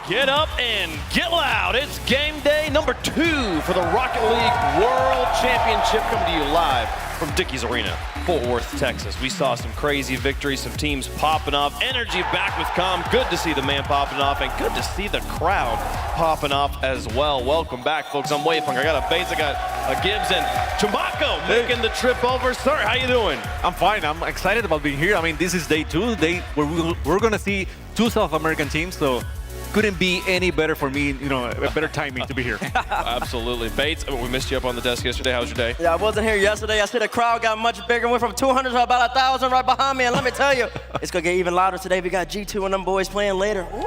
Get up and get loud. It's game day number 2 for the Rocket League World Championship, coming to you live from Dickies Arena, Fort Worth, Texas. We saw some crazy victories, some teams popping off. Energy back with calm. Good to see the man popping off, and good to see the crowd popping off as well. Welcome back, folks. I'm Waypunk. I got a Bates, I got a Gibbs, and Chumbaco making the trip over. Sir, how you doing? I'm fine. I'm excited about being here. I mean, this is day 2, where we're going to see 2 South American teams, so couldn't be any better for me, you know, a better timing to be here. Absolutely. Bates, we missed you up on the desk yesterday. How was your day? Yeah, I wasn't here yesterday. I see the crowd got much bigger. Went from 200 to about 1,000 right behind me. And let me tell you, it's going to get even louder today. We got G2 and them boys playing later. We do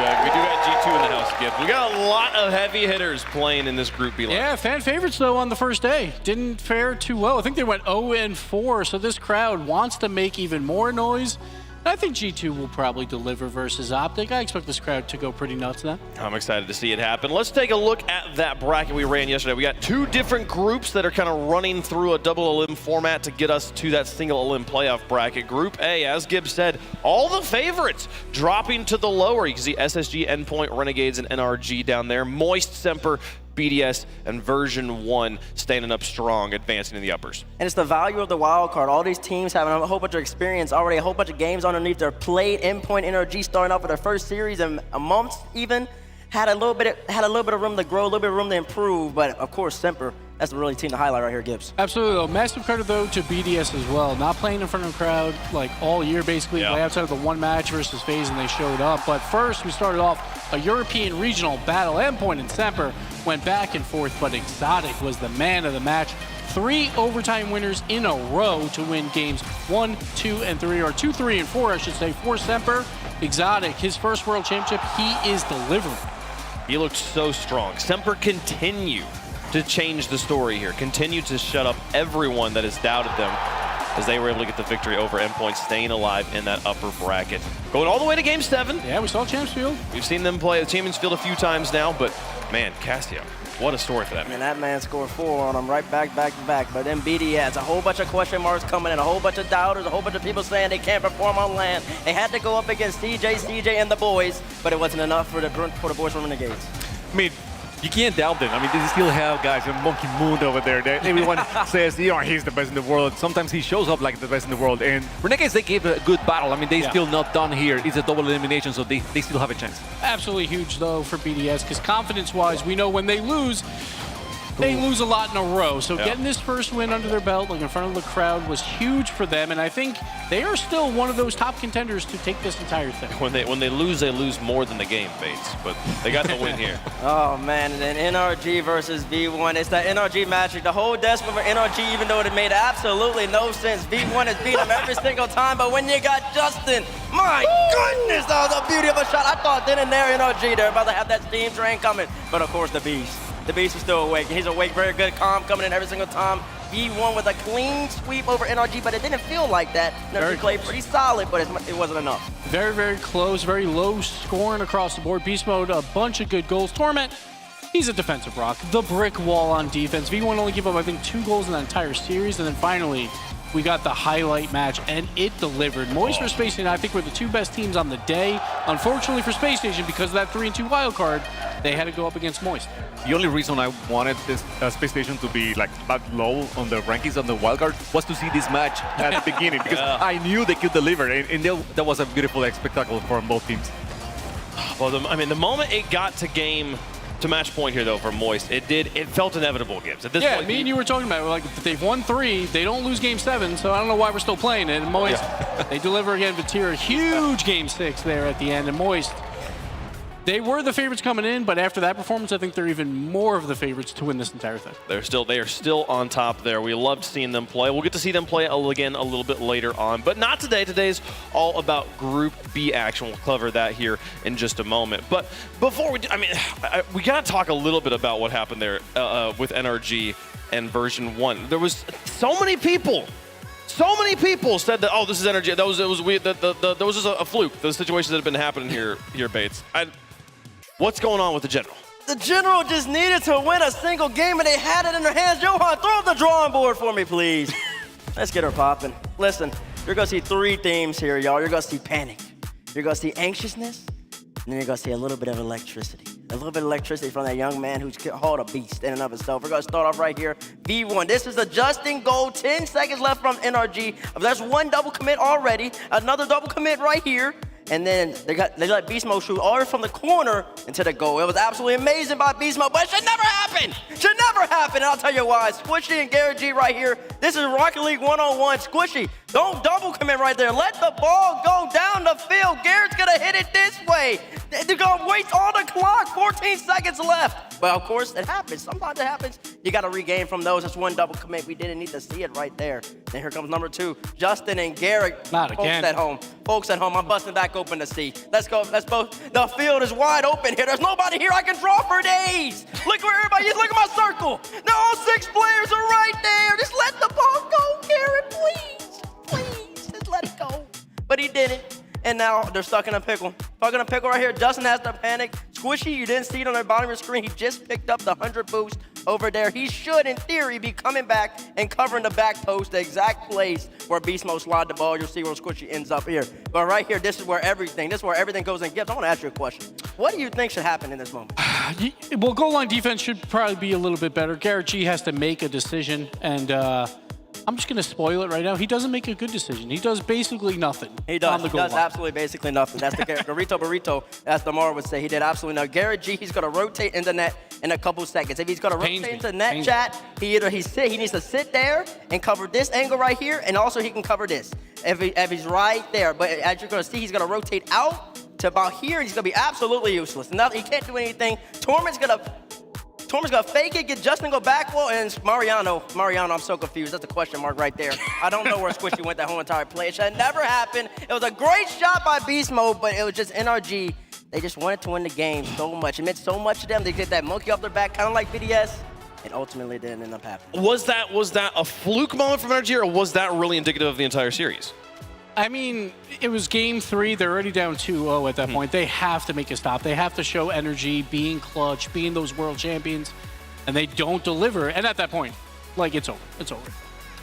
have G2 in the house, Gibbs. We got a lot of heavy hitters playing in this Group B line. Yeah, fan favorites, though, on the first day. Didn't fare too well. I think they went 0-4, so this crowd wants to make even more noise. I think G2 will probably deliver versus Optic. I expect this crowd to go pretty nuts then. I'm excited to see it happen. Let's take a look at that bracket we ran yesterday. We got 2 different groups that are kind of running through a double elim format to get us to that single elim playoff bracket. Group A, as Gibbs said, all the favorites dropping to the lower. You can see SSG, Endpoint, Renegades, and NRG down there. Moist, Semper, BDS, and version 1 standing up strong, advancing in the uppers. And it's the value of the wild card. All these teams having a whole bunch of experience already, a whole bunch of games underneath their plate. Endpoint, NRG starting off with their first series in a month even. Had a little bit of room to grow, a little bit of room to improve, but of course, Semper, that's the really team to highlight right here, Gibbs. Absolutely. Massive credit, though, to BDS as well. Not playing in front of a crowd like all year, basically, way outside of the one match versus FaZe, and they showed up. But first, we started off a European regional battle. Endpoint and Semper went back and forth, but Exotic was the man of the match. 3 overtime winners in a row to win games 1, 2, and 3, or 2, 3, and 4, I should say, for Semper. Exotic, his first world championship, he is delivering. He looked so strong. Semper continue to change the story here, continue to shut up everyone that has doubted them as they were able to get the victory over Endpoint, staying alive in that upper bracket. Going all the way to Game 7. Yeah, we saw Champions Field. We've seen them play the Champions Field a few times now, but man, Cassio, what a story for that man. And that man scored 4 on them right back to back. But then BDS, a whole bunch of question marks coming in, a whole bunch of doubters, a whole bunch of people saying they can't perform on land. They had to go up against CJ, and the boys, but it wasn't enough for the boys from Renegades. I mean, you can't doubt them. I mean, they still have guys in Monkey Moon over there. Everyone says, you know, he's the best in the world. Sometimes he shows up like the best in the world. And Renegades, they gave a good battle. I mean, they're still not done here. It's a double elimination, so they still have a chance. Absolutely huge, though, for BDS, because confidence-wise, we know when they lose a lot in a row. So getting this first win under their belt, like in front of the crowd, was huge for them. And I think they are still one of those top contenders to take this entire thing. When they lose more than the game, Bates. But they got the win here. Oh, man, and then NRG versus V1. It's that NRG magic. The whole desk for NRG, even though it made absolutely no sense. V1 has beat them every single time, but when you got Justin, my goodness, that was a beauty of a shot. I thought then and there NRG, they're about to have that steam train coming. But, of course, the Beast. The Beast is still awake. He's awake, very good, calm, coming in every single time. V1 with a clean sweep over NRG, but it didn't feel like that. NRG played pretty solid, but it wasn't enough. Very, very close, very low scoring across the board. Beast mode, a bunch of good goals. Torment, he's a defensive rock. The brick wall on defense. V1 only gave up, I think, 2 goals in that entire series, and then finally, we got the highlight match, and it delivered. Moist for Space Station, I think, were the 2 best teams on the day. Unfortunately for Space Station, because of that 3-2 wild card, they had to go up against Moist. The only reason I wanted this Space Station to be like that low on the rankings on the wildcard was to see this match at the beginning, because I knew they could deliver, and that was a beautiful spectacle from both teams. Well, I mean, the moment it got to match point here, though, for Moist, it felt inevitable, Gibbs. At this point, me and you were talking about it. We're like, they've won 3, they don't lose Game 7, so I don't know why we're still playing it. And Moist, they deliver again. Vatira, huge Game 6 there at the end, and Moist, they were the favorites coming in, but after that performance, I think they're even more of the favorites to win this entire thing. They are still on top there. We loved seeing them play. We'll get to see them play again a little bit later on, but not today. Today's all about Group B action. We'll cover that here in just a moment. But before we do, we got to talk a little bit about what happened there with NRG and version 1. There was so many people said that, oh, this is NRG. That was weird. There was just a fluke. Those situations that have been happening here, Bates. What's going on with the General? The General just needed to win a single game, and they had it in their hands. Johan, throw up the drawing board for me, please. Let's get her popping. Listen, you're going to see 3 themes here, y'all. You're going to see panic. You're going to see anxiousness. And then you're going to see a little bit of electricity. A little bit of electricity from that young man who's called a beast in and of himself. We're going to start off right here. V1. This is a Justin goal. 10 seconds left from NRG. There's one double commit already. Another double commit right here. And then they let Beast Mode shoot all the way from the corner into the goal. It was absolutely amazing by Beast Mode, but it should never happen. Should never happen. And I'll tell you why. Squishy and Garrett G right here. This is Rocket League 101. Squishy, don't double commit right there. Let the ball go down the field. Garrett's going to hit it this way. They're going to waste all the clock. 14 seconds left. But of course, it happens. Sometimes it happens. You got to regain from those. That's one double commit. We didn't need to see it right there. Then here comes number 2. Justin and Garrett. Not again. Folks at home. Folks at home, I'm busting back open to see. Let's go. Let's both. The field is wide open here. There's nobody here. I can draw for days. Look where everybody is. Look at my circle. Now all 6 players are right there. Just let the ball go, Garrett, please. Please, just let it go. But he didn't. And now they're stuck in a pickle. Stuck in a pickle right here. Justin has to panic. Squishy, you didn't see it on the bottom of your screen. He just picked up the 100 boost over there. He should, in theory, be coming back and covering the back post, the exact place where Beast Mode slide the ball. You'll see where Squishy ends up here. But right here, this is where everything goes in gifts. I want to ask you a question. What do you think should happen in this moment? Well, goal line defense should probably be a little bit better. Garrett G has to make a decision, and I'm just going to spoil it right now. He doesn't make a good decision. He does basically nothing. He does. On the He goal does line. absolutely basically nothing. That's the Garrito Burrito, as Damar would say. He did absolutely nothing. Garrett G, he's going to rotate in the net in a couple seconds. If he's going to rotate into the net chat, he needs to sit there and cover this angle right here, and also he can cover this if he's right there. But as you're going to see, he's going to rotate out to about here, and he's going to be absolutely useless. He can't do anything. Torment's going to fake it, get Justin go back wall, and Mariano, I'm so confused. That's a question mark right there. I don't know where Squishy went that whole entire play. It should never happen. It was a great shot by Beast Mode, but it was just NRG. They just wanted to win the game so much. It meant so much to them. They did that monkey off their back, kind of like BDS, and ultimately it didn't end up happening. Was that a fluke moment from NRG, or was that really indicative of the entire series? I mean, it was game 3. They're already down 2-0 at that point. They have to make a stop. They have to show energy, being clutch, being those world champions, and they don't deliver. And at that point, like, it's over. It's over.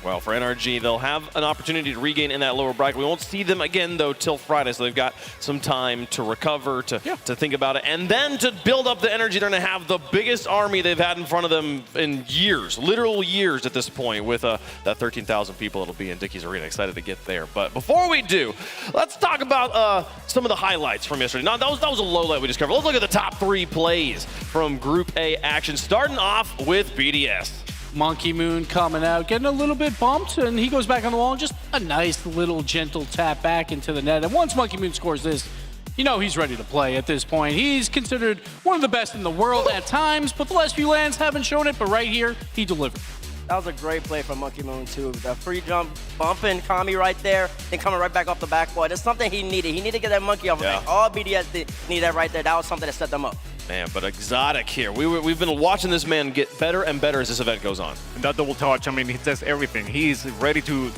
Well, for NRG, they'll have an opportunity to regain in that lower bracket. We won't see them again, though, till Friday, so they've got some time to recover, to think about it, and then to build up the energy. They're going to have the biggest army they've had in front of them in years, literal years at this point, with that 13,000 people it'll be in Dickey's Arena. Excited to get there. But before we do, let's talk about some of the highlights from yesterday. Now, that was a low light we just covered. Let's look at the top 3 plays from Group A action, starting off with BDS. Monkey Moon coming out, getting a little bit bumped, and he goes back on the wall, and just a nice little gentle tap back into the net. And once Monkey Moon scores this, you know he's ready to play at this point. He's considered one of the best in the world at times, but the last few lands haven't shown it, but right here, he delivered. That was a great play from Monkey Moon, too. The free jump, bumping Kami right there, and coming right back off the backboard. It's something he needed. He needed to get that monkey off the back. All BDS needed that right there. That was something that set them up. Man, but Exotic here. We've been watching this man get better and better as this event goes on. And that double touch, I mean, he does everything. He's ready to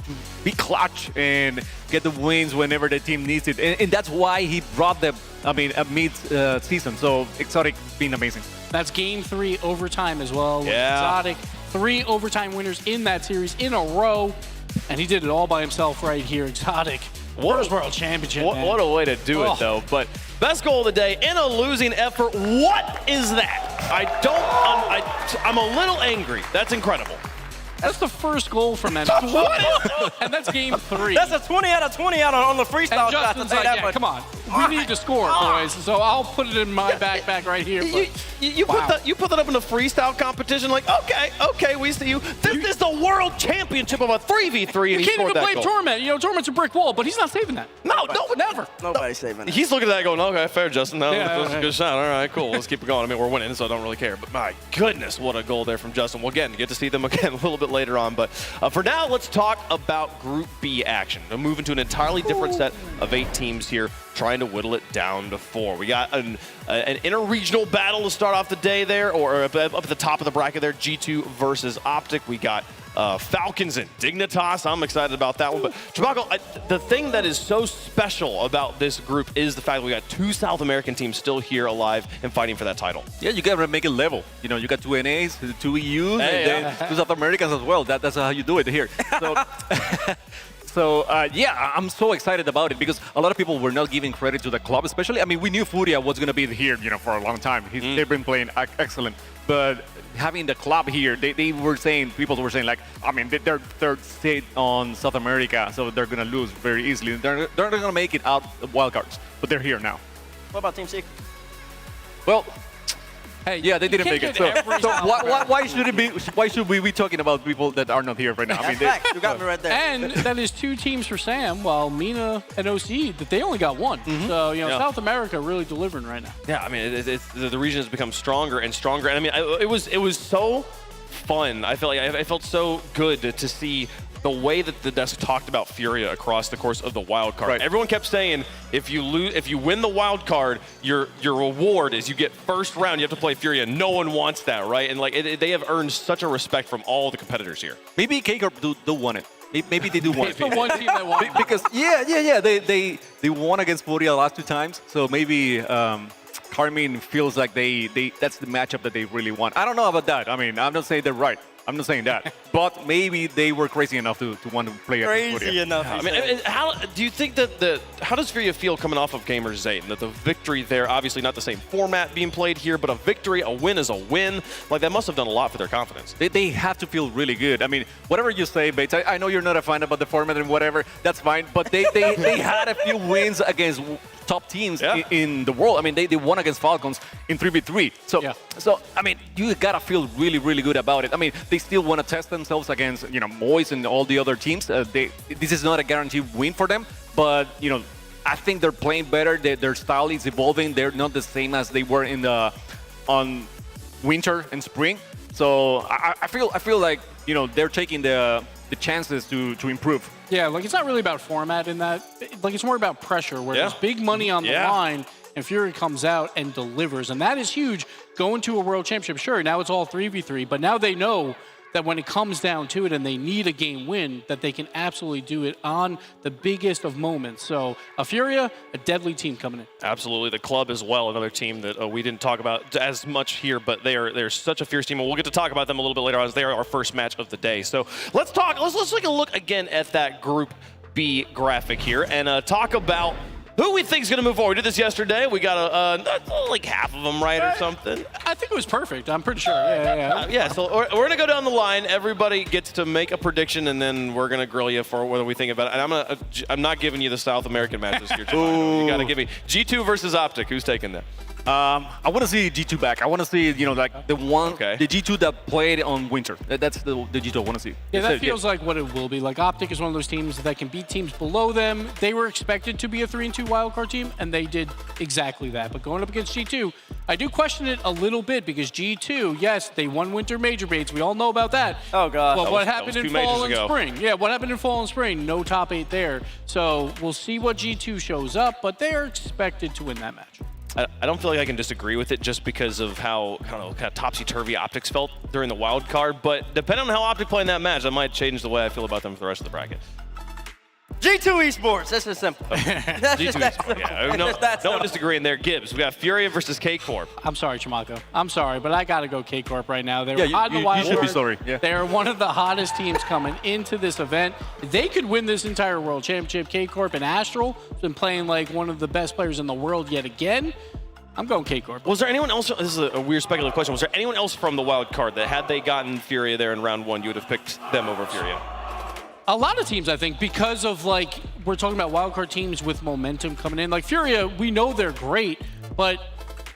be clutch and get the wins whenever the team needs it. And that's why he brought them, I mean, at mid-season. So Exotic being amazing. That's game 3 overtime as well. Yeah. Exotic, 3 overtime winners in that series in a row. And he did it all by himself right here. Exotic. First world championship, man. What a way to do it, though. But best goal of the day in a losing effort. What is that? I'm a little angry. That's incredible. That's the first goal from that. And that's game 3. That's a 20 out of 20 out on the freestyle and shot. Justin's like, yeah, come on. We need to score, boys. So I'll put it in my backpack right here. You put that up in the freestyle competition, like, okay, we see you. This is the world championship of a 3v3, and you can't even blame Torment. You know, Torment's a brick wall, but he's not saving that. No, never. Nobody's saving that. He's looking at that going, okay, fair, Justin. That was a good shot. All right, cool. Let's keep it going. I mean, we're winning, so I don't really care. But my goodness, what a goal there from Justin. Well, again, get to see them again a little bit later on. But for now, let's talk about Group B action. We'll move into an entirely different set of 8 teams here, trying to whittle it down to 4. We got an inter-regional battle to start off the day there, or up at the top of the bracket there, G2 versus Optic. We got Falcons and Dignitas. I'm excited about that one. But Trabaco, the thing that is so special about this group is the fact that we got 2 South American teams still here alive and fighting for that title. Yeah, you gotta make it level. You know, you got 2 NAs, 2 EUs, and then 2 South Americans as well. That's how you do it here. So So, yeah, I'm so excited about it because a lot of people were not giving credit to the club, especially. I mean, we knew Furia was going to be here, for a long time. They've been playing excellent. But having the club here, people were saying, like, I mean, they're third state on South America, so they're going to lose very easily. They're not going to make it out of wildcards, but they're here now. What about Team Secret? Well, Hey, yeah, they didn't make it. So why should we be talking about people that are not here right now? That's fact. You got me right there. And that is 2 teams for Sam, while Mina and OC, that they only got 1. So, South America really delivering right now. Yeah, I mean, the region has become stronger and stronger. And I mean, it was so fun. I felt so good to see the way that the desk talked about Furia across the course of the wild card. Right. Everyone kept saying, if you win the wild card, your reward is you get first round. You have to play Furia. No one wants that, right? And they have earned such a respect from all the competitors here. Maybe K-Corp do want it. Maybe they do want It's it. the one team that won. Because they won against Furia the last 2 times. So maybe Carmine feels like that's the matchup that they really want. I don't know about that. I mean, I'm not saying they're right. I'm not saying that. But maybe they were crazy enough to want to play against Crazy Furia. enough. I mean, how do you think that how does Furia feel coming off of Gamers 8 and that the victory there, obviously not the same format being played here, but a win is a win. Like, that must have done a lot for their confidence. They have to feel really good. I mean, whatever you say, Bates, I know you're not a fan about the format and whatever, that's fine. But they had a few wins against top teams in the world. I mean, they won against Falcons in 3v3. So I mean, you gotta feel really, really good about it. I mean, they still want to test themselves against, Moise and all the other teams. This is not a guaranteed win for them, but, I think they're playing better. Their style is evolving. They're not the same as they were on winter and spring. So I feel like, they're taking the chances to improve. Yeah, like, it's not really about format in that. Like, it's more about pressure, where there's big money on the line, and Fury comes out and delivers. And that is huge. Going to a world championship, sure, now it's all 3v3, but now they know that when it comes down to it and they need a game win, that they can absolutely do it on the biggest of moments. So, Furia, a deadly team coming in. Absolutely. The club as well, another team that we didn't talk about as much here, but they're such a fierce team, and we'll get to talk about them a little bit later on, as they are our first match of the day. So let's take a look again at that Group B graphic here and talk about who we think is going to move forward. We did this yesterday. We got like half of them right or something. I think it was perfect. I'm pretty sure. Yeah. So we're going to go down the line. Everybody gets to make a prediction, and then we're going to grill you for whether we think about it. And I'm not giving you the South American matches here tonight. You got to give me G2 versus Optic. Who's taking that? I want to see G2 back. I want to see, like the G2 that played on winter. That's the G2 I want to see. Yeah, that feels like what it will be. Like, Optic is one of those teams that can beat teams below them. They were expected to be a 3-2 wildcard team, and they did exactly that. But going up against G2, I do question it a little bit, because G2, yes, they won winter major baits. We all know about that. Oh, God. But what happened in fall and spring? Yeah, what happened in fall and spring? No top 8 there. So we'll see what G2 shows up, but they are expected to win that match. I don't feel like I can disagree with it just because of how kind of topsy-turvy Optics felt during the wild card. But depending on how Optic play in that match, that might change the way I feel about them for the rest of the bracket. G2 Esports. That's just simple. That's G2 just that Esports, simple. yeah. No one disagreeing there. Gibbs, we got Furia versus K-Corp. I'm sorry, Chamaco. I'm sorry, but I got to go K-Corp right now. They were Yeah, hot in the wild you should be card. sorry. Yeah. They're one of the hottest teams coming into this event. They could win this entire world championship. K-Corp and Astral has been playing like one of the best players in the world yet again. I'm going K-Corp. Was there anyone else? This is a weird speculative question. Was there anyone else from the wild card that had they gotten Furia there in round 1, you would have picked them over Furia? A lot of teams, I think, because of, like, we're talking about wildcard teams with momentum coming in. Like, Furia, we know they're great, but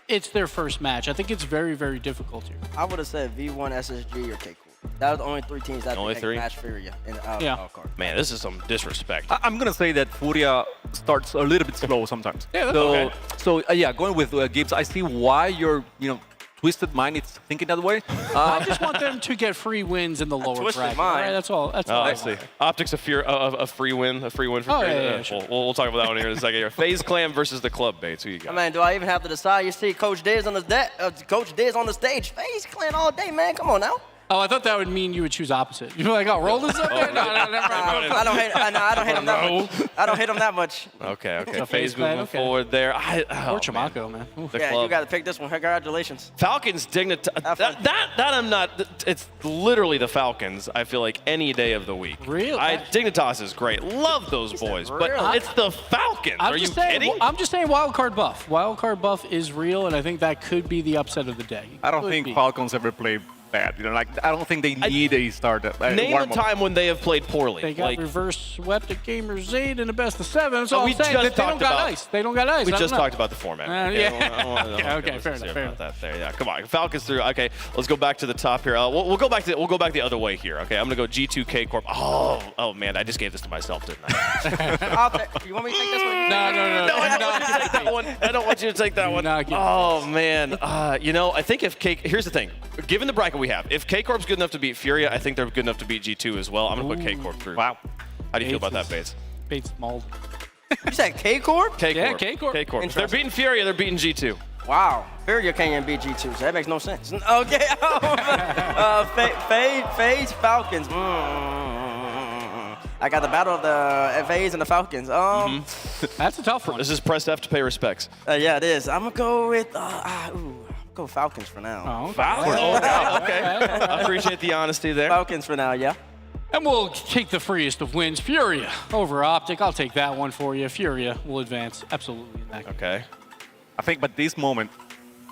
it's their first match. I think it's very, very difficult here. I would have said V1, SSG, or K-Corp. That was the only 3 teams that could match Furia in the wild card. Man, this is some disrespect. I'm going to say that Furia starts a little bit slow sometimes. Yeah, that's okay. So yeah, going with Gibbs, I see why your twisted mind is thinking that way. I just want them to get free wins in the lower twisted bracket. mind. Right, that's all. That's all. I see. Optics a free win for Furia. Yeah, sure. We'll talk about that one here in a second. Here. FaZe Clan versus the Club Bates. Who you got? Man, do I even have to decide? You see Coach Diz on the stage. FaZe Clan all day, man. Come on now. Oh, I thought that would mean you would choose opposite. You're like, oh, roll this up there? No, never mind. I don't hate him that much. I don't hate him that much. Okay. FaZe FaZe fan, moving okay. forward there. Poor Chamaco, man. Oof. The Yeah, club. you got to pick this one. Congratulations. Falcons Dignitas. Have fun. That I'm not. It's literally the Falcons. I feel like any day of the week. Really? Dignitas is great. Love those boys, but really? it's the Falcons. Are you saying, kidding? I'm just saying wild card buff. Wild card buff is real, and I think that could be the upset of the day. I don't Could think be. Falcons ever play bad. You know, like I don't think they need a start. Name a warm-up. time when they have played poorly. They got like, reverse swept at Gamers 8 in a best of 7. That's all we I'm saying. just They don't talked got about- ice. They don't got ice. we I just don't know. talked about the format. Yeah. I don't Okay, wanna fair say enough, fair about that there. Yeah, come on. Falcons through. Okay, let's go back to the top here. We'll go back the other way here. Okay, I'm gonna go G2K Corp. Oh man, I just gave this to myself, didn't I? You want me to take this one? No. No, I don't want you to take that one. I don't want you to take that one. not give Oh man, I think if K. Here's the thing. Given the bracket we have, if K Corp's good enough to beat Furia, I think they're good enough to beat G2 as well. I'm gonna put K Corp through. Wow. How do you feel about Bates that, Bates? Bates mauled. You said K Corp? K Yeah, Corp. K Corp. K Corp. If they're Interesting. beating Furia, they're beating G2. Wow. Furia can't even beat G2, so that makes no sense. Okay. FaZe Falcons. I got the battle of the FaZe and the Falcons. That's a tough one. This is press F to pay respects. Yeah, it is. I'm gonna go with go Falcons for now. Oh, okay. Falcons. Okay. I appreciate the honesty there. Falcons for now, yeah. And we'll take the freest of wins. Furia over Optic. I'll take that one for you. Furia will advance absolutely in that game. Okay. I think by this moment,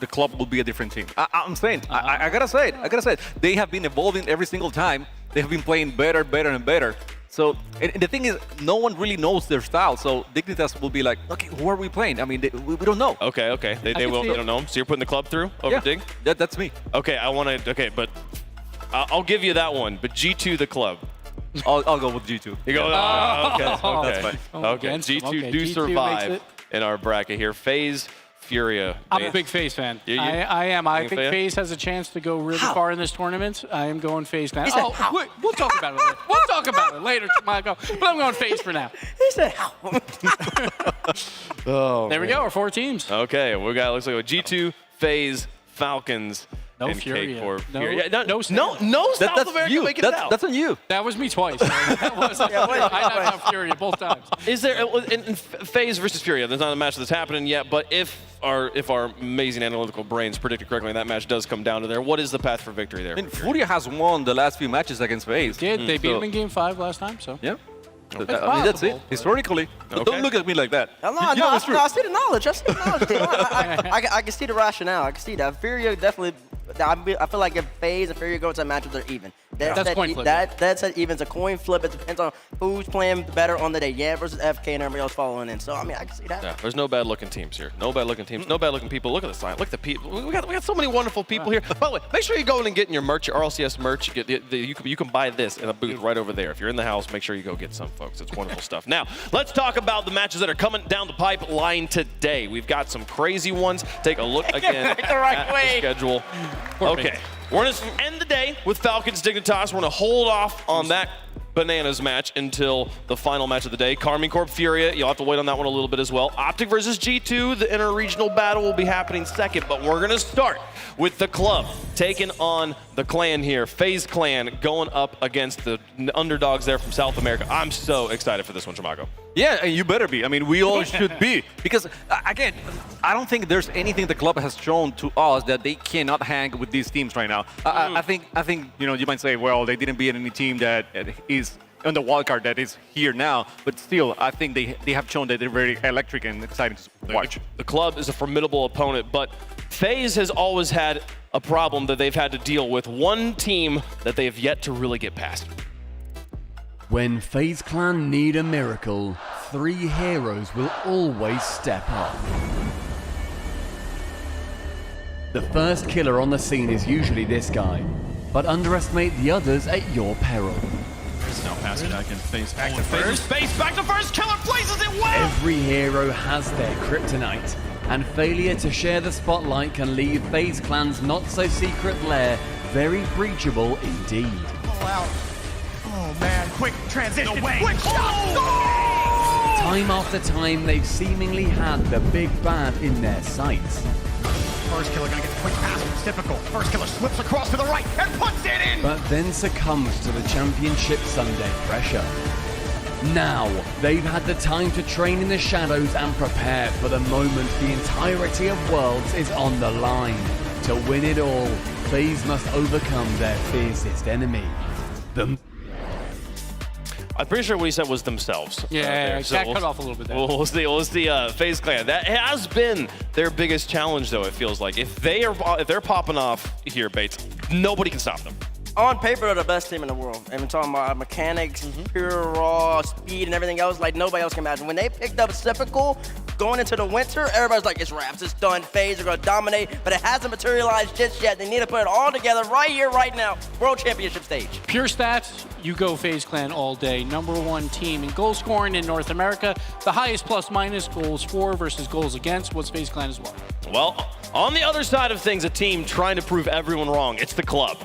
the club will be a different team. I'm saying, I gotta say it. They have been evolving every single time. They have been playing better and better. So, and the thing is, no one really knows their style. So Dignitas will be like, okay, who are we playing? I mean, we don't know. Okay. They can will. see They it. don't know 'em. So you're putting the club through over Yeah, Dig? that's me. Okay. I want to. Okay, but I'll give you that one. But G2 the club. I'll go with G2. You go. Okay. That's fine. Okay. Against them. G2 Okay, do G2 survive makes in our bracket here. FaZe, Furia. I'm a Bates. big FaZe fan. You- I am. I you think fan? FaZe has a chance to go really far in this tournament. I am going FaZe now. He said, Wait, we'll talk about it later. We'll talk about it later, Michael. But I'm going FaZe for now. He said, There we go. Our 4 teams. Okay. We got. Looks like a G2, FaZe, Falcons. No and Furia. K-Corp. No- Furia. Yeah, no no South That's America you. making it out. That's on you. That was me twice. That was, I knocked out Furia both times. Is there in FaZe versus Furia? There's not a match that's happening yet, but if our amazing analytical brains predicted correctly, and that match does come down to there, what is the path for victory there? I mean, Furia has won the last few matches against FaZe. They beat So- him in Game 5 last time, so. Yeah. I mean, that's it. possible. Historically. Okay. Don't look at me like that. No, You know it's true. I see the knowledge. I can see the rationale. I can see that. Furia definitely. I feel like if FaZe and Furia go into a match, they're even. That's coin flip. That's an even. It's a coin flip. It depends on who's playing better on the day. Yeah versus FK and everybody else following in. So I mean, I can see that. Yeah, there's no bad looking teams here. No bad looking teams. No bad looking people. Look at the sign. Look at the people. We got so many wonderful people here. By the way, make sure you go in and get your merch, your RLCS merch. You get you can buy this in a booth right over there. If you're in the house, make sure you go get some, folks. It's wonderful stuff. Now, let's talk about the matches that are coming down the pipeline today. We've got some crazy ones. Take a look again the right at way. the schedule. Okay, we're going to end the day with Falcons Dignitas. We're going to hold off on that bananas match until the final match of the day. Karmine Corp Furia, you'll have to wait on that one a little bit as well. Optic versus G2, the inter-regional battle will be happening second, but we're going to start with the club taking on the clan here. FaZe Clan going up against the underdogs there from South America. I'm so excited for this one, Chamaco. Yeah, and you better be. I mean, we all should be. Because, again, I don't think there's anything the club has shown to us that they cannot hang with these teams right now. I think you might say, well, they didn't beat any team that is on the wildcard that is here now. But still, I think they have shown that they're very electric and exciting to watch. The club is a formidable opponent, but FaZe has always had a problem that they've had to deal with. One team that they have yet to really get past. When FaZe Clan need a miracle, 3 heroes will always step up. The first killer on the scene is usually this guy, but underestimate the others at your peril. Now pass it back in FaZe. Back to first, killer places it well! Every hero has their kryptonite, and failure to share the spotlight can leave FaZe Clan's not-so-secret lair very breachable indeed. Oh man, quick transition, quick shot! Time after time, they've seemingly had the big bad in their sights. First killer gonna get the quick pass. It's typical. First killer slips across to the right and puts it in. But then succumbs to the Championship Sunday pressure. Now, they've had the time to train in the shadows and prepare for the moment the entirety of Worlds is on the line. To win it all, FaZe must overcome their fiercest enemy, them. I'm pretty sure what he said was themselves. Yeah, So got cut off a little bit there. We'll see FaZe Clan. That has been their biggest challenge, though, it feels like. If they're popping off here, Bates, nobody can stop them. On paper, they're the best team in the world. And we're talking about mechanics, pure raw speed, and everything else like nobody else can imagine. When they picked up Typical going into the winter, everybody's like, it's wraps, it's done, FaZe are going to dominate, but it hasn't materialized just yet. They need to put it all together right here, right now, World Championship stage. Pure stats, you go FaZe Clan all day. #1 team in goal scoring in North America. The highest plus-minus, goals for versus goals against. What's FaZe Clan as well? Well, on the other side of things, a team trying to prove everyone wrong. It's the club.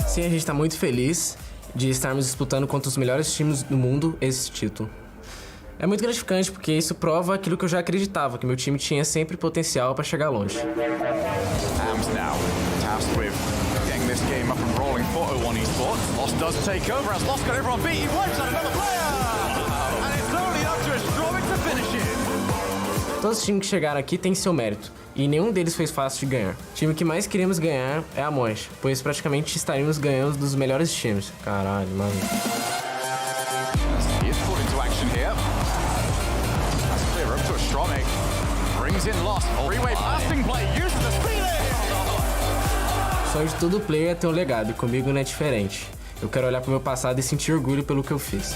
Sim, a gente está muito feliz de estarmos disputando contra os melhores times do mundo esse título. É muito gratificante porque isso prova aquilo que eu já acreditava, que meu time tinha sempre potencial para chegar longe. Hams now tasked with getting this game up and rolling for O1 Esports. Lost does take over as Lost got everyone beat. He wipes out another player! And it's only up to Astrovic to finish it. Todos os times que chegaram aqui têm seu mérito, e nenhum deles foi fácil de ganhar. O time que mais queríamos ganhar é a Monge, pois praticamente estaríamos ganhando dos melhores times. Caralho, mano. He is put into action here. That's clear up to Astrovic. Brings in Lost. Three-way passing play. Uses the speed. O sonho de todo player é ter um legado, e comigo não é diferente. Eu quero olhar pro meu passado e sentir orgulho pelo que eu fiz.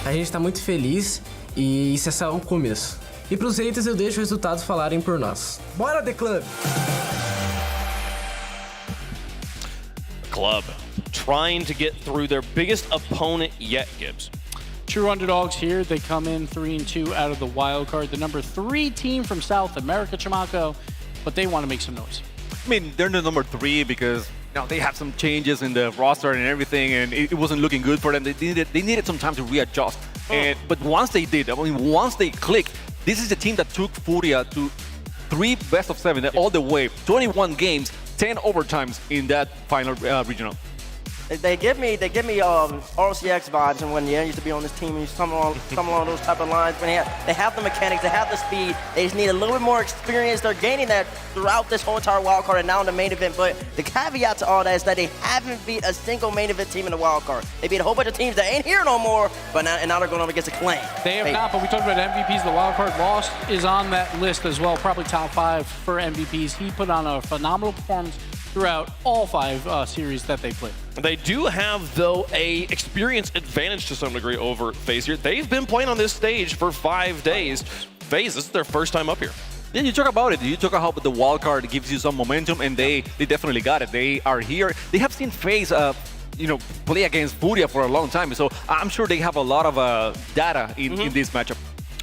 A gente tá muito feliz, e isso é só o começo. E pros haters eu deixo os resultados falarem por nós. Bora, The Club! Club trying to get through their biggest opponent yet, Gibbs. True underdogs here. They come in 3-2 out of the wild card. The #3 team from South America, Chamaco, but they want to make some noise. I mean, they're the number 3 because they had some changes in the roster and everything, and it wasn't looking good for them. They needed some time to readjust. But once they did, once they clicked, this is a team that took Furia to 3 best-of-7 all the way, 21 games, 10 overtimes in that final regional. They give me RLCS vibes, and when you used to be on this team and you come along those type of lines, when they have the mechanics, they have the speed, they just need a little bit more experience. They're gaining that throughout this whole entire wild card and now in the main event. But the caveat to all that is that they haven't beat a single main event team in the wild card. They beat a whole bunch of teams that ain't here no more, but now they're going up against a Clan. They have not, but we talked about MVPs. The wild card Lost is on that list as well, probably top 5 for MVPs. He put on a phenomenal performance throughout all 5 series that they played. They do have, though, a experience advantage to some degree over FaZe here. They've been playing on this stage for 5 days. FaZe, this is their first time up here. Yeah, you talk about it. You talk about how the wild card gives you some momentum, and they definitely got it. They are here. They have seen FaZe, play against Furia for a long time, so I'm sure they have a lot of data in this matchup.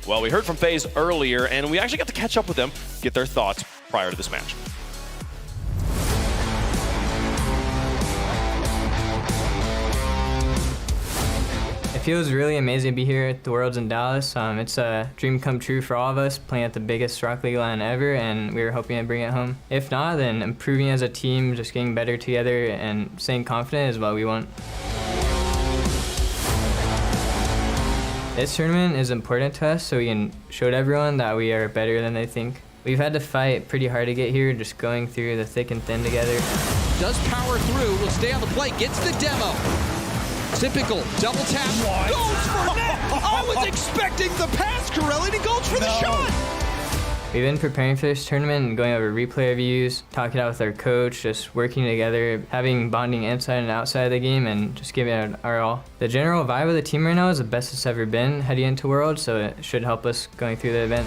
Well, we heard from FaZe earlier, and we actually got to catch up with them, get their thoughts prior to this match. It feels really amazing to be here at the Worlds in Dallas. It's a dream come true for all of us, playing at the biggest Rocket League LAN ever, and we were hoping to bring it home. If not, then improving as a team, just getting better together, and staying confident is what we want. This tournament is important to us, so we can show to everyone that we are better than they think. We've had to fight pretty hard to get here, just going through the thick and thin together. Does power through, will stay on the play, gets the demo. Typical, double tap, goes for net! I was expecting the pass, Corelli, and he goes for the shot! We've been preparing for this tournament and going over replay reviews, talking out with our coach, just working together, having bonding inside and outside of the game, and just giving it our all. The general vibe of the team right now is the best it's ever been heading into Worlds, so it should help us going through the event.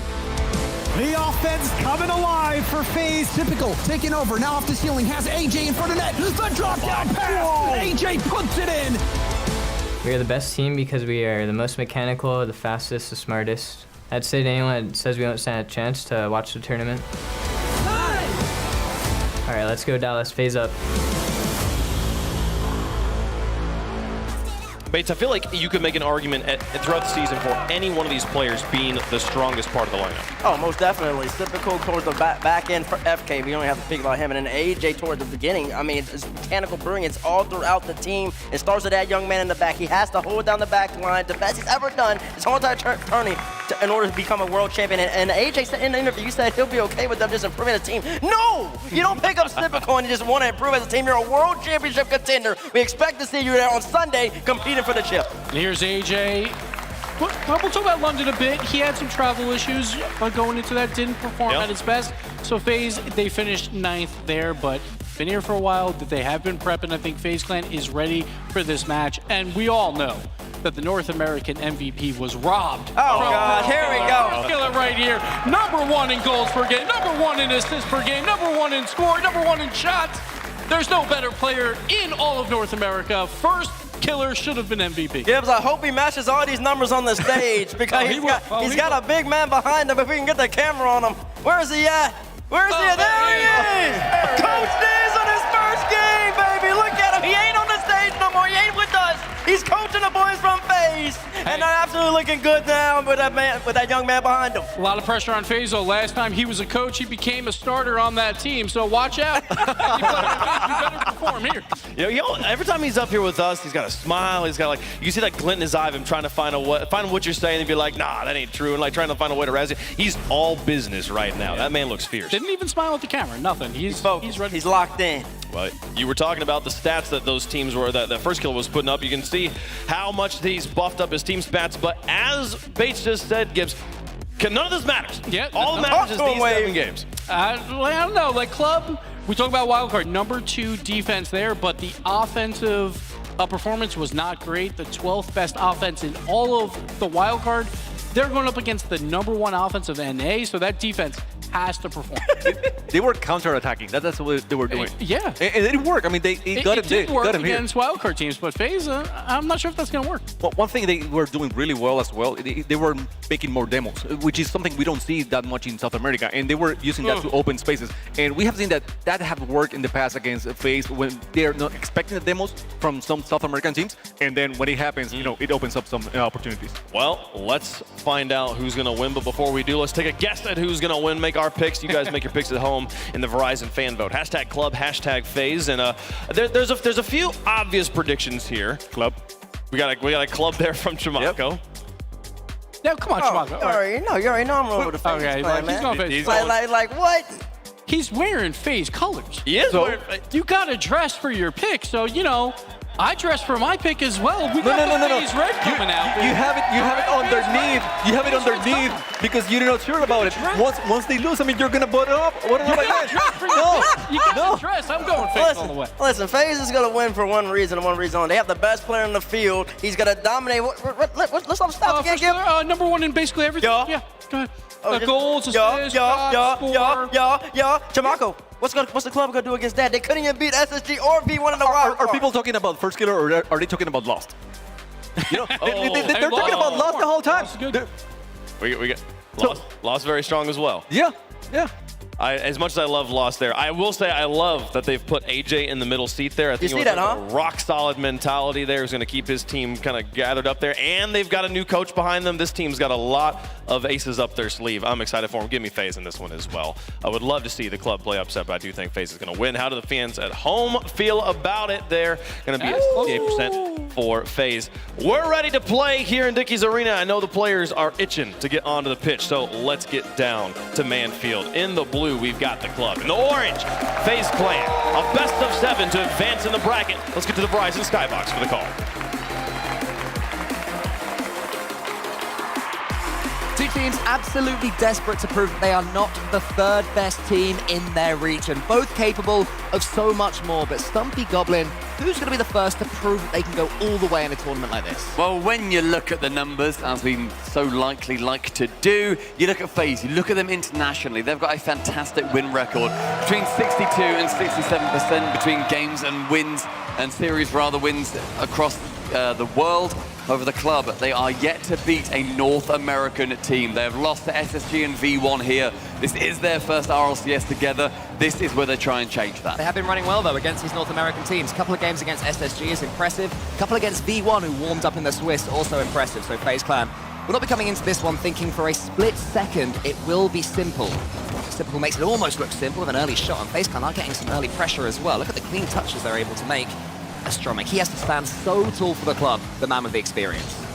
The offense coming alive for FaZe. Typical taking over, now off the ceiling, has AJ in front of net. The drop down pass, AJ puts it in. We are the best team because we are the most mechanical, the fastest, the smartest. I'd say to anyone that says we don't stand a chance to watch the tournament. All right, let's go Dallas, FaZe up. Bates, I feel like you could make an argument throughout the season for any one of these players being the strongest part of the lineup. Oh, most definitely. Typical towards the back end for FK. We only have to speak about him. And then AJ towards the beginning. I mean, it's mechanical brilliance all throughout the team. It starts with that young man in the back. He has to hold down the back line. The best he's ever done his whole entire journey in order to become a world champion. And AJ said in the interview, you said he'll be okay with them just improving the team. No! You don't pick up typical and you just want to improve as a team. You're a world championship contender. We expect to see you there on Sunday competing for the chip. And here's AJ. We'll talk about London a bit. He had some travel issues going into that, didn't perform at his best. So FaZe, they finished 9th there, but been here for a while, that they have been prepping. I think FaZe Clan is ready for this match, and we all know that the North American MVP was robbed. Oh God, here we go. Kill it right here. #1 in goals per game, #1 in assists per game, #1 in score, #1 in shots. There's no better player in all of North America. First killer should have been MVP. Gibbs, I hope he matches all these numbers on the stage because he's got a big man behind him. If we can get the camera on him. Where is he at? Where is he at? There he is! Coach D's on his first game, baby. Look at him. He ain't on the stage no more. He ain't with us. He's coaching the boys from FaZe. And they're absolutely looking good now with that young man behind him. A lot of pressure on FaZe, though. Last time he was a coach, he became a starter on that team. So watch out. You better perform here. Every time he's up here with us, he's got a smile. He's got like, you see that glint in his eye of him trying to find what you're saying and be like, nah, that ain't true. And like trying to find a way to razz it. He's all business right now. That man looks fierce. Didn't even smile at the camera. Nothing. He's ready. He's locked in. Well, you were talking about the stats that those teams were, that first killer was putting up. You can see how much he's buffed up his team stats. But as Bates just said, Gibbs, none of this matters. Yeah, all that matters is these 7 games. I don't know. Like Club, we talk about wildcard, #2 defense there, but the offensive performance was not great. The 12th best offense in all of the wildcard. They're going up against the #1 offensive NA, so that defense has to perform. They were counter-attacking. That's what they were doing. Yeah. And it didn't work. I mean, it did work against wildcard teams, but FaZe, I'm not sure if that's going to work. Well, one thing they were doing really well as well, they were making more demos, which is something we don't see that much in South America, and they were using that to open spaces. And we have seen that have worked in the past against FaZe when they're not expecting the demos from some South American teams, and then when it happens, it opens up some opportunities. Well, let's find out who's going to win, but before we do, let's take a guess at who's going to win. Make our picks. You guys make your picks at home in the Verizon fan vote. #club, #FaZe, and there's a few obvious predictions here. Club. We got a club there from Chamaco. No, come on, Chamaco. You already know I'm rolling with the FaZe Okay, plan, he's going FaZe. Like what? He's wearing FaZe colors. He is. So you got to dress for your pick. So, I dress for my pick as well. We got the FaZe red coming out. You have it underneath. You have it underneath because you're not sure about it. Once they lose, I mean, you're gonna butt up. What like that? You got to dress. I'm going FaZe all the way. Listen, FaZe is gonna win for one reason and one reason only. They have the best player in the field. He's gonna dominate. Let's stop again. #1 in basically everything. Yeah, go ahead. Goals, assists, Chamaco, what's the club gonna do against that? They couldn't even beat SSG or V1 in the wild card. Are people talking about first killer or are they talking about Lost? They're talking about Lost the whole time. We get Lost very strong as well. Yeah. As much as I love Lost there, I will say I love that they've put AJ in the middle seat there. I think you see that, a rock-solid mentality there is going to keep his team kind of gathered up there. And they've got a new coach behind them. This team's got a lot of aces up their sleeve. I'm excited for them. Give me FaZe in this one as well. I would love to see the club play upset, but I do think FaZe is going to win. How do the fans at home feel about it? They're going to be at 68% for FaZe. We're ready to play here in Dickies Arena. I know the players are itching to get onto the pitch, so let's get down to Manfield. In the blue, we've got the club. In the orange, FaZe Clan. A best of 7 to advance in the bracket. Let's get to the Verizon Skybox for the call. Two teams absolutely desperate to prove that they are not the third best team in their region. Both capable of so much more, but Stumpy Goblin, who's going to be the first to prove that they can go all the way in a tournament like this? Well, when you look at the numbers, as we so likely like to do, you look at FaZe, you look at them internationally, they've got a fantastic win record. Between 62 and 67% between games and wins, and series rather wins across the world. Over the club, they are yet to beat a North American team. They have lost to SSG and V1 here. This is their first RLCS together. this is where they try and change that. They have been running well, though, against these North American teams. A couple of games against SSG is impressive. A couple against V1, who warmed up in the Swiss, also impressive. So FaZe Clan will not be coming into this one thinking for a split second it will be simple. Simple makes it almost look simple with an early shot, and FaZe Clan are getting some early pressure as well. Look at the clean touches they're able to make. Astromic, he has to stand so tall for the club, the man with the experience.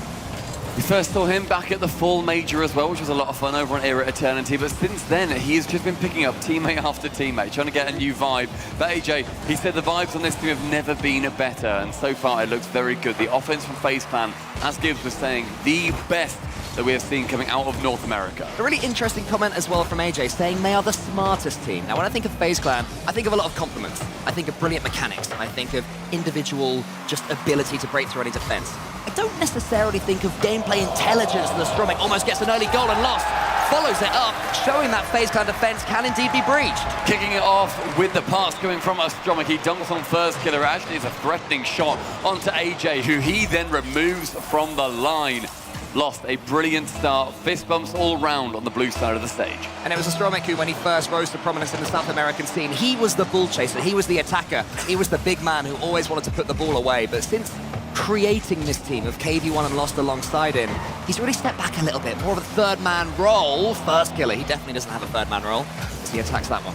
We first saw him back at the Fall Major as well, which was a lot of fun over on Era Eternity, but since then, he has just been picking up teammate after teammate, trying to get a new vibe. But AJ, he said the vibes on this team have never been better, and so far it looks very good. The offense from FaZe Clan, as Gibbs was saying, the best that we have seen coming out of North America. A really interesting comment as well from AJ, saying they are the smartest team. Now, when I think of FaZe Clan, I think of a lot of compliments. I think of brilliant mechanics. I think of individual just ability to break through any defense. I don't necessarily think of gameplay intelligence, and the Astromic almost gets an early goal and lost. Follows it up, showing that FaZe Clan defense can indeed be breached. Kicking it off with the pass coming from Astromic. He dunks on first killer. Actually, it's a threatening shot onto AJ, who he then removes from the line. Lost a brilliant start, fist bumps all round on the blue side of the stage. And it was Astromic who, when he first rose to prominence in the South American scene, he was the ball chaser, he was the attacker, he was the big man who always wanted to put the ball away. But since creating this team of KV1 and Lost alongside him, he's really stepped back a little bit, more of a third man role. First killer, he definitely doesn't have a third man role as he attacks that one.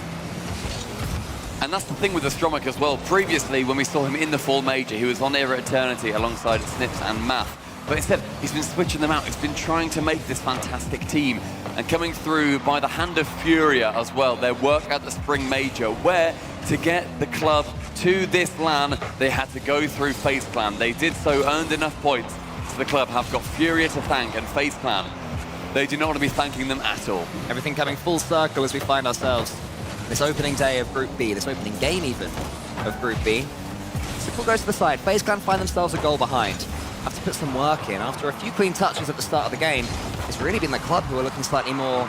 And that's the thing with Astromic as well. Previously, when we saw him in the Fall Major, he was on Era Eternity alongside Snips and Math. But instead, he's been switching them out. He's been trying to make this fantastic team. And coming through by the hand of Furia as well, their work at the Spring Major, where to get the club to this LAN, they had to go through FaZe Clan. They did so, earned enough points. So the club have got Furia to thank, and FaZe Clan, they do not want to be thanking them at all. Everything coming full circle as we find ourselves this opening day of Group B, this opening game even of Group B. Simple goes to the side. FaZe Clan find themselves a goal behind. Have to put some work in. After a few clean touches at the start of the game, it's really been the club who are looking slightly more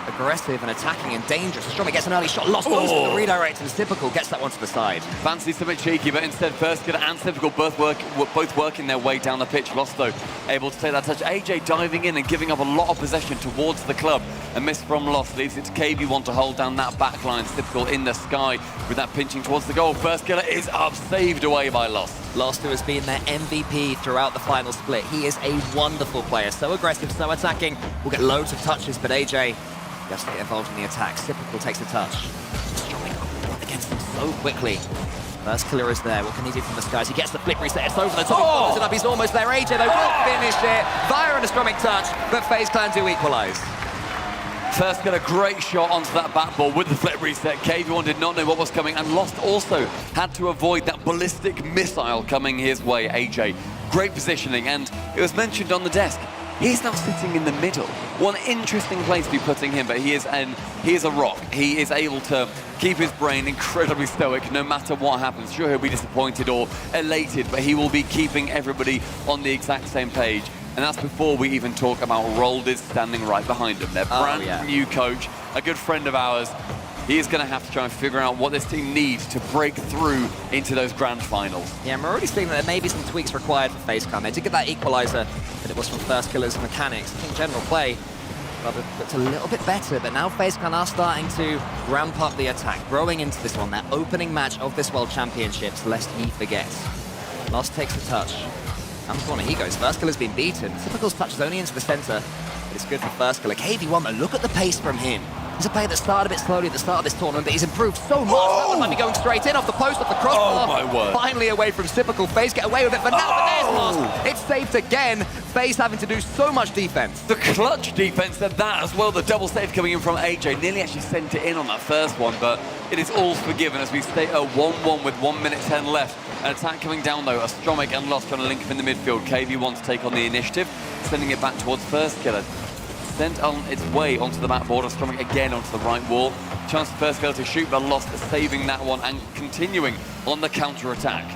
aggressive and attacking and dangerous. Astromic gets an early shot, lost goes to the redirect, and Typical gets that one to the side. Fancy something cheeky, but instead First Killer and Typical both working their way down the pitch. Lost though, able to take that touch. AJ diving in and giving up a lot of possession towards the club. A miss from Lost leaves it to KV1 to hold down that back line. Typical in the sky with that pinching towards the goal. First Killer is up, saved away by Lost. Lost, who has been their MVP throughout the final split. He is a wonderful player, so aggressive, so attacking. Will get loads of touches, but AJ has to get involved in the attack. Typical takes the touch. Strong against him so quickly. First killer is there. What can he do from the skies? He gets the flip reset. It's over the top. He follows it up. He's almost there. AJ, though, will finish it via an Astromic touch, but FaZe Clan do equalize. First got a great shot onto that back ball with the flip reset. KV1 did not know what was coming, and Lost also had to avoid that ballistic missile coming his way. AJ, great positioning, and it was mentioned on the desk. He's now sitting in the middle. One interesting place to be putting him, but he is a rock. He is able to keep his brain incredibly stoic no matter what happens. Sure, he'll be disappointed or elated, but he will be keeping everybody on the exact same page. And that's before we even talk about Roldis standing right behind him. Their brand new coach, a good friend of ours. He is going to have to try and figure out what this team needs to break through into those grand finals. Yeah, and we're already seeing that there may be some tweaks required for FaZe Clan. They did get that equalizer, but it was from First Killer's mechanics. I think general play looked a little bit better, but now FaZe Clan are starting to ramp up the attack, growing into this one, their opening match of this World Championships, lest he forgets. Lost takes the touch. Down the corner he goes. First Killer's been beaten. Typical's touch is only into the center, but it's good for First Killer. KV1, though, look at the pace from him. He's a player that started a bit slowly at the start of this tournament, but he's improved so much. That one might be going straight in off the post, off the crossbar. Oh, my word. Finally away from Typical. FaZe get away with it, but now the there's Lost. It's saved again. FaZe having to do so much defense. The clutch defense at that as well. The double save coming in from AJ. Nearly actually sent it in on that first one, but it is all forgiven as we stay at 1-1 with 1 minute 10 left. An attack coming down though. Astromic and Lost trying to link up in the midfield. KV1 to take on the initiative, sending it back towards First Killer. Sent on its way onto the back board. Astromic again onto the right wall. Chance for First Killer to shoot, but Lost saving that one and continuing on the counter-attack.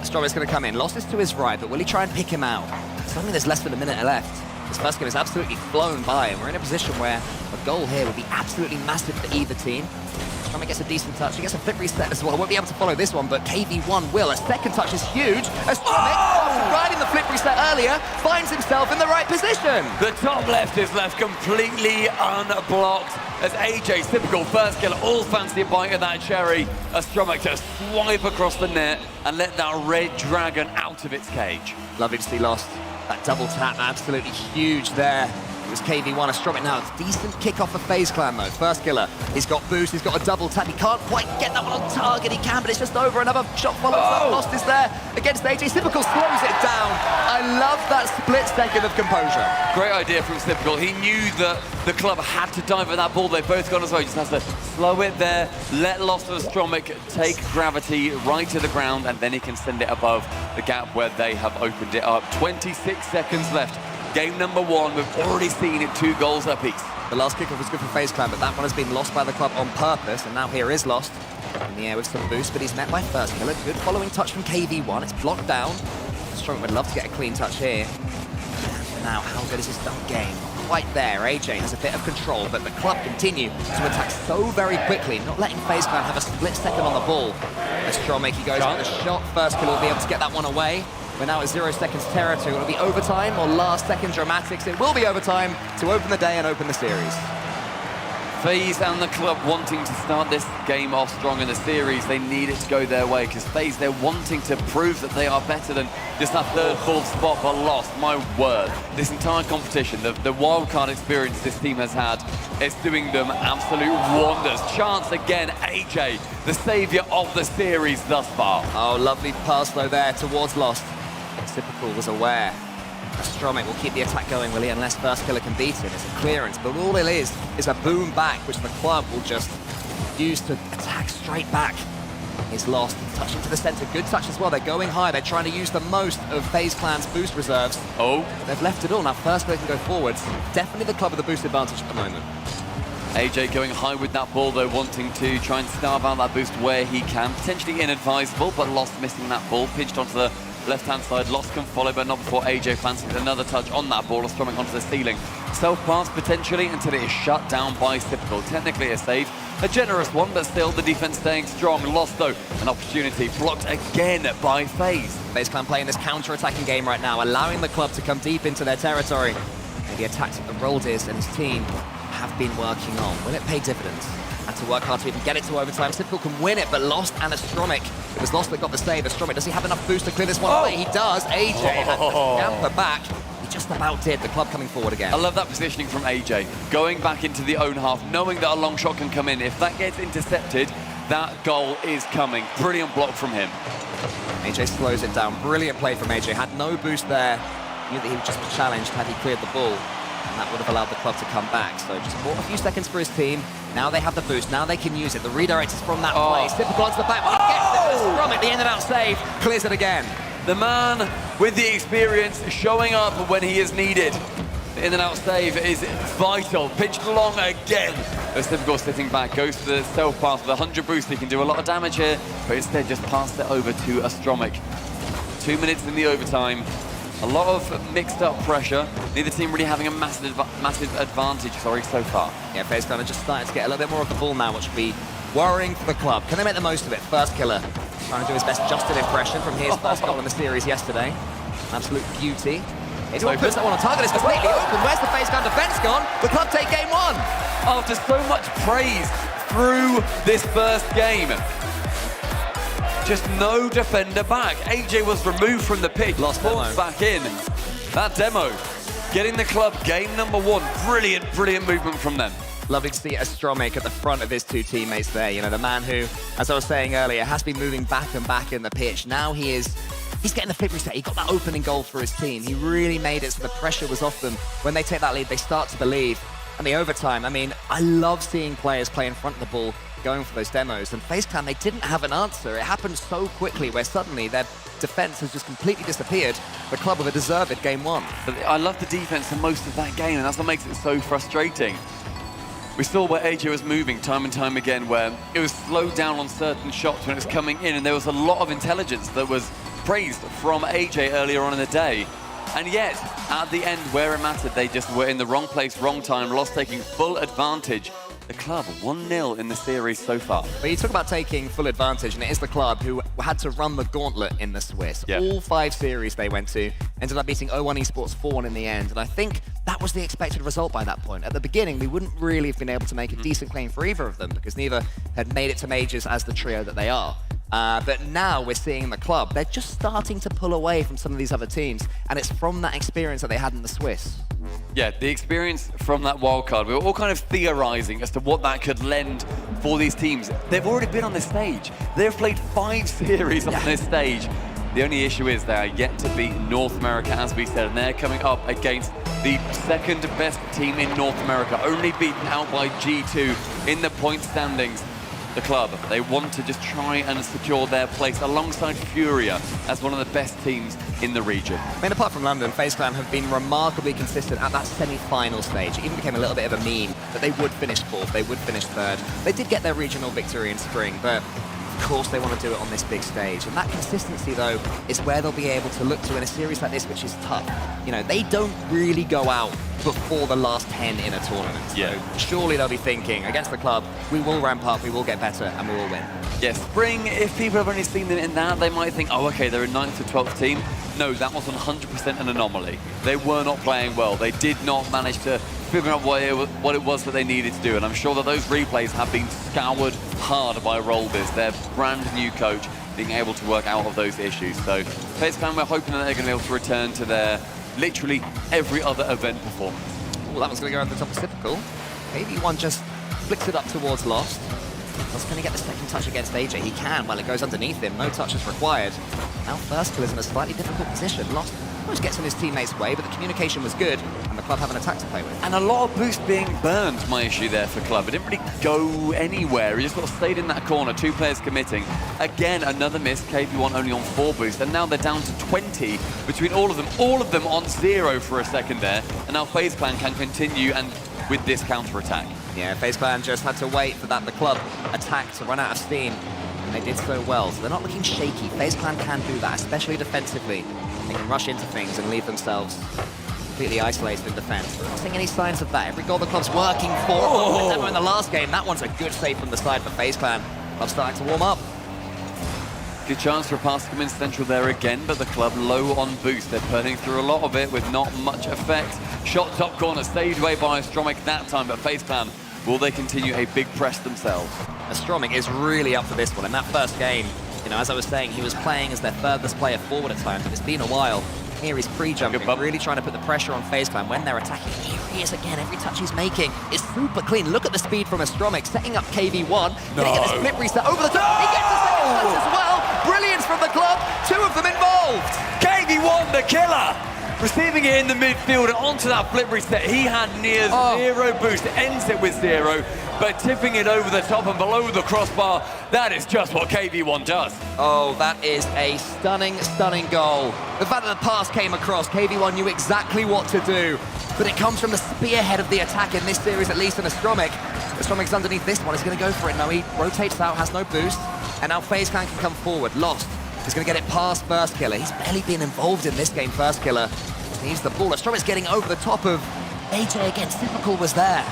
Astromic's going to come in. Lost is to his right, but will he try and pick him out? Suddenly there's less than a minute left. This First Killer is absolutely flown by, and we're in a position where a goal here would be absolutely massive for either team. Astromic gets a decent touch. He gets a flip reset as well. Won't be able to follow this one, but KV1 will. A second touch is huge. Astromic riding the flip reset earlier, finds himself in the right position. The top left is left completely unblocked as AJ, typical first killer, all fancy a bite of that cherry. Astromic to swipe across the net and let that red dragon out of its cage. Lovely to see Lost. That double tap, absolutely huge there. It was KV1, Astromic now. It's decent kickoff for FaZe Clan though. First killer, he's got boost, he's got a double tap. He can't quite get that one on target. He can, but it's just over. Another shot follows up. Lost is there against AJ. Typical slows it down. I love that split second of composure. Great idea from Typical. He knew that the club had to dive at that ball. They've both gone as well. He just has to slow it there, let Lost of Astromic take gravity right to the ground, and then he can send it above the gap where they have opened it up. 26 seconds left. Game number 1, we've already seen it 2 goals apiece. The last kickoff was good for FaZe Clan, but that one has been lost by the club on purpose, and now here is Lost in the air with some boost, but he's met by first killer. Good following touch from KV1. It's blocked down. Strong would love to get a clean touch here. And now, how good is his dunk game? Quite there. AJ has a bit of control, but the club continue to attack so very quickly, not letting FaZe Clan have a split second on the ball. As Stromake goes with the shot, first killer will be able to get that one away. We're now at 0 seconds territory. Will it be overtime or last second dramatics? It will be overtime to open the day and open the series. FaZe and the club wanting to start this game off strong in the series. They need it to go their way because FaZe, they're wanting to prove that they are better than just that third, fourth spot, but Lost. My word, this entire competition, the wildcard experience this team has had, it's doing them absolute wonders. Chance again, AJ, the saviour of the series thus far. Oh, lovely pass though there towards Lost. Typical was aware. Astromic will keep the attack going, will he, unless first killer can beat him. It's a clearance, but all it is a boom back, which the club will just use to attack straight back. He's Lost, touching to the center, good touch as well. They're going high, they're trying to use the most of FaZe Clan's boost reserves. Oh. They've left it all, now first killer can go forwards. Definitely the club with the boost advantage at the moment. AJ going high with that ball though, wanting to try and starve out that boost where he can. Potentially inadvisable, but Lost missing that ball, pinched onto the left-hand side. Lost can follow, but not before AJ fancies another touch on that ball, Astromic onto the ceiling. Self-pass potentially until it is shut down by Typical. Technically a save, a generous one, but still the defense staying strong. Lost though, an opportunity blocked again by FaZe. FaZe Clan playing this counter-attacking game right now, allowing the club to come deep into their territory. And the attacks that the Roldis and his team have been working on. Will it pay dividends? Had to work hard to even get it to overtime. Typical can win it, but Lost and Astromic. It was Lost that got the save. Astromic, does he have enough boost to clear this one away? He does. AJ had the scamper back. He just about did. The club coming forward again. I love that positioning from AJ. Going back into the own half, knowing that a long shot can come in. If that gets intercepted, that goal is coming. Brilliant block from him. AJ slows it down. Brilliant play from AJ. Had no boost there. Knew that he would just be challenged had he cleared the ball. And that would have allowed the club to come back. So just bought a few seconds for his team. Now they have the boost. Now they can use it. The redirect is from that place. Typical onto the back. He gets it. From it, the in-and-out save. Clears it again. The man with the experience showing up when he is needed. The in-and-out save is vital. Pinched long again. As Typical sitting back, goes to the self-pass with 100 boost. He can do a lot of damage here, but instead just passed it over to Astromic. 2 minutes in the overtime. A lot of mixed up pressure. Neither team really having a massive advantage, so far. Yeah, FaZe Clan are just starting to get a little bit more of the ball now, which will be worrying for the club. Can they make the most of it? First killer trying to do his best Justin impression from his first goal in the series yesterday. Absolute beauty. If he puts that one on target, it's completely open. Where's the FaZe Clan defense gone? The club take game 1. After so much praise through this first game, just no defender back. AJ was removed from the pitch, Lost back in. That demo, getting the club game number 1. Brilliant, brilliant movement from them. Lovely to see Astromic at the front of his 2 teammates there. You know, the man who, as I was saying earlier, has been moving back and back in the pitch. Now he's getting the flip reset. He got that opening goal for his team. He really made it so the pressure was off them. When they take that lead, they start to believe. And the overtime, I mean, I love seeing players play in front of the ball, going for those demos. And FaZe Clan, they didn't have an answer. It happened so quickly where suddenly their defense has just completely disappeared. The club with a deserved game 1. But I love the defense for most of that game, and that's what makes it so frustrating. We saw where AJ was moving time and time again, where it was slowed down on certain shots when it was coming in, and there was a lot of intelligence that was praised from AJ earlier on in the day. And yet, at the end, where it mattered, they just were in the wrong place, wrong time, Lost taking full advantage. The club 1-0 in the series so far. But you talk about taking full advantage, and it is the club who had to run the gauntlet in the Swiss. Yeah. All 5 series they went to, ended up beating 0-1 Esports 4-1 in the end. And I think that was the expected result by that point. At the beginning, we wouldn't really have been able to make a decent claim for either of them because neither had made it to majors as the trio that they are. But now we're seeing the club, they're just starting to pull away from some of these other teams, and it's from that experience that they had in the Swiss. Yeah, the experience from that wildcard, we were all kind of theorizing as to what that could lend for these teams. They've already been on this stage. They've played 5 series on this stage. The only issue is they are yet to beat North America, as we said, and they're coming up against the second best team in North America, only beaten out by G2 in the point standings. The club, they want to just try and secure their place alongside Furia as one of the best teams in the region. I mean, apart from London, FaZe Clan have been remarkably consistent at that semi-final stage. It even became a little bit of a meme that they would finish 4th, they would finish 3rd. They did get their regional victory in spring, but of course they want to do it on this big stage. And that consistency, though, is where they'll be able to look to in a series like this, which is tough. You know, they don't really go out before the last 10 in a tournament. So surely they'll be thinking, against the club, we will ramp up, we will get better, and we will win. Yes, spring, if people have only seen them in that, they might think, oh, okay, they're a 9th to 12th team. No, that was 100% an anomaly. They were not playing well. They did not manage to figure out what it was that they needed to do. And I'm sure that those replays have been scoured hard by Rollbiz, their brand new coach, being able to work out of those issues. So, FaZe Clan, we're hoping that they're going to be able to return to their literally every other event performance. Well, that one's going to go over the top of Typical. KV1 just flicks it up towards Lost. Lost going to get the second touch against AJ. He can, while it goes underneath him. No touch is required. Now First Kill is in a slightly difficult position. Lost almost gets in his teammate's way, but the communication was good, and the club have an attack to play with. And a lot of boost being burned, my issue there for club. It didn't really go anywhere. He just sort of stayed in that corner, 2 players committing. Again, another miss, KV1 only on 4 boost, and now they're down to 20 between all of them on 0 for a second there, and now FaZe Clan can continue and with this counter-attack. Yeah, FaZe Clan just had to wait for the club attack to run out of steam, and they did so well, so they're not looking shaky. FaZe Clan can do that, especially defensively. They can rush into things and leave themselves completely isolated in defense. We're not seeing any signs of that. Every goal the club's working for. In the last game, that one's a good save from the side for FaZe Clan. Club's starting to warm up. Good chance for a pass to come in central there again, but the club low on boost. They're burning through a lot of it with not much effect. Shot top corner, saved away by Astromic that time, but FaZe Clan, will they continue a big press themselves? Astromic is really up for this one. In that first game, you know, as I was saying, he was playing as their furthest player forward at times, but it's been a while. Here he's pre-jumping, really trying to put the pressure on FaZe Clan when they're attacking. Here he is again, every touch he's making is super clean. Look at the speed from Astromic, setting up KV1. Gonna get this flip reset over the top. He gets the second touch as well. Brilliance from the club, 2 of them involved. KV1, the killer! Receiving it in the midfield and onto that flip reset. He had near 0 boost, ends it with 0, but tipping it over the top and below the crossbar, that is just what KV1 does. Oh, that is a stunning, stunning goal. The fact that the pass came across, KV1 knew exactly what to do, but it comes from the spearhead of the attack in this series, at least in Astromic. Astromic's underneath this one, he's going to go for it. No, he rotates out, has no boost, and now FaZe Clan can come forward. Lost. He's going to get it past First Killer. He's barely been involved in this game, First Killer. He needs the ball. Astromic's getting over the top of AJ again. Typical was there.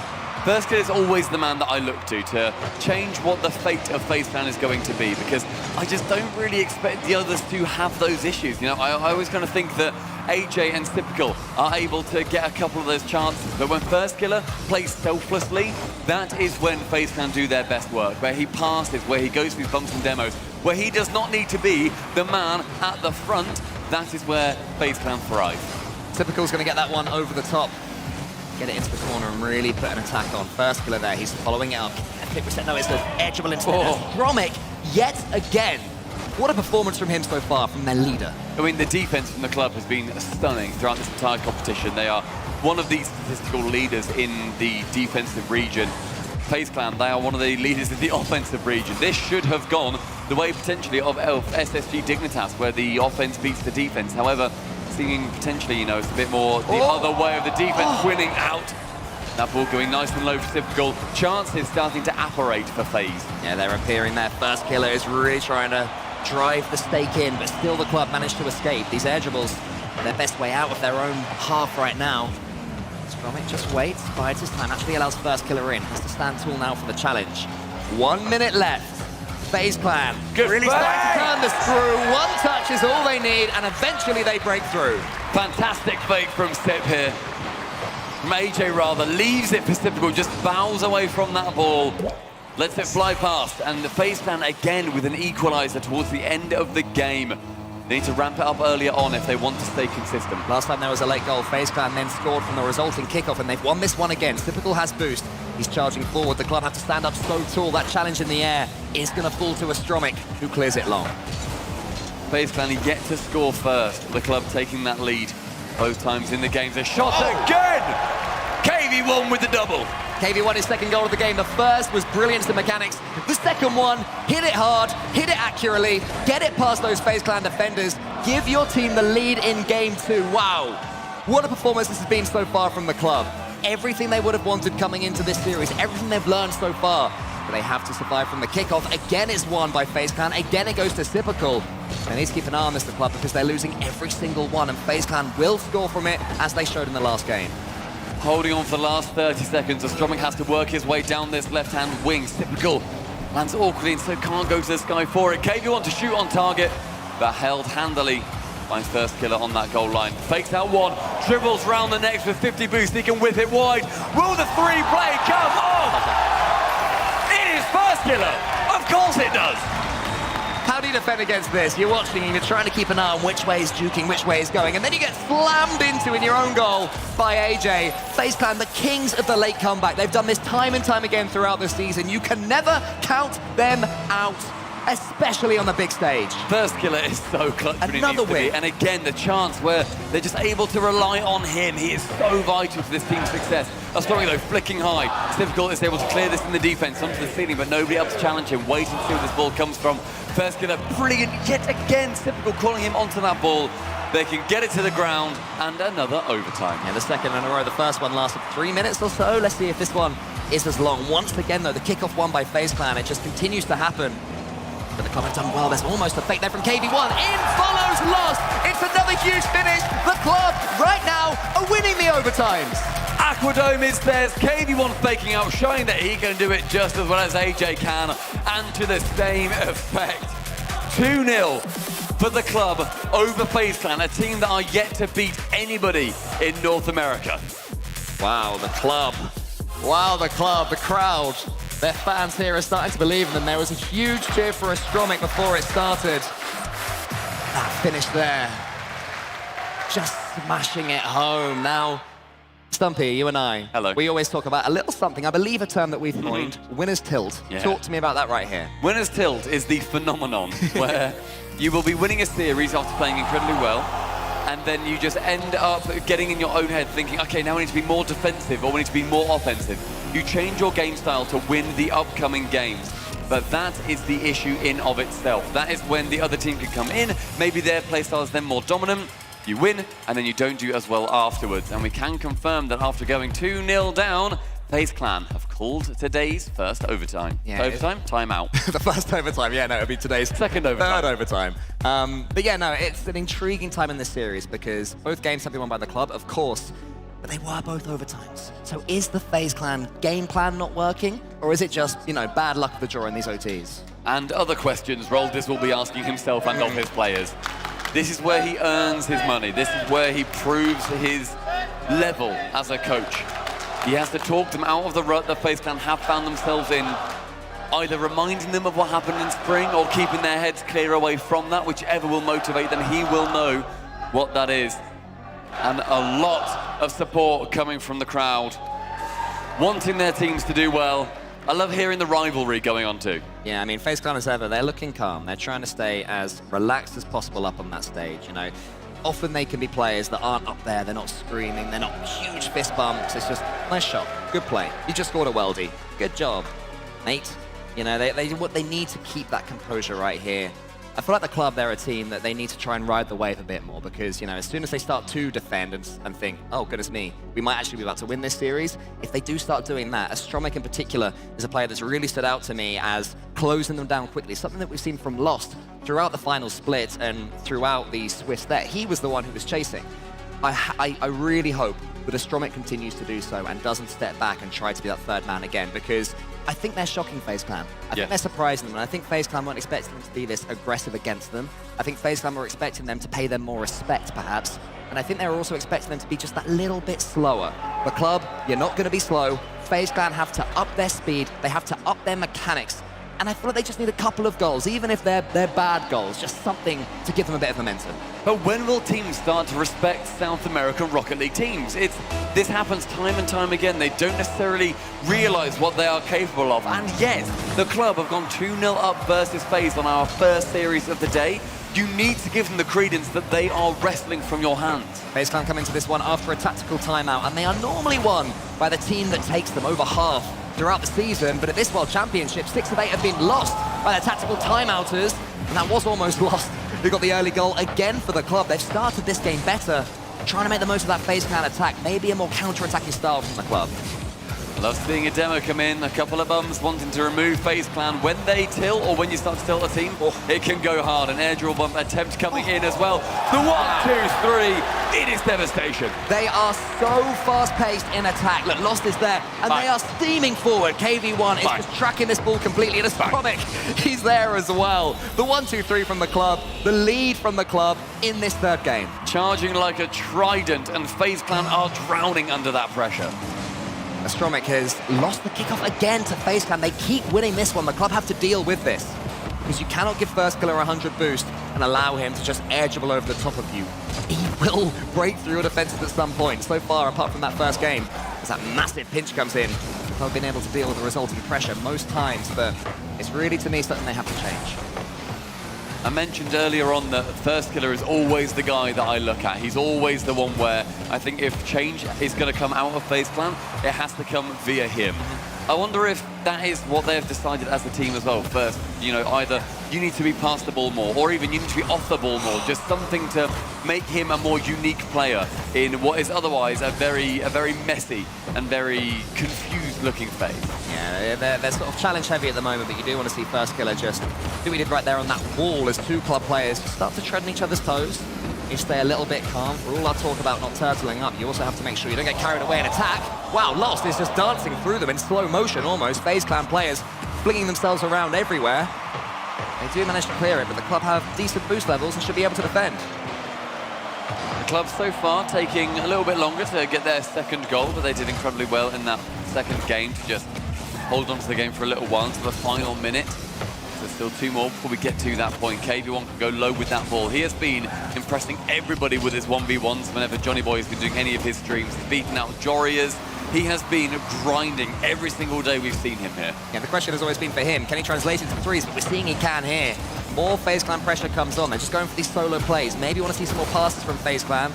First Killer is always the man that I look to change what the fate of FaZe Clan is going to be, because I just don't really expect the others to have those issues. You know, I always kind of think that AJ and Typical are able to get a couple of those chances, but when First Killer plays selflessly, that is when FaZe Clan do their best work, where he passes, where he goes through bumps and demos, where he does not need to be the man at the front. That is where FaZe Clan thrive. Typical's going to get that one over the top. Get it into the corner and really put an attack on. First Killer there, he's following it up. No, it's an edgeable instead. Astromic, yet again. What a performance from him so far, from their leader. I mean, the defense from the club has been stunning throughout this entire competition. They are one of the statistical leaders in the defensive region. FaZe Clan, they are one of the leaders in the offensive region. This should have gone the way potentially of SSG Dignitas, where the offense beats the defense. However, seeing potentially, you know, it's a bit more the other way of the defense winning out. That ball going nice and low for Typical. Chances starting to apparate for FaZe. Yeah, they're appearing there. First Killer is really trying to drive the stake in, but still the club managed to escape. These air dribbles are their best way out of their own half right now. Astromic just waits, bides his time, actually allows First Killer in. Has to stand tall now for the challenge. 1 minute left. FaZe Clan Good really play. starting to turn the screw. One touch is all they need, and eventually they break through. Fantastic fake from Sip here. From AJ rather, leaves it for Typical, just bows away from that ball. Lets it fly past, and the FaZe Clan again with an equalizer towards the end of the game. They need to ramp it up earlier on if they want to stay consistent. Last time there was a late goal, FaZe Clan then scored from the resulting kickoff, and they've won this one again. Typical has boost. He's charging forward. The club have to stand up so tall. That challenge in the air is going to fall to Astromic, who clears it long. FaZe Clan yet to score first. The club taking that lead both times in the game. The shot again! KV1 with the double. KV1 his second goal of the game. The first was brilliant to mechanics. The second one, hit it hard, hit it accurately, get it past those FaZe Clan defenders, give your team the lead in game 2. Wow. What a performance this has been so far from the club. Everything they would have wanted coming into this series, everything they've learned so far. But they have to survive from the kickoff. Again, it's won by FaZe Clan. Again, it goes to Typical. They need to keep an eye on this, the club, because they're losing every single one, and FaZe Clan will score from it, as they showed in the last game. Holding on for the last 30 seconds. Astromic has to work his way down this left-hand wing. Typical lands awkwardly and so can't go to the sky for it. KV1 to shoot on target, but held handily. Finds first killer on that goal line. Fakes out one, dribbles round the next with 50 boost. He can whip it wide. Will the three play come off? It is first killer. Of course it does. How do you defend against this? You're watching and you're trying to keep an eye on which way is juking, which way is going, and then you get slammed into in your own goal by AJ. FaZe Clan, the kings of the late comeback. They've done this time and time again throughout the season. You can never count them out, especially on the big stage. First killer is so clutch when he needs to be. And again, the chance where they're just able to rely on him. He is so vital for this team's success. Astromic though, flicking high. It's difficult, is able to clear this in the defense onto the ceiling, but nobody else to challenge him. Waiting to see where this ball comes from. First killer, brilliant yet again. Typical calling him onto that ball. They can get it to the ground, and another overtime. Yeah, the second in a row. The first one lasted 3 minutes or so. Let's see if this one is as long. Once again, though, the kickoff won by FaZe Clan. It just continues to happen. But the club have done well. There's almost a fake there from KV1. In follows Lost. It's another huge finish. The club, right now, are winning the overtimes. Aquadome is theirs. KV1 faking out, showing that he can do it just as well as AJ can, and to the same effect. 2-0 for the club over FaZe Clan, a team that are yet to beat anybody in North America. Wow, the club. Wow, the club, the crowd. Their fans here are starting to believe in them. There was a huge cheer for Astromic before it started. That finish there. Just smashing it home. Now, Stumpy, you and I, hello. We always talk about a little something, I believe a term that we've coined, winner's tilt. Yeah. Talk to me about that right here. Winner's tilt is the phenomenon where you will be winning a series after playing incredibly well, and then you just end up getting in your own head thinking, okay, now we need to be more defensive or we need to be more offensive. You change your game style to win the upcoming games. But that is the issue in of itself. That is when the other team can come in, maybe their playstyle is then more dominant, you win, and then you don't do as well afterwards. And we can confirm that after going 2-0 down, FaZe Clan have called today's first overtime. Yeah, overtime? Timeout. The first overtime, yeah, no, it'll be today's second overtime. Third overtime. But yeah, no, it's an intriguing time in this series because both games have been won by the club, of course, but they were both overtimes. So is the FaZe Clan game plan not working? Or is it just, you know, bad luck of the draw in these OTs? And other questions Roldis will be asking himself and of his players. This is where he earns his money. This is where he proves his level as a coach. He has to talk them out of the rut that FaZe Clan have found themselves in, either reminding them of what happened in spring or keeping their heads clear away from that, whichever will motivate them. He will know what that is. And a lot of support coming from the crowd, wanting their teams to do well. I love hearing the rivalry going on too. Yeah, I mean, FaZe Clan as ever, they're looking calm. They're trying to stay as relaxed as possible up on that stage, you know. Often they can be players that aren't up there, they're not screaming, they're not huge fist bumps. It's just, nice shot, good play. You just scored a weldy. Good job, mate. You know, they need to keep that composure right here. I feel like the club, they're a team that they need to try and ride the wave a bit more because, you know, as soon as they start to defend and think, oh, goodness me, we might actually be about to win this series, if they do start doing that, Astromic in particular is a player that's really stood out to me as closing them down quickly, something that we've seen from Lost throughout the final split and throughout the Swiss there. He was the one who was chasing. I really hope that Astromic continues to do so and doesn't step back and try to be that third man again because I think they're shocking FaZe Clan. I think they're surprising them, and I think FaZe Clan weren't expecting them to be this aggressive against them. I think FaZe Clan were expecting them to pay them more respect, perhaps. And I think they were also expecting them to be just that little bit slower. The club, you're not going to be slow. FaZe Clan have to up their speed. They have to up their mechanics. And I feel like they just need a couple of goals, even if they're bad goals, just something to give them a bit of momentum. But when will teams start to respect South American Rocket League teams? This happens time and time again. They don't necessarily realize what they are capable of. And yes, the club have gone 2-0 up versus FaZe on our first series of the day. You need to give them the credence that they are wrestling from your hands. FaZe Clan come into this one after a tactical timeout, and they are normally won by the team that takes them over half throughout the season, but at this World Championship, 6 of 8 have been lost by the tactical timeouters, and that was almost lost. Who got the early goal again for the club. They've started this game better, trying to make the most of that FaZe Clan attack, maybe a more counter-attacking style from the club. Love seeing a demo come in, a couple of bums wanting to remove FaZe Clan. When they tilt, or when you start to tilt a team, it can go hard. An air drill bump attempt coming in as well. The 1, 2, 3, it is devastation. They are so fast-paced in attack. Look, Lost is there, and they are steaming forward. KV1 is just tracking this ball completely. And Astronomic, he's there as well. The 1, 2, 3 from the club, the lead from the club in this third game. Charging like a trident, and FaZe Clan are drowning under that pressure. Astronomic has lost the kickoff again to FaZe Clan. They keep winning this one. The club have to deal with this, because you cannot give First Killer 100 boost and allow him to just air dribble over the top of you. He will break through your defenses at some point. So far, apart from that first game, as that massive pinch comes in, the club have been able to deal with the resulting pressure most times, but it's really, to me, something they have to change. I mentioned earlier on that First Killer is always the guy that I look at. He's always the one where I think if change is going to come out of FaZe Clan, it has to come via him. I wonder if that is what they've decided as a team as well. First, you know, either you need to be past the ball more, or even you need to be off the ball more. Just something to make him a more unique player in what is otherwise a very messy and very confused-looking FaZe. Yeah, they're sort of challenge heavy at the moment, but you do want to see First Killer just do what he did right there on that wall as two club players start to tread on each other's toes. You stay a little bit calm. For all our talk about not turtling up, you also have to make sure you don't get carried away in attack. Wow, Lost is just dancing through them in slow motion almost. FaZe Clan players flinging themselves around everywhere. They do manage to clear it, but the club have decent boost levels and should be able to defend. The club so far taking a little bit longer to get their second goal, but they did incredibly well in that second game to just hold on to the game for a little while until the final minute. There's still 2 more before we get to that point. KV1 can go low with that ball. He has been impressing everybody with his 1v1s whenever Johnny Boy has been doing any of his streams. He's beaten out Jorias. He has been grinding every single day we've seen him here. Yeah, the question has always been for him, can he translate into threes? But we're seeing he can here. More FaZe Clan pressure comes on. They're just going for these solo plays. Maybe you want to see some more passes from FaZe Clan.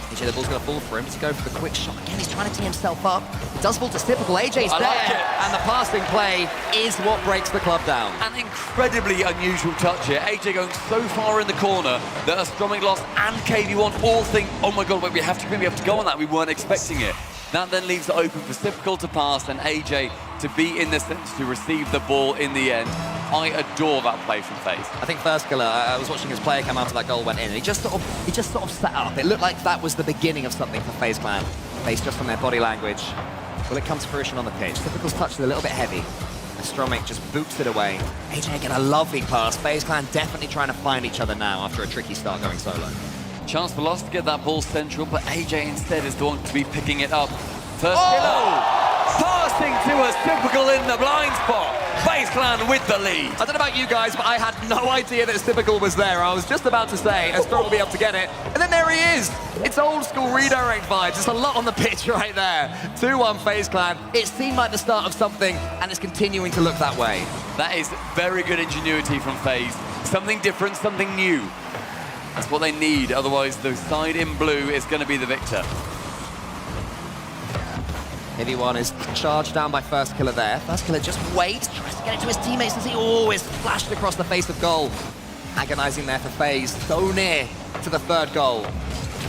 AJ, the ball's going to fall for him. He's going for the quick shot. Again, he's trying to tee himself up. It does fall to Typical. AJ's there. And the passing play is what breaks the club down. An incredibly unusual touch here. AJ going so far in the corner that Astronomic Lost and KV1 all think, oh my god, wait, we have to go on that. We weren't expecting it. That then leaves it open for Typical to pass and AJ to be in the center to receive the ball in the end. I adore that play from FaZe. I think First Killer, I was watching his player come after that goal went in, and he just sort of set up. It looked like that was the beginning of something for FaZe Clan, based just on their body language. Will it come to fruition on the pitch? Typical's touch is a little bit heavy. Astronomic just boots it away. AJ again, a lovely pass. FaZe Clan definitely trying to find each other now after a tricky start going solo. Chance for Lost to get that ball central, but AJ instead is the one to be picking it up. First Killer passing to us, Typical in the blind spot. FaZe Clan with the lead. I don't know about you guys, but I had no idea that Typical was there. I was just about to say, Astro will be able to get it. And then there he is. It's old school redirect vibes. There's a lot on the pitch right there. 2-1 FaZe Clan. It seemed like the start of something, and it's continuing to look that way. That is very good ingenuity from FaZe. Something different, something new. That's what they need, otherwise the side in blue is going to be the victor. KV1 is charged down by First Killer there. First Killer just waits, tries to get it to his teammates as he always flashed across the face of goal. Agonizing there for FaZe, so near to the third goal.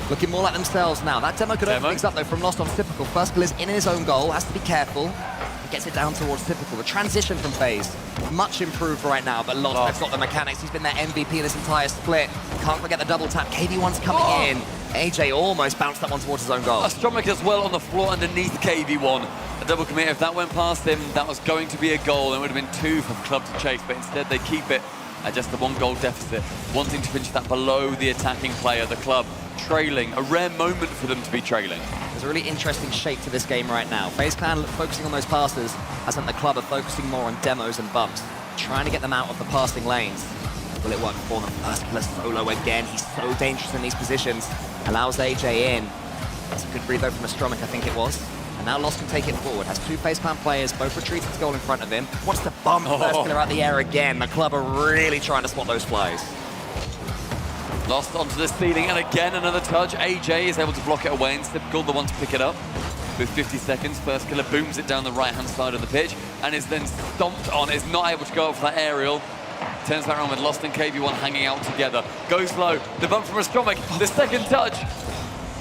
Looking more like themselves now. That demo could open things up though from Lost on Typical. First Killer's in his own goal, has to be careful. He gets it down towards Typical. The transition from FaZe, much improved right now, but Lost has got the mechanics. He's been their MVP this entire split. Can't forget the double tap. KV1's coming in. AJ almost bounced that one towards his own goal. Astronomic as well on the floor underneath KV1. double commit. If that went past him, that was going to be a goal, and it would have been 2 for the club to chase, but instead they keep it at just the 1 goal deficit, wanting to finish that below the attacking player, the club trailing. A rare moment for them to be trailing. There's a really interesting shape to this game right now. FaZe Clan focusing on those passes, as in the club are focusing more on demos and bumps, trying to get them out of the passing lanes. Will it work for them? First killer solo again. He's so dangerous in these positions. Allows AJ in. That's a good read though from Astromic, I think it was. And now Lost can take it forward. Has 2 FaZe Clan players, both retreating to goal in front of him. Wants to bump First killer out the air again. The club are really trying to spot those flies. Lost onto the ceiling, and again another touch. AJ is able to block it away, and Typical the one to pick it up. With 50 seconds, First killer booms it down the right-hand side of the pitch, and is then stomped on, is not able to go up for that aerial. Turns back around with Lost and KV1 hanging out together. Goes low, the bump from Astromic, the second touch.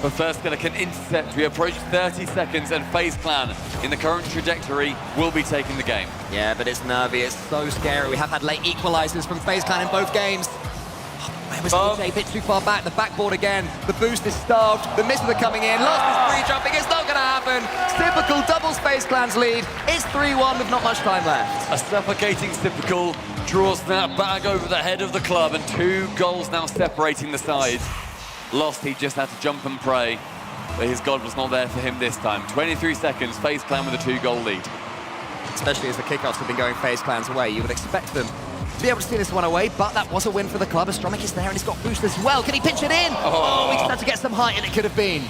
But First killer can intercept. We approach 30 seconds, and FaZe Clan, in the current trajectory, will be taking the game. Yeah, but it's nervy, it's so scary. We have had late equalizers from FaZe Clan in both games. Where was AJ? A bit too far back, the backboard again. The boost is starved, the misses are coming in. Lost is free jumping, it's not gonna happen. Typical doubles FaZe Clan's lead. It's 3-1 with not much time left. A suffocating Typical draws that bag over the head of the club, and 2 goals now separating the sides. Lost, he just had to jump and pray, but his God was not there for him this time. 23 seconds, FaZe Clan with a 2-goal lead. Especially as the kickoffs have been going FaZe Clan's way, you would expect them to be able to steal this one away, but that was a win for the club. Astromic is there and he's got boost as well. Can he pinch it in? Oh, he just had to get some height, and it could have been.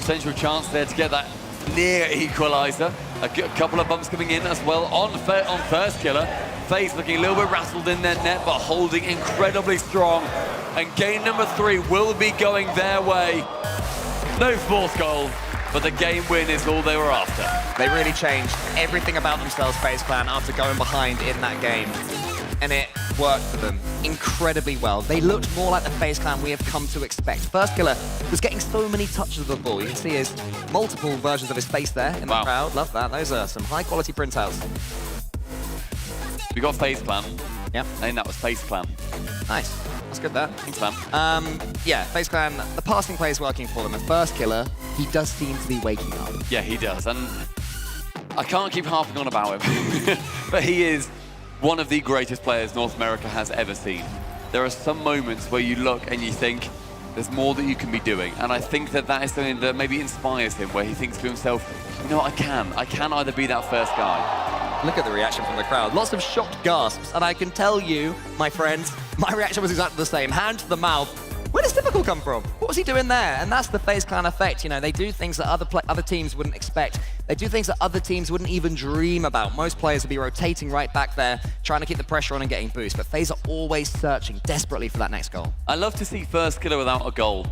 Potential chance there to get that near equalizer. A couple of bumps coming in as well on First killer. FaZe looking a little bit rattled in their net, but holding incredibly strong. And game number 3 will be going their way. No 4th goal, but the game win is all they were after. They really changed everything about themselves, FaZe Clan, after going behind in that game. And it worked for them incredibly well. They looked more like the FaZe Clan we have come to expect. First killer was getting so many touches of the ball. You can see his multiple versions of his face there in the crowd. Love that. Those are some high quality printouts. We got FaZe Clan. Yep. And that was FaZe Clan. Nice. That's good there. Thanks, man. Yeah, FaZe Clan, the passing play is working for them. And First killer, he does seem to be waking up. Yeah, he does. And I can't keep harping on about him, but he is one of the greatest players North America has ever seen. There are some moments where you look and you think, there's more that you can be doing. And I think that that is something that maybe inspires him, where he thinks to himself, you know, I can either be that first guy. Look at the reaction from the crowd. Lots of shocked gasps. And I can tell you, my friends, my reaction was exactly the same. Hand to the mouth. Where does Typical come from? What was he doing there? And that's the FaZe Clan effect. You know, they do things that other teams wouldn't expect. They do things that other teams wouldn't even dream about. Most players would be rotating right back there, trying to keep the pressure on and getting boost. But FaZe are always searching desperately for that next goal. I love to see First killer without a goal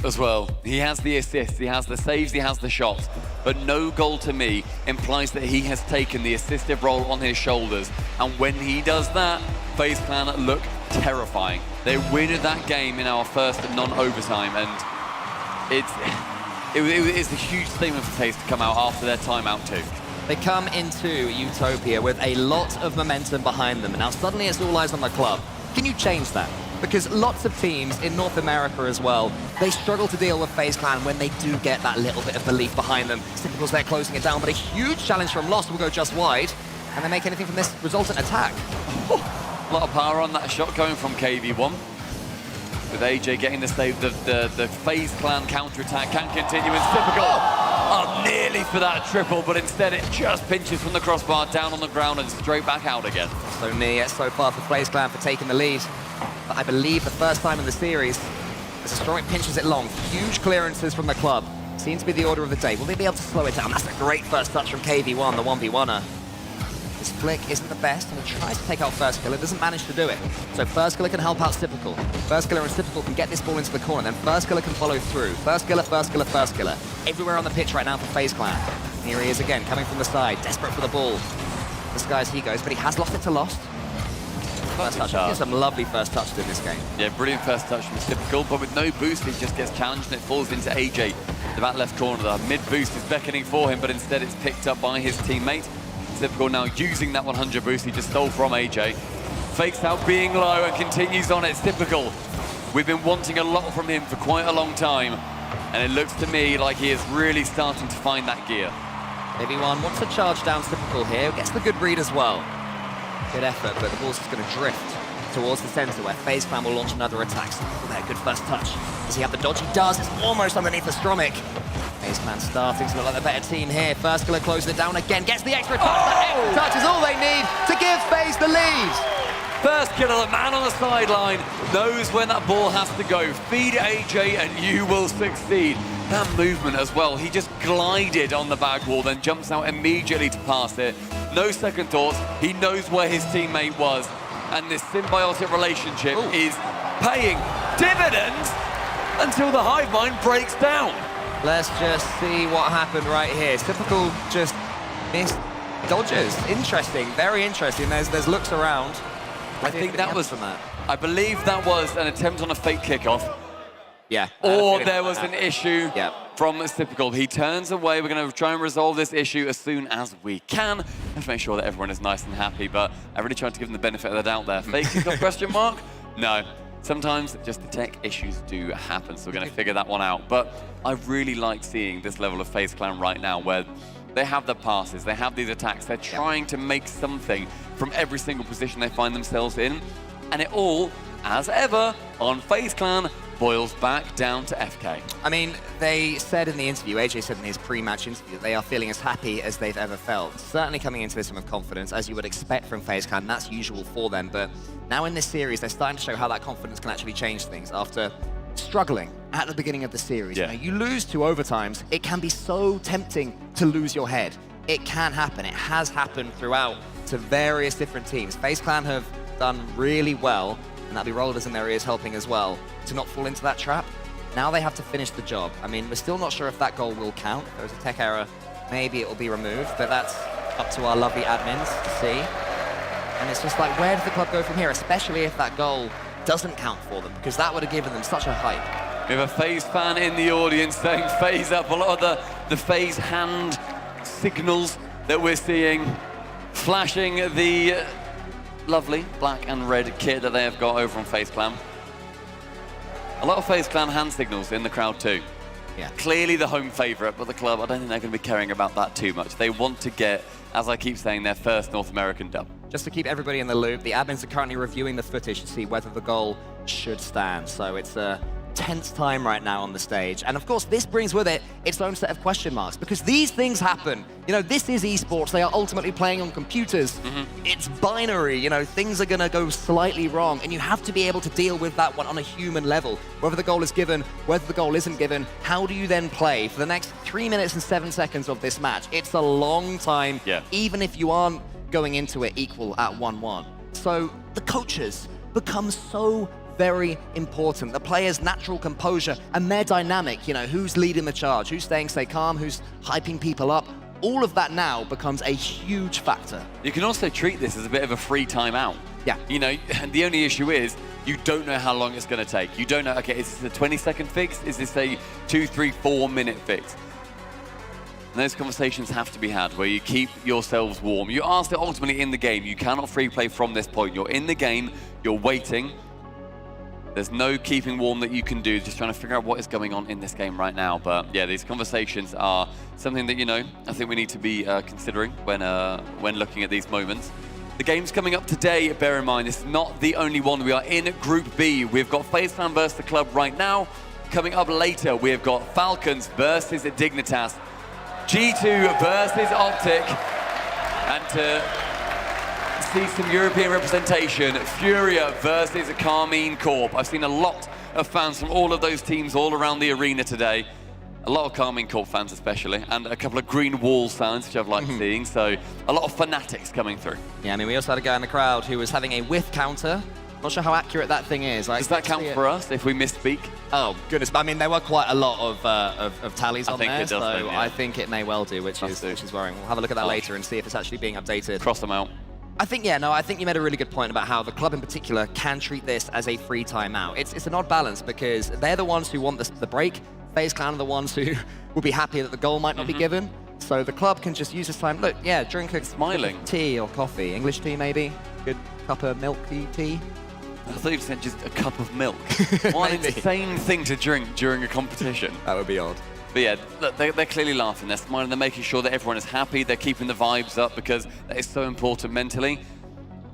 as well. He has the assists, he has the saves, he has the shots. But no goal to me implies that he has taken the assistive role on his shoulders. And when he does that, FaZe Clan look terrifying. They win that game in our first non-overtime, and it's a huge statement for FaZe to come out after their timeout too. They come into Utopia with a lot of momentum behind them, and now suddenly it's all eyes on the club. Can you change that? Because lots of teams in North America as well, they struggle to deal with FaZe Clan when they do get that little bit of belief behind them. Typical's there closing it down, but a huge challenge from Lost will go just wide, and they make anything from this resultant attack. A lot of power on that shot coming from KV1. With AJ getting the save, the FaZe Clan counter-attack can continue, and Typical nearly for that triple, but instead it just pinches from the crossbar down on the ground and straight back out again. So near yet so far for FaZe Clan for taking the lead. But I believe the first time in the series, as Astromic pinches it long, huge clearances from the club. Seems to be the order of the day. Will they be able to slow it down? That's a great first touch from KV1, the 1v1er. His flick isn't the best, and he tries to take out First killer, doesn't manage to do it. So First killer can help out Typical. First killer and Typical can get this ball into the corner, then First killer can follow through. First killer, First killer, First killer. Everywhere on the pitch right now for FaZe Clan. Here he is again, coming from the side, desperate for the ball. This guy's he goes, but he has lost it to Lost. First touch. There's some lovely first touches in this game. Yeah, brilliant first touch from Typical, but with no boost, he just gets challenged and it falls into AJ. The back left corner, the mid boost is beckoning for him, but instead it's picked up by his teammate. Typical now using that 100 boost he just stole from AJ. Fakes out being low and continues on. It's Typical. We've been wanting a lot from him for quite a long time, and it looks to me like he is really starting to find that gear. V1 wants to charge down Typical here, gets the good read as well. Good effort, but the ball's just going to drift towards the center where FaZe Clan will launch another attack. Typical there, good first touch. Does he have the dodge? He does, it's almost underneath the Stromic. FaZe Clan starting to look like the better team here. First killer closes it down again, gets the extra touch. That extra touch is all they need to give FaZe the lead. First killer, the man on the sideline, knows when that ball has to go. Feed AJ and you will succeed. That movement as well, he just glided on the back wall, then jumps out immediately to pass it. No second thoughts, he knows where his teammate was. And this symbiotic relationship is paying dividends until the hive mind breaks down. Let's just see what happened right here. Typical just missed dodges. Interesting, very interesting. There's looks around. I think that was, I believe that was an attempt on a fake kickoff. Yeah. Or there was an issue from Typical. He turns away. We're going to try and resolve this issue as soon as we can. Let's make sure that everyone is nice and happy, but I really tried to give them the benefit of the doubt there. Fake kickoff question mark? No. Sometimes just the tech issues do happen, so we're going to figure that one out. But I really like seeing this level of FaZe Clan right now where they have the passes, they have these attacks, they're trying to make something from every single position they find themselves in. And it all, as ever, on FaZe Clan, boils back down to FK. I mean, they said in the interview, AJ said in his pre-match interview, that they are feeling as happy as they've ever felt. Certainly coming into this with confidence, as you would expect from FaZe Clan, that's usual for them. But now in this series, they're starting to show how that confidence can actually change things after struggling at the beginning of the series. Yeah. You know, you lose 2 overtimes, it can be so tempting to lose your head. It can happen. It has happened throughout to various different teams. FaZe Clan have done really well, and that'll be Rollers in their ears helping as well, to not fall into that trap. Now they have to finish the job. I mean, we're still not sure if that goal will count. If there's a tech error, maybe it will be removed, but that's up to our lovely admins to see. And it's just like, where does the club go from here, especially if that goal doesn't count for them, because that would have given them such a hype. We have a FaZe fan in the audience saying FaZe up. A lot of the FaZe hand signals that we're seeing flashing the lovely black and red kit that they have got over on FaZe Clan. A lot of FaZe Clan hand signals in the crowd too. Yeah. Clearly the home favourite, but the club, I don't think they're going to be caring about that too much. They want to get, as I keep saying, their first North American dub. Just to keep everybody in the loop, the admins are currently reviewing the footage to see whether the goal should stand. So it's a tense time right now on the stage. And of course, this brings with it its own set of question marks, because these things happen. You know, this is esports. They are ultimately playing on computers. It's binary. You know, things are going to go slightly wrong, and you have to be able to deal with that one on a human level. Whether the goal is given, whether the goal isn't given, how do you then play for the next 3 minutes and 7 seconds of this match? It's a long time, even if you aren't going into it equal at 1-1. So the coaches become so very important. The players' natural composure and their dynamic, you know, who's leading the charge, who's stay calm, who's hyping people up. All of that now becomes a huge factor. You can also treat this as a bit of a free timeout. Yeah. You know, and the only issue is you don't know how long it's going to take. You don't know, okay, is this a 20-second fix? Is this a 2, 3, 4-minute fix? And those conversations have to be had where you keep yourselves warm. You are still ultimately in the game. You cannot free play from this point. You're in the game, you're waiting. There's no keeping warm that you can do, just trying to figure out what is going on in this game right now. But yeah, these conversations are something that, you know, I think we need to be considering when looking at these moments. The game's coming up today, bear in mind, this is not the only one. We are in Group B. We've got FaZe Clan versus the club right now. Coming up later, we have got Falcons versus Dignitas, G2 versus Optic, and to see some European representation, Furia versus Carmine Corp. I've seen a lot of fans from all of those teams all around the arena today. A lot of Carmine Corp fans especially, and a couple of Green Wall fans, which I've liked seeing, so a lot of fanatics coming through. Yeah, I mean, we also had a guy in the crowd who was having a whiff counter. Not sure how accurate that thing is. Does that count for us if we misspeak? Oh, goodness. I mean, there were quite a lot of tallies on there, it does so then, yeah. I think it may well do, which is worrying. We'll have a look at that later and see if it's actually being updated. Cross them out. I think you made a really good point about how the club in particular can treat this as a free timeout. It's an odd balance because they're the ones who want the break. FaZe Clan are the ones who will be happy that the goal might not be given. So the club can just use this time. Look, yeah, drink a smiling tea or coffee. English tea, maybe. Good cup of milky tea. I thought you said just a cup of milk. What an insane thing to drink during a competition. That would be odd. But yeah, look, they're clearly laughing. They're smiling. They're making sure that everyone is happy. They're keeping the vibes up because that is so important mentally.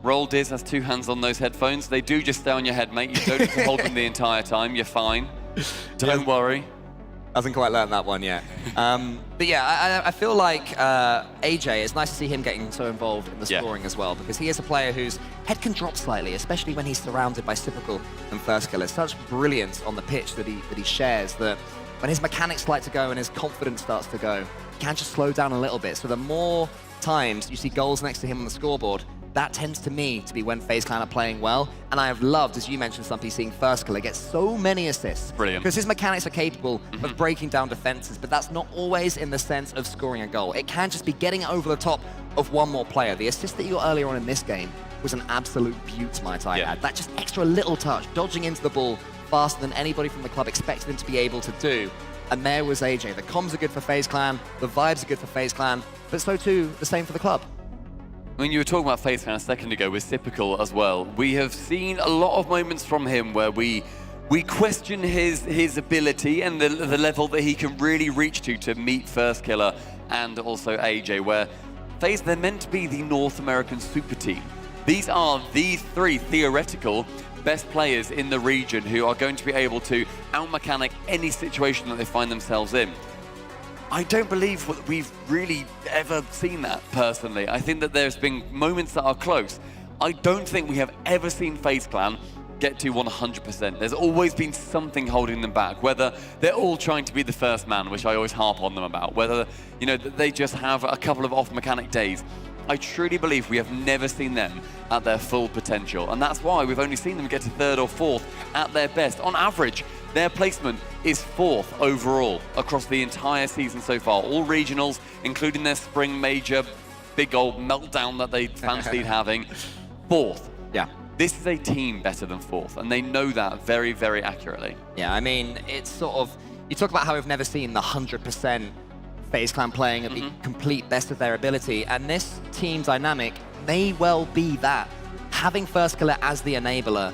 Roll Diz has 2 hands on those headphones. They do just stay on your head, mate. You don't need to hold them the entire time. You're fine. Don't worry. Hasn't quite learned that one yet. But yeah, I feel like AJ, it's nice to see him getting so involved in the scoring as well, because he is a player whose head can drop slightly, especially when he's surrounded by Typical and First Killer. Such brilliance on the pitch that he shares that when his mechanics like to go and his confidence starts to go, he can just slow down a little bit. So the more times you see goals next to him on the scoreboard, that tends to me to be when FaZe Clan are playing well. And I have loved, as you mentioned, Stumpy, seeing First Killer get so many assists. Brilliant. Because his mechanics are capable of breaking down defenses, but that's not always in the sense of scoring a goal. It can just be getting over the top of one more player. The assist that you got earlier on in this game was an absolute beaut, might I add. That just extra little touch, dodging into the ball faster than anybody from the club expected him to be able to do. And there was AJ. The comms are good for FaZe Clan, the vibes are good for FaZe Clan, but so too, the same for the club. When you were talking about FaZe Clan a second ago with Typical as well, we have seen a lot of moments from him where we question his ability and the level that he can really reach to meet First Killer and also AJ, where FaZe, they're meant to be the North American super team. These are the 3 theoretical best players in the region who are going to be able to out-mechanic any situation that they find themselves in. I don't believe we've really ever seen that, personally. I think that there's been moments that are close. I don't think we have ever seen FaZe Clan get to 100%. There's always been something holding them back, whether they're all trying to be the first man, which I always harp on them about, whether they just have a couple of off-mechanic days. I truly believe we have never seen them at their full potential, and that's why we've only seen them get to 3rd or 4th at their best. On average, their placement is 4th overall across the entire season so far. All regionals, including their spring major, big old meltdown that they fancied having, 4th. Yeah. This is a team better than 4th, and they know that very, very accurately. Yeah, I mean, it's sort of, you talk about how we've never seen the 100% FaZe Clan playing at the complete best of their ability, and this team dynamic may well be that. Having First Killer as the enabler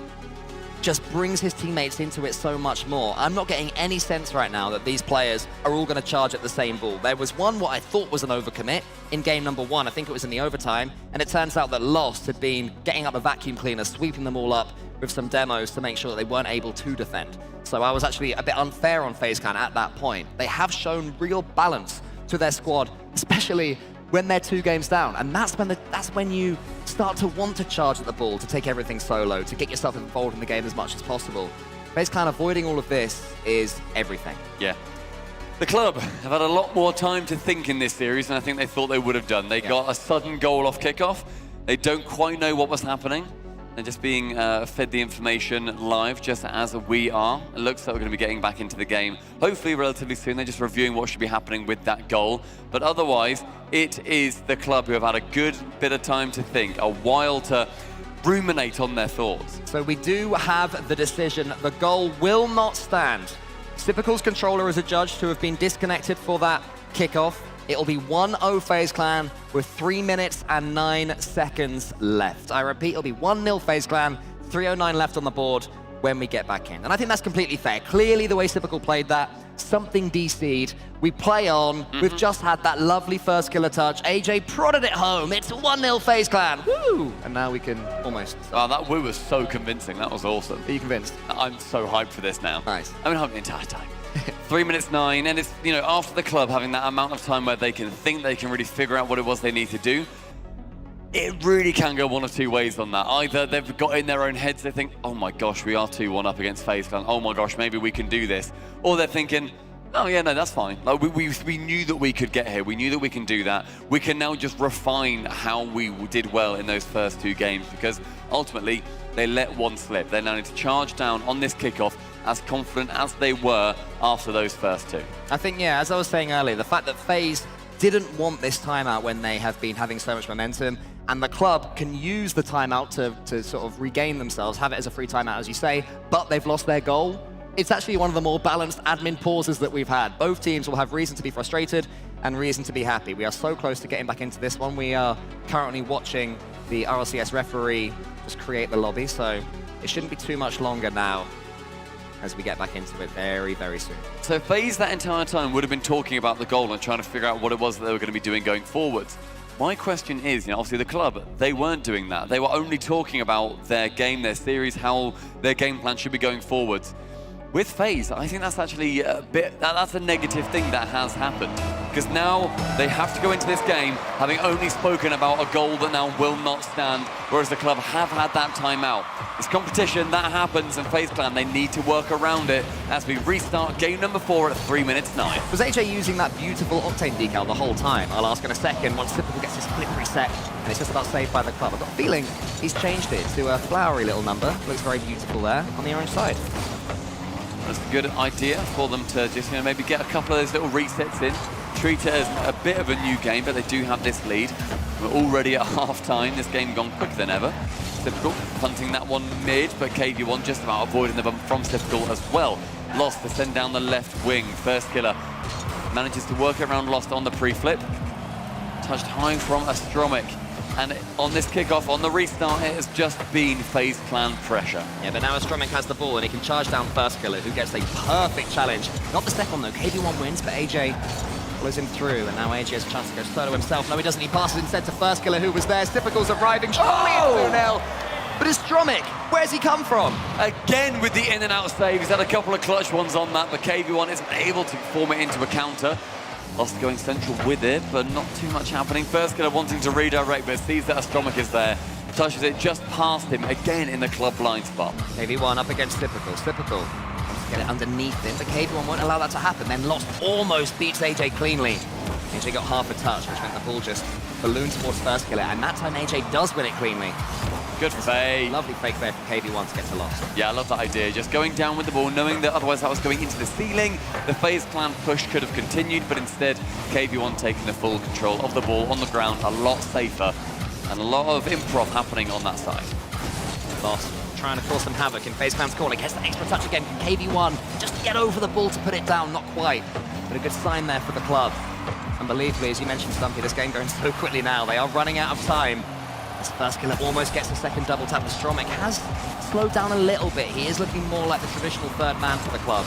just brings his teammates into it so much more. I'm not getting any sense right now that these players are all going to charge at the same ball. There was one what I thought was an overcommit in game number 1. I think it was in the overtime, and it turns out that Lost had been getting up a vacuum cleaner, sweeping them all up with some demos to make sure that they weren't able to defend. So I was actually a bit unfair on FaZe Clan at that point. They have shown real balance to their squad, especially when they're 2 games down, and that's when you start to want to charge at the ball, to take everything solo, to get yourself involved in the game as much as possible. FaZe Clan avoiding all of this is everything. Yeah. The club have had a lot more time to think in this series than I think they thought they would have done. They got a sudden goal off kickoff. They don't quite know what was happening. They're just being fed the information live, just as we are. It looks like we're going to be getting back into the game, hopefully relatively soon. They're just reviewing what should be happening with that goal. But otherwise, it is the club who have had a good bit of time to think, a while to ruminate on their thoughts. So we do have the decision. The goal will not stand. Typical's controller is adjudged to have been disconnected for that kickoff. It'll be 1-0 FaZe Clan with 3 minutes and 9 seconds left. I repeat, it'll be 1-0 FaZe Clan, 3:09 left on the board when we get back in. And I think that's completely fair. Clearly, the way Typical played that, something DC'd. We play on. We've just had that lovely First Killer touch. AJ prodded it home. It's 1-0 FaZe Clan. Woo! And now we can almost... Oh, that woo was so convincing. That was awesome. Are you convinced? I'm so hyped for this now. Nice. I've been hyped the entire time. 3 minutes 9, and it's, after the club having that amount of time where they can think, they can really figure out what it was they need to do, it really can go one of 2 ways on that. Either they've got in their own heads, they think, oh my gosh, we are 2-1 up against FaZe Clan, oh my gosh, maybe we can do this. Or they're thinking, oh yeah, no, that's fine. Like, we knew that we could get here, we knew that we can do that. We can now just refine how we did well in those first 2 games, because ultimately, they let one slip. They now need to charge down on this kickoff as confident as they were after those first 2. I think, yeah, as I was saying earlier, the fact that FaZe didn't want this timeout when they have been having so much momentum, and the club can use the timeout to sort of regain themselves, have it as a free timeout, as you say, but they've lost their goal. It's actually one of the more balanced admin pauses that we've had. Both teams will have reason to be frustrated and reason to be happy. We are so close to getting back into this one. We are currently watching the RLCS referee just create the lobby, so it shouldn't be too much longer now as we get back into it very, very soon. So FaZe that entire time would have been talking about the goal and trying to figure out what it was that they were going to be doing going forwards. My question is, obviously the club, they weren't doing that. They were only talking about their game, their series, how their game plan should be going forwards. With FaZe, I think that's actually that's a negative thing that has happened. Because now they have to go into this game having only spoken about a goal that now will not stand, whereas the club have had that timeout. It's competition, that happens, and FaZe Clan, they need to work around it as we restart game number 4 at 3 minutes 9. Was AJ using that beautiful Octane decal the whole time? I'll ask in a second once Typical gets his split reset, and it's just about saved by the club. I've got a feeling he's changed it to a flowery little number. Looks very beautiful there on the orange side. That's a good idea for them to just maybe get a couple of those little resets in. Treat it as a bit of a new game, but they do have this lead. We're already at half-time. This game gone quicker than ever. Typical punting that one mid, but KV1 just about avoiding the bump from Typical as well. Lost to send down the left wing. First killer manages to work around Lost on the pre-flip. Touched high from Astromic. And on this kickoff, on the restart, it has just been FaZe Clan pressure. Yeah, but now Astromic has the ball and he can charge down First Killer, who gets a perfect challenge. Not the second though, KV1 wins, but AJ follows him through, and now AJ has a chance to go solo himself. No, he doesn't, he passes instead to First Killer, who was there. Typical's arriving strongly in 2-0. But Astromic, where's he come from? Again with the in and out save. He's had a couple of clutch ones on that, but KV1 isn't able to form it into a counter. Lost going central with it, but not too much happening. First Killer wanting to redirect, but sees that Astromic is there. Touches it just past him, again in the club blind spot. KV1 up against Typical. Typical wants to get it underneath him, but KV1 won't allow that to happen. Then Lost almost beats AJ cleanly. AJ got half a touch, which meant the ball just ballooned towards First Killer, and that time AJ does win it cleanly. Good fake. Lovely fake there from KV1 to get to Lost. Yeah, I love that idea. Just going down with the ball, knowing that otherwise that was going into the ceiling. The FaZe Clan push could have continued, but instead KV1 taking the full control of the ball on the ground, a lot safer, and a lot of improv happening on that side. Lost trying to cause some havoc in FaZe Clan's corner. Gets the extra touch again from KV1. Just to get over the ball to put it down, not quite. But a good sign there for the club. Unbelievably, as you mentioned, Stumpy, this game going so quickly now. They are running out of time. This First Killer almost gets a second double tap. Astromic has slowed down a little bit. He is looking more like the traditional third man for the club.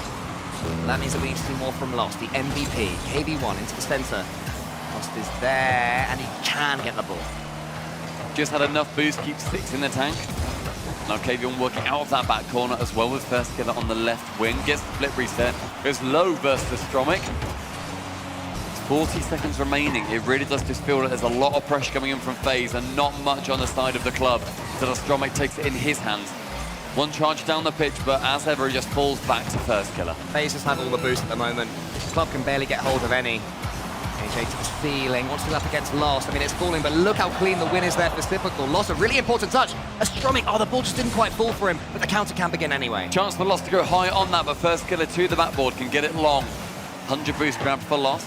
That means that we need to see more from Lost, the MVP. KV1 into the center. Lost is there, and he can get the ball. Just had enough boost, keeps 6 in the tank. Now KV1 working out of that back corner as well with First Killer on the left wing. Gets the flip reset, goes low versus Astromic. 40 seconds remaining. It really does just feel that there's a lot of pressure coming in from FaZe and not much on the side of the club. So Astromic takes it in his hands. One charge down the pitch, but as ever, he just falls back to First Killer. FaZe just have all the boost at the moment. The club can barely get hold of any. AJ to the ceiling, wants to go up against Lost. I mean, it's falling, but look how clean the win is there for Typical. Lost, a really important touch. Astromic, the ball just didn't quite fall for him, but the counter can begin anyway. Chance for Lost to go high on that, but First Killer to the backboard can get it long. 100 boost grab for Lost.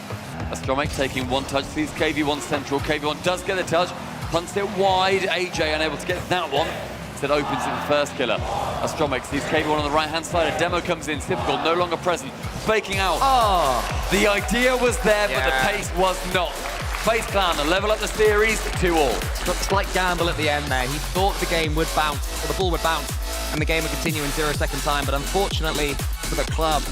Astromic taking one touch, sees KV1 central. KV1 does get a touch, punts it wide. AJ unable to get that one. Instead opens it for First Killer. Astromic sees KV1 on the right-hand side. A demo comes in. Typical, no longer present. Faking out. The idea was there, but the pace was not. FaZe Clan level up the series 2-2. Slight gamble at the end there. He thought the game would bounce, or the ball would bounce, and the game would continue in 0-second time. But unfortunately for the club,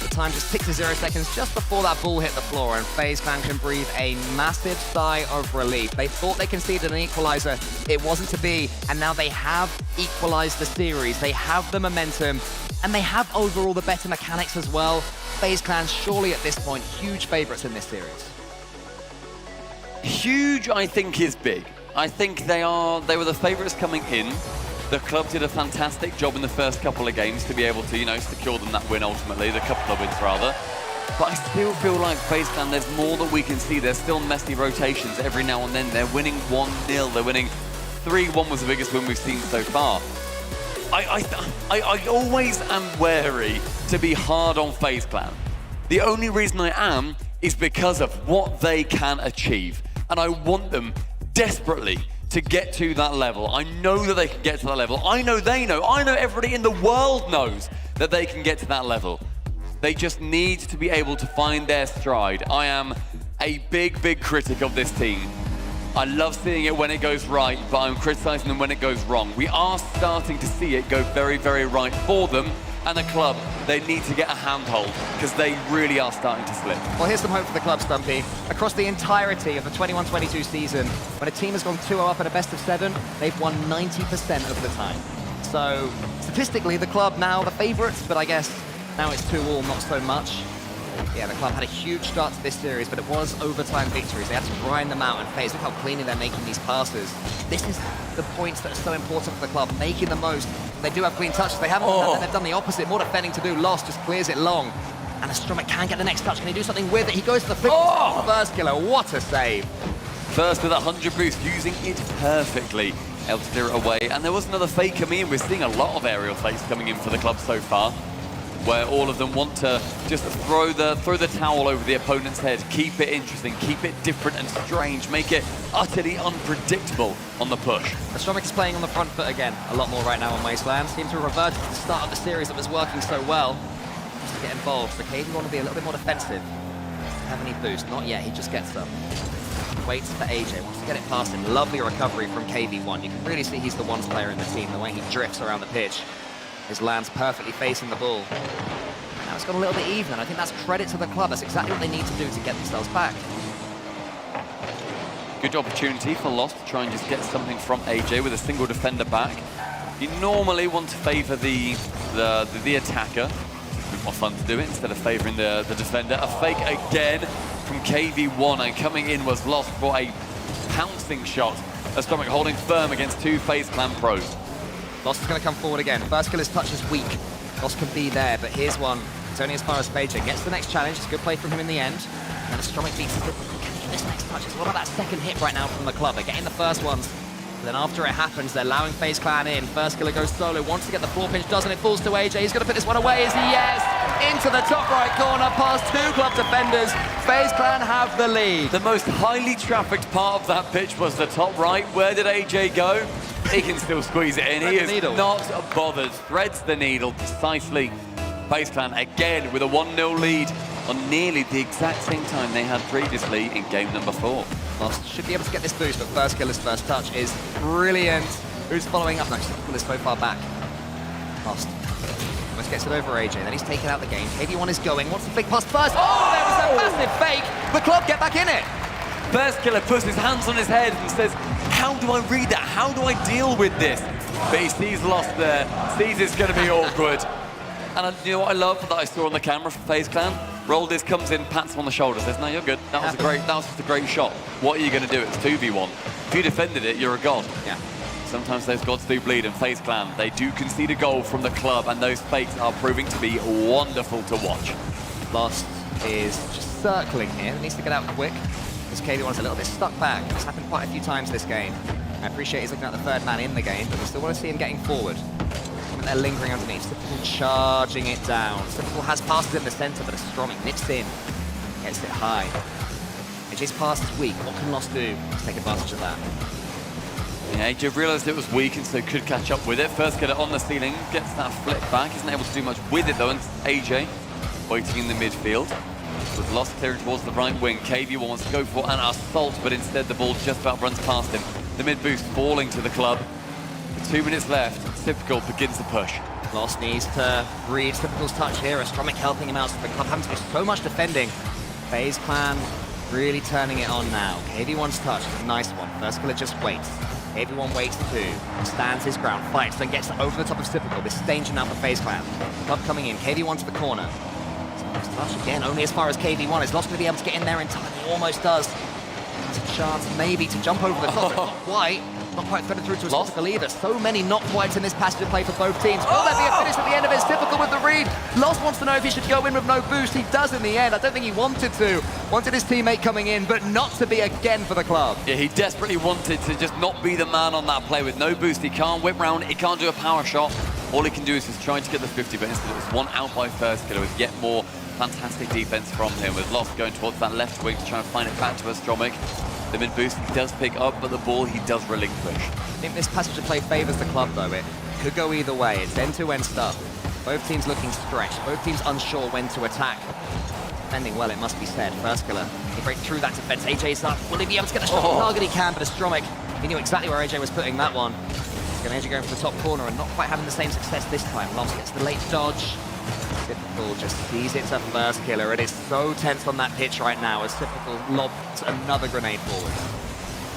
the time just ticked to 0 seconds just before that ball hit the floor, and FaZe Clan can breathe a massive sigh of relief. They thought they conceded an equalizer. It wasn't to be, and now they have equalized the series. They have the momentum, and they have overall the better mechanics as well. FaZe Clan surely at this point huge favorites in this series. Huge, I think, is big. I think they were the favorites coming in. The club did a fantastic job in the first couple of games to be able to, secure them that win ultimately, the couple of wins rather. But I still feel like FaZe Clan, there's more that we can see. There's still messy rotations every now and then. They're winning 1-0, they're winning 3-1 was the biggest win we've seen so far. I always am wary to be hard on FaZe Clan. The only reason I am is because of what they can achieve. And I want them desperately to get to that level. I know that they can get to that level. I know they know. I know everybody in the world knows that they can get to that level. They just need to be able to find their stride. I am a big, big critic of this team. I love seeing it when it goes right, but I'm criticizing them when it goes wrong. We are starting to see it go very, very right for them, and the club, they need to get a handhold because they really are starting to slip. Well, here's some hope for the club, Stumpy. Across the entirety of the 21-22 season, when a team has gone 2-0 up in a best of 7, they've won 90% of the time. So, statistically, the club now the favourites, but I guess now it's 2-2, not so much. Yeah, the club had a huge start to this series, but it was overtime victories. They had to grind them out and phase. Look how cleanly they're making these passes. This is the points that are so important for the club, making the most. They do have clean touches. They haven't done that. They've done the opposite. More defending to do. Lost just clears it long. And Astromic can get the next touch. Can he do something with it? He goes to the flip. First killer. What a save. First with 100 boost, using it perfectly. Able to clear it away. And there was another fake coming in. We're seeing a lot of aerial fakes coming in for the club so far, where all of them want to just throw the towel over the opponent's head, keep it interesting, keep it different and strange, make it utterly unpredictable on the push. Astromic is playing on the front foot again a lot more right now on Wasteland. Seems to have reverted to the start of the series that was working so well. Just to get involved. So KV want to be a little bit more defensive. Have any boost? Not yet, he just gets some. Waits for AJ, wants to get it past him. Lovely recovery from KV1. You can really see he's the ones player in the team, the way he drifts around the pitch. His lands perfectly facing the ball. Now it's got a little bit even, and I think that's credit to the club. That's exactly what they need to do to get themselves back. Good opportunity for Lost to try and just get something from AJ with a single defender back. You normally want to favour the attacker. It's a bit more fun to do it instead of favouring the defender. A fake again from KV1, and coming in was Lost for a pouncing shot. Astromic holding firm against two FaZe Clan pros. Lost is going to come forward again. First killer's touch is weak. Lost can be there, but here's one. It's only as far as Phaedra gets the next challenge. It's a good play from him in the end. And Astromic beats it. Can he get this next touch? What about that second hit right now from the club? They're getting the first ones. Then after it happens, they're allowing FaZe Clan in. First killer goes solo, wants to get the floor pinch, doesn't. It falls to AJ. He's going to put this one away. Is he? Yes! Into the top right corner, past two club defenders. FaZe Clan have the lead. The most highly trafficked part of that pitch was the top right. Where did AJ go? He can still squeeze it in. He is not bothered. Threads the needle precisely. FaZe Clan again with a 1-0 lead on nearly the exact same time they had previously in game number 4. Lost should be able to get this boost, but first killer's first touch is brilliant. Who's following up? No, Typical is so far back. Lost. Almost gets it over AJ, then he's taken out the game. KV1 is going, wants to flick past first. Oh, there was a massive fake. The club get back in it. First killer puts his hands on his head and says, how do I read that? How do I deal with this? But he sees Lost there, sees it's going to be awkward. And you know what I love that I saw on the camera from FaZe Clan? Roldis comes in, pats him on the shoulder, says, no, you're good. That was just a great shot. What are you going to do? It's 2v1. If you defended it, you're a god. Yeah. Sometimes those gods do bleed, and FaZe Clan, they do concede a goal from the club, and those fakes are proving to be wonderful to watch. Lost is just circling here. He needs to get out quick. This KV1's a little bit stuck back. It's happened quite a few times this game. I appreciate he's looking at the third man in the game, but we still want to see him getting forward. They're lingering underneath. Typical charging it down. Typical has passes in the center, but Astromic nips in. Gets it high. AJ's pass is weak. What can Lost do to take advantage of that? Yeah, AJ realised it was weak and so could catch up with it. First get it on the ceiling, gets that flip back. Isn't able to do much with it though, and AJ waiting in the midfield. With Lost clearing towards the right wing. KV wants to go for an assault, but instead the ball just about runs past him. The mid boost falling to the club. With 2 minutes left, Typical begins the push. Lost needs to read Typical's touch here. Astromic helping him out. So the club having to do so much defending. FaZe Clan really turning it on now. KV1's touch is a nice one. First killer just waits. KV1 waits too. Stands his ground, fights, then gets over the top of Typical. This is danger now for FaZe Clan. Club coming in. KV1 to the corner. Touch again, only as far as KV1. Is Lost going to be able to get in there in time? He almost does. Has a chance maybe to jump over the top. Not quite. Not quite threaded through to a Typical either. So many not quite in this passage of play for both teams. Will there be a finish at the end of it? Typical with the read. Lost wants to know if he should go in with no boost. He does in the end. I don't think he wanted to. Wanted his teammate coming in, but not to be again for the club. Yeah, he desperately wanted to just not be the man on that play with no boost. He can't whip round. He can't do a power shot. All he can do is just try to get the 50, but instead it was one out by first killer with yet more fantastic defense from him, with Lost going towards that left wing to try and find it back to Astromic. The mid boost he does pick up, but the ball he does relinquish. I think this passage of play favours the club though. It could go either way. It's end-to-end stuff. Both teams looking stretched. Both teams unsure when to attack. Defending well, it must be said. First killer, he break through that defense. AJ's up. Will he be able to get the shot on target? He can, but Astromic, he knew exactly where AJ was putting that one. Grenadier going for the top corner and not quite having the same success this time. Lost gets the late dodge. Typical just sees it's a first killer. It is so tense on that pitch right now as Typical lobs another grenade forward.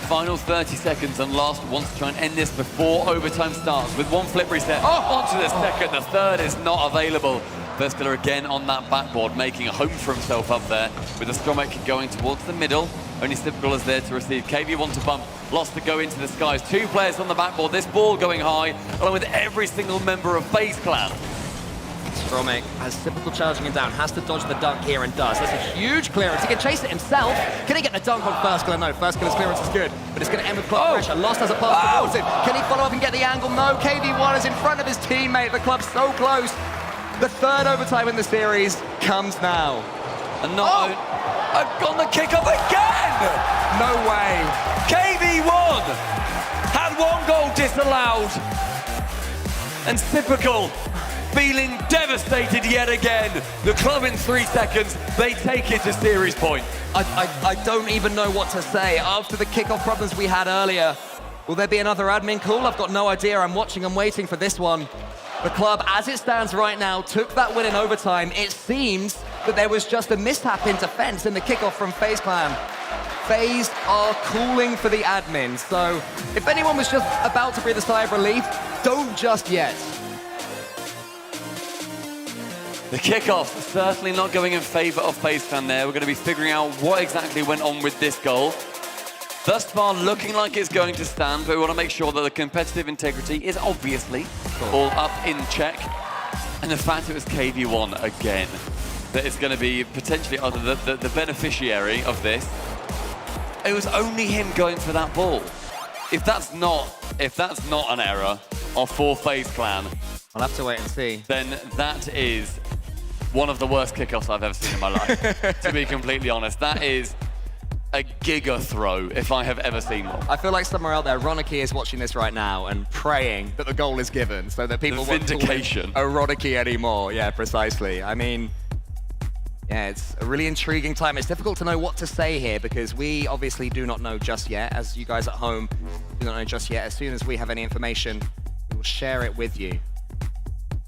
Final 30 seconds, and Lost wants to try and end this before overtime starts with one flip reset. Onto the second, the third is not available. First killer again on that backboard, making a home for himself up there with the Stromek going towards the middle. Only Typical is there to receive. KV1 to bump, Lost to go into the skies. 2 players on the backboard, this ball going high, along with every single member of FaZe Clan. Stromek has Typical charging him down, has to dodge the dunk here and does. That's a huge clearance. He can chase it himself. Can he get the dunk on first killer? No, first killer's clearance is good, but it's going to end with clock pressure. Lost has a pass towards him. Can he follow up and get the angle? No, KV1 is in front of his teammate. The club's so close. The third overtime in the series comes now. And not on the kickoff again! No way. KV1 had 1 goal disallowed. And Typical feeling devastated yet again. The club in 3 seconds, they take it to series point. I don't even know what to say. After the kickoff problems we had earlier, will there be another admin call? I've got no idea. I'm watching and waiting for this one. The club, as it stands right now, took that win in overtime. It seems that there was just a mishap in defense in the kickoff from FaZe Clan. FaZe are calling for the admin, so if anyone was just about to breathe a sigh of relief, don't just yet. The kickoff certainly not going in favor of FaZe Clan there. We're going to be figuring out what exactly went on with this goal. Thus far, looking like it's going to stand, but we want to make sure that the competitive integrity is obviously all up in check. And the fact it was KV1 again, that is going to be potentially the beneficiary of this. It was only him going for that ball. If that's not an error for FaZe Clan, I'll have to wait and see. Then that is one of the worst kickoffs I've ever seen in my life, to be completely honest. That is a giga throw, if I have ever seen one. I feel like somewhere out there, Ronicky is watching this right now and praying that the goal is given so that people won't call him a Ronicky anymore. Yeah, precisely. I mean, yeah, it's a really intriguing time. It's difficult to know what to say here because we obviously do not know just yet. As you guys at home do not know just yet. As soon as we have any information, we will share it with you.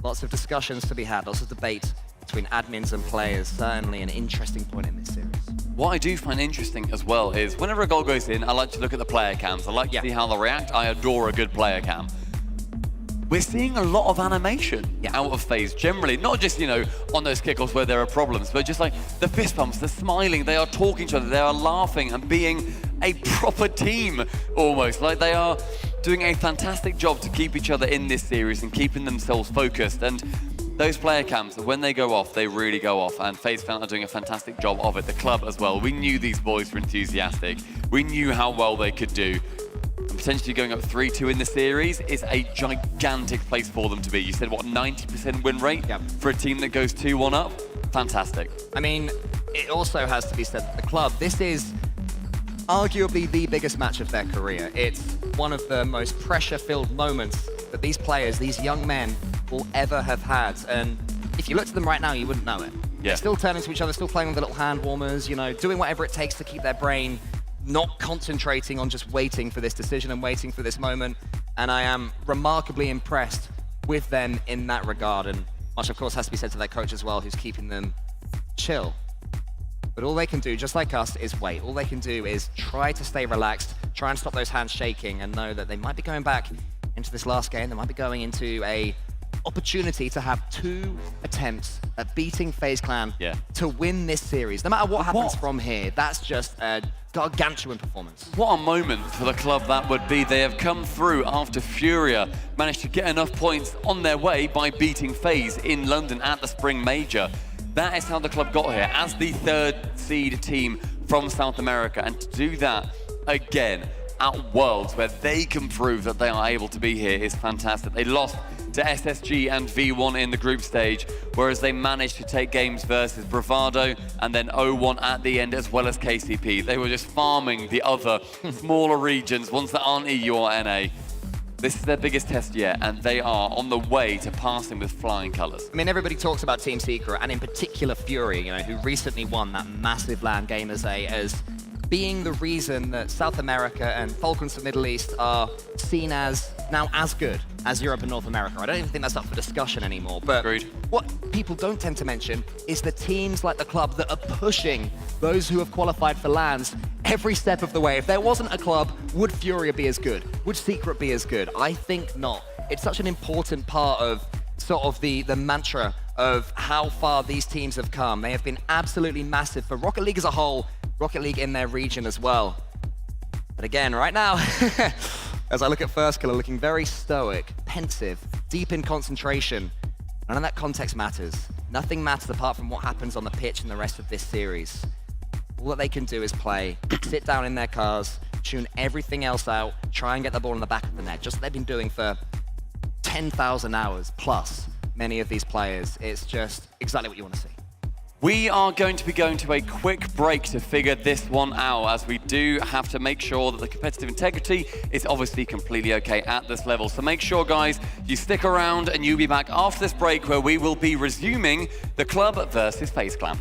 Lots of discussions to be had, lots of debate between admins and players. Certainly an interesting point in this series. What I do find interesting as well is whenever a goal goes in, I like to look at the player cams. I like to see how they react. I adore a good player cam. We're seeing a lot of animation out of FaZe generally, not just, you know, on those kickoffs where there are problems, but just like the fist bumps, the smiling, they are talking to each other, they are laughing and being a proper team almost. Like they are doing a fantastic job to keep each other in this series and keeping themselves focused. And those player cams, when they go off, they really go off, and FaZe Clan are doing a fantastic job of it. The club as well. We knew these boys were enthusiastic. We knew how well they could do. And potentially going up 3-2 in the series is a gigantic place for them to be. You said, what, 90% win rate for a team that goes 2-1 up? Fantastic. I mean, it also has to be said that the club, this is arguably the biggest match of their career. It's one of the most pressure-filled moments that these players, these young men, will ever have had. And if you looked at them right now, you wouldn't know it. They're still turning to each other, still playing with the little hand warmers, you know, doing whatever it takes to keep their brain not concentrating on just waiting for this decision and waiting for this moment. And I am remarkably impressed with them in that regard. And much, of course, has to be said to their coach as well, who's keeping them chill. But all they can do, just like us, is wait. All they can do is try to stay relaxed, try and stop those hands shaking, and know that they might be going back into this last game. They might be going into a opportunity to have 2 attempts at beating FaZe Clan to win this series. No matter what happens from here, that's just a gargantuan performance. What a moment for the club that would be. They have come through after Furia managed to get enough points on their way by beating FaZe in London at the Spring Major. That is how the club got here, as the 3rd seed team from South America. And to do that again at Worlds, where they can prove that they are able to be here, is fantastic. They lost to SSG and V1 in the group stage, whereas they managed to take games versus Bravado and then 0-1 at the end, as well as KCP. They were just farming the other smaller regions, ones that aren't EU or NA. This is their biggest test yet, and they are on the way to passing with flying colours. I mean, everybody talks about Team Secret, and in particular Fury, you know, who recently won that massive LAN Gamers A, as being the reason that South America and Falcons of Middle East are seen as now as good as Europe and North America. I don't even think that's up for discussion anymore. But Agreed. what people don't tend to mention is the teams like the club that are pushing those who have qualified for LANs every step of the way. If there wasn't a club, would Furia be as good? Would Secret be as good? I think not. It's such an important part of sort of the mantra of how far these teams have come. They have been absolutely massive for Rocket League as a whole, Rocket League in their region as well. But again, right now, as I look at First Killer, looking very stoic, pensive, deep in concentration. None of that context matters. Nothing matters apart from what happens on the pitch in the rest of this series. All that they can do is play, sit down in their cars, tune everything else out, try and get the ball in the back of the net, just like they've been doing for 10,000 hours plus, many of these players. It's just exactly what you want to see. We are going to be going to a quick break to figure this one out, as we do have to make sure that the competitive integrity is obviously completely okay at this level. So make sure, guys, you stick around and you'll be back after this break, where we will be resuming the club versus FaZe Clan.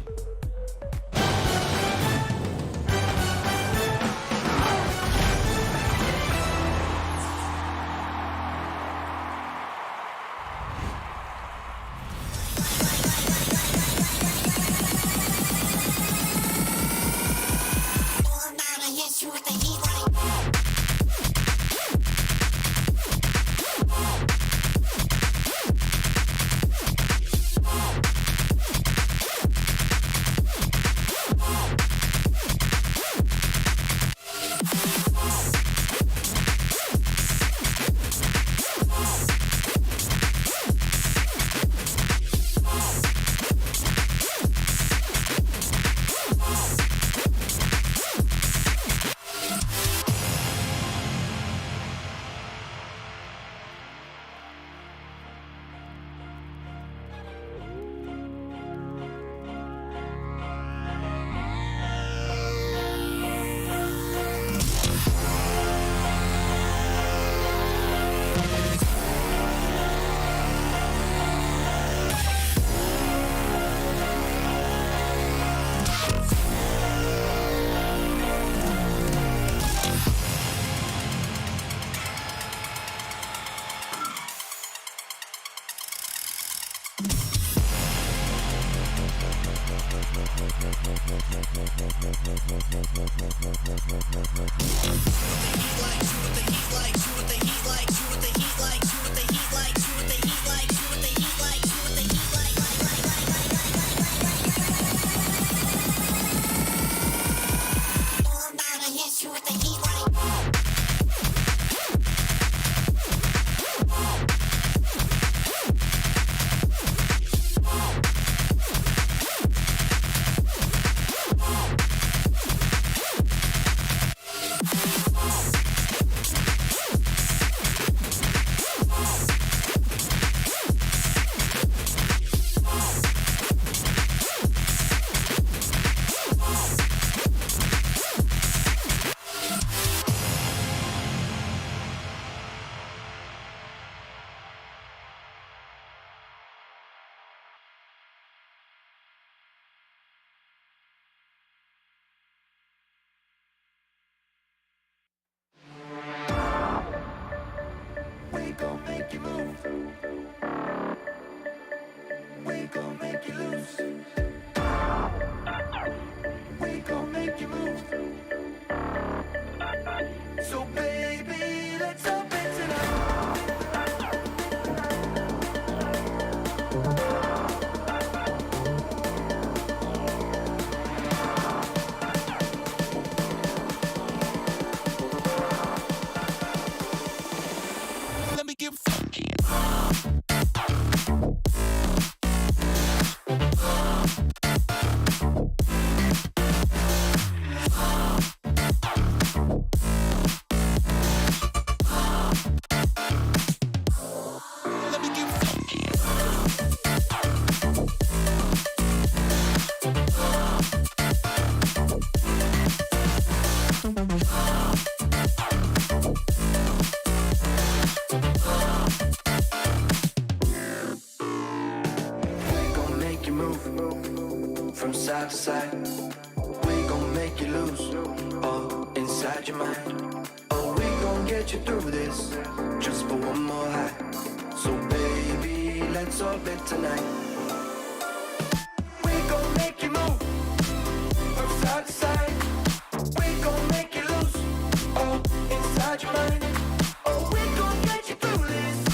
side to side. We gon' make you lose all inside your mind. Oh, we gon' get get you through this, just for one more high. So baby, let's orbit tonight. We gon' make you move from side to side. We gon' make you lose all inside your mind. Oh, we gon' get you through this,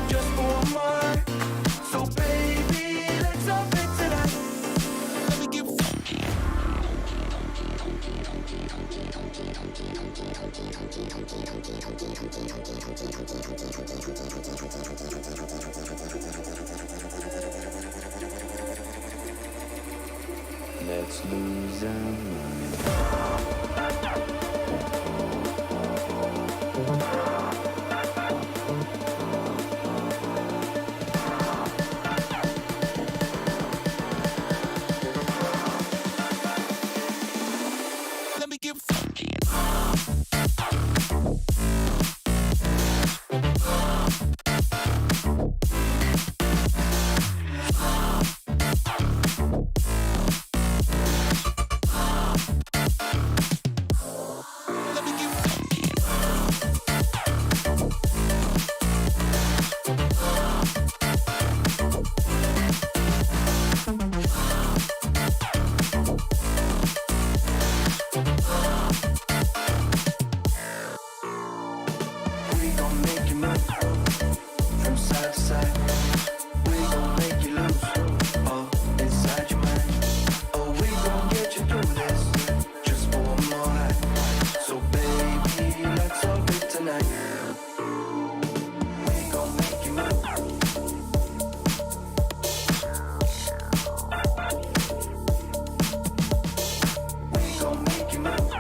just for one more high. So baby, let's orbit tonight. Let me give Let's lose our mind. Let me give We gon' make you move from side to side. We gon' make you lose all inside your mind. Oh, we gon' get you through this, just for one more high. So baby, let's orbit tonight. We gon' make you move. We gon' make you move.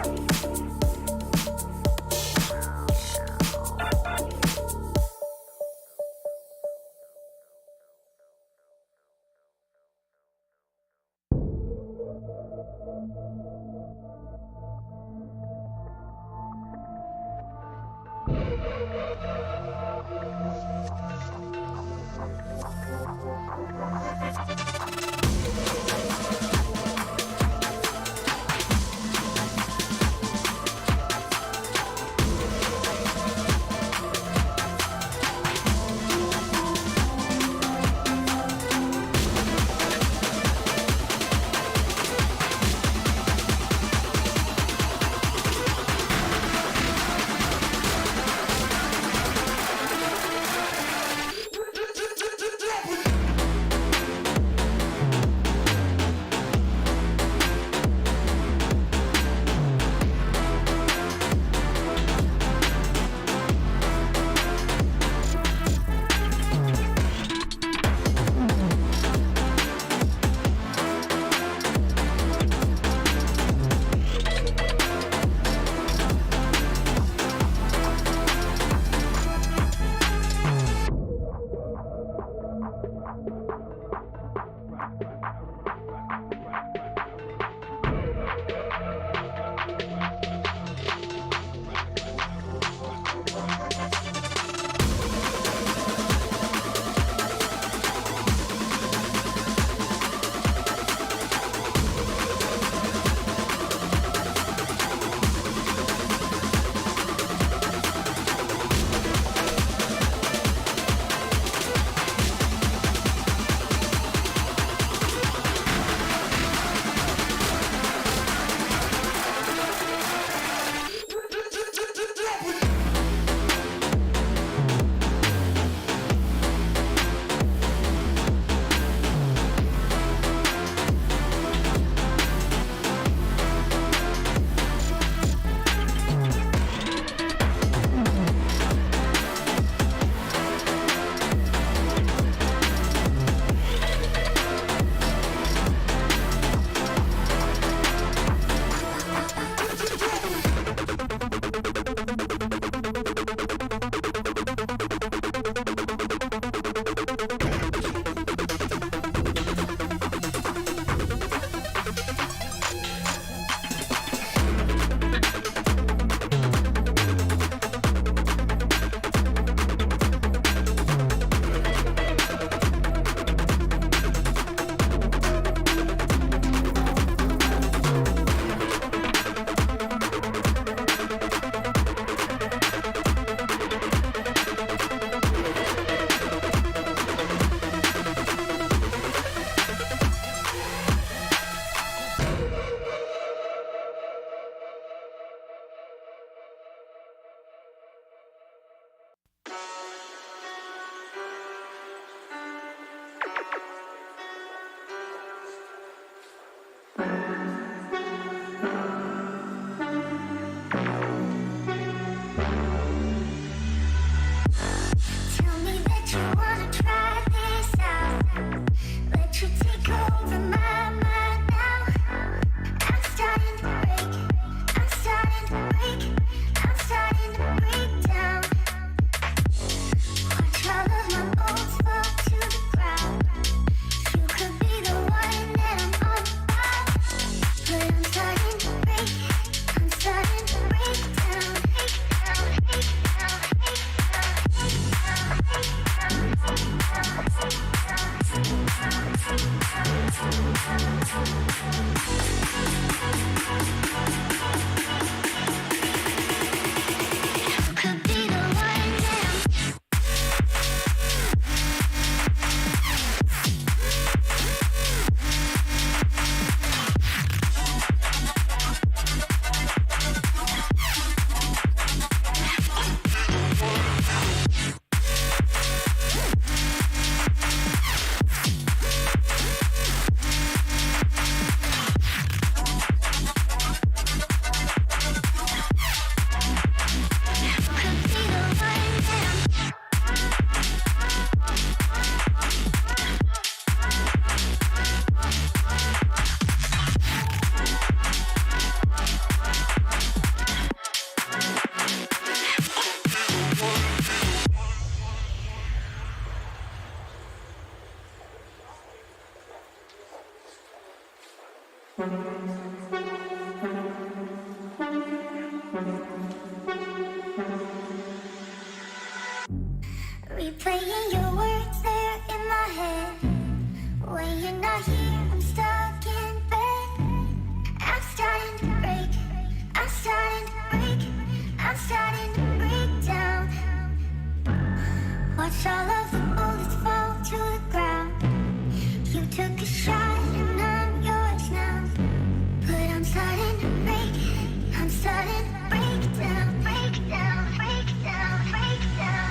I'm starting to break down. Watch all of the bullets fall to the ground. You took a shot and I'm yours now. But I'm starting to break. I'm starting to break down, break down, break down, break down.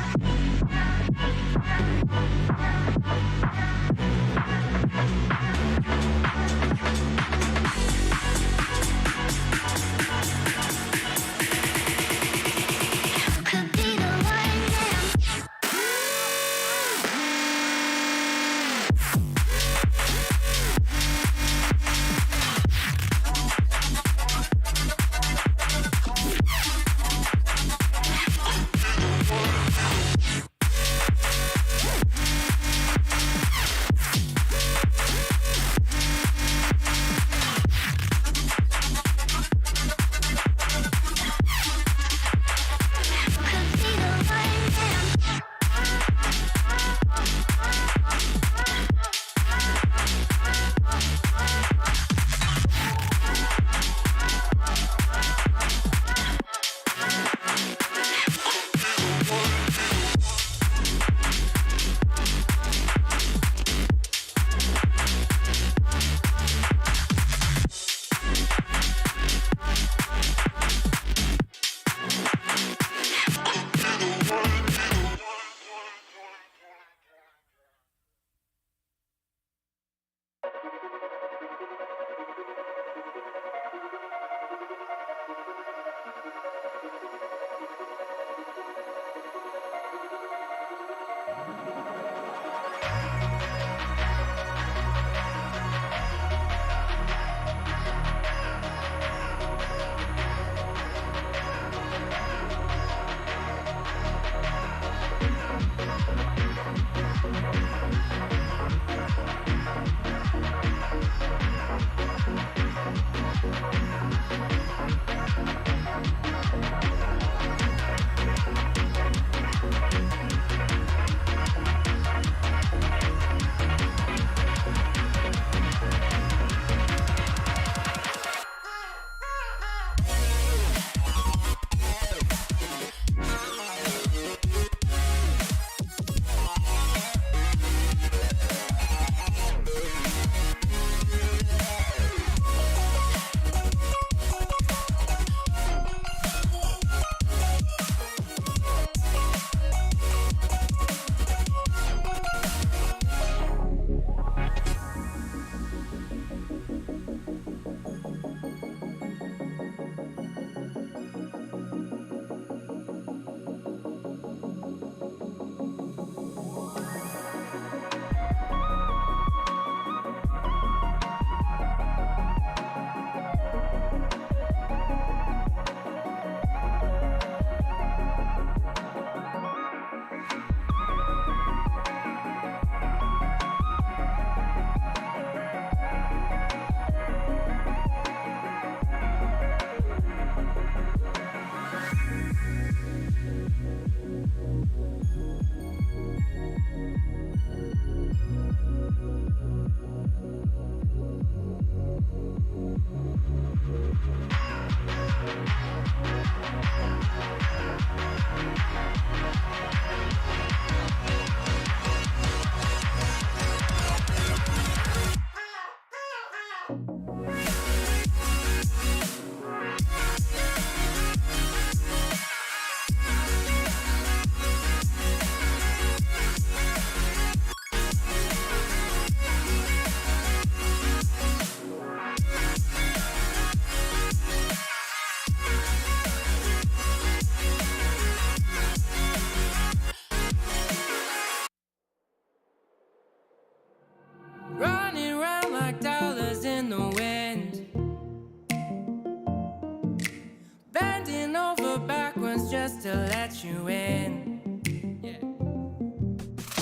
Could be the one now. just to let you in.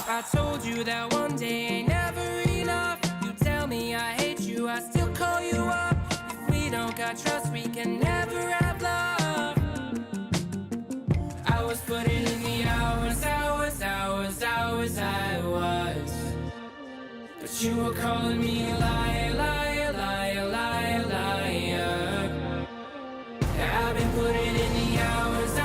I told you that one day ain't never enough. You tell me I hate you, I still call you up. If we don't got trust, we can never have love. I was putting in the hours I was. But you were calling me a liar, liar, liar, liar, liar. I've been putting in the hours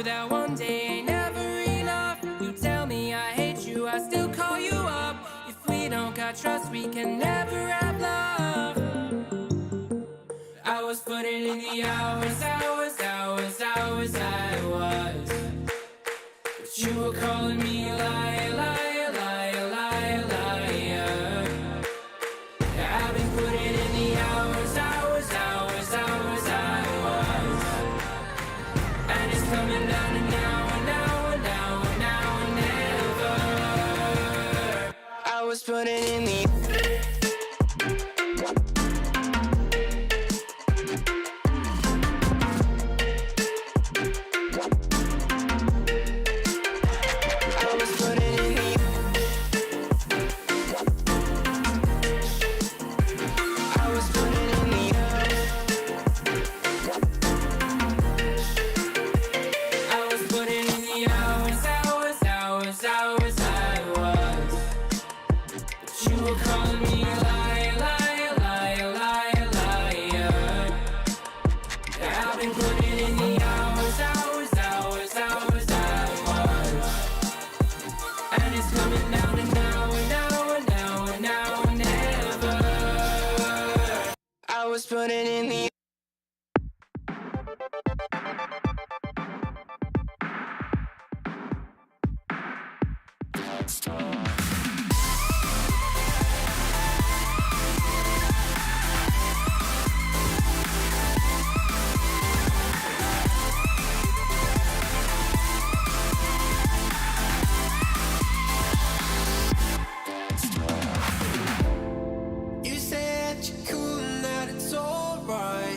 you that one day ain't never enough. You tell me I hate you, I still call you up. If we don't got trust, we can never have love. I was putting in the hours, I was. But you were calling me a liar, liar, liar, liar, liar. I've been putting in the hours, I was. And it's coming down to now and never. I was putting in the putting in the You said you're cool and that it's alright.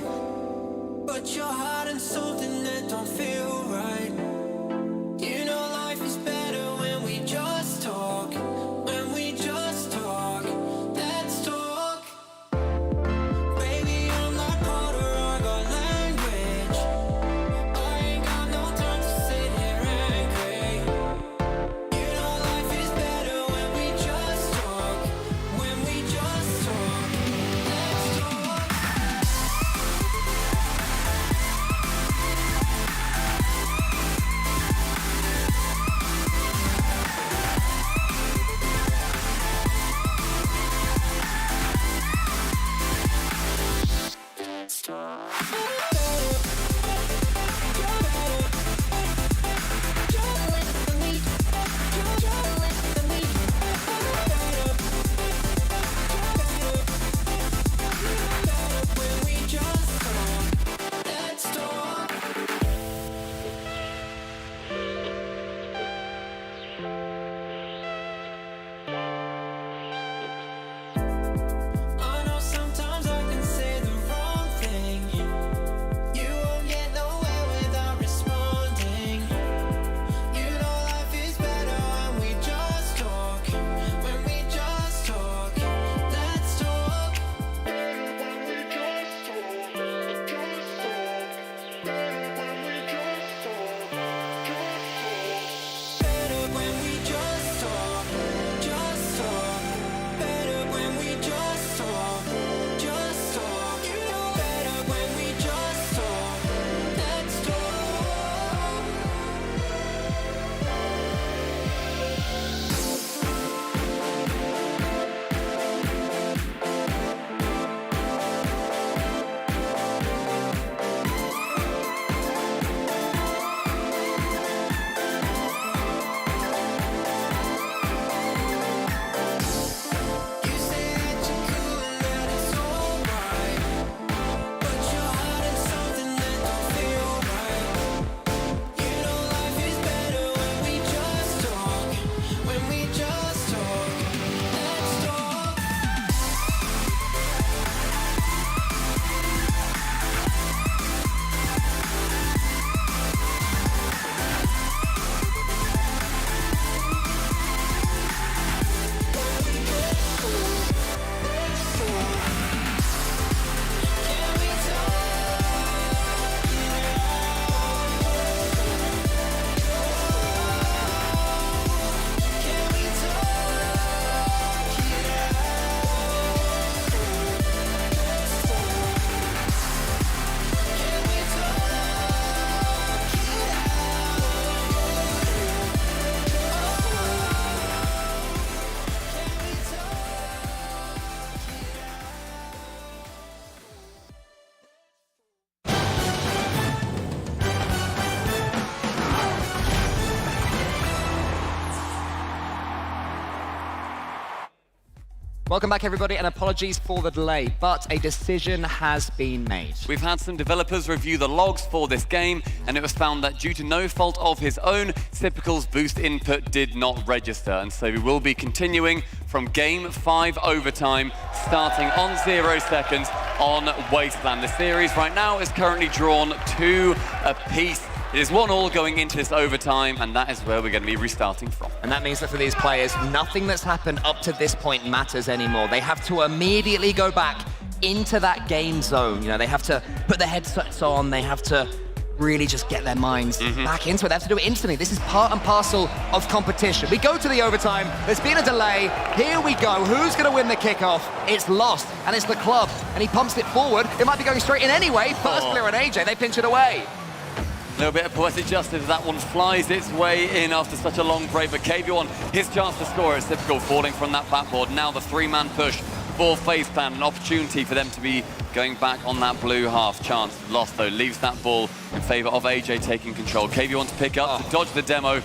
Welcome back, everybody, and apologies for the delay, but a decision has been made. We've had some developers review the logs for this game, and it was found that due to no fault of his own, Typical's boost input did not register, and so we will be continuing from Game 5 overtime, starting on 0 seconds on Wasteland. The series right now is currently drawn 2 apiece. It is 1-1 going into this overtime, and that is where we're going to be restarting from. And that means that for these players, nothing that's happened up to this point matters anymore. They have to immediately go back into that game zone. You know, they have to put their headsets on, they have to really just get their minds back into it. They have to do it instantly. This is part and parcel of competition. We go to the overtime. There's been a delay. Here we go. Who's going to win the kickoff? It's Lost, and it's the club. And he pumps it forward. It might be going straight in anyway. First clear on AJ. They pinch it away. A little bit of poetic justice. That one flies its way in after such a long break. But KV1, his chance to score is Typical, falling from that backboard. Now the 3-man push for FaZe Clan, an opportunity for them to be going back on that blue half. Chance lost, though, leaves that ball in favor of AJ taking control. KV1 to pick up, to dodge the demo, and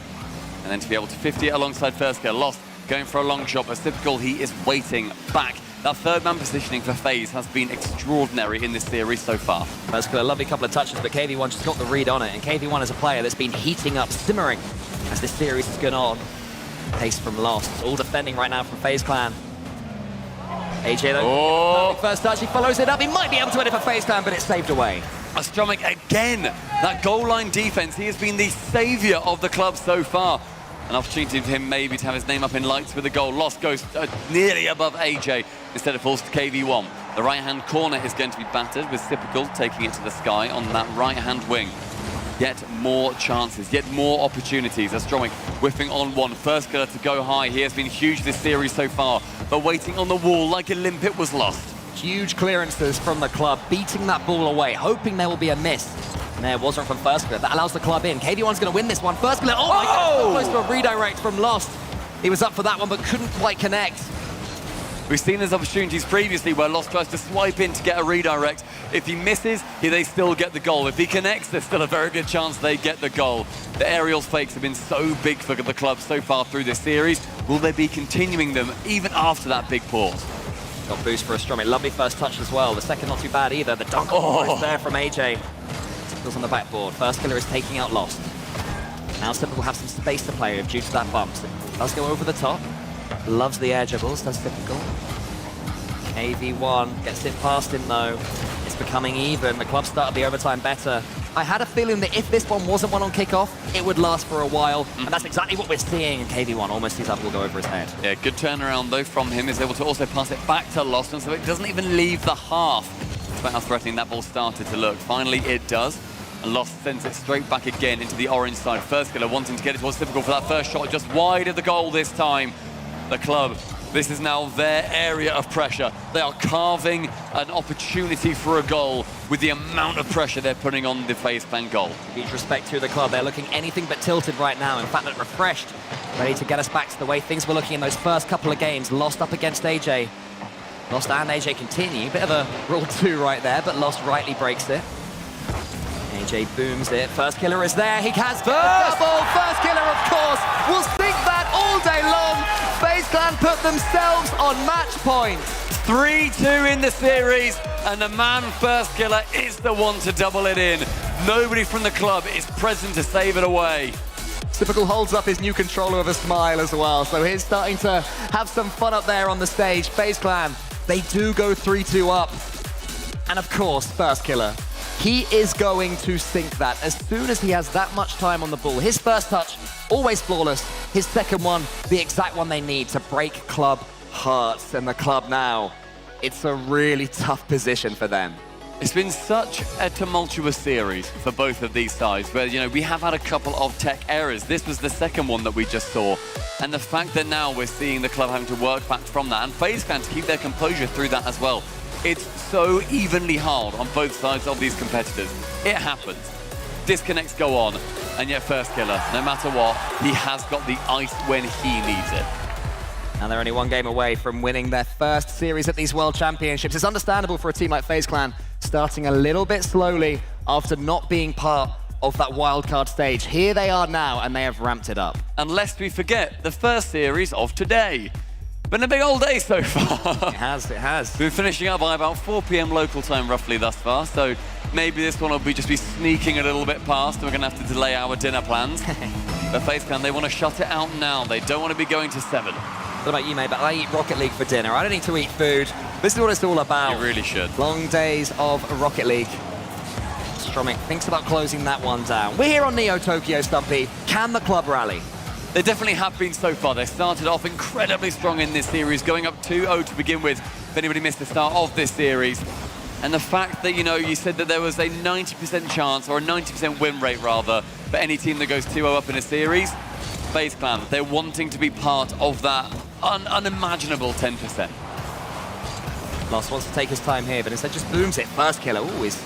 then to be able to 50 it alongside First Kill. Lost, going for a long shot, but Typical, he is waiting back. That third-man positioning for FaZe has been extraordinary in this series so far. That's got a lovely couple of touches, but KV1 just got the read on it, and KV1 is a player that's been heating up, simmering as this series has gone on. Pace from Lost, all defending right now from FaZe Clan. AJ, though, first touch, he follows it up. He might be able to win it for FaZe Clan, but it's saved away. Astromic again, that goal line defense. He has been the savior of the club so far. An opportunity for him maybe to have his name up in lights with a goal. Lost goes nearly above AJ. Instead it falls to KV1. The right-hand corner is going to be battered with Typical taking it to the sky on that right-hand wing. Yet more chances, yet more opportunities. Astromic whipping on one. First Killer to go high. He has been huge this series so far, but waiting on the wall like a limpet was Lost. Huge clearances from the club, beating that ball away, hoping there will be a miss. And there wasn't from First Killer. That allows the club in. KV1's going to win this one. First Killer, oh my God, so close to a redirect from Lost. He was up for that one, but couldn't quite connect. We've seen those opportunities previously where Lost tries to swipe in to get a redirect. If he misses, they still get the goal. If he connects, there's still a very good chance they get the goal. The aerial fakes have been so big for the club so far through this series. Will they be continuing them even after that big pause? Got boost for Astromic. Lovely first touch as well. The second not too bad either. The dunk is there from AJ. Typical's on the backboard. First Killer is taking out Lost. Now Typical will have some space to play with due to that bump. So does go over the top. Loves the air juggles, does Typical. KV1 gets it past him though. It's becoming even. The club started the overtime better. I had a feeling that if this one wasn't one on kickoff, it would last for a while, and that's exactly what we're seeing. KV1 almost sees that ball go over his head. Yeah, good turnaround though from him. Is able to also pass it back to Lost, and so it doesn't even leave the half. Despite how threatening that ball started to look. Finally, it does. And Lost sends it straight back again into the orange side. First Killer wanting to get it towards Typical for that first shot, just wide of the goal this time. The club, this is now their area of pressure. They are carving an opportunity for a goal with the amount of pressure they're putting on the FaZe Clan goal. Huge respect to the club. They're looking anything but tilted right now. In fact, they're refreshed, ready to get us back to the way things were looking in those first couple of games. Lost up against AJ. Lost and AJ continue. Bit of a rule 2 right there, but Lost rightly breaks it. AJ booms it. First Killer is there. He has the double. First Killer, of course, will sink that all day long. FaZe Clan put themselves on match point. 3-2 in the series, and the man First Killer is the one to double it in. Nobody from the club is present to save it away. Typical holds up his new controller with a smile as well, so he's starting to have some fun up there on the stage. FaZe Clan, they do go 3-2 up. And of course, First Killer, he is going to sink that as soon as he has that much time on the ball. His first touch, always flawless. His second one, the exact one they need to break club hearts. And the club now, it's a really tough position for them. It's been such a tumultuous series for both of these sides where, we have had a couple of tech errors. This was the second one that we just saw. And the fact that now we're seeing the club having to work back from that and FaZe Clan to keep their composure through that as well. It's so evenly hard on both sides of these competitors. It happens. Disconnects go on, and yet First Killer, no matter what, he has got the ice when he needs it. And they're only one game away from winning their first series at these World Championships. It's understandable for a team like FaZe Clan starting a little bit slowly after not being part of that wildcard stage. Here they are now, and they have ramped it up. And lest we forget the first series of today. Been a big old day so far. It has. We're finishing up by about 4 p.m. local time roughly thus far, so maybe this one will just be sneaking a little bit past and we're going to have to delay our dinner plans. But FaZe Clan, they want to shut it out now. They don't want to be going to 7. What about you, mate? But I eat Rocket League for dinner. I don't need to eat food. This is what it's all about. You really should. Long days of Rocket League. Stromic thinks about closing that one down. We're here on Neo Tokyo, Stumpy. Can the club rally? They definitely have been so far. They started off incredibly strong in this series, going up 2-0 to begin with, if anybody missed the start of this series. And the fact that, you said that there was a 90% chance, or a 90% win rate rather, for any team that goes 2-0 up in a series, FaZe Clan, they're wanting to be part of that unimaginable 10%. Lost wants to take his time here, but instead just booms it. First killer, always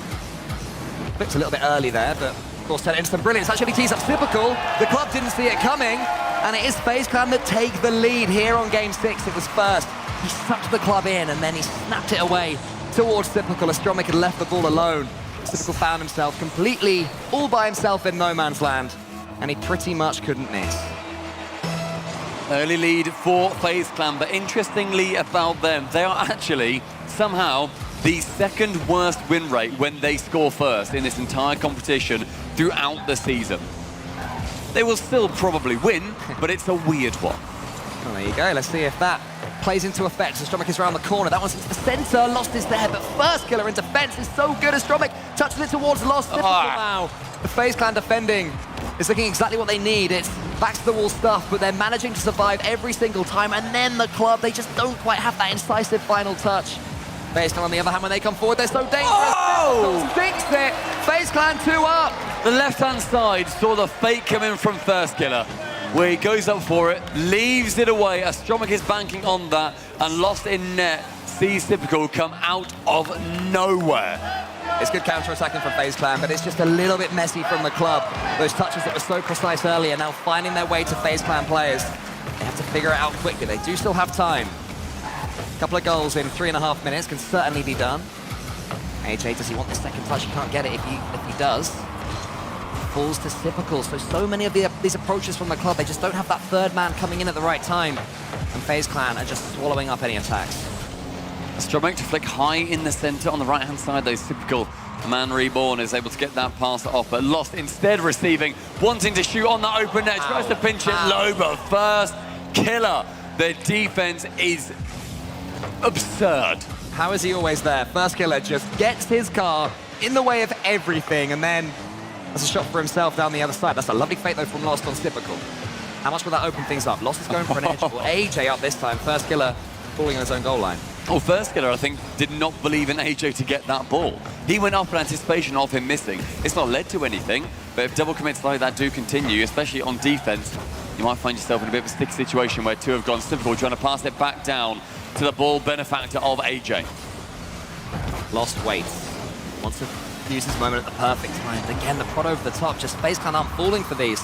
flipped a little bit early there, but of course turned it into some brilliance. Actually tees up Typical. The club didn't see it coming, and it is FaZe Clan that take the lead here on game 6. It was first. He sucked the club in, and then he snapped it away towards Typical. Astromic had left the ball alone. Typical found himself completely all by himself in no man's land, and he pretty much couldn't miss. Early lead for FaZe Clan, but interestingly about them, they are actually somehow the second worst win rate when they score first in this entire competition throughout the season. They will still probably win, but it's a weird one. Well, there you go. Let's see if that plays into effect. Astromic is around the corner. That one's into the center. Lost is there, but first killer in defense is so good. Astromic touches it towards Lost. Typical now. The FaZe Clan defending is looking exactly what they need. It's back to the wall stuff, but they're managing to survive every single time. And then the club, they just don't quite have that incisive final touch. FaZe Clan, on the other hand, when they come forward, they're so dangerous. Oh! Stinks it. FaZe Clan 2 up. The left-hand side saw the fake come in from first killer, where he goes up for it, leaves it away. Astromic is banking on that, and Lost in net sees Typical come out of nowhere. It's good counter-attacking from FaZe Clan, but it's just a little bit messy from the club. Those touches that were so precise earlier now finding their way to FaZe Clan players. They have to figure it out quickly. They do still have time. A couple of goals in 3.5 minutes can certainly be done. AJ, does he want the second touch? He can't get it if he does. Falls to Typical. So many of these approaches from the club, they just don't have that third man coming in at the right time. And FaZe Clan are just swallowing up any attacks. Astromic to flick high in the center on the right-hand side. Those Typical man reborn is able to get that pass off, but Lost instead receiving, wanting to shoot on that open net. Tries to pinch it low, but first killer. Their defense is absurd. How is he always there? First killer just gets his car in the way of everything, and then that's a shot for himself down the other side. That's a lovely fake, though, from Lost on Typical. How much will that open things up? Lost is going for an edge. Well, AJ up this time. First killer falling on his own goal line. Well, first killer, I think, did not believe in AJ to get that ball. He went up in anticipation of him missing. It's not led to anything, but if double commits like that do continue, especially on defense, you might find yourself in a bit of a sticky situation where two have gone. Typical trying to pass it back down to the ball benefactor of AJ. Lost waits. Wants to use this moment at the perfect time. Again, the prod over the top. Just FaZe Clan aren't falling for these.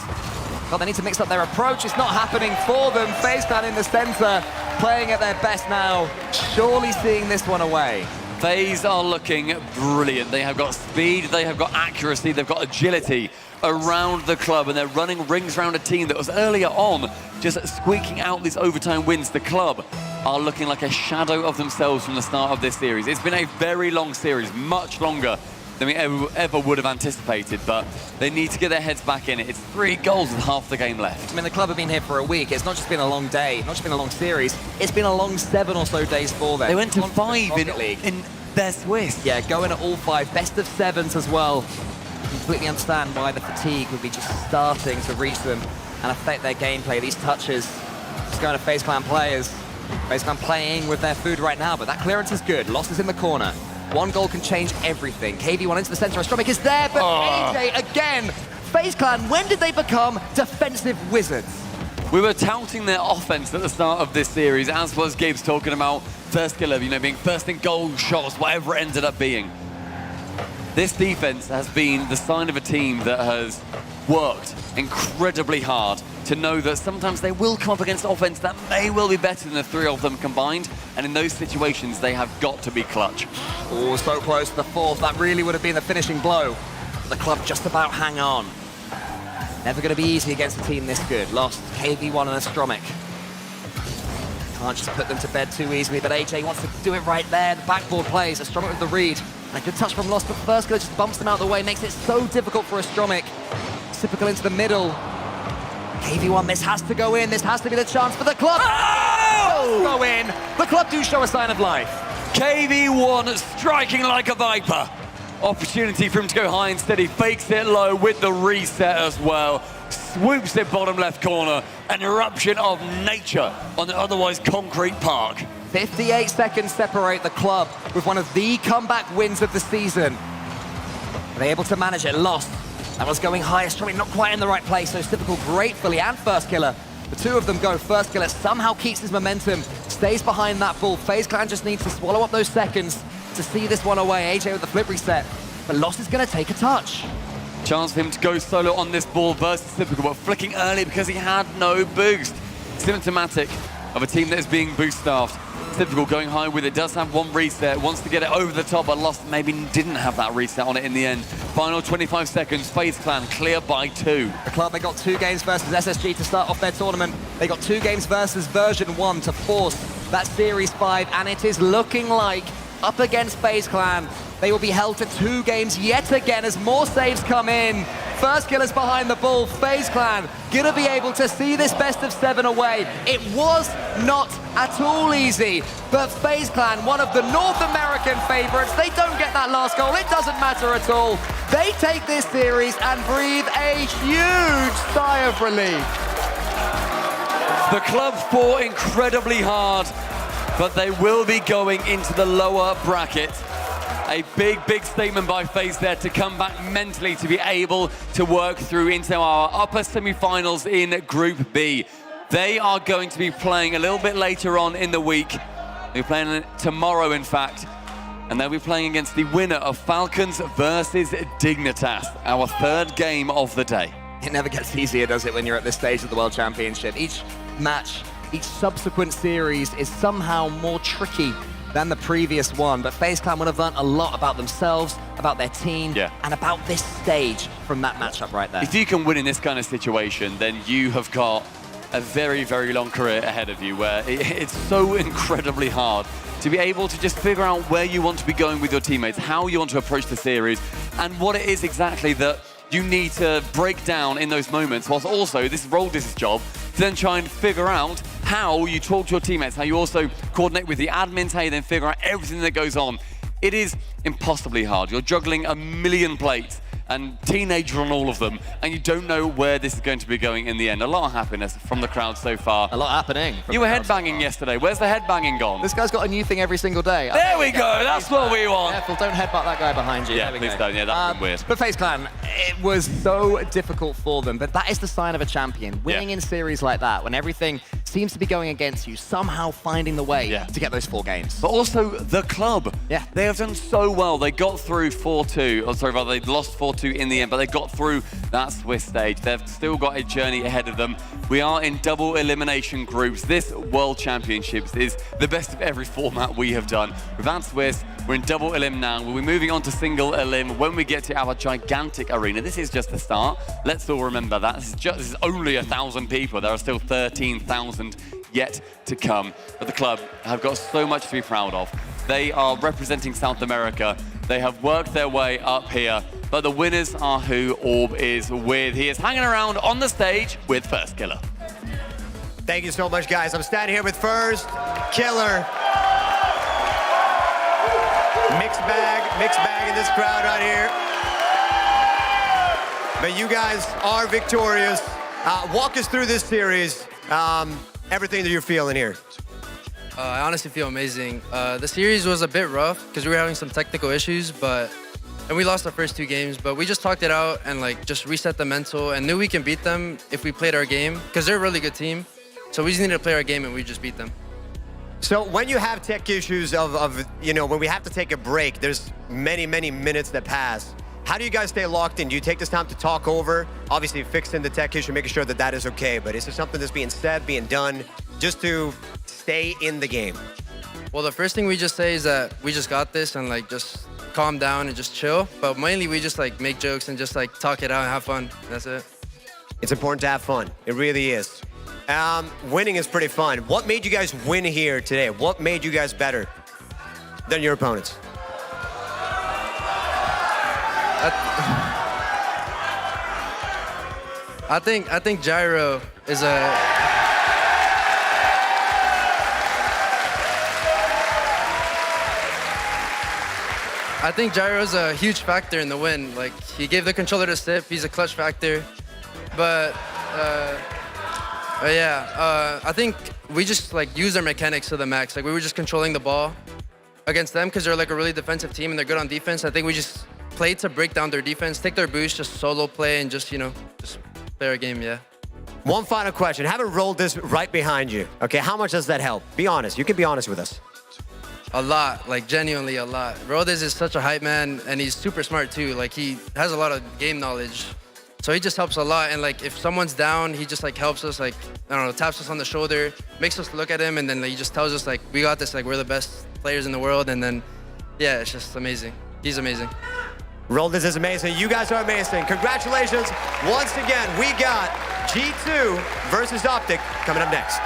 God, they need to mix up their approach. It's not happening for them. FaZe Clan in the center, playing at their best now. Surely seeing this one away. FaZe are looking brilliant. They have got speed, they have got accuracy, they've got agility around the club, and they're running rings around a team that was earlier on just squeaking out these overtime wins. The club are looking like a shadow of themselves from the start of this series. It's been a very long series, much longer than we ever would have anticipated, but they need to get their heads back in it. It's 3 goals with half the game left. I mean, the club have been here for a week. It's not just been a long day, not just been a long series, it's been a long 7 or so days for them. They went to 5 in their Swiss. Yeah, going at all 5, best of 7s as well. Completely understand why the fatigue would be just starting to reach them and affect their gameplay. These touches just going to FaZe Clan players. FaZe Clan playing with their food right now, but that clearance is good. Lost is in the corner. 1 goal can change everything. KV1 into the center. Astromic is there, but AJ again. FaZe Clan, when did they become defensive wizards? We were touting their offense at the start of this series, as was Gabe's talking about first killer, being first in goal, shots, whatever it ended up being. This defense has been the sign of a team that has worked incredibly hard to know that sometimes they will come up against offense that may well be better than the 3 of them combined, and in those situations they have got to be clutch. Oh, so close to the 4th. That really would have been the finishing blow. But the club just about hang on. Never going to be easy against a team this good. Lost KV1 and Astromic. Can't just put them to bed too easily, but AJ wants to do it right there. The backboard plays, Astromic with the read. And a good touch from Lost, but first just bumps them out of the way, makes it so difficult for Astromic. Typical into the middle. KV1, this has to go in. This has to be the chance for the club. Oh! Go in. The club do show a sign of life. KV1 striking like a viper. Opportunity for him to go high and steady. Fakes it low with the reset as well. Swoops it bottom left corner. An eruption of nature on the otherwise concrete park. 58 seconds separate the club with one of the comeback wins of the season. Are they able to manage it? Lost. That was going high. Astromic not quite in the right place. So Typical gratefully and First Killer. The two of them go. First Killer somehow keeps his momentum. Stays behind that ball. FaZe Clan just needs to swallow up those seconds to see this one away. AJ with the flip reset. But Lost is going to take a touch. Chance for him to go solo on this ball versus Typical, but flicking early because he had no boost. Symptomatic of a team that is being boost staffed. Typical going high with it, does have one reset, wants to get it over the top, but Lost maybe didn't have that reset on it in the end. Final 25 seconds, FaZe Clan clear by 2. The club, they got 2 games versus SSG to start off their tournament. They got 2 games versus version 1 to force that Series 5, and it is looking like, up against FaZe Clan, they will be held to 2 games yet again as more saves come in. First Killer's behind the ball. FaZe Clan gonna be able to see this best of 7 away. It was not at all easy, but FaZe Clan, one of the North American favorites, they don't get that last goal. It doesn't matter at all. They take this series and breathe a huge sigh of relief. The club fought incredibly hard, but they will be going into the lower bracket. A big, big statement by FaZe there to come back mentally to be able to work through into our upper semi-finals in Group B. They are going to be playing a little bit later on in the week. They're playing tomorrow, in fact, and they'll be playing against the winner of Falcons versus Dignitas, our 3rd game of the day. It never gets easier, does it, when you're at this stage of the World Championship? Each match, each subsequent series is somehow more tricky than the previous one, but FaZe Clan would have learned a lot about themselves, about their team, and about this stage from that matchup right there. If you can win in this kind of situation, then you have got a very, very long career ahead of you, where it's so incredibly hard to be able to just figure out where you want to be going with your teammates, how you want to approach the series, and what it is exactly that you need to break down in those moments, whilst also this role is his job to then try and figure out how you talk to your teammates, how you also coordinate with the admins, how you then figure out everything that goes on. It is impossibly hard. You're juggling a million plates and teenager on all of them, and you don't know where this is going to be going in the end. A lot of happiness from the crowd so far. A lot happening. You were headbanging yesterday. Where's the headbanging gone? This guy's got a new thing every single day. There we go. That's what we want. Careful, don't headbutt that guy behind you. Yeah, please don't. Yeah, that's weird. But FaZe Clan, it was so difficult for them, but that is the sign of a champion. Winning in series like that, when everything seems to be going against you, somehow finding the way to get those 4 games. But also the club. Yeah. They have done so well. They got through 4-2. Oh, sorry, rather, they lost 4-2 in the end, but they got through that Swiss stage. They've still got a journey ahead of them. We are in double elimination groups. This World Championships is the best of every format we have done. We've had Swiss, we're in double elim now. We'll be moving on to single elim when we get to our gigantic arena. This is just the start. Let's all remember that. This is only 1,000 people. There are still 13,000 yet to come. But the club have got so much to be proud of. They are representing South America. They have worked their way up here. But the winners are who Orb is with. He is hanging around on the stage with First Killer. Thank you so much, guys. I'm standing here with First Killer. Mixed bag in this crowd right here. But you guys are victorious. Walk us through this series, everything that you're feeling here. I honestly feel amazing. The series was a bit rough because we were having some technical issues, and we lost our first 2 games, but we just talked it out and just reset the mental and knew we can beat them if we played our game because they're a really good team. So we just needed to play our game and we just beat them. So when you have tech issues when we have to take a break, there's many, many minutes that pass. How do you guys stay locked in? Do you take this time to talk over, obviously fixing the tech issue, making sure that that is okay, but is there something that's being said, being done, just to stay in the game? Well, the first thing we just say is that we just got this and just calm down and just chill. But mainly we just make jokes and just talk it out and have fun. That's it. It's important to have fun. It really is. Winning is pretty fun. What made you guys win here today? What made you guys better than your opponents? I think Gyro is I think Gyro's a huge factor in the win. Like, he gave the controller to Sip. He's a clutch factor. But I think we just like use our mechanics to the max. Like, we were just controlling the ball against them because they're like a really defensive team and they're good on defense. I think we just played to break down their defense, take their boost, just solo play and just, just play our game, yeah. One final question. Having rolled this right behind you, okay, how much does that help? Be honest. You can be honest with us. A lot, like genuinely a lot. Rodes is such a hype man and he's super smart too. Like, he has a lot of game knowledge. So he just helps a lot. And like, if someone's down, he just like helps us, like, I don't know, taps us on the shoulder, makes us look at him, and then like, he just tells us like, we got this, like, we're the best players in the world. And then, yeah, it's just amazing. He's amazing. Roldis is amazing. You guys are amazing. Congratulations. Once again, we got G2 versus Optic coming up next.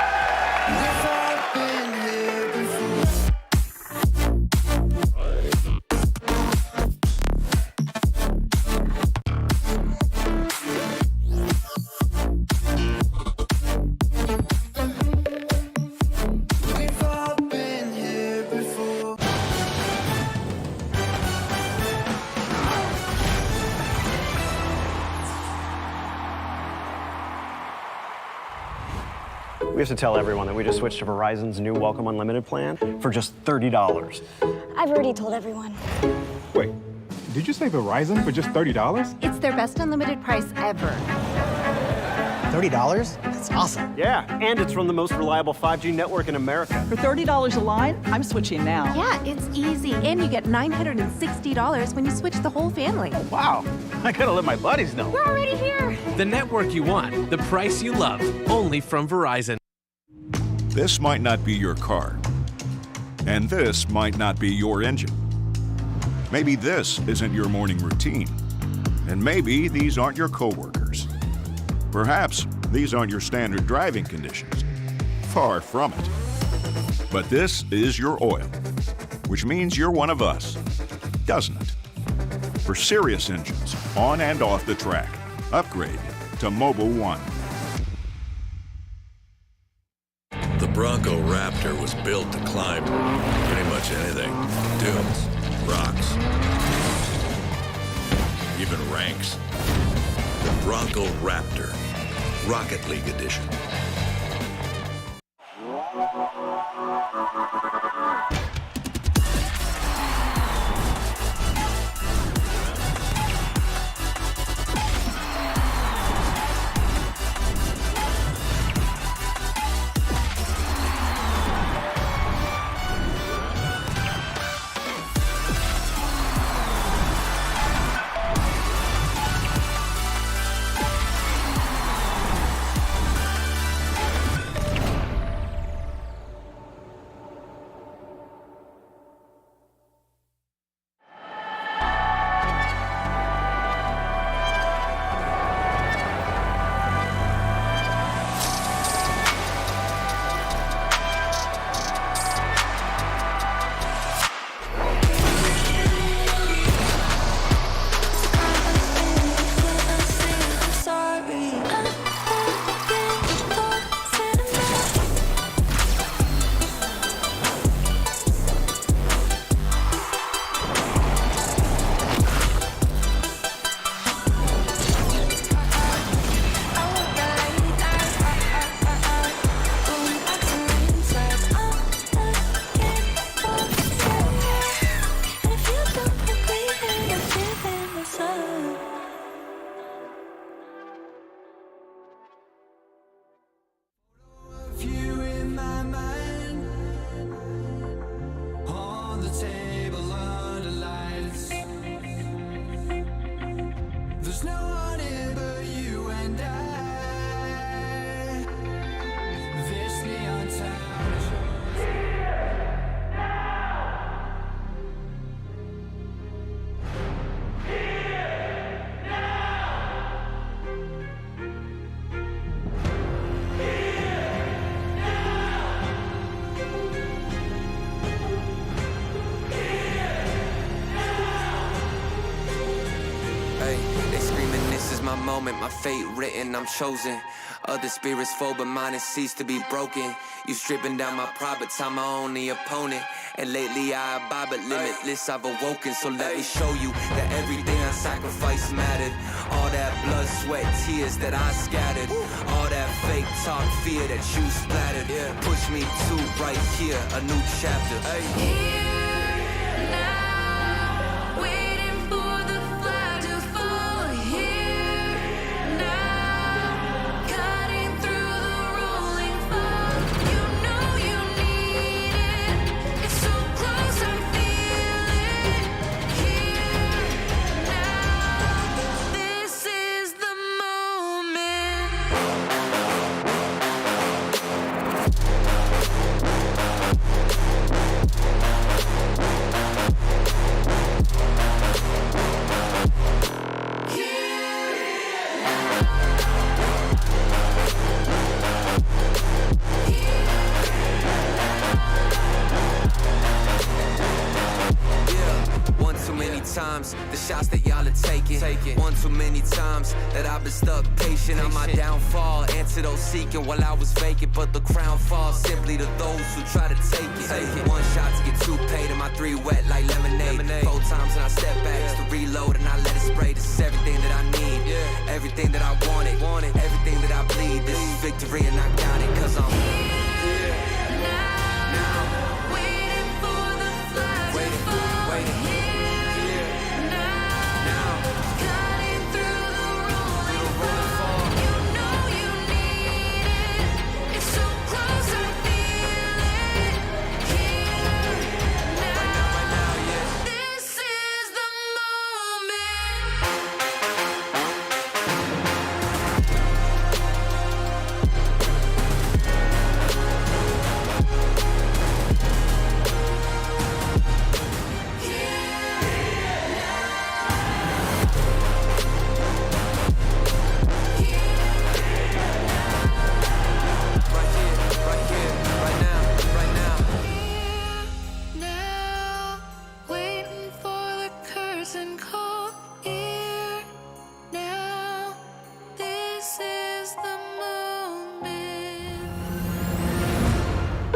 We have to tell everyone that we just switched to Verizon's new Welcome Unlimited plan for just $30. I've already told everyone. Wait, did you say Verizon for just $30? It's their best unlimited price ever. $30? That's awesome. Yeah, and it's from the most reliable 5G network in America. For $30 a line, I'm switching now. Yeah, it's easy. And you get $960 when you switch the whole family. Oh, wow. I gotta let my buddies know. We're already here. The network you want, the price you love, only from Verizon. This might not be your car, and this might not be your engine. Maybe this isn't your morning routine, and maybe these aren't your coworkers. Perhaps these aren't your standard driving conditions. Far from it. But this is your oil, which means you're one of us, doesn't it? For serious engines, on and off the track, upgrade to Mobil 1. The Bronco Raptor was built to climb pretty much anything. Dunes, rocks, even ranks. The Bronco Raptor, Rocket League Edition. moment, my fate written, I'm chosen. Other spirits fall, but mine has ceased to be broken. You stripping down my pride, but I'm my only opponent. And lately I abide, but limitless I've awoken. So let me show you that everything I sacrificed mattered. All that blood, sweat, tears that I scattered. All that fake talk, fear that you splattered. Push me to right here, a new chapter. Times, the shots that y'all are taking. One too many times that I've been stuck patient on my downfall. Antidote seeking while I was vacant, but the crown falls simply to those who try to take it. One shot to get two paid, and my three wet like lemonade. 4 times and I step back just to reload and I let it spray. This is everything that I need, everything that I wanted, everything that I bleed. This is victory and I got it, cause I'm here now, waiting for the flag to fall. Waiting.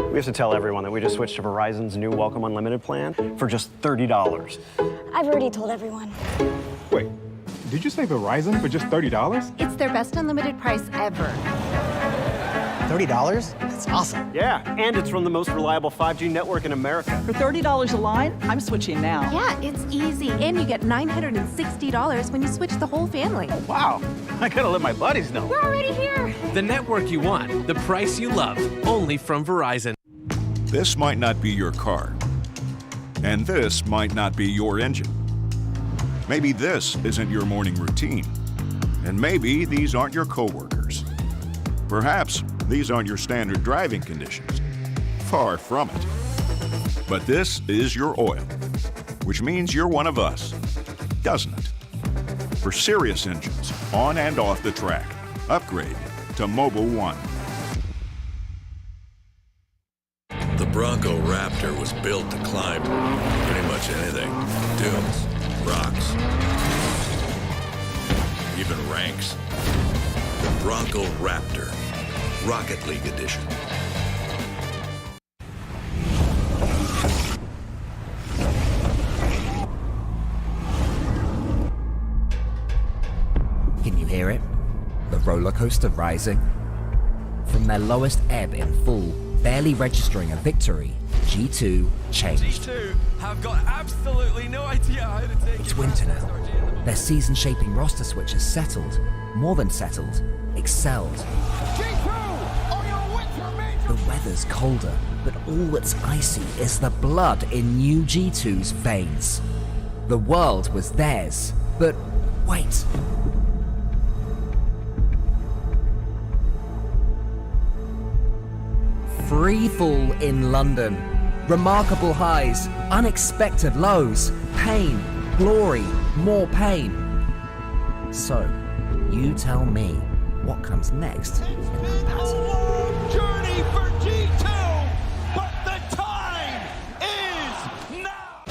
We have to tell everyone that we just switched to Verizon's new Welcome Unlimited plan for just $30. I've already told everyone. Wait, did you say Verizon for just $30? It's their best unlimited price ever. $30? That's awesome. Yeah, and it's from the most reliable 5G network in America. For $30 a line, I'm switching now. Yeah, it's easy. And you get $960 when you switch the whole family. Oh, wow. I gotta let my buddies know. We're already here. The network you want, the price you love, only from Verizon. This might not be your car. And this might not be your engine. Maybe this isn't your morning routine. And maybe these aren't your coworkers. Perhaps these aren't your standard driving conditions. Far from it. But this is your oil, which means you're one of us, doesn't it? For serious engines, on and off the track, upgrade to Mobil 1. The Bronco Raptor was built to climb pretty much anything. Dunes, rocks, even ranks. The Bronco Raptor, Rocket League Edition. Can you hear it? The roller coaster rising. From their lowest ebb in full, barely registering a victory, G2 changed. G2 have got absolutely no idea how to take It's winter now. Their season-shaping roster switch has settled, more than settled, excelled. The weather's colder, but all that's icy is the blood in new G2's veins. The world was theirs, but wait. Free fall in London. Remarkable highs, unexpected lows, pain, glory, more pain. So, you tell me, what comes next in comparison? Journey for G2, but the time is now.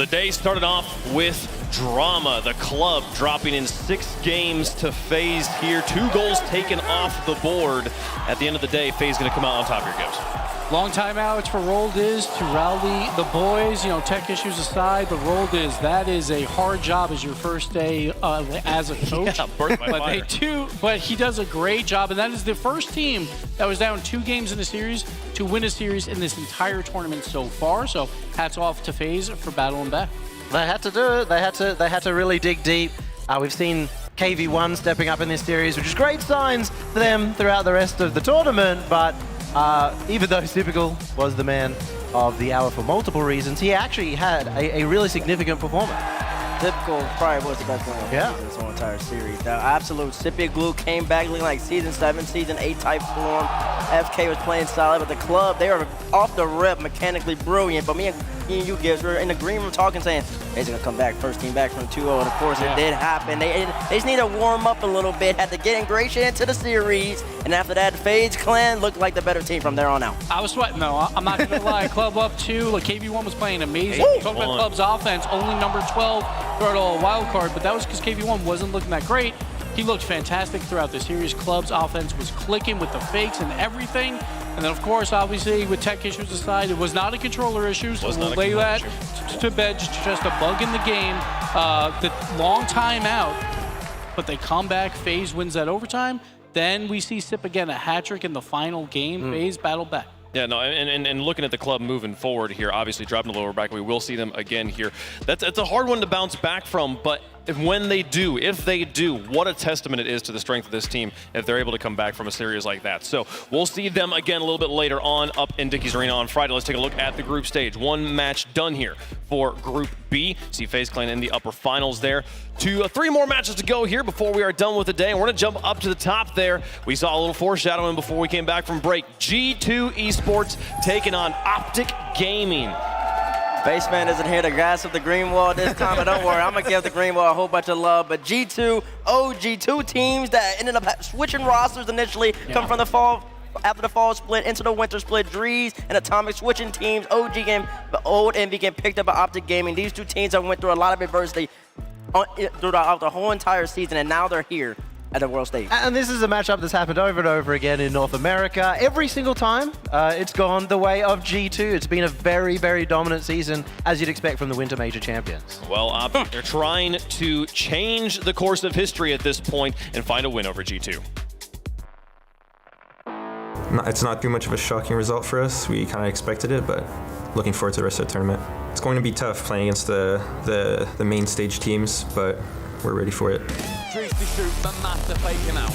The day started off with drama. The club dropping in 6 games to FaZe here. 2 goals taken off the board. At the end of the day, FaZe going to come out on top here, Gibbs. Long timeouts for Roldiz to rally the boys. You know, tech issues aside, but Roldiz, that is a hard job as your first day as a coach. Yeah, birth by fire. But he does a great job, and that is the first team that was down 2 games in a series to win a series in this entire tournament so far. So hats off to FaZe for battling back. They had to do it. They had to really dig deep. We've seen KV1 stepping up in this series, which is great signs for them throughout the rest of the tournament, but even though Typical was the man of the hour for multiple reasons, he actually had a really significant performance. Typical probably was the best player in this whole entire series. The absolute sippy glue came back looking like Season 7, Season 8 type form. FK was playing solid, but the club, they were off the rip, mechanically brilliant. But me and you, Gibbs, were in the green room talking, saying, they're going to come back, first team back from 2-0, and of course it did happen. They just need to warm up a little bit, had to get ingratiated into the series, and after that, FaZe Clan looked like the better team from there on out. I was sweating, though. I'm not going to lie. Club up 2. Like, KV1 was playing amazing. Talking about Club's offense, only number 12 throughout all wild card, but that was because KV1 wasn't looking that great. He looked fantastic throughout the series. Club's offense was clicking with the fakes and everything. And then, of course, obviously, with tech issues aside, it was not a controller issue, so we'll lay that to bed. Just a bug in the game. The long time out, but they come back. FaZe wins that overtime. Then we see Sip again, a hat trick in the final game. FaZe battle back. Yeah, no, and looking at the club moving forward here, obviously dropping the lower bracket, we will see them again here. It's a hard one to bounce back from, but if they do, what a testament it is to the strength of this team if they're able to come back from a series like that. So we'll see them again a little bit later on up in Dickies Arena on Friday. Let's take a look at the group stage. 1 match done here for Group B. See FaZe Clan in the upper finals there. 3 more matches to go here before we are done with the day. And we're going to jump up to the top there. We saw a little foreshadowing before we came back from break. G2 Esports taking on Optic Gaming. Baseman isn't here to gas up the green wall this time, but don't worry, I'm going to give the green wall a whole bunch of love. But G2, OG, 2 teams that ended up switching rosters initially, come from the fall, after the fall split into the winter split. Drees and Atomic switching teams. OG game, the old Envy getting picked up by Optic Gaming. These 2 teams have went through a lot of adversity throughout the whole entire season, and now they're here at the world stage. And this is a matchup that's happened over and over again in North America. Every single time, it's gone the way of G2. It's been a very, very dominant season, as you'd expect from the Winter Major champions. Well, Optic, they're trying to change the course of history at this point and find a win over G2. It's not too much of a shocking result for us. We kind of expected it, but looking forward to the rest of the tournament. It's going to be tough playing against the main stage teams, but we're ready for it. Drees to shoot, but Master fake him out.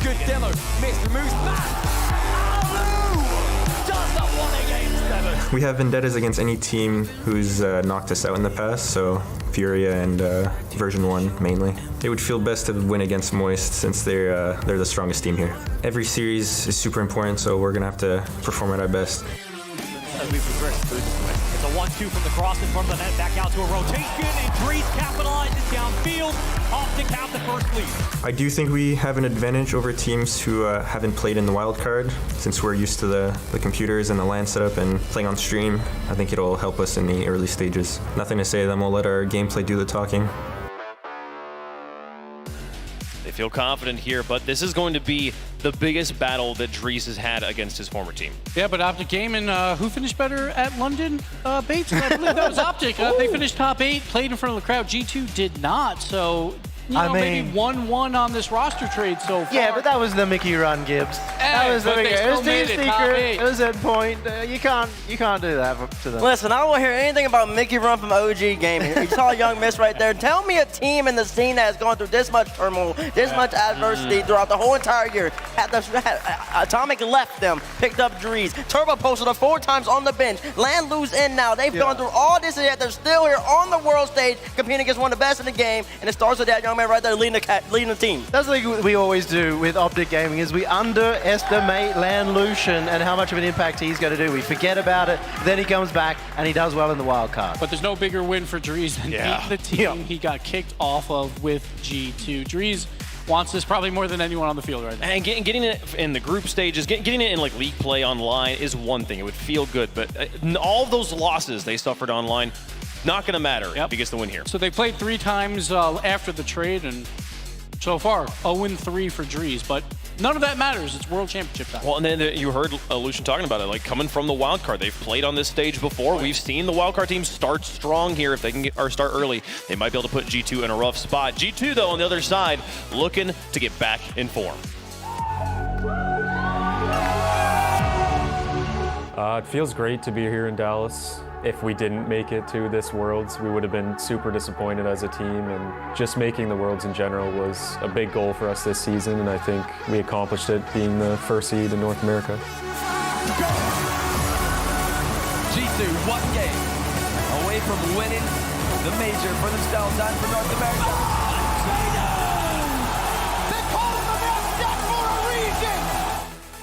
Good demo, missed, removes back. Alu does the 1 against 7. We have vendettas against any team who's knocked us out in the past, so Furia and version 1 mainly. It would feel best to win against Moist since they're the strongest team here. Every series is super important, so we're gonna have to perform at our best. As we progress through this way. It's a 1-2 from the cross in front of the net, back out to a rotation, and Drees capitalizes downfield. Optic have the first lead. I do think we have an advantage over teams who haven't played in the wild card, since we're used to the computers and the LAN setup and playing on stream. I think it'll help us in the early stages. Nothing to say, then we'll let our gameplay do the talking. They feel confident here, but this is going to be the biggest battle that Drees has had against his former team. Yeah, but Optic Gaming, who finished better at London? Bates? I believe that was Optic. They finished top 8, played in front of the crowd. G2 did not, so maybe 1-1 on this roster trade so far. Yeah, but that was the Mickey run, Gibbs. That was the Mickey. It was team secret. It was at point. You can't do that to them. Listen, I don't want to hear anything about Mickey run from OG Gaming. You saw Young Miss right there. Tell me a team in the scene that has gone through this much turmoil, this much adversity throughout the whole entire year. Atomic left them, picked up Drees. Turbo posted 4 times on the bench. Land lose in now. They've gone through all this and yet they're still here on the world stage competing against one of the best in the game. And it starts with that young man right there leading the team. That's like we always do with Optic Gaming, is we underestimate Lan Lucian and how much of an impact he's going to do. We forget about it, then he comes back and he does well in the wild card. But there's no bigger win for Drees than beating the team he got kicked off of with G2. Drees wants this probably more than anyone on the field right now. And getting it in the group stages, getting it in like league play online is one thing. It would feel good, but all of those losses they suffered online not going to matter if he gets the win here. So they played 3 times after the trade, and so far 0-3 for Dries, but none of that matters. It's World Championship time. Well, and then you heard Lucian talking about it, like coming from the wild card. They've played on this stage before. We've seen the wild card teams start strong here. If they can start early, they might be able to put G2 in a rough spot. G2, though, on the other side, looking to get back in form. It feels great to be here in Dallas. If we didn't make it to this Worlds, we would have been super disappointed as a team, and just making the Worlds in general was a big goal for us this season, and I think we accomplished it being the first seed in North America. G2, one game away from winning the major for themselves and for North America.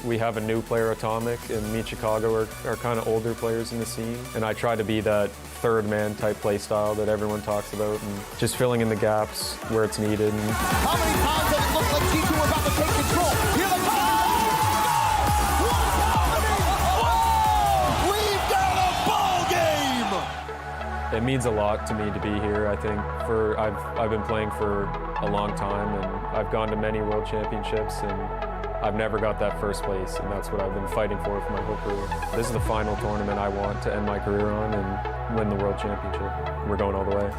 We have a new player, Atomic, and me and Chicago are kind of older players in the scene, and I try to be that third man type play style that everyone talks about, and just filling in the gaps where it's needed. How many times does it look like G2 are about to take control? Here they come! What's happening? Whoa! We've got a ball game! It means a lot to me to be here. I think I've been playing for a long time, and I've gone to many World Championships, and I've never got that first place, and that's what I've been fighting for my whole career. This is the final tournament I want to end my career on and win the World Championship. We're going all the way.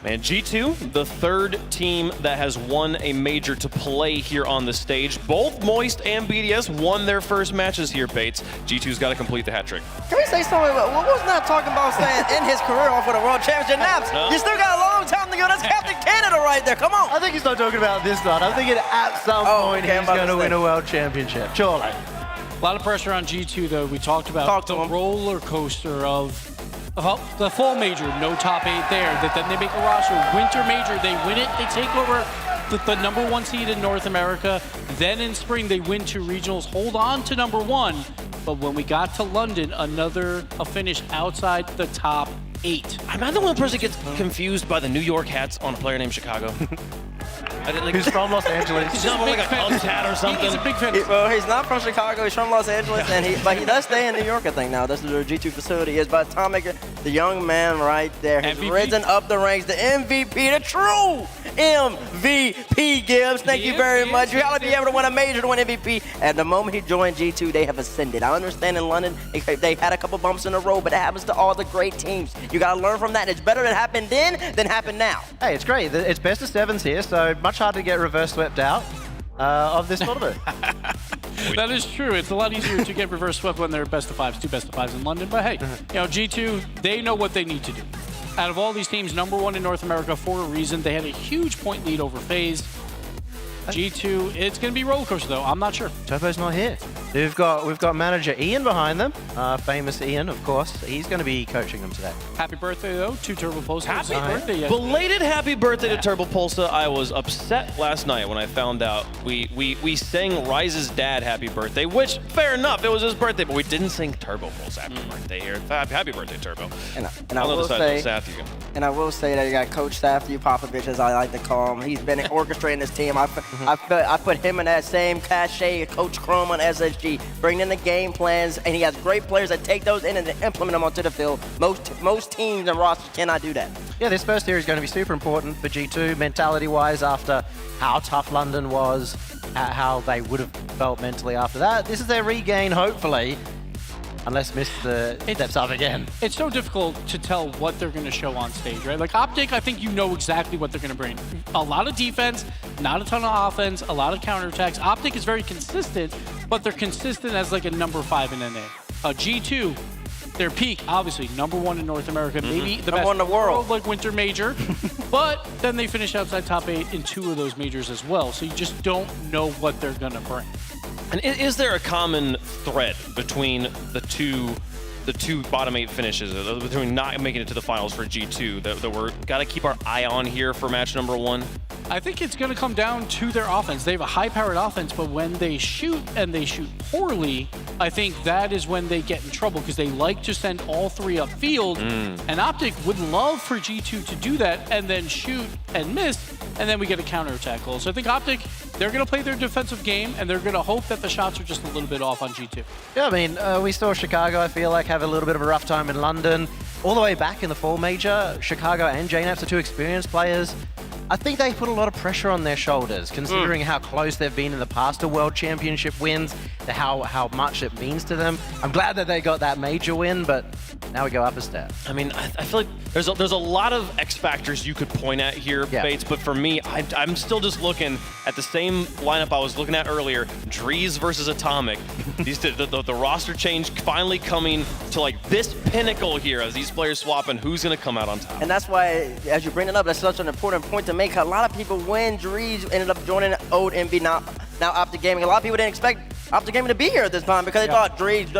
And G2, the third team that has won a major to play here on the stage. Both Moist and BDS won their first matches here, Bates. G2's got to complete the hat trick. Can we say something? What was not talking about saying in his career off with a World Championship? Naps, you still got a long time to go. That's Captain Canada right there. Come on. I think he's not talking about this one. I'm thinking at some point he's going to win a World Championship. Surely. A lot of pressure on G2, though. We talked about the roller coaster of the fall major, no top 8 there, that then they make a roster. Winter major, they win it, they take over the number 1 seed in North America. Then in spring, they win 2 regionals, hold on to number 1. But when we got to London, a finish outside the top 8. I'm not the one person that gets confused by the New York hats on a player named Chicago. Who's from Los Angeles. He's not like a Cubs hat or something. He's a big fan. Well, he's not from Chicago. He's from Los Angeles, but he does stay in New York, I think, now. This is where G2 facility is. But Atomic, the young man right there, has risen up the ranks. The MVP, the true MVP, Gibbs. Thank you very much. You got to be able to win a major to win MVP. At the moment he joined G2, they have ascended. I understand in London, they had a couple bumps in a row, but it happens to all the great teams. You got to learn from that. It's better that happened then than happened now. Hey, it's great. It's best of 7s here, so much harder to get reverse swept out of this tournament. That is true. It's a lot easier to get reverse swept when they're best of 5s, 2 best of 5s in London. But hey, G2, they know what they need to do. Out of all these teams, number 1 in North America for a reason. They had a huge point lead over FaZe. G2, it's going to be roller coaster though. I'm not sure. Turbo's not here. We've got manager Ian behind them. Famous Ian, of course. He's going to be coaching them today. Happy birthday though to Turbo Pulsa. Happy birthday! Yes. Belated happy birthday to Turbo Pulsa. I was upset last night when I found out we sang Rise's dad happy birthday, which fair enough, it was his birthday, but we didn't sing Turbo Pulsa happy birthday here. Happy birthday, Turbo. And I will say that you got Coach Safety Popovich, as I like to call him. He's been orchestrating this team. I put him in that same cachet, Coach Chrome on SSG, bringing in the game plans, and he has great players that take those in and implement them onto the field. Most teams and rosters cannot do that. Yeah, this first year is going to be super important for G2, mentality-wise, after how tough London was, how they would have felt mentally after that. This is their regain, hopefully, unless Mr. steps up again. It's so difficult to tell what they're going to show on stage, right? Like Optic, I think you know exactly what they're going to bring. A lot of defense, not a ton of offense, a lot of counterattacks. Optic is very consistent, but they're consistent as like a number 5 in NA. G2, their peak, obviously, number 1 in North America, maybe the best in the world, like winter major, but then they finished outside top 8 in 2 of those majors as well. So you just don't know what they're going to bring. And is there a common thread between the two bottom 8 finishes, between not making it to the finals for G2 that we're got to keep our eye on here for match number 1? I think it's going to come down to their offense. They have a high-powered offense, but when they shoot and they shoot poorly, I think that is when they get in trouble because they like to send all three upfield. And Optic would love for G2 to do that and then shoot and miss, and then we get a counterattack goal. So I think Optic, they're going to play their defensive game, and they're going to hope that the shots are just a little bit off on G2. Yeah, I mean, we saw Chicago, I feel like, have a little bit of a rough time in London. All the way back in the fall major, Chicago and JNAPS are two experienced players. I think they put a lot of pressure on their shoulders, considering how close they've been in the past to World Championship wins, to how much it means to them. I'm glad that they got that major win, but now we go up a step. I mean, I feel like there's a lot of X factors you could point at here, Bates, but for me, I'm still just looking at the same lineup I was looking at earlier, Drees versus Atomic. The roster change finally coming to like this pinnacle here as these players swap and who's going to come out on top. And that's why, as you bring it up, that's such an important point to make. A lot of people, when Drees ended up joining old MV, now Optic Gaming, a lot of people didn't expect Optic Gaming to be here at this time because they thought Drees,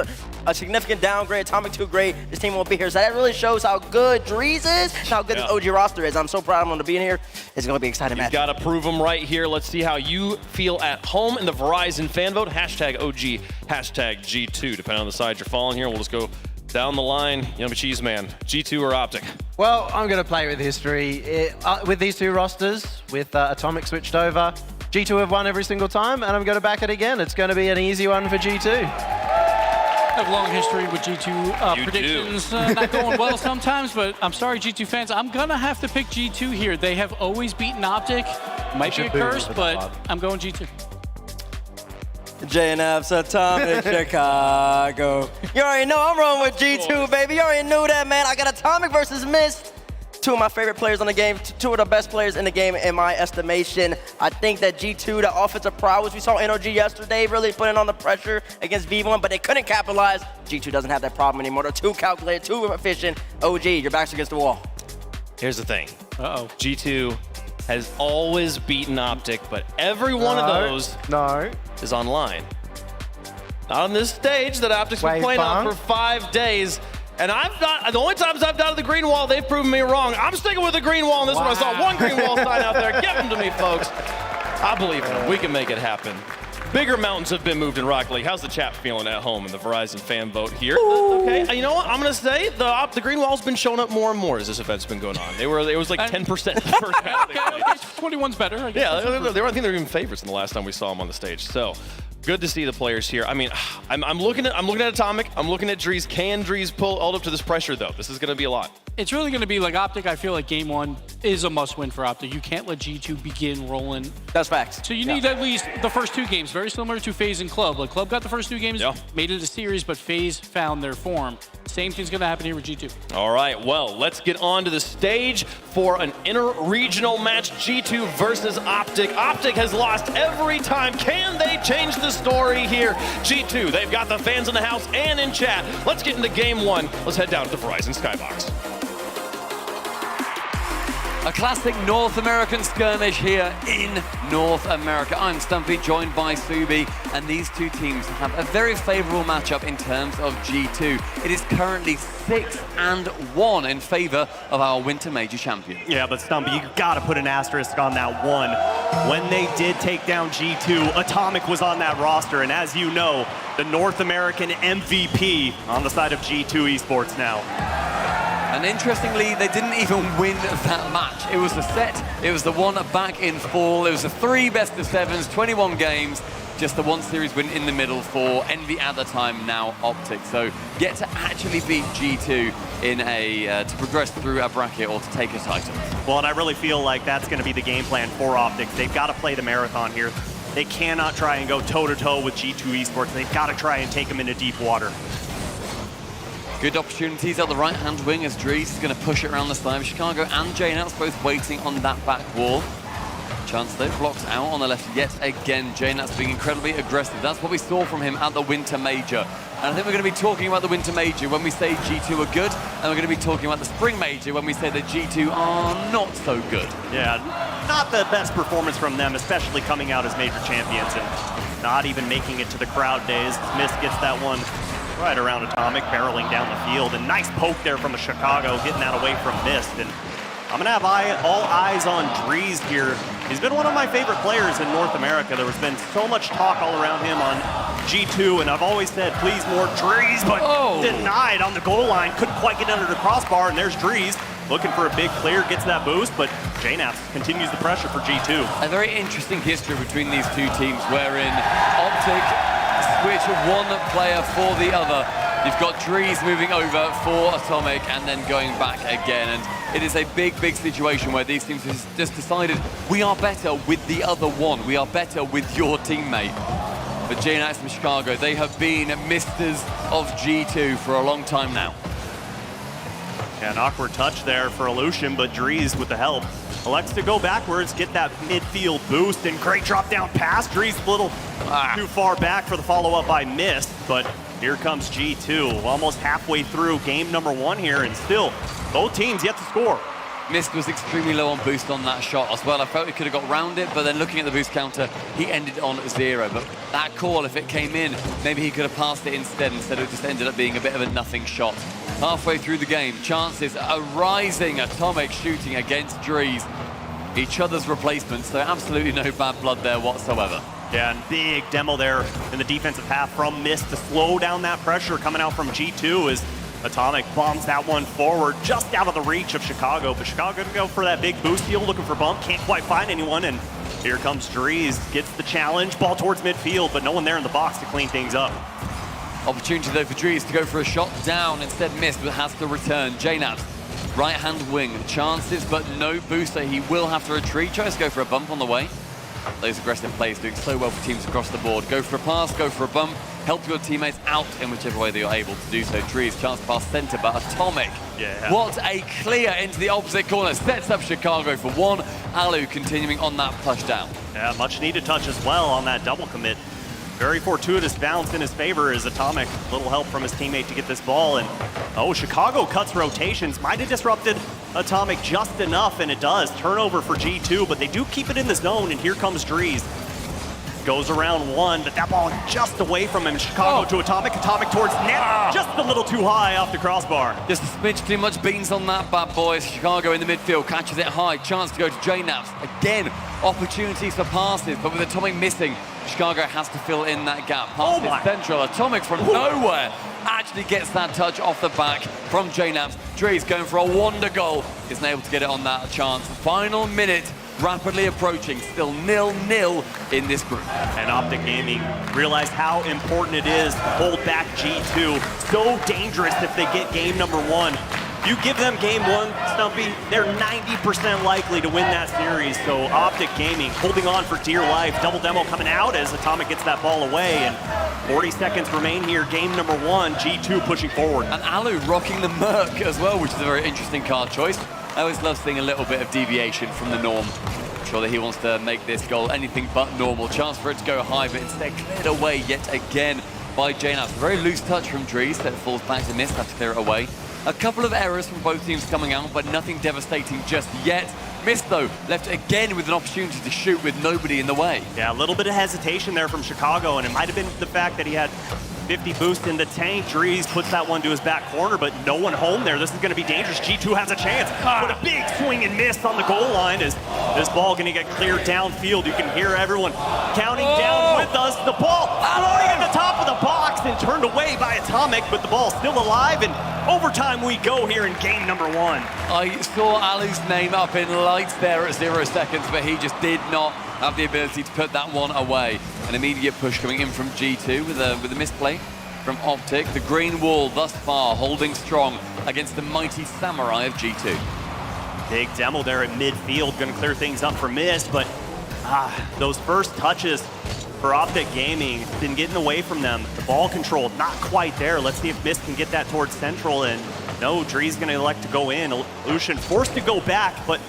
a significant downgrade, Atomic too great, this team won't be here. So that really shows how good Drees is, and how good this OG roster is. I'm so proud of them to be in here. It's going to be an exciting match. You've got to prove them right here. Let's see how you feel at home in the Verizon fan vote. Hashtag OG, hashtag G2. Depending on the side you're following here, we'll just go down the line. You know, cheese man, G2 or Optic? Well, I'm going to play with history. With these two rosters, with Atomic switched over, G2 have won every single time, and I'm going to back it again. It's going to be an easy one for G2. I have a long history with G2 predictions not going well sometimes, but I'm sorry, G2 fans. I'm going to have to pick G2 here. They have always beaten Optic. Might be a curse, but I'm going G2. JNF's Atomic Chicago. You already know I'm rolling with G2, baby. You already knew that, man. I got Atomic versus Mist. Two of my favorite players on the game, two of the best players in the game in my estimation. I think that G2, the offensive prowess, we saw NRG yesterday really putting on the pressure against V1, but they couldn't capitalize. G2 doesn't have that problem anymore. They're too calculated, too efficient. OG, your back's against the wall. Here's the thing. G2 has always beaten Optic, but every one of those is online. Not on this stage that Optic's been playing on for 5 days. And the only times I've doubted the green wall, they've proven me wrong. I'm sticking with the green wall on this one. I saw one green wall sign out there. Give them to me, folks. I believe in them. We can make it happen. Bigger mountains have been moved in Rocket League. How's the chat feeling at home in the Verizon fan vote here? Okay, you know what? I'm going to say the green wall's been showing up more and more as this event's been going on. It was like 10% the first half. 21's better, I guess. Yeah, I think they were even favorites in the last time we saw them on the stage. So good to see the players here. I mean, I'm looking at Atomic. I'm looking at Drees. Can Drees pull all up to this pressure though? This is going to be a lot. It's really going to be like Optic. I feel like game one is a must-win for Optic. You can't let G2 begin rolling. That's facts. So you need at least the first two games, very similar to FaZe and Club. Like Club got the first two games, made it a series, but FaZe found their form. Same thing's going to happen here with G2. All right, well, let's get on to the stage for an inter-regional match, G2 versus Optic. Optic has lost every time. Can they change the story here? G2, they've got the fans in the house and in chat. Let's get into game one. Let's head down to the Verizon Skybox. A classic North American skirmish here in North America. I'm Stumpy, joined by Subi, and these two teams have a very favorable matchup in terms of G2. It is currently 6-1 in favor of our Winter Major champion. Yeah, but Stumpy, you gotta put an asterisk on that one. When they did take down G2, Atomic was on that roster, and as you know, the North American MVP on the side of G2 Esports now. And interestingly, they didn't even win that match. It was the set, it was the one back in fall, it was the 3 best-of-7s, 21 games, just the one series win in the middle for Envy at the time, now Optic. So yet to actually beat G2 in to progress through a bracket or to take a title. Well, and I really feel like that's gonna be the game plan for Optic. They've gotta play the marathon here. They cannot try and go toe-to-toe with G2 Esports. They've gotta try and take them into deep water. Good opportunities at the right-hand wing as Drees is going to push it around the side. Chicago and JNAPS both waiting on that back wall. Chance though, blocks out on the left yet again. JNAPS being incredibly aggressive. That's what we saw from him at the Winter Major. And I think we're going to be talking about the Winter Major when we say G2 are good, and we're going to be talking about the Spring Major when we say that G2 are not so good. Yeah, not the best performance from them, especially coming out as major champions and not even making it to the crowd days. Mist gets that one right around Atomic, barreling down the field. And nice poke there from Chicago, getting that away from Mist. And I'm going to have all eyes on Drees here. He's been one of my favorite players in North America. There has been so much talk all around him on G2, and I've always said, please more Drees, but denied on the goal line. Couldn't quite get under the crossbar, and there's Drees looking for a big clear, gets that boost, but JNaps continues the pressure for G2. A very interesting history between these two teams, wherein Optic switch one player for the other. You've got Drees moving over for Atomic and then going back again. And it is a big, big situation where these teams have just decided we are better with the other one. We are better with your teammate. But JNaps from Chicago, they have been misters of G2 for a long time now. Yeah, an awkward touch there for Illusion, but Drees with the help elects to go backwards, get that midfield boost, and great drop down pass. Drees a little too far back for the follow-up by Mist, but here comes G2, almost halfway through game number 1 here, and still both teams yet to score. Mist was extremely low on boost on that shot as well. I felt he could have got round it, but then looking at the boost counter, he ended on 0. But that call, if it came in, maybe he could have passed it instead it just ended up being a bit of a nothing shot. Halfway through the game, chances are rising. Atomic shooting against Drees. Each other's replacements, so absolutely no bad blood there whatsoever. Yeah, and big demo there in the defensive half from Mist to slow down that pressure coming out from G2 as Atomic bombs that one forward, just out of the reach of Chicago. But Chicago gonna go for that big boost deal, looking for bump, can't quite find anyone, and here comes Drees, gets the challenge, ball towards midfield, but no one there in the box to clean things up. Opportunity though for Drees to go for a shot down, instead Mist, but has to return. JNaps, right-hand wing, chances, but no booster. He will have to retreat, tries to go for a bump on the way. Those aggressive plays doing so well for teams across the board. Go for a pass, go for a bump, help your teammates out in whichever way they are able to do so. Drees, chance to pass center, but Atomic. Yeah. What a clear into the opposite corner. Sets up Chicago for 1. Alu continuing on that push down. Yeah, much needed touch as well on that double commit. Very fortuitous bounce in his favor as Atomic, little help from his teammate to get this ball, and Chicago cuts rotations. Might have disrupted Atomic just enough, and it does. Turnover for G2, but they do keep it in the zone, and here comes Drees. Goes around 1, but that ball just away from him. Chicago to Atomic, Atomic towards net, just a little too high off the crossbar. Just a smidge too much beans on that bad boy. Chicago in the midfield, catches it high, chance to go to JNaps. Again, opportunities for passes, but with Atomic missing, Chicago has to fill in that gap. Passes central, Atomic from nowhere actually gets that touch off the back from JNaps. Drees going for a wonder goal, isn't able to get it on that chance. Final minute, rapidly approaching, still 0-0 in this group. And Optic Gaming realized how important it is to hold back G2. So dangerous if they get game number 1. You give them game 1, Stumpy, they're 90% likely to win that series. So Optic Gaming holding on for dear life. Double demo coming out as Atomic gets that ball away, and 40 seconds remain here. Game number 1, G2 pushing forward. And Alu rocking the Merc as well, which is a very interesting card choice. I always love seeing a little bit of deviation from the norm. I'm sure that he wants to make this goal anything but normal. Chance for it to go high, but instead cleared away yet again by JNaps. Very loose touch from Drees that falls back to Mist, have to clear it away. A couple of errors from both teams coming out, but nothing devastating just yet. Mist, though, left again with an opportunity to shoot with nobody in the way. Yeah, a little bit of hesitation there from Chicago, and it might have been the fact that he had 50 boost in the tank. Drees puts that one to his back corner, but no one home there. This is going to be dangerous. G2 has a chance. But a big swing and miss on the goal line as this ball going to get cleared downfield. You can hear everyone counting down with us. The ball floating at the top of the box and turned away by Atomic, but the ball still alive, and overtime we go here in game number 1. I saw Alu's name up in lights there at 0 seconds, but he just did not have the ability to put that one away. An immediate push coming in from G2 with a misplay from Optic. The green wall thus far holding strong against the mighty Samurai of G2. Big demo there at midfield, going to clear things up for Mist, but those first touches for Optic Gaming been getting away from them. The ball control not quite there. Let's see if Mist can get that towards central, and no, Drees going to elect to go in. Illusion forced to go back, but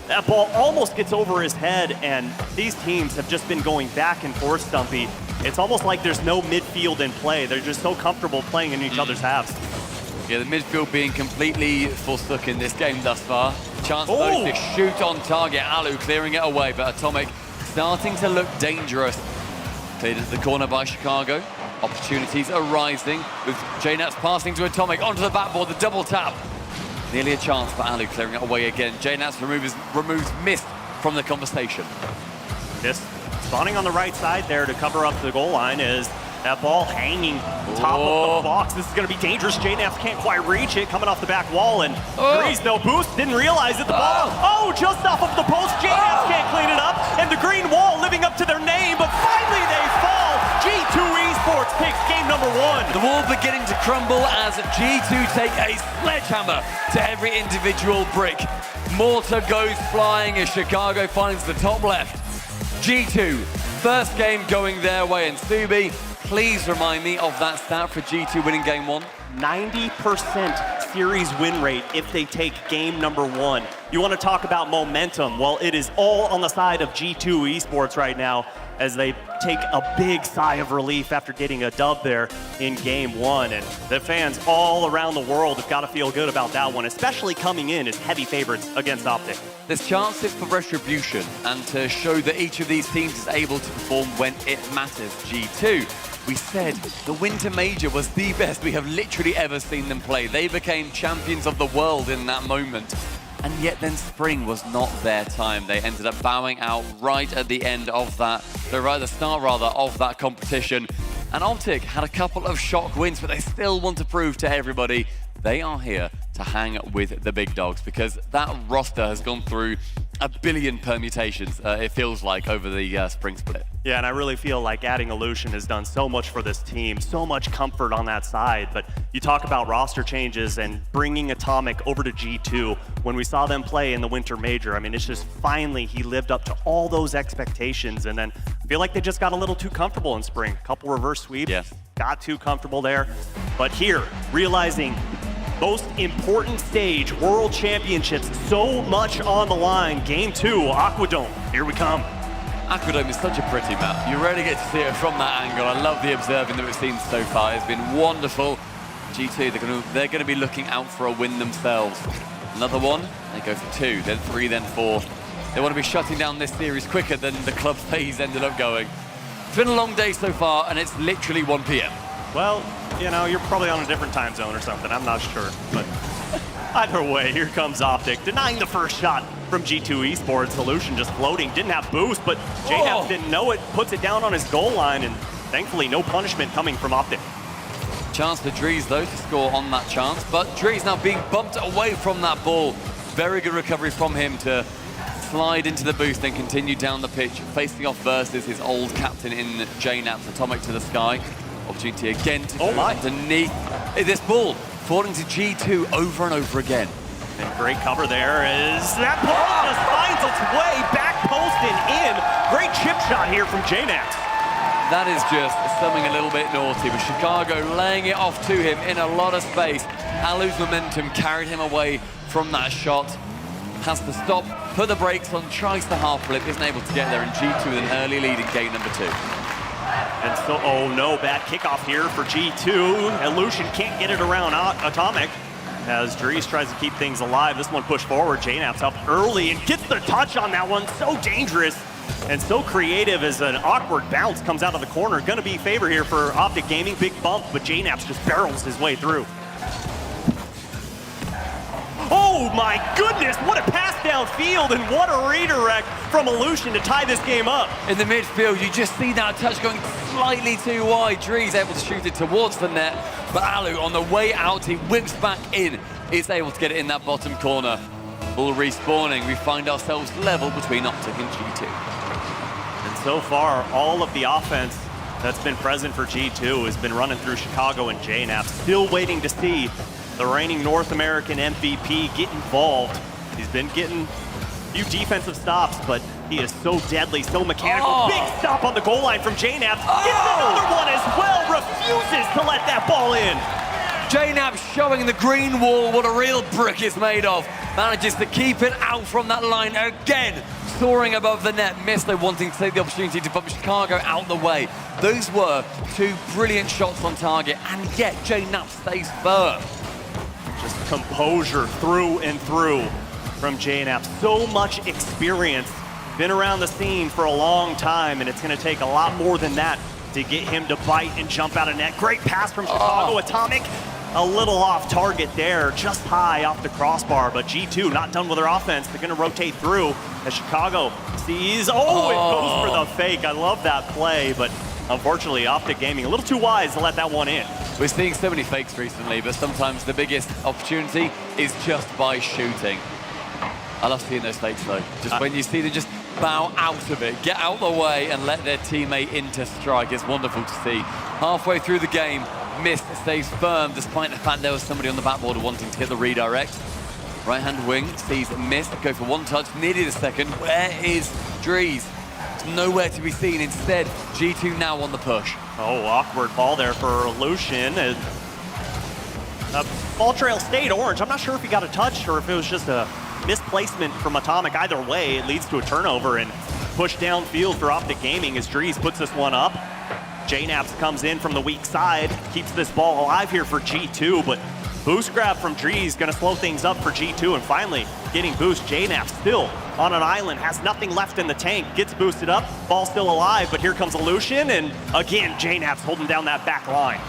that ball almost gets over his head, and these teams have just been going back and forth, Stumpy. It's almost like there's no midfield in play. They're just so comfortable playing in each other's halves. Yeah, the midfield being completely forsook in this game thus far. Chance though to shoot on target. Alu clearing it away, but Atomic starting to look dangerous. Cleared into the corner by Chicago. Opportunities arising with JNaps passing to Atomic onto the backboard, the double tap. Nearly a chance for Alu clearing it away again. JNaps removes Mist from the conversation. Just spawning on the right side there to cover up the goal line is that ball hanging top of the box. This is going to be dangerous. JNAF can't quite reach it, coming off the back wall, and Grease, no boost, didn't realize it. The ball, just off of the post. JNAF can't clean it up, and the green wall living up to their name, but finally they fall. G2 Esports takes game number 1. The wall beginning to crumble as G2 take a sledgehammer to every individual brick. Mortar goes flying as Chicago finds the top left. G2, first game going their way, and Subi, please remind me of that stat for G2 winning game 1. 90% series win rate if they take game number 1. You want to talk about momentum? Well, it is all on the side of G2 Esports right now as they take a big sigh of relief after getting a dub there in game 1. And the fans all around the world have got to feel good about that one, especially coming in as heavy favorites against Optic. There's chances for retribution and to show that each of these teams is able to perform when it matters. G2, we said the Winter Major was the best we have literally ever seen them play. They became champions of the world in that moment. And yet then spring was not their time. They ended up bowing out right at the end of that, right at the start rather, of that competition. And Optic had a couple of shock wins, but they still want to prove to everybody they are here to hang with the big dogs, because that roster has gone through a billion permutations, it feels like, over the spring split. Yeah, and I really feel like adding Illusion has done so much for this team, so much comfort on that side. But you talk about roster changes and bringing Atomic over to G2. When we saw them play in the Winter Major, I mean, it's just finally he lived up to all those expectations. And then I feel like they just got a little too comfortable in spring. A couple reverse sweeps, got too comfortable there. But here, realizing most important stage, World Championships, so much on the line. Game 2, Aquadome, here we come. Aquadome is such a pretty map. You rarely get to see it from that angle. I love the observing that we've seen so far. It's been wonderful. G2, they're going to be looking out for a win themselves. Another one, they go for 2, then 3, then 4. They want to be shutting down this series quicker than the club phase ended up going. It's been a long day so far, and it's literally 1 p.m. Well, you know, you're probably on a different time zone or something. I'm not sure, but either way, here comes Optic, denying the first shot from G2 Esports. Solution just floating, didn't have boost, but JNAP didn't know it, puts it down on his goal line, and thankfully no punishment coming from Optic. Chance for Drees, though, to score on that chance, but Drees now being bumped away from that ball. Very good recovery from him to slide into the boost and continue down the pitch, facing off versus his old captain in JNAP, Atomic to the sky. Opportunity again to go underneath this ball, falling to G2 over and over again. And great cover there as that ball just finds its way back post and in. Great chip shot here from JNAP. That is just something a little bit naughty, but Chicago laying it off to him in a lot of space. Alu's momentum carried him away from that shot. Has to stop, put the brakes on, tries the half flip, isn't able to get there, and G2 with an early lead in game number 2. And so, oh no, bad kickoff here for G2. Illusion can't get it around Atomic as Drees tries to keep things alive. This one pushed forward. JNAP's up early and gets the touch on that one. So dangerous and so creative as an awkward bounce comes out of the corner. Gonna be favor here for Optic Gaming. Big bump, but JNAP's just barrels his way through. Oh my goodness, what a pass downfield and what a redirect from Illusion to tie this game up. In the midfield, you just see that touch going slightly too wide. Drees able to shoot it towards the net, but Alu on the way out, he whips back in. Is able to get it in that bottom corner. Ball respawning, we find ourselves level between Optic and G2. And so far, all of the offense that's been present for G2 has been running through Chicago and JNAP. Still waiting to see the reigning North American MVP get involved. He's been getting a few defensive stops, but he is so deadly, so mechanical. Big stop on the goal line from JNAP. Gets another one as well, refuses to let that ball in. JNAP showing the green wall what a real brick is made of. Manages to keep it out from that line again. Soaring above the net, Mister wanting to take the opportunity to bump Chicago out the way. Those were 2 brilliant shots on target, and yet JNAP stays firm. Just composure through and through from JNAP. So much experience, been around the scene for a long time, and it's gonna take a lot more than that to get him to bite and jump out of net. Great pass from Chicago. Atomic a little off target there, just high off the crossbar, but G2 not done with their offense. They're gonna rotate through as Chicago sees, it goes for the fake. I love that play, but unfortunately, Optic Gaming a little too wise to let that one in. We're seeing so many fakes recently, but sometimes the biggest opportunity is just by shooting. I love seeing those fakes though. Just when you see them just bow out of it, get out the way and let their teammate into strike. It's wonderful to see. Halfway through the game, Mist stays firm despite the fact there was somebody on the backboard wanting to hit the redirect. Right-hand wing sees Mist go for one touch, nearly the second. Where is Drees? Nowhere to be seen. Instead, G2 now on the push. Oh, awkward ball there for Lucian. Ball trail stayed orange. I'm not sure if he got a touch or if it was just a misplacement from Atomic. Either way, it leads to a turnover and push downfield for Optic Gaming as Drees puts this one up. JNaps comes in from the weak side, keeps this ball alive here for G2, but boost grab from Drees gonna slow things up for G2, and finally getting boost. JNaps still on an island, has nothing left in the tank, gets boosted up, ball still alive, but here comes Lucian, and again, JNaps holding down that back line.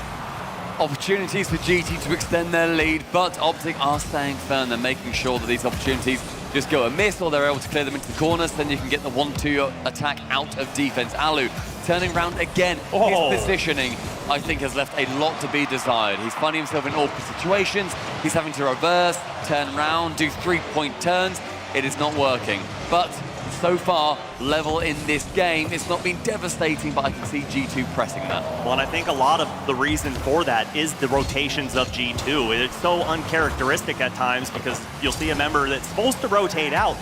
Opportunities for GT to extend their lead, but Optic are staying firm. They're making sure that these opportunities just go amiss or they're able to clear them into the corners, then you can get the 1-2 attack out of defense. Alu turning around again. His positioning, I think, has left a lot to be desired. He's finding himself in awkward situations. He's having to reverse, turn around, do 3-point turns. It is not working. But so far, level in this game. It's not been devastating, but I can see G2 pressing that. Well, and I think a lot of the reason for that is the rotations of G2. It's so uncharacteristic at times because you'll see a member that's supposed to rotate out,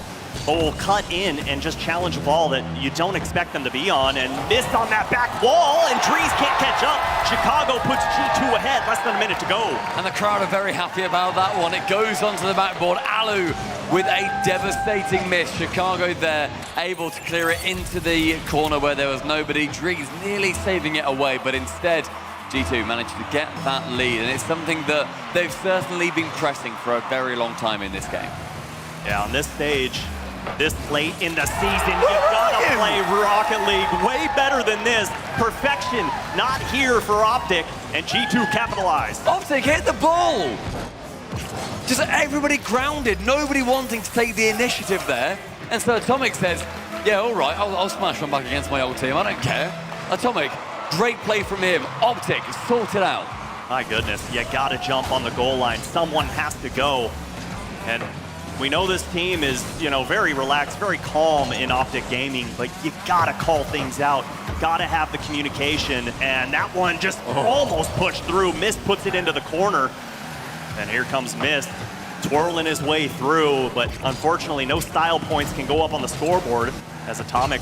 but will cut in and just challenge a ball that you don't expect them to be on, and missed on that back wall, and Drees can't catch up. Chicago puts G2 ahead, less than a minute to go. And the crowd are very happy about that one. It goes onto the backboard. Alu with a devastating miss. Chicago there, able to clear it into the corner where there was nobody. Drees nearly saving it away, but instead, G2 managed to get that lead, and it's something that they've certainly been pressing for a very long time in this game. Yeah, on this stage, this late in the season, you've got to play Rocket League way better than this. Perfection not here for Optic, and G2 capitalized. Optic hit the ball! Just everybody grounded, nobody wanting to take the initiative there. And so Atomic says, yeah, all right, I'll smash one back against my old team, I don't care. Atomic, great play from him. Optic, sorted out. My goodness, you got to jump on the goal line. Someone has to go. And we know this team is, very relaxed, very calm in Optic Gaming, but you gotta call things out, gotta have the communication, and that one just almost pushed through. Mist puts it into the corner, and here comes Mist, twirling his way through, but unfortunately no style points can go up on the scoreboard as Atomic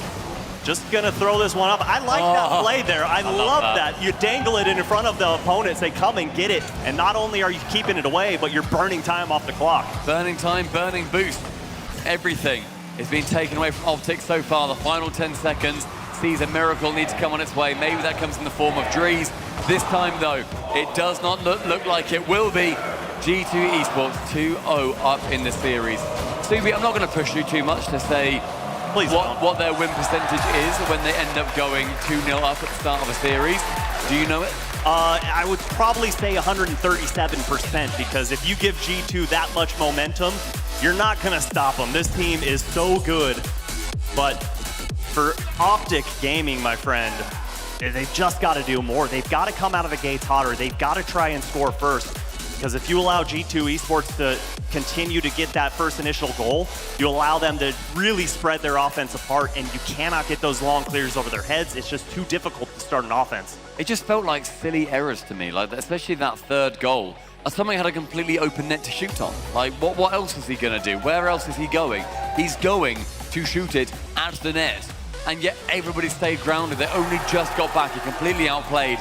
just gonna throw this one up. I like that play there. I love that. You dangle it in front of the opponent, say, come and get it. And not only are you keeping it away, but you're burning time off the clock. Burning time, burning boost. Everything is being taken away from Optic so far. The final 10 seconds sees a miracle need to come on its way. Maybe that comes in the form of Drees. This time, though, it does not look like it will be. G2 Esports 2-0 up in the series. Subi, I'm not going to push you too much to say what their win percentage is when they end up going 2-0 up at the start of a series. Do you know it? I would probably say 137%, because if you give G2 that much momentum, you're not going to stop them. This team is so good. But for Optic Gaming, my friend, they've just got to do more. They've got to come out of the gates hotter. They've got to try and score first. Because if you allow G2 Esports to continue to get that first initial goal, you allow them to really spread their offense apart, and you cannot get those long clears over their heads. It's just too difficult to start an offense. It just felt like silly errors to me, like especially that third goal. Atomic had a completely open net to shoot on. Like, what else is he gonna do? Where else is he going? He's going to shoot it at the net, and yet everybody stayed grounded. They only just got back. He completely outplayed.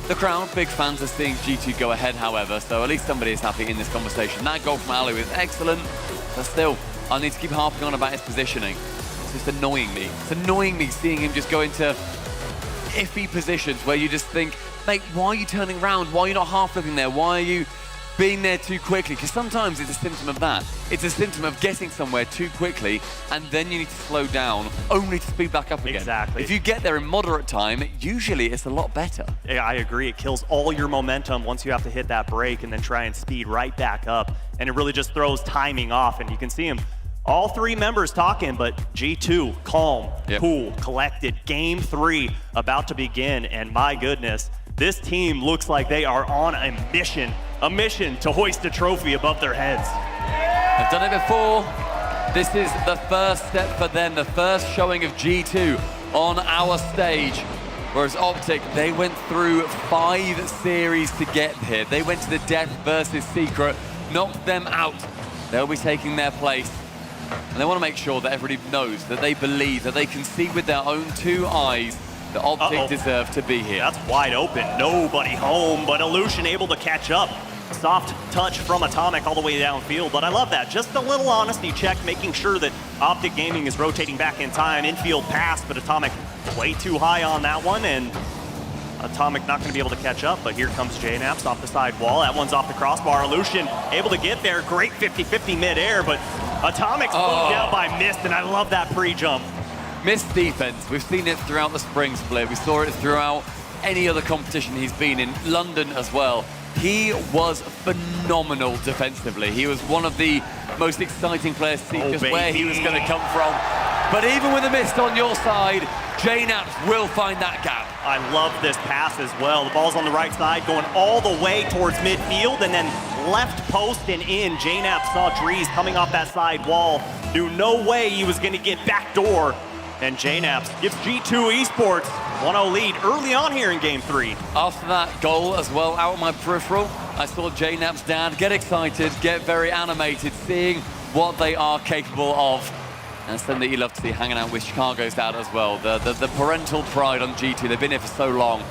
The crowd, big fans of seeing G2 go ahead, however, so at least somebody is happy in this conversation. That goal from Alu is excellent, but still, I need to keep harping on about his positioning. It's just annoying me. It's annoying me seeing him just go into iffy positions where you just think, mate, why are you turning around? Why are you not half flipping there? Why are you being there too quickly, because sometimes it's a symptom of that. It's a symptom of getting somewhere too quickly, and then you need to slow down, only to speed back up again. Exactly. If you get there in moderate time, usually it's a lot better. Yeah, I agree. It kills all your momentum once you have to hit that break and then try and speed right back up. And it really just throws timing off, and you can see him. All three members talking, but G2, calm, cool, collected. Game 3 about to begin, and my goodness, this team looks like they are on a mission to hoist a trophy above their heads. They've done it before. This is the first step for them, the first showing of G2 on our stage. Whereas Optic, they went through 5 series to get here. They went to the Death versus Secret, knocked them out. They'll be taking their place. And they want to make sure that everybody knows, that they believe, that they can see with their own 2 eyes that Optic deserve to be here. That's wide open, nobody home, but Illusion able to catch up. Soft touch from Atomic all the way downfield, but I love that. Just a little honesty check, making sure that Optic Gaming is rotating back in time. Infield pass, but Atomic way too high on that one, and Atomic not going to be able to catch up, but here comes JNaps off the side wall. That one's off the crossbar. Illusion able to get there. Great 50-50 midair, but Atomic's moved out by Mist, and I love that pre-jump. Mist defense, we've seen it throughout the spring split. We saw it throughout any other competition he's been in, London as well. He was phenomenal defensively. He was one of the most exciting players to see just where he was going to come from. But even with a Mist on your side, JNaps will find that gap. I love this pass as well. The ball's on the right side, going all the way towards midfield, and then left post and in. JNaps saw Drees coming off that side wall. Knew no way he was going to get backdoor. And JNaps gives G2 Esports 1-0 lead early on here in Game 3. After that goal as well, out of my peripheral, I saw JNaps' dad get excited, get very animated, seeing what they are capable of. And it's something that you love to see hanging out with Chicago's dad as well. The parental pride on G2, they've been here for so long.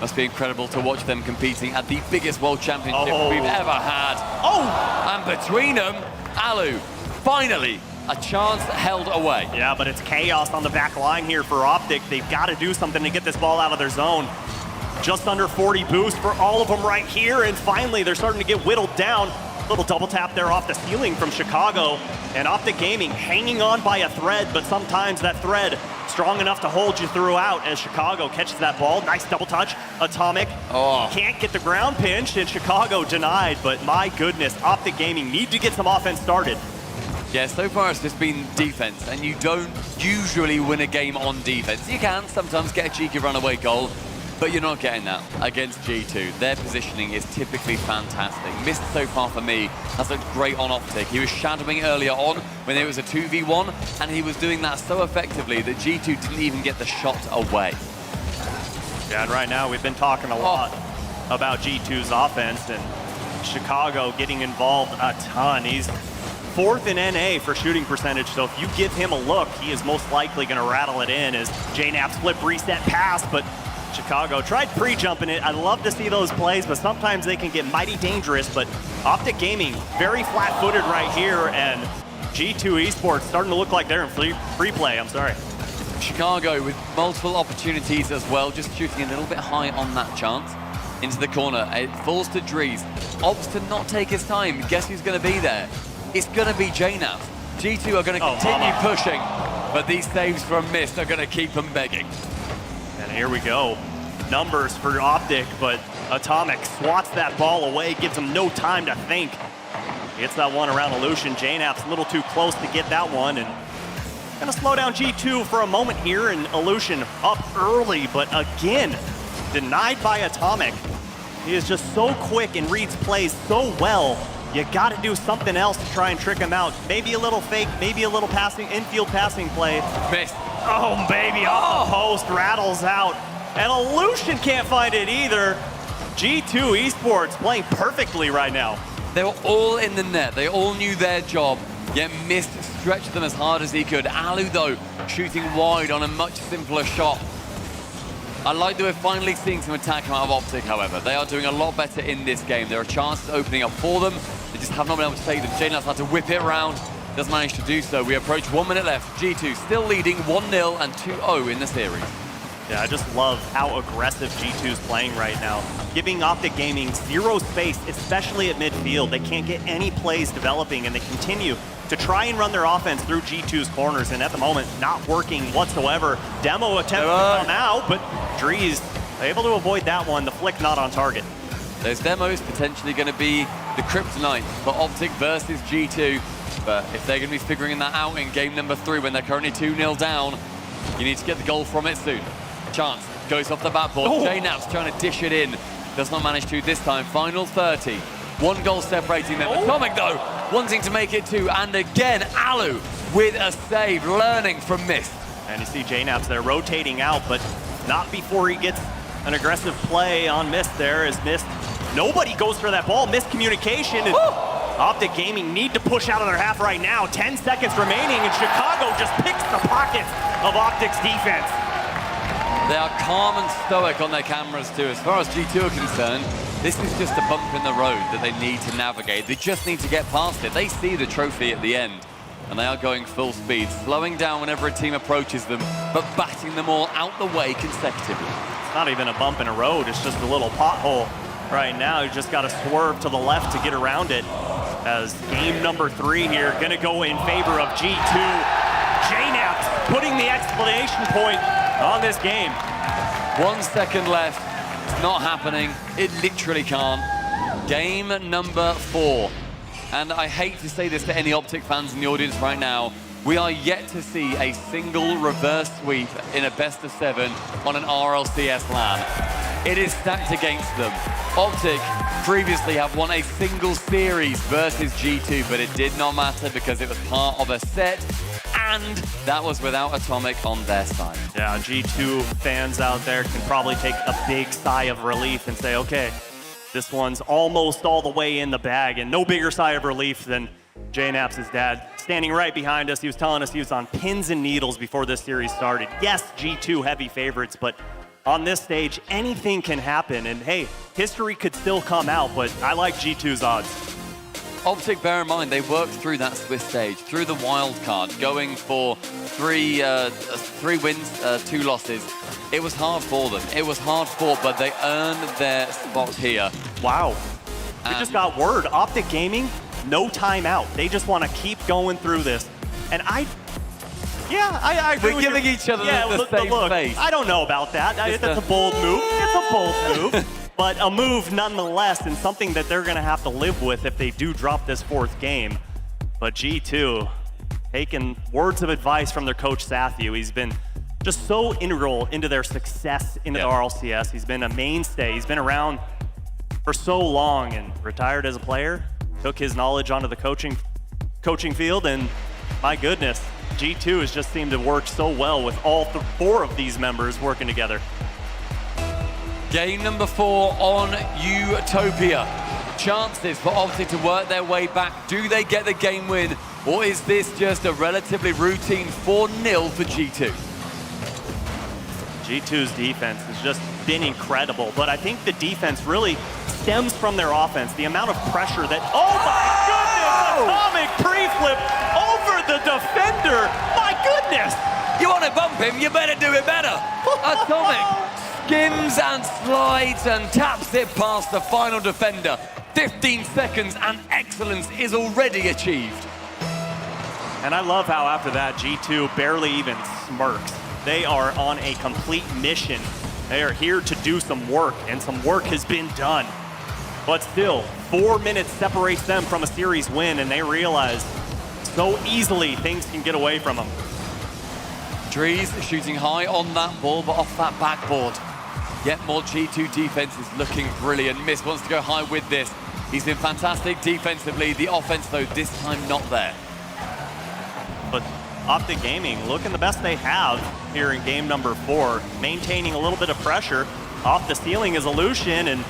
Must be incredible to watch them competing at the biggest world championship we've ever had. And between them, Alu, finally, a chance held away. Yeah, but it's chaos on the back line here for Optic. They've got to do something to get this ball out of their zone. Just under 40 boost for all of them right here, and finally they're starting to get whittled down. Little double tap there off the ceiling from Chicago, and Optic Gaming hanging on by a thread, but sometimes that thread strong enough to hold you throughout as Chicago catches that ball. Nice double touch. Atomic can't get the ground pinch, and Chicago denied, but my goodness, Optic Gaming need to get some offense started. Yeah, so far it's just been defense, and you don't usually win a game on defense. You can sometimes get a cheeky runaway goal, but you're not getting that against G2. Their positioning is typically fantastic. Mist so far for me has looked great on Optic. He was shadowing earlier on when it was a 2v1, and he was doing that so effectively that G2 didn't even get the shot away. Yeah, and right now we've been talking a lot about G2's offense, and Chicago getting involved a ton. He's 4th in NA for shooting percentage, so if you give him a look, he is most likely going to rattle it in as JNaps flip reset pass, but Chicago tried pre-jumping it. I love to see those plays, but sometimes they can get mighty dangerous, but Optic Gaming very flat-footed right here, and G2 Esports starting to look like they're in free play, I'm sorry. Chicago with multiple opportunities as well, just shooting a little bit high on that chance. Into the corner, it falls to Drees. Opts to not take his time. Guess who's going to be there? It's going to be JNaps. G2 are going to continue pushing, but these saves from Mist are going to keep them begging. And here we go. Numbers for Optic, but Atomic swats that ball away, gives him no time to think. Gets that one around Illusion. JNaps a little too close to get that one, and gonna slow down G2 for a moment here, and Illusion up early, but again, denied by Atomic. He is just so quick and reads plays so well. You got to do something else to try and trick him out. Maybe a little fake, maybe a little passing, infield passing play. Missed. Oh, baby, off the post, rattles out. And Illusion can't find it either. G2 Esports playing perfectly right now. They were all in the net. They all knew their job, yet Mist stretched them as hard as he could. Alu, though, shooting wide on a much simpler shot. I like that we're finally seeing some attack come out of Optic, however. They are doing a lot better in this game. There are chances opening up for them. They just have not been able to take them. JNaps had to whip it around. Doesn't manage to do so. We approach 1 minute left. G2 still leading 1-0 and 2-0 in the series. Yeah, I just love how aggressive G2 is playing right now. Giving Optic Gaming zero space, especially at midfield. They can't get any plays developing, and they continue to try and run their offense through G2's corners, and at the moment, not working whatsoever. Demo attempts to come out, but Drees able to avoid that one. The flick not on target. Those demos potentially going to be the kryptonite for Optic versus G2. But if they're going to be figuring that out in game number 3 when they're currently 2-0 down, you need to get the goal from it soon. Chance goes off the backboard. JNAP's trying to dish it in. Does not manage to this time. Final 30. 1 goal separating them. Atomic, though, wanting to make it 2. And again, Alu with a save, learning from Mist. And you see JNAP's there rotating out, but not before he gets an aggressive play on Mist there. As Mist, nobody goes for that ball. Miscommunication. And Optic Gaming need to push out of their half right now. 10 seconds remaining, and Chicago just picks the pockets of Optic's defense. They are calm and stoic on their cameras too. As far as G2 are concerned, this is just a bump in the road that they need to navigate. They just need to get past it. They see the trophy at the end, and they are going full speed, slowing down whenever a team approaches them, but batting them all out the way consecutively. It's not even a bump in a road, it's just a little pothole right now. You just got to swerve to the left to get around it. As game number 3 here, gonna go in favor of G2. JNAP's putting the exclamation point on this game. 1 second left. It's not happening. It literally can't. Game number 4. And I hate to say this to any Optic fans in the audience right now, we are yet to see a single reverse sweep in a best of 7 on an RLCS LAN. It is stacked against them. Optic previously have won a single series versus G2, but it did not matter because it was part of a set, and that was without Atomic on their side. Yeah, G2 fans out there can probably take a big sigh of relief and say, okay, this one's almost all the way in the bag, and no bigger sigh of relief than JNAP's dad standing right behind us. He was telling us he was on pins and needles before this series started. Yes, G2 heavy favorites, but on this stage, anything can happen, and hey, history could still come out, but I like G2's odds. Optic, bear in mind, they worked through that Swiss stage, through the wild card, going for 3 wins, 2 losses. It was hard for them. It was hard fought, but they earned their spot here. Wow. We just got word. Optic Gaming, no timeout. They just want to keep going through this. And I agree. We're giving each other the same face. I don't know about that. That's a bold move. It's a bold move. But a move nonetheless, and something that they're going to have to live with if they do drop this 4th game. But G2, taking words of advice from their coach Sathu. He's been just so integral into their success in the RLCS. He's been a mainstay. He's been around for so long and retired as a player. Took his knowledge onto the coaching field, and my goodness, G2 has just seemed to work so well with all 4 of these members working together. Game number 4 on Utopia. Chances for Optic to work their way back. Do they get the game win, or is this just a relatively routine 4-0 for G2? G2's defense has just been incredible, but I think the defense really stems from their offense. The amount of pressure that, oh my goodness, Atomic pre-flip over the defender. My goodness. You want to bump him, you better do it better. Atomic skims and slides and taps it past the final defender. 15 seconds and excellence is already achieved. And I love how after that, G2 barely even smirks. They are on a complete mission. They are here to do some work, and some work has been done. But still, 4 minutes separates them from a series win, and they realize so easily things can get away from them. Drees shooting high on that ball, but off that backboard. Yet more G2 defense is looking brilliant. Mist wants to go high with this. He's been fantastic defensively. The offense, though, this time not there. But Optic Gaming looking the best they have here in game number 4, maintaining a little bit of pressure. Off the ceiling is Illusion, and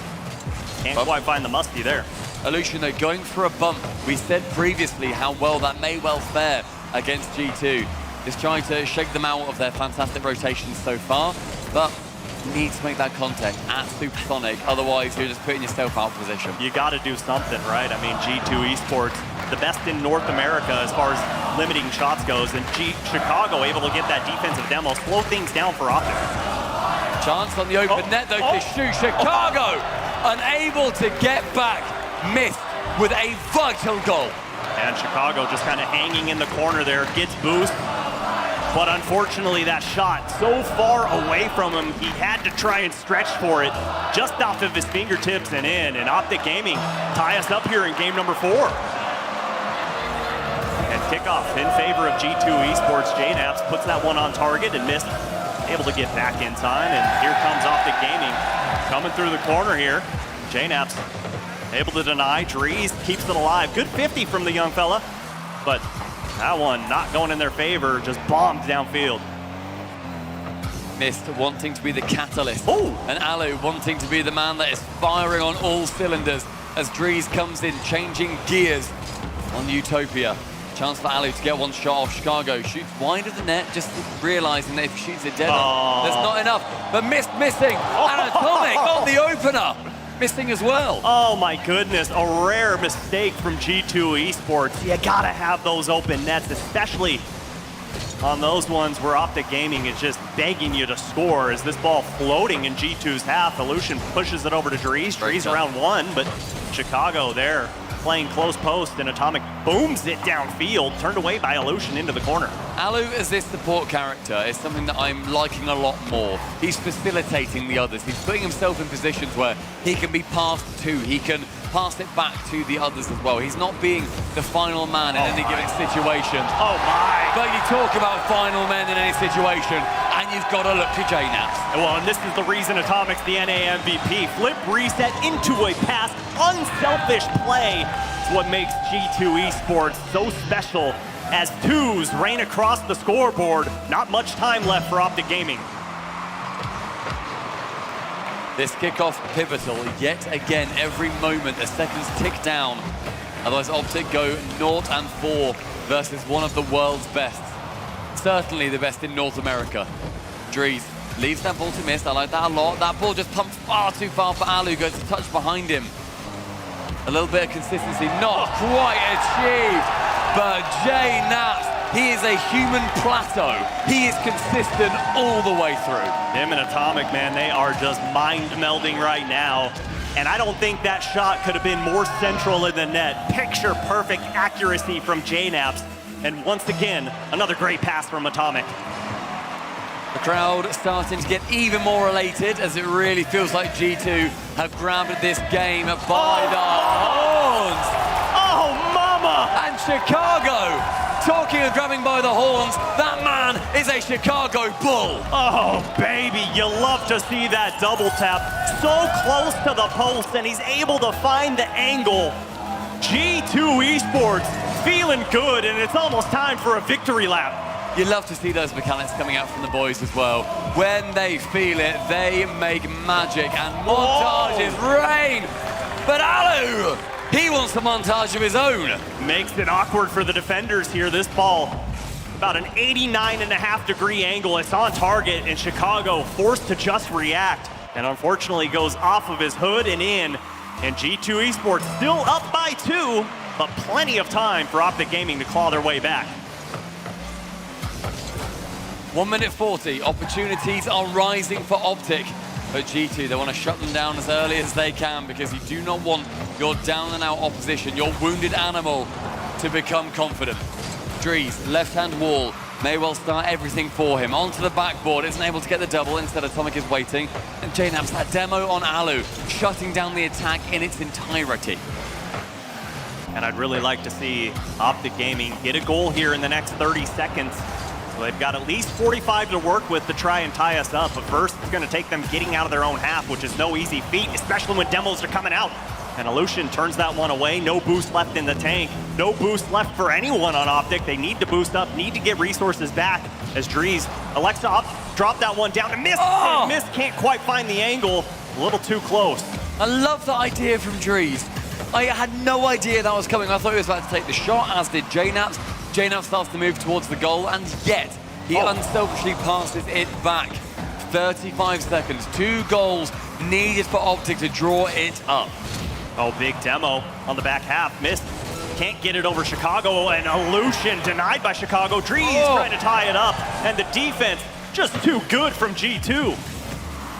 can't quite find the musty there. Illusion, though, going for a bump. We said previously how well that may well fare against G2. Just trying to shake them out of their fantastic rotations so far, but need to make that contact at Supersonic, otherwise you're just putting yourself out of position. You got to do something, right? I mean, G2 Esports, the best in North America as far as limiting shots goes, and Chicago able to get that defensive demo, slow things down for Optic. Chance on the open net though to shoot. Chicago unable to get back. Missed with a vital goal. And Chicago just kind of hanging in the corner there, gets boost. But unfortunately that shot so far away from him, he had to try and stretch for it just off of his fingertips and in. And Optic Gaming tie us up here in game number 4. And kickoff in favor of G2 Esports. JNaps puts that one on target and missed. Able to get back in time, and here comes Optic Gaming coming through the corner here. JNaps able to deny. Drees keeps it alive. Good 50 from the young fella, but that one not going in their favor, just bombed downfield. Missed wanting to be the catalyst. And Alu wanting to be the man that is firing on all cylinders as Drees comes in, changing gears on Utopia. Chance for Alu to get one shot off Chicago. Shoots wide of the net, just realizing that if he shoots it dead, there's not enough. But missing. And Atomic on the opener. Missing as well. Oh my goodness, a rare mistake from G2 Esports. You gotta have those open nets, especially on those ones where Optic Gaming is just begging you to score. As this ball floating in G2's half, Illusion pushes it over to Drees. Drees around 1, but Chicago there playing close post, and Atomic booms it downfield, turned away by Illusion into the corner. Alu as this support character is something that I'm liking a lot more. He's facilitating the others. He's putting himself in positions where he can be passed to. He can pass it back to the others as well. He's not being the final man in any given situation. Oh my! But you talk about final men in any situation, and you've got to look to JNaps. Well, and this is the reason Atomic's the NA MVP. Flip reset into a pass, unselfish play. It's what makes G2 Esports so special as twos rain across the scoreboard. Not much time left for Optic Gaming. This kickoff pivotal yet again. Every moment the seconds tick down. Otherwise Optic go 0-4 versus one of the world's best. Certainly the best in North America. Drees leaves that ball to miss. I like that a lot. That ball just pumped far too far for Alu. Goes to touch behind him. A little bit of consistency, not quite achieved. But JNaps, he is a human plateau. He is consistent all the way through. Him and Atomic, man, they are just mind melding right now. And I don't think that shot could have been more central in the net. Picture perfect accuracy from JNaps. And once again, another great pass from Atomic. The crowd starting to get even more elated as it really feels like G2 have grabbed this game by the horns. Oh, mama! And Chicago, talking of grabbing by the horns, that man is a Chicago Bull. Oh, baby, you love to see that double tap. So close to the post, and he's able to find the angle. G2 Esports feeling good, and it's almost time for a victory lap. You love to see those mechanics coming out from the boys as well. When they feel it, they make magic, and montages rain. But Alu, he wants a montage of his own. Makes it awkward for the defenders here. This ball, about an 89.5-degree angle. It's on target, and Chicago forced to just react. And unfortunately goes off of his hood and in. And G2 Esports still up by 2, but plenty of time for Optic Gaming to claw their way back. 1 minute 40, opportunities are rising for Optic. But G2, they want to shut them down as early as they can because you do not want your down and out opposition, your wounded animal, to become confident. Drees, left-hand wall, may well start everything for him. Onto the backboard, isn't able to get the double, instead Atomic is waiting. And JNaps, that demo on Alu, shutting down the attack in its entirety. And I'd really like to see Optic Gaming get a goal here in the next 30 seconds. So they've got at least 45 to work with to try and tie us up. But first, it's going to take them getting out of their own half, which is no easy feat, especially when demos are coming out. And Illusion turns that one away. No boost left in the tank. No boost left for anyone on Optic. They need to boost up, need to get resources back. As Drees elects to drop that one down to miss. Oh! And miss, can't quite find the angle. A little too close. I love that idea from Drees. I had no idea that was coming. I thought he was about to take the shot, as did JNaps. JNaps starts to move towards the goal, and yet he unselfishly passes it back. 35 seconds, 2 goals needed for Optic to draw it up. Oh, big demo on the back half. Missed. Can't get it over Chicago. And Illusion denied by Chicago. Drees trying to tie it up. And the defense just too good from G2.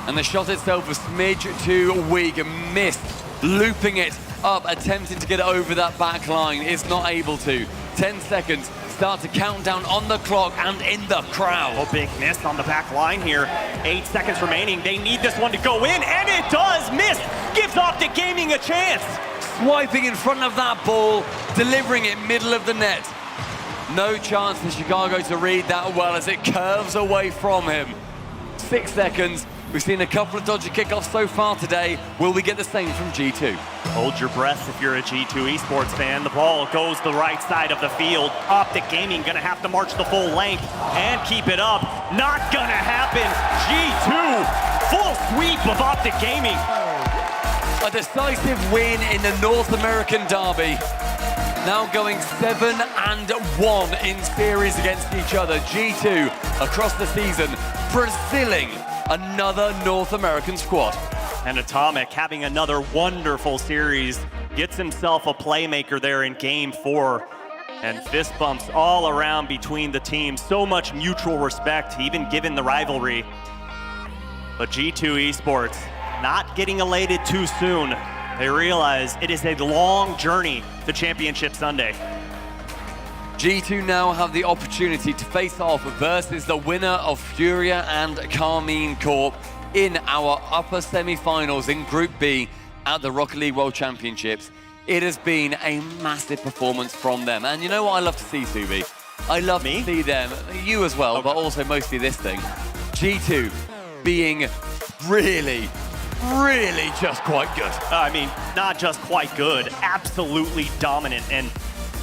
And the shot itself was smidge too weak and missed, looping it up, attempting to get it over that back line. Is not able to. 10 seconds, start to count down on the clock and in the crowd. Oh, big miss on the back line here. 8 seconds remaining. They need this one to go in, and it does. Miss gives Optic Gaming a chance. Swiping in front of that ball, delivering it middle of the net. No chance for Chicago to read that well as it curves away from him. 6 seconds. We've seen a couple of dodgy kickoffs so far today. Will we get the same from G2? Hold your breath if you're a G2 Esports fan. The ball goes the right side of the field. Optic Gaming gonna have to march the full length and keep it up. Not gonna happen. G2, full sweep of Optic Gaming. A decisive win in the North American Derby. Now going 7-1 in series against each other. G2 across the season, Braziling another North American squad. And Atomic having another wonderful series, gets himself a playmaker there in game 4. And fist bumps all around between the teams. So much mutual respect, even given the rivalry. But G2 Esports not getting elated too soon. They realize it is a long journey to Championship Sunday. G2 now have the opportunity to face off versus the winner of Furia and Carmine Corp in our upper semi-finals in Group B at the Rocket League World Championships. It has been a massive performance from them. And you know what I love to see, Subi? I love to see them, you as well, but also mostly this thing. G2 being really just quite good. I mean, not just quite good, absolutely dominant. And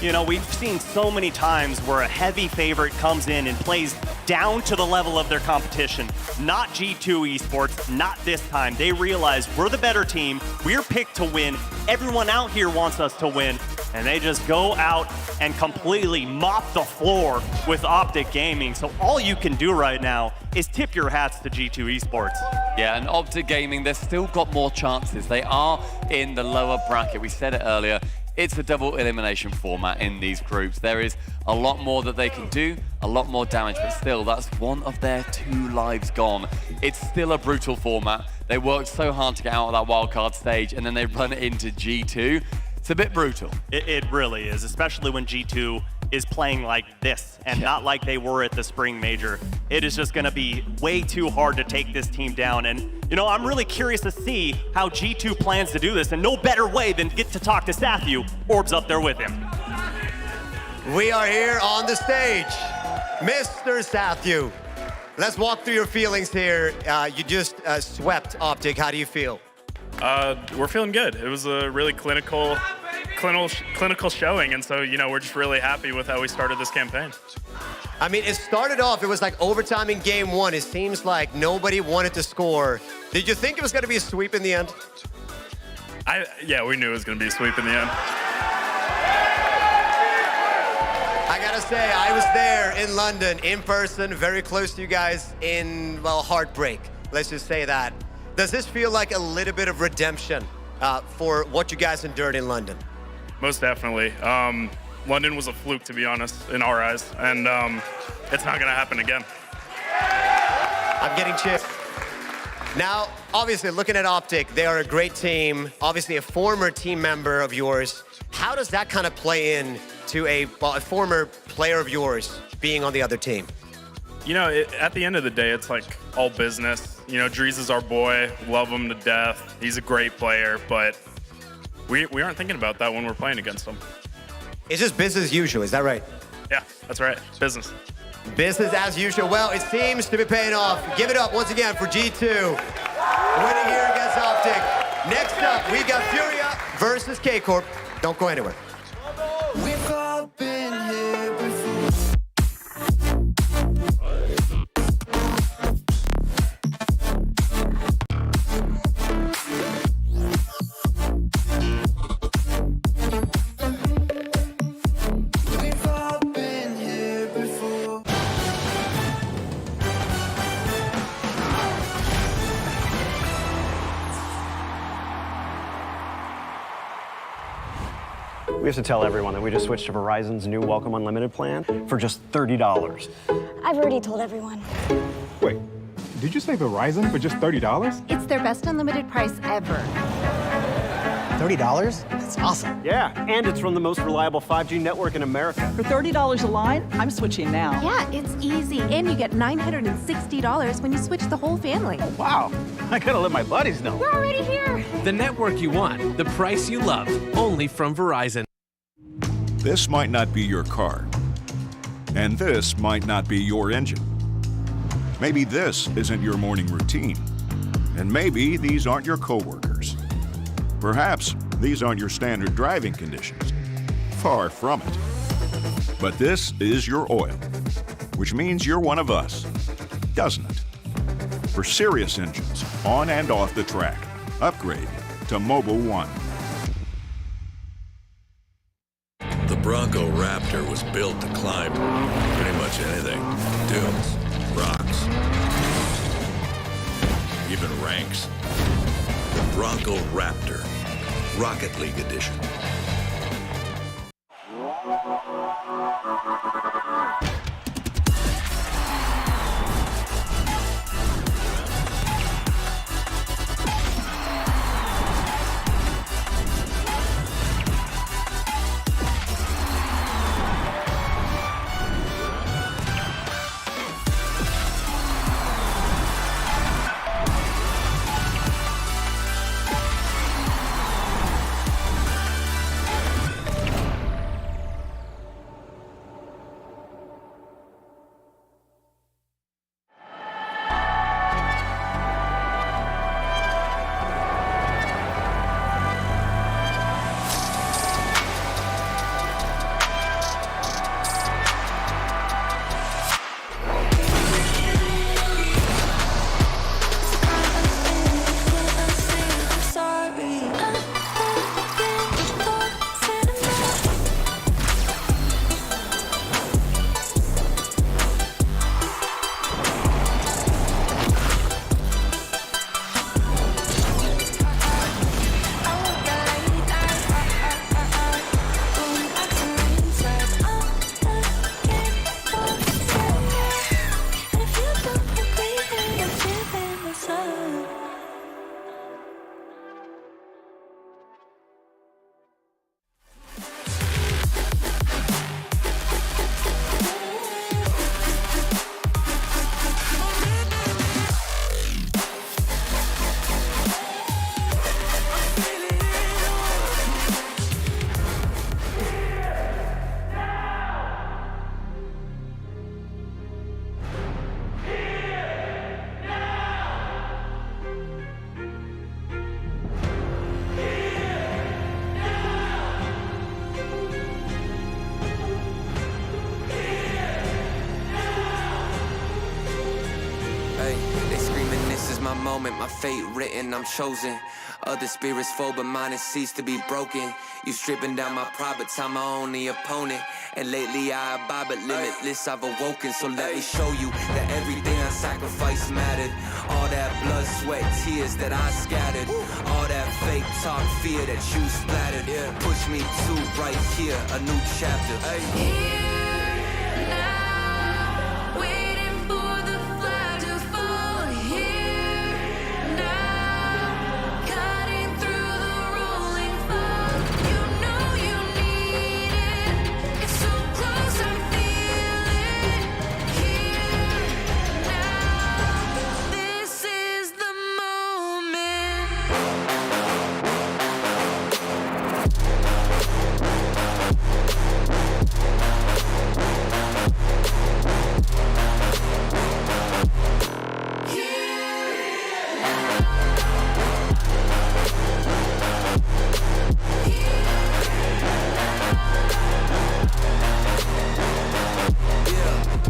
you know, we've seen so many times where a heavy favorite comes in and plays down to the level of their competition. Not G2 Esports, not this time. They realize we're the better team, we're picked to win, everyone out here wants us to win, and they just go out and completely mop the floor with Optic Gaming. So all you can do right now is tip your hats to G2 Esports. Yeah, and Optic Gaming, they've still got more chances. They are in the lower bracket. We said it earlier. It's a double elimination format in these groups. There is a lot more that they can do, a lot more damage, but still, that's one of their 2 lives gone. It's still a brutal format. They worked so hard to get out of that wildcard stage, and then they run it into G2. It's a bit brutal. It really is, especially when G2 is playing like this and not like they were at the Spring Major. It is just gonna be way too hard to take this team down. And you know, I'm really curious to see how G2 plans to do this, and no better way than get to talk to Sathu. Orb's up there with him. We are here on the stage. Mr. Sathu, let's walk through your feelings here. You just swept Optic. How do you feel? We're feeling good. It was a really clinical showing, and so, you know, we're just really happy with how we started this campaign. I mean, it started off, it was like overtime in game 1. It seems like nobody wanted to score. Did you think it was going to be a sweep in the end? Yeah, we knew it was going to be a sweep in the end. I gotta say, I was there in London, in person, very close to you guys in, well, heartbreak. Let's just say that. Does this feel like a little bit of redemption for what you guys endured in London? Most definitely. London was a fluke, to be honest, in our eyes, and it's not going to happen again. I'm getting chills. Now, obviously, looking at Optic, they are a great team, obviously a former team member of yours. How does that kind of play in to a former player of yours being on the other team? You know, at the end of the day, it's like all business. You know, Dries is our boy, love him to death. He's a great player, but we aren't thinking about that when we're playing against him. It's just business as usual, is that right? Yeah, that's right, business. Business as usual. Well, it seems to be paying off. Give it up once again for G2. Winning here against Optic. Next up, we got Furia versus K-Corp. Don't go anywhere. We've all been here before. We've all been here before. We have to tell everyone that we just switched to Verizon's new Welcome Unlimited plan for just $30. I've already told everyone. Wait, did you say Verizon for just $30? It's their best unlimited price ever. $30? That's awesome. Yeah, and it's from the most reliable 5G network in America. For $30 a line, I'm switching now. Yeah, it's easy. And you get $960 when you switch the whole family. Wow, I gotta let my buddies know. We're already here. The network you want, the price you love, only from Verizon. This might not be your car, and this might not be your engine. Maybe this isn't your morning routine, and maybe these aren't your coworkers. Perhaps these aren't your standard driving conditions. Far from it. But this is your oil, which means you're one of us, doesn't it? For serious engines, on and off the track, upgrade to Mobil 1. The Bronco Raptor was built to climb pretty much anything. Dunes, rocks, even ranks. The Bronco Raptor, Rocket League Edition. Moment, my fate written, I'm chosen. Other spirits fall, but mine has ceased to be broken. You stripping down my pride, but I'm my only opponent. And lately I abide, but limitless I've awoken. So let me show you that everything I sacrificed mattered. All that blood, sweat, tears that I scattered. All that fake talk, fear that you splattered. Push me to right here, a new chapter. Here, now, waiting for the flag to fall. Here, now, cutting through the rolling fog. You know you need it. It's so close, I feel it. Here, now, this is the moment.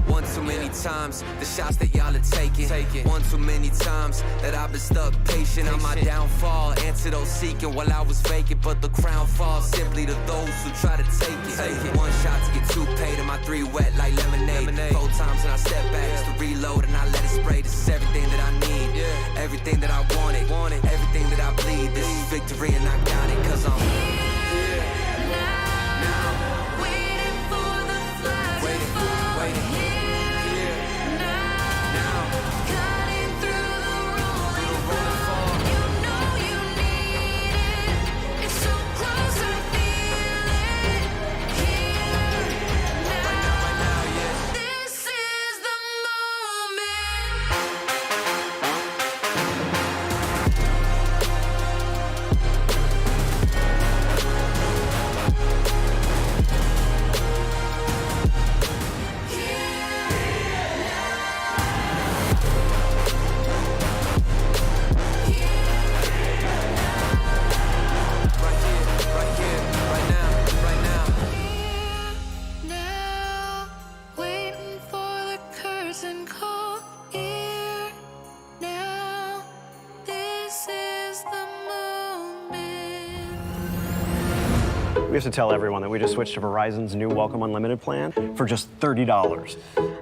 One too many times, the shots that y'all are taking. One too many times that I've been stuck patient on my downfall. Antidote seeking while I was vacant, but the crown falls simply to those who try to take it. One shot to get two paid, and my three wet like lemonade. 4 times and I step back just to reload and I let it spray. This is everything that I need, everything that I wanted, everything that I bleed. This is victory and I got it, cause I'm here, now, Waiting for the flag to fall. Here, now, cutting through We have to tell everyone that we just switched to Verizon's new Welcome Unlimited plan for just $30.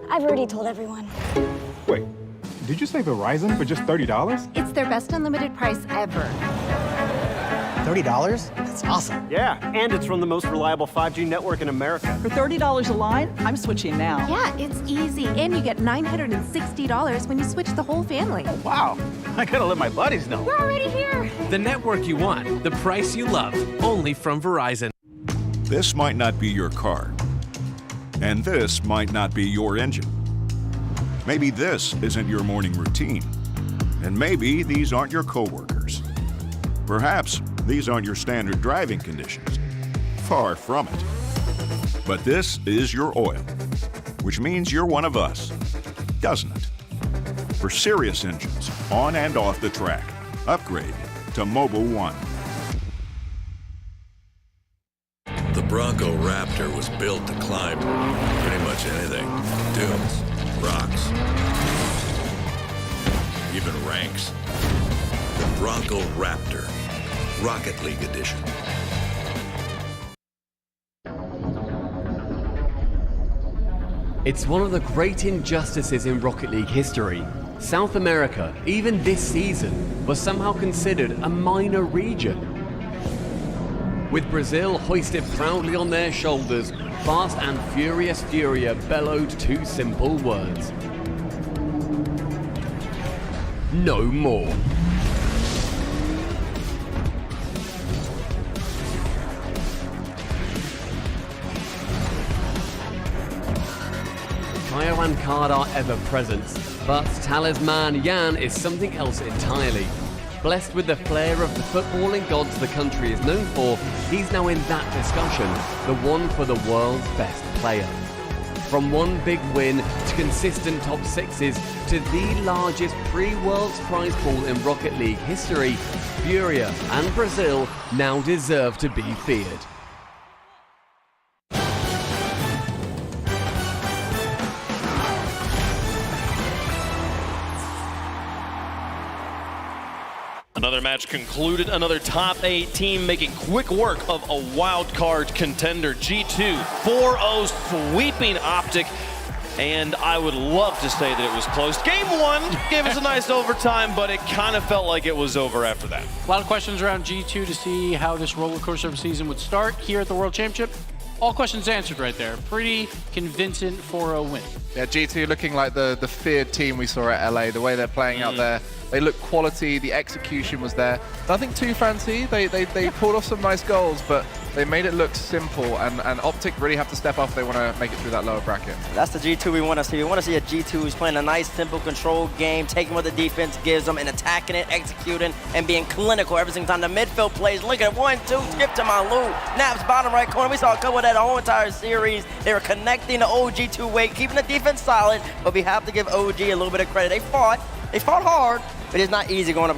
I've already told everyone. Wait, did you say Verizon for just $30? It's their best unlimited price ever. $30? That's awesome. Yeah, and it's from the most reliable 5G network in America. For $30 a line, I'm switching now. Yeah, it's easy. And you get $960 when you switch the whole family. Wow, I gotta let my buddies know. We're already here. The network you want, the price you love, only from Verizon. This might not be your car. And this might not be your engine. Maybe this isn't your morning routine. And maybe these aren't your coworkers. Perhaps these aren't your standard driving conditions. Far from it. But this is your oil, which means you're one of us, doesn't it? For serious engines, on and off the track, upgrade to Mobil 1. The Bronco Raptor was built to climb pretty much anything. Dunes, rocks, even ranks. The Bronco Raptor, Rocket League Edition. It's one of the great injustices in Rocket League history. South America, even this season, was somehow considered a minor region. With Brazil hoisted proudly on their shoulders, Fast and Furious Furia bellowed two simple words: no more. Caio and Card are ever present, but Talisman Yan is something else entirely. Blessed with the flair of the footballing gods the country is known for, he's now in that discussion, the one for the world's best player. From one big win to consistent top sixes to the largest pre-Worlds prize pool in Rocket League history, Furia and Brazil now deserve to be feared. Another match concluded, another top 8 team making quick work of a wild card contender. G2 4-0 sweeping Optic, and I would love to say that it was close. Game 1 gave us a nice overtime, but it kind of felt like it was over after that. A lot of questions around G2 to see how this roller coaster of a season would start here at the World Championship. All questions answered right there. Pretty convincing 4-0 win. Yeah, G2 looking like the feared team we saw at LA, the way they're playing out there. They look quality, the execution was there. Nothing too fancy, they pulled off some nice goals, but they made it look simple, and Optic really have to step up if they want to make it through that lower bracket. That's the G2 we want to see. We want to see a G2 who's playing a nice, simple, controlled game, taking what the defense gives them and attacking it, executing, and being clinical every single time. The midfield plays, look at 1-2, skip to Malu, Naps bottom right corner. We saw a couple of that the whole entire series. They were connecting the OG2 weight, keeping the defense solid, but we have to give OG a little bit of credit. They fought hard, but it's not easy going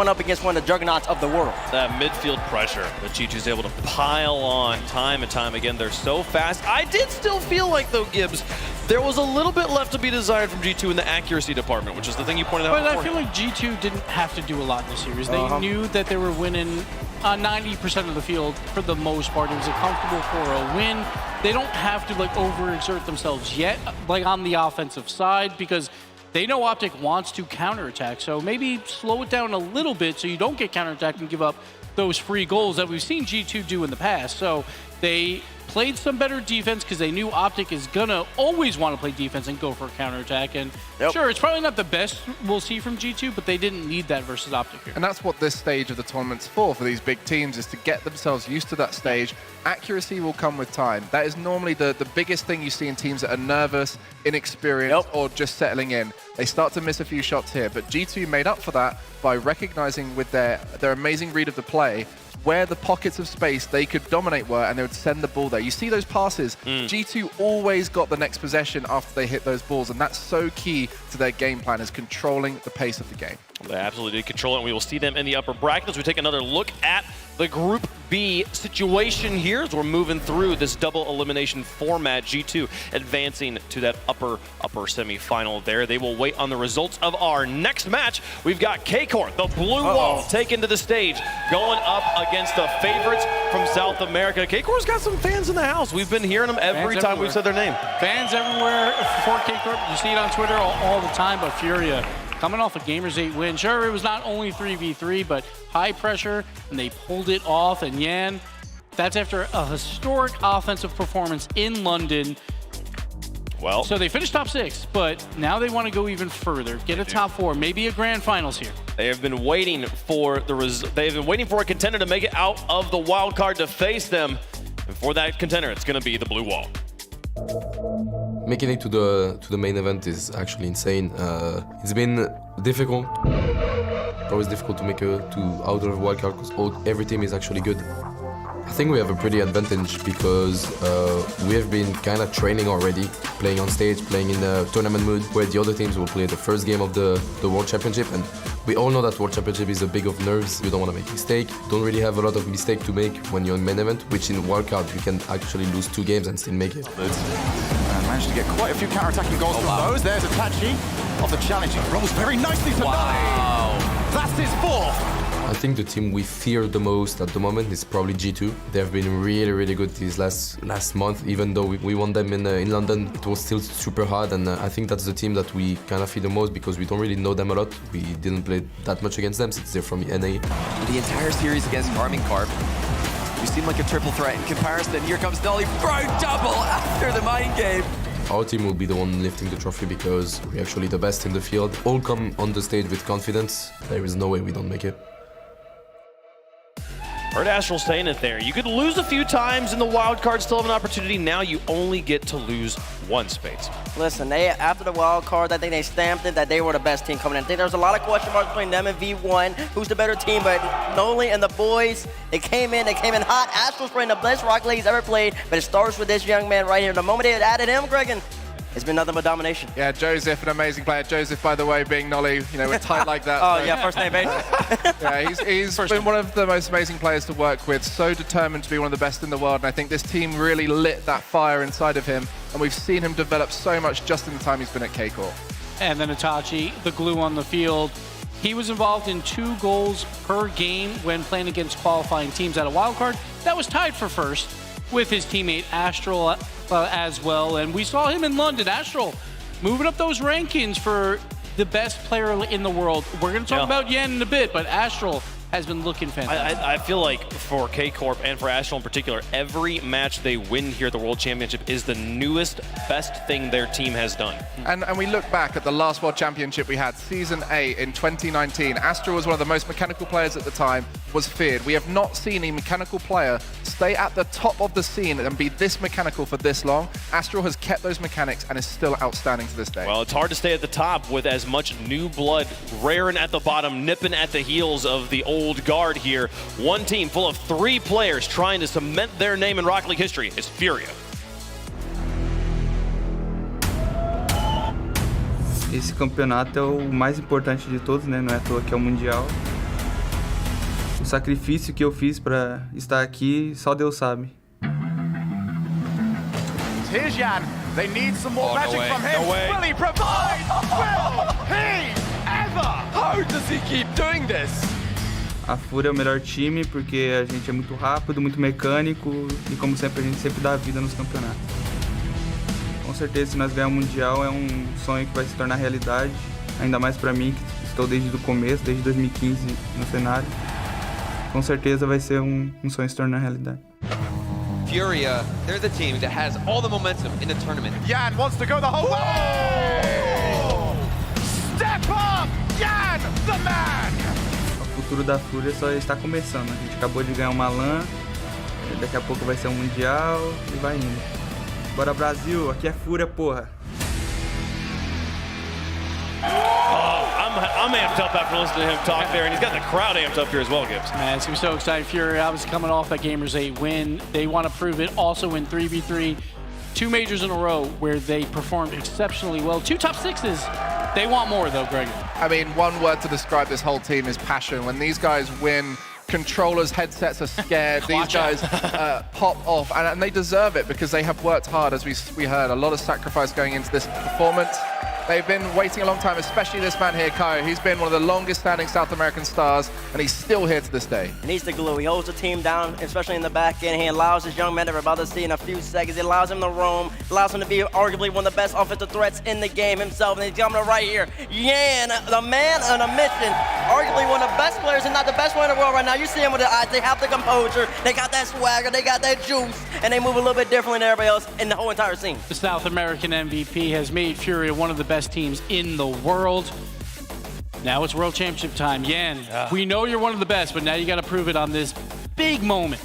up against one of the juggernauts of the world. That midfield pressure that G2's able to pile on time and time again. They're so fast. I did still feel like, though, Gibbs, there was a little bit left to be desired from G2 in the accuracy department, which is the thing you pointed out But before. I feel like G2 didn't have to do a lot in the series. They knew that they were winning 90% of the field for the most part. It was a comfortable 4-0 win. They don't have to overexert themselves yet, on the offensive side, because they know Optic wants to counterattack, so maybe slow it down a little bit so you don't get counterattacked and give up those free goals that we've seen G2 do in the past. So they played some better defense because they knew Optic is gonna always want to play defense and go for a counterattack. And sure, it's probably not the best we'll see from G2, but they didn't need that versus Optic here. And that's what this stage of the tournament's for these big teams, is to get themselves used to that stage. Accuracy will come with time. That is normally the biggest thing you see in teams that are nervous, inexperienced, or just settling in. They start to miss a few shots here, but G2 made up for that by recognizing with their amazing read of the play where the pockets of space they could dominate were, and they would send the ball there. You see those passes, G2 always got the next possession after they hit those balls, and that's so key to their game plan, is controlling the pace of the game. They absolutely did control it, and we will see them in the upper bracket as we take another look at the Group B situation here as we're moving through this double elimination format. G2 advancing to that upper semifinal there. They will wait on the results of our next match. We've got K-Corp, the blue wall, taken to the stage, going up against the favorites from South America. K-Corp's got some fans in the house. We've been hearing them every time we've said their name. Fans everywhere for K-Corp. You see it on Twitter all the time, but Furia coming off a Gamers 8 win. Sure, it was not only 3v3, but high pressure, and they pulled it off. And Yan, that's after a historic offensive performance in London. Well, so they finished top 6, but now they want to go even further, get a top 4, maybe a grand finals here. They have been waiting for a contender to make it out of the wild card to face them. And for that contender, it's going to be the blue wall. Making it to the main event is actually insane. It's been difficult. Always difficult to make out of the wild card because every team is actually good. I think we have a pretty advantage because we have been kind of training already, playing on stage, playing in the tournament mood, where the other teams will play the first game of the World Championship. And we all know that World Championship is a big of nerves. You don't want to make mistake. Don't really have a lot of mistake to make when you're in main event, which in wildcard you can actually lose 2 games and still make it. Managed to get quite a few counter-attacking goals from those. There's Itachi of the challenge. He rolls very nicely to Nolly. That's his 4th. I think the team we fear the most at the moment is probably G2. They have been really, really good these last month. Even though we won them in London, it was still super hard. And I think that's the team that we kind of fear the most because we don't really know them a lot. We didn't play that much against them since they're from NA. The entire series against Farming Carp, you seem like a triple threat in comparison. Here comes Nolly, bro, double after the mind game. Our team will be the one lifting the trophy because we're actually the best in the field. All come on the stage with confidence. There is no way we don't make it. Heard Astral saying it there. You could lose a few times in the wild card, still have an opportunity. Now you only get to lose once, Spades. Listen, after the wild card, I think they stamped it that they were the best team coming in. I think there was a lot of question marks between them and V1. Who's the better team? But Noli and the boys, they came in hot. Astral's playing the best Rocket League he's ever played, but it starts with this young man right here. The moment they had added him, Gregan, it's been nothing but domination. Yeah, Joseph, an amazing player. Joseph, by the way, being Nolly, with tight like that. Oh, so. Yeah, first name basis. Yeah, he's been one of the most amazing players to work with, so determined to be one of the best in the world, and I think this team really lit that fire inside of him, and we've seen him develop so much just in the time he's been at K-Corp. And then Itachi, the glue on the field. He was involved in 2 goals per game when playing against qualifying teams at a wildcard. That was tied for first with his teammate Astral as well. And we saw him in London. Astral moving up those rankings for the best player in the world. We're going to talk about Yan in a bit, but Astral has been looking fantastic. I feel like for K-Corp and for Astral in particular, every match they win here at the World Championship is the newest, best thing their team has done. And we look back at the last World Championship we had, Season 8 in 2019. Astral was one of the most mechanical players at the time, was feared. We have not seen a mechanical player stay at the top of the scene and be this mechanical for this long. Astral has kept those mechanics and is still outstanding to this day. Well, it's hard to stay at the top with as much new blood raring at the bottom, nipping at the heels of the old guard here. One team full of 3 players trying to cement their name in Rocket League history is Furia. Esse campeonato é o mais importante de todos, né? Não é à toa que é o Mundial. O sacrifício que eu fiz para estar aqui, só Deus sabe. Here's Yan. They need some more magic from him. Will he provide? Will he ever? How does he keep doing this? A Fúria é o melhor time porque a gente é muito rápido, muito mecânico e como sempre a gente sempre dá a vida nos campeonatos. Com certeza se nós ganharmos o Mundial é um sonho que vai se tornar realidade, ainda mais para mim que estou desde o começo, desde 2015 no cenário. Com certeza vai ser um sonho se tornar realidade. Furia, they're the team that has all the momentum in the tournament. Yan wants to go the whole way! Step up! Yan, the man! O futuro da Fúria só está começando. A gente acabou de ganhar uma LAN, daqui a pouco vai ser um Mundial e vai indo. Bora Brasil, aqui é Fúria, porra! I'm amped up after listening to him talk there, and he's got the crowd amped up here as well, Gibbs. Man, it's going to be so exciting. Fury obviously coming off that Gamers 8 win. They want to prove it also in 3v3. 2 majors in a row where they performed exceptionally well. 2 top 6s. They want more, though, Greg. I mean, one word to describe this whole team is passion. When these guys win controllers, headsets are scared. These guys pop off, and they deserve it because they have worked hard, as we heard. A lot of sacrifice going into this performance. They've been waiting a long time, especially this man here, Kaio. He's been one of the longest-standing South American stars, and he's still here to this day. He needs the glue. He holds the team down, especially in the back end. He allows his young men that we're about to see in a few seconds. He allows him to roam, allows him to be arguably one of the best offensive threats in the game himself. And he's coming right here. Yan, the man on a mission. Arguably one of the best players, and not the best player in the world right now. You see him with the eyes. They have the composure. They got that swagger. They got that juice. And they move a little bit differently than everybody else in the whole entire scene. The South American MVP has made Furia one of the best teams in the world. Now it's World Championship time. Yan, we know you're one of the best, but now you got to prove it on this big moment.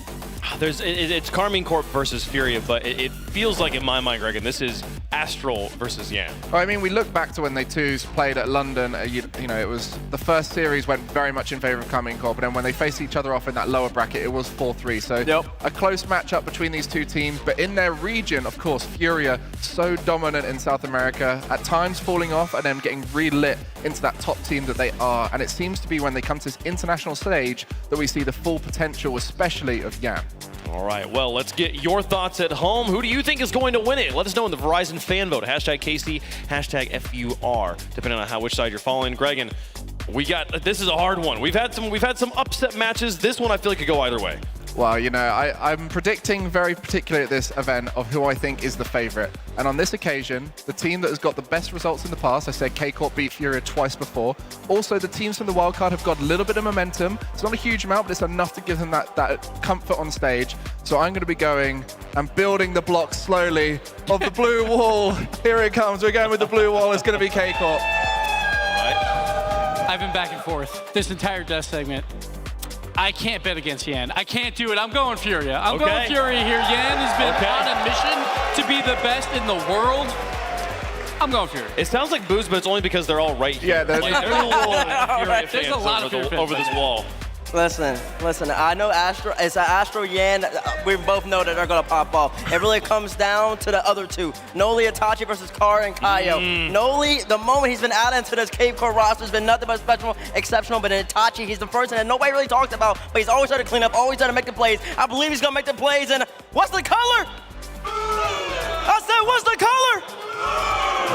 It's Carmine Corp versus Furia, but it feels like in my mind, Greg, and this is Astral versus Yan. I mean, we look back to when they two played at London. You know, it was the first series went very much in favor of Carmine Corp, but then when they faced each other off in that lower bracket, it was 4-3. So a close matchup between these two teams, but in their region, of course, Furia so dominant in South America, at times falling off and then getting relit into that top team that they are. And it seems to be when they come to this international stage that we see the full potential, especially of Yan. All right, well, let's get your thoughts at home. Who do you think is going to win it? Let us know in the Verizon fan vote. Hashtag KC, hashtag FUR, depending on which side you're following. Greg, and this is a hard one. We've had some upset matches. This one I feel like could go either way. Well, you know, I'm predicting very particularly at this event of who I think is the favorite. And on this occasion, the team that has got the best results in the past, I said K-Corp beat Furia twice before. Also, the teams from the wildcard have got a little bit of momentum. It's not a huge amount, but it's enough to give them that comfort on stage. So I'm going to be going and building the blocks slowly of the blue wall. Here it comes. We're going with the blue wall. It's going to be K-Corp. I've been back and forth this entire death segment. I can't bet against Yan. I can't do it. I'm going Furia. I'm going Furia here. Yan has been on a mission to be the best in the world. I'm going Furia. It sounds like booze, but it's only because they're all right here. Yeah, there's a lot of Furia fans over this wall. Listen, I know it's an Astro Yan. We both know that they're going to pop off. It really comes down to the other two. Noli Itachi versus Kara and Kaio. Noli, the moment he's been added into this Cape Core roster, has been nothing but exceptional. But in Itachi, he's the person that nobody really talks about, but he's always trying to clean up, always trying to make the plays. I believe he's going to make the plays. And what's the color? I said, what's the color?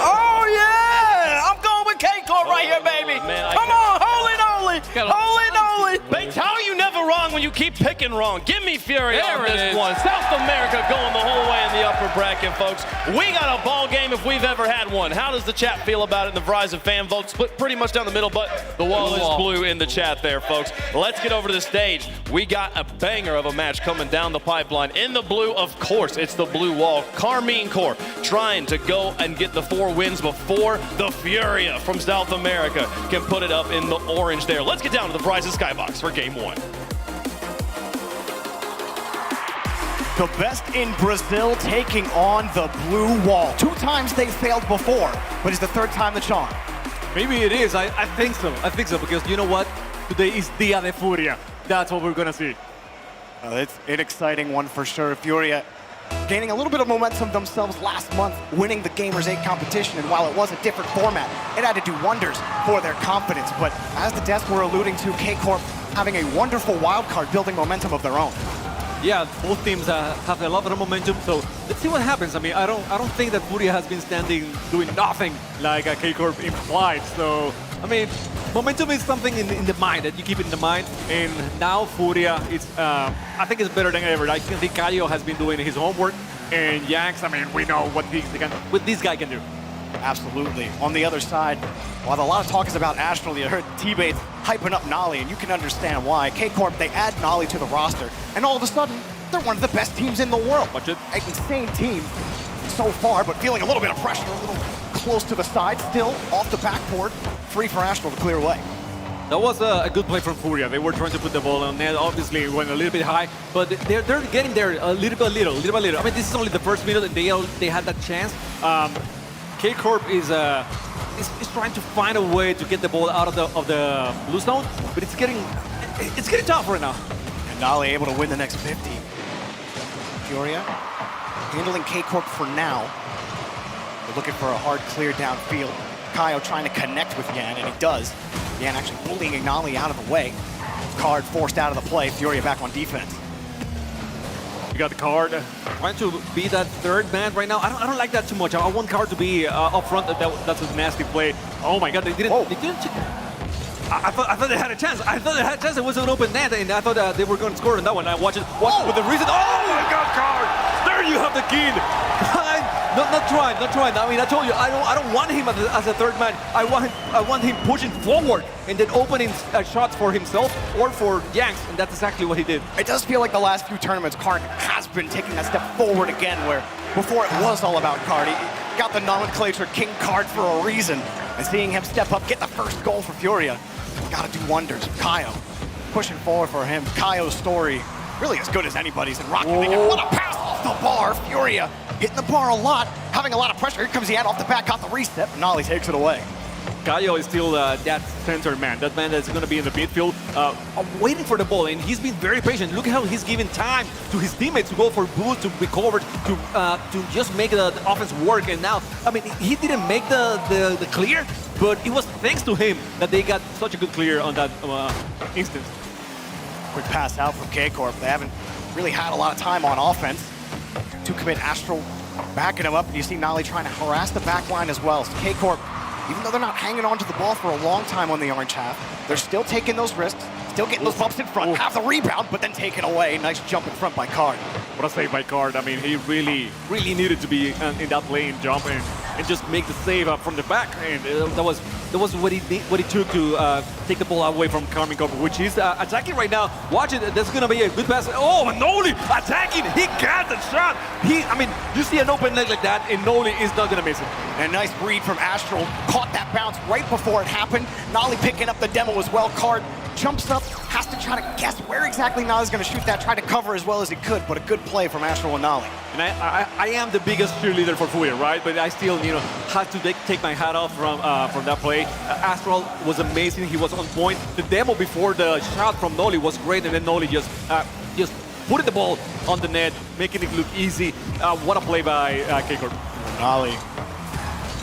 Oh, yeah! I'm going with K-Core right here, baby. Come on, holy Noli! Holy Noli! Bates, how are you never wrong when you keep picking wrong? Give me Fury on this one. South America going the whole way in the upper bracket, folks. We got a ball game if we've ever had one. How does the chat feel about it in the Verizon fan vote? Split pretty much down the middle, but the wall is blue in the chat there, folks. Let's get over to the stage. We got a banger of a match coming down the pipeline. In the blue, of course, it's the blue wall. Carmine Corp trying to go and get the 4 wins before the Furia from South America can put it up in the orange there. Let's get down to the Verizon Skybox for game 1. The best in Brazil taking on the blue wall. 2 times they failed before, but it's the 3rd time the charm. Maybe it is. I think so. I think so, because you know what? Today is Dia de Furia. That's what we're going to see. It's an exciting one for sure. Furia gaining a little bit of momentum themselves last month, winning the Gamers 8 competition, and while it was a different format, it had to do wonders for their confidence. But as the devs were alluding to, K-Corp having a wonderful wildcard, building momentum of their own. Yeah, both teams have a lot of momentum, so let's see what happens. I mean, I don't think that Furia has been standing doing nothing like K-Corp implied. So, I mean, momentum is something in the mind that you keep in the mind, and now Furia, I think it's better than ever. I think Kaio has been doing his homework, and Yanks, I mean, we know what this guy can do. Absolutely. On the other side, while a lot of talk is about Astral, you heard T-Bates hyping up Nolly, and you can understand why. K-Corp, they add Nolly to the roster, and all of a sudden, they're one of the best teams in the world. An insane team so far, but feeling a little bit of pressure, a little close to the side, still off the backboard, free for Astral to clear away. That was a good play from Furia. They were trying to put the ball on net. Obviously, it went a little bit high, but they're getting there little by little. I mean, this is only the first minute, and they had that chance. K-Corp is trying to find a way to get the ball out of the blue zone, but it's getting tough right now. And Nolly able to win the next 50. Furia handling K-Corp for now. They're looking for a hard clear downfield. Kaio trying to connect with Yan, and he does. Yan actually bullying Nolly out of the way. Card forced out of the play. Furia back on defense. You got the Card trying to be that third man right now. I don't like that too much. I want Card to be up front. That's a nasty play. Oh my God, they didn't. I thought they had a chance. It was an open net, and I thought they were going to score on that one. I watched it with the reason. Oh my God, Card! There you have the kid. Not trying. I mean, I told you, I don't want him as a third man. I want him pushing forward and then opening shots for himself or for Yanks, and that's exactly what he did. It does feel like the last few tournaments, Card has been taking that step forward again, where before it was all about Card. He got the nomenclature King Card for a reason, and seeing him step up, get the first goal for Furia, gotta do wonders. Kaio pushing forward for him. Kaio's story really as good as anybody's in Rocket League. And what a pass off the bar. Furia hitting the bar a lot, having a lot of pressure. Here comes Yan off the back, got the reset, but Nolly takes it away. Kaio is still that center man, that man that's going to be in the midfield, waiting for the ball, and he's been very patient. Look how he's giving time to his teammates to go for boost, to recover, to just make the offense work. And now, I mean, he didn't make the clear, but it was thanks to him that they got such a good clear on that instance. Quick pass out from K-Corp. They haven't really had a lot of time on offense. To commit Astral backing him up, and you see Nolly trying to harass the back line as well. So K-Corp, even though they're not hanging on to the ball for a long time on the orange half, they're still taking those risks, still getting those bumps in front, have the rebound, but then taken away. Nice jump in front by Card. What a save by Card. I mean, he really needed to be in that lane, jump and just make the save up from the back. And that was what he took to take the ball away from Carmen Cooper, which is attacking right now. Watch it. That's gonna be a good pass. Oh, Noli attacking. He got the shot. I mean, you see an open net like that, and Noli is not gonna miss it. And a nice read from Astral. Caught that bounce right before it happened. Nolly picking up the demo as well. Card jumps up, has to try to guess where exactly Nolly's going to shoot that, try to cover as well as he could, but a good play from Astral and Nolly. And I am the biggest cheerleader for Furia, right? But I still, had to take my hat off from that play. Astral was amazing. He was on point. The demo before the shot from Nolly was great, and then Nolly just putting the ball on the net, making it look easy. What a play by K-Corp. Nolly,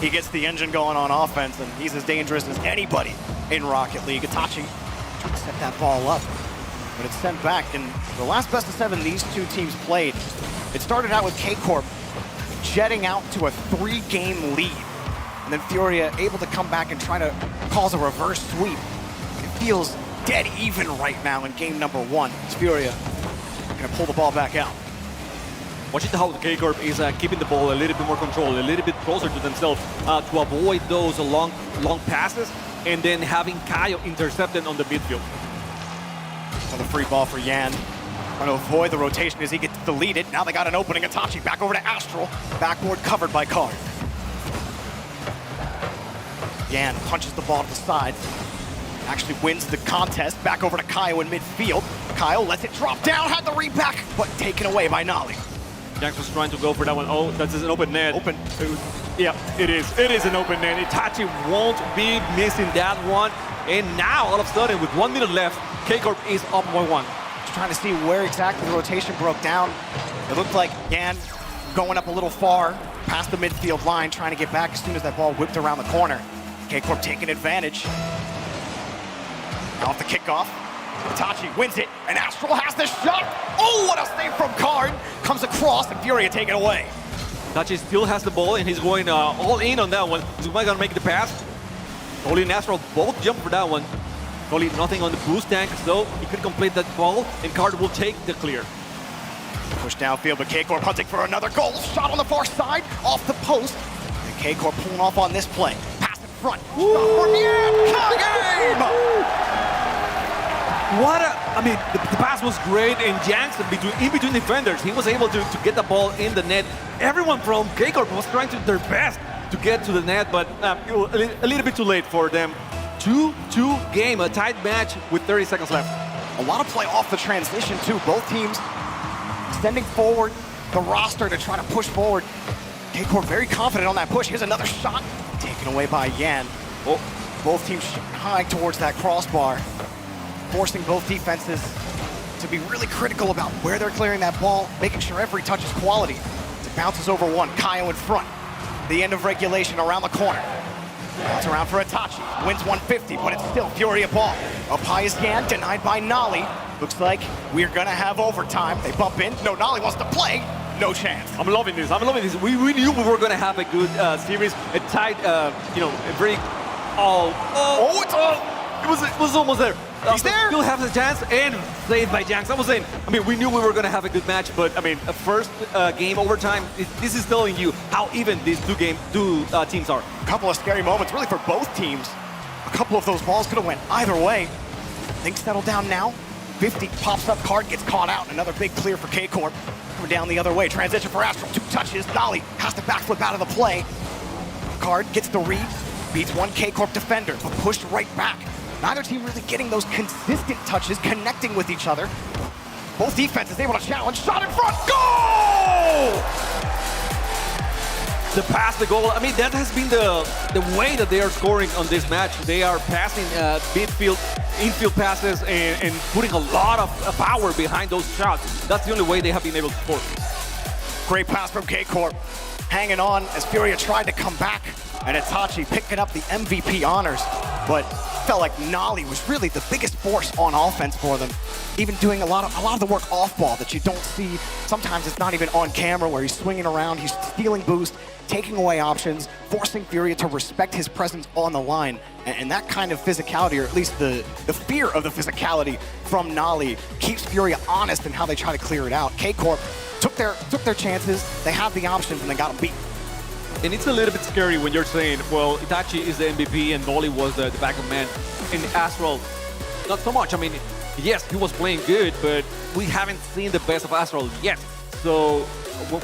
he gets the engine going on offense, and he's as dangerous as anybody in Rocket League. Itachi trying to set that ball up, but it's sent back. And the last best of 7 these two teams played, it started out with K-Corp jetting out to a 3-game lead, and then Furia able to come back and try to cause a reverse sweep. It feels dead even right now in game number 1. It's Furia gonna pull the ball back out. Watching how the K-Corp is keeping the ball a little bit more control, a little bit closer to themselves to avoid those long passes, and then having Kaio intercepted on the midfield. Another free ball for Yan. Trying to avoid the rotation as he gets deleted. Now they got an opening. Itachi back over to Astral. Backboard covered by Card. Yan punches the ball to the side. Actually wins the contest. Back over to Kaio in midfield. Kaio lets it drop down. Had the read back, but taken away by Nolly. Jax was trying to go for that one. Oh, that's an open net. Yeah, it is. It is an open net. Itachi won't be missing that one. And now, all of a sudden, with 1 minute left, K-Corp is up by 1. Just trying to see where exactly the rotation broke down. It looked like Yan going up a little far, past the midfield line, trying to get back as soon as that ball whipped around the corner. K-Corp taking advantage. Off the kickoff. Itachi wins it, and Astral has the shot. Oh, what a save from Card. Comes across, and Furia take it away. Itachi still has the ball, and he's going all in on that one. Is he gonna make the pass? Nolly and Astral both jump for that one. Nolly nothing on the boost tank, so he could complete that ball, and Card will take the clear. Push downfield, but K-Corp hunting for another goal. Shot on the far side, off the post. And K-Corp pulling off on this play. Pass in front. Stop for game! What I mean, the pass was great, and Janks, in between defenders, he was able to get the ball in the net. Everyone from K-Corp was trying their best to get to the net, but a little bit too late for them. 2-2 game, a tight match with 30 seconds left. A lot of play off the transition, too. Both teams extending forward the roster to try to push forward. K-Corp very confident on that push. Here's another shot taken away by Yan. Oh, both teams high towards that crossbar, forcing both defenses to be really critical about where they're clearing that ball, making sure every touch is quality. As it bounces over one, Kaio in front. The end of regulation around the corner. Bounce around for Itachi. Wins 150, but it's still Furia ball. Up high is Yan, denied by Nolly. Looks like we're gonna have overtime. They bump in. No, Nolly wants to play. No chance. I'm loving this. I'm loving this. We knew we were going to have a good series, a tight, you know, a very. It was almost there. He's there. Still have the chance and saved by Janks. I was saying. I mean, we knew we were going to have a good match, but I mean, a first game overtime. This is telling you how even these two teams are. A couple of scary moments, really, for both teams. A couple of those balls could have went either way. Things settle down now. 50 pops up, Card gets caught out. Another big clear for K-Corp. Coming down the other way. Transition for Astral. 2 touches. Nolly has to backflip out of the play. Card gets the read. Beats one K-Corp defender, but pushed right back. Neither team really getting those consistent touches, connecting with each other. Both defenses able to challenge. Shot in front. Goal! The pass, the goal. I mean, that has been the way that they are scoring on this match. They are passing midfield, infield passes, and putting a lot of power behind those shots. That's the only way they have been able to score. Great pass from K-Corp. Hanging on as Furia tried to come back. And Itachi picking up the MVP honors. But felt like Nolly was really the biggest force on offense for them. Even doing a lot of the work off ball that you don't see. Sometimes it's not even on camera where he's swinging around, he's stealing boost, taking away options, forcing Furia to respect his presence on the line. And that kind of physicality, or at least the fear of the physicality from Nolly, keeps Furia honest in how they try to clear it out. K-Corp took their chances, they had the options, and they got them beat. And it's a little bit scary when you're saying, well, Itachi is the MVP and Nolly was the backup man. And Astral, not so much. I mean, yes, he was playing good, but we haven't seen the best of Astral yet. So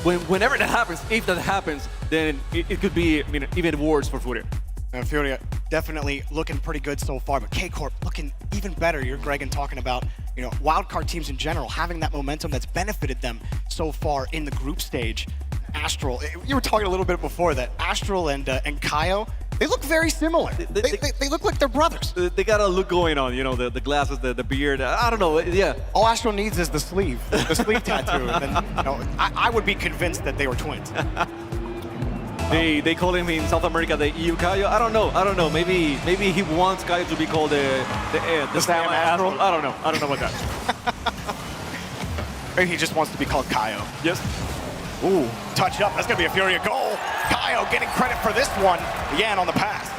whenever that happens, if that happens, then it could be, I mean, even worse for Furia. Furia definitely looking pretty good so far, but K-Corp looking even better. You're, Gregan, talking about, you know, wildcard teams in general, having that momentum that's benefited them so far in the group stage. Astral, you were talking a little bit before that. Astral and Kaio, they look very similar. They look like they're brothers. They got a look going on, you know, the glasses, the beard. I don't know, yeah. All Astral needs is the sleeve tattoo. And then, you know, I would be convinced that they were twins. They call him in South America the EU Kaio. I don't know. Maybe he wants Kaio to be called the Sam Astral. I don't know about that. Maybe he just wants to be called Kaio. Yes. Ooh, touch up. That's going to be a Furia goal. Kaio getting credit for this one. Yan on the pass.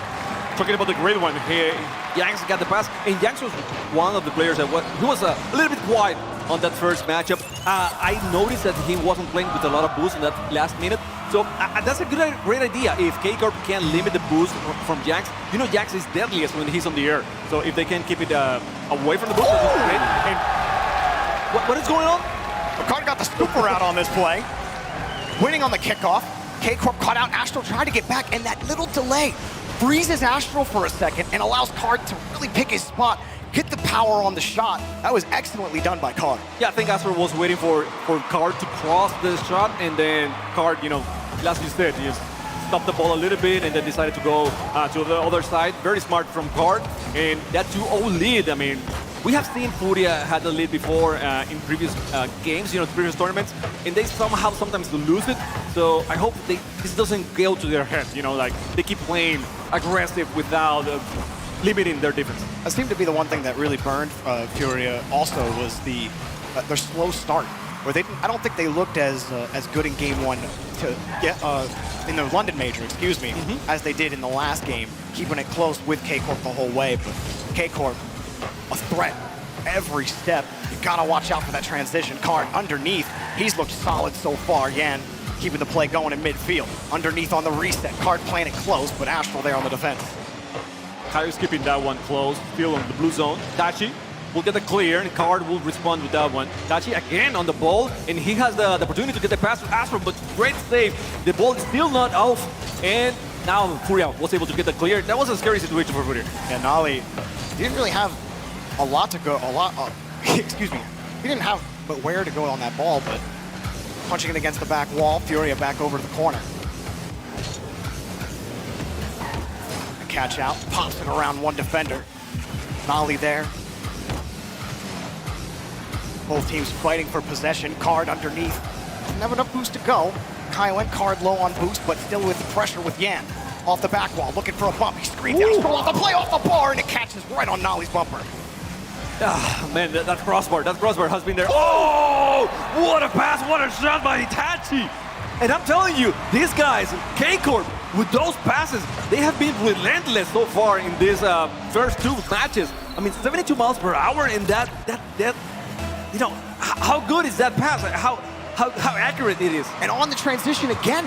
Talking about the great one here, Yanks got the pass, and Yanks was one of the players that he was a little bit quiet on that first matchup. I noticed that he wasn't playing with a lot of boost in that last minute. So that's a great idea. If K-Corp can limit the boost from Yanks, you know Yanks is deadliest when he's on the air. So if they can keep it away from the boost, that's great. And what is going on? Ricardo got the scooper out on this play. Winning on the kickoff. K-Corp caught out. Astral tried to get back, and that little delay freezes Astral for a second and allows Card to really pick his spot, get the power on the shot. That was excellently done by Card. Yeah, I think Astral was waiting for Card to cross the shot, and then Card, you know, as you said, he just stopped the ball a little bit and then decided to go to the other side. Very smart from Card, and that 2-0 lead, I mean, we have seen Furia had the lead before in previous games, you know, previous tournaments, and they somehow sometimes lose it. So I hope this doesn't go to their head, you know, like they keep playing aggressive without limiting their defense. That seemed to be the one thing that really burned Furia also was their slow start, where I don't think they looked as good in game one to get in the London major, excuse me, as they did in the last game, keeping it close with K-Corp the whole way. But K-Corp, a threat every step. You gotta watch out for that transition. Card underneath, he's looked solid so far. Yan keeping the play going in midfield. Underneath on the reset, Card playing it close, but Astral there on the defense. Kaio's keeping that one close, still on the blue zone. Tachi will get the clear, and Card will respond with that one. Tachi again on the ball, and he has the opportunity to get the pass to Astral, but great save. The ball is still not off, and now Furia was able to get the clear. That was a scary situation for Furia. Yeah, Nolly didn't really have a lot to go, excuse me. He didn't have but where to go on that ball, but punching it against the back wall, Furia back over to the corner. A catch out, pops it around one defender. Nolly there. Both teams fighting for possession. Card underneath. Didn't have enough boost to go. Kaio and Card low on boost, but still with the pressure with Yan. off the back wall, looking for a bump. He screens Astral off the play, off the bar, and it catches right on Nolly's bumper. Ah, man, that crossbar has been there. Oh, what a pass, what a shot by Itachi. And I'm telling you, these guys, K-Corp, with those passes, they have been relentless so far in these first 2 matches. I mean, 72 miles per hour, and that, you know, how good is that pass? How accurate it is. And on the transition again,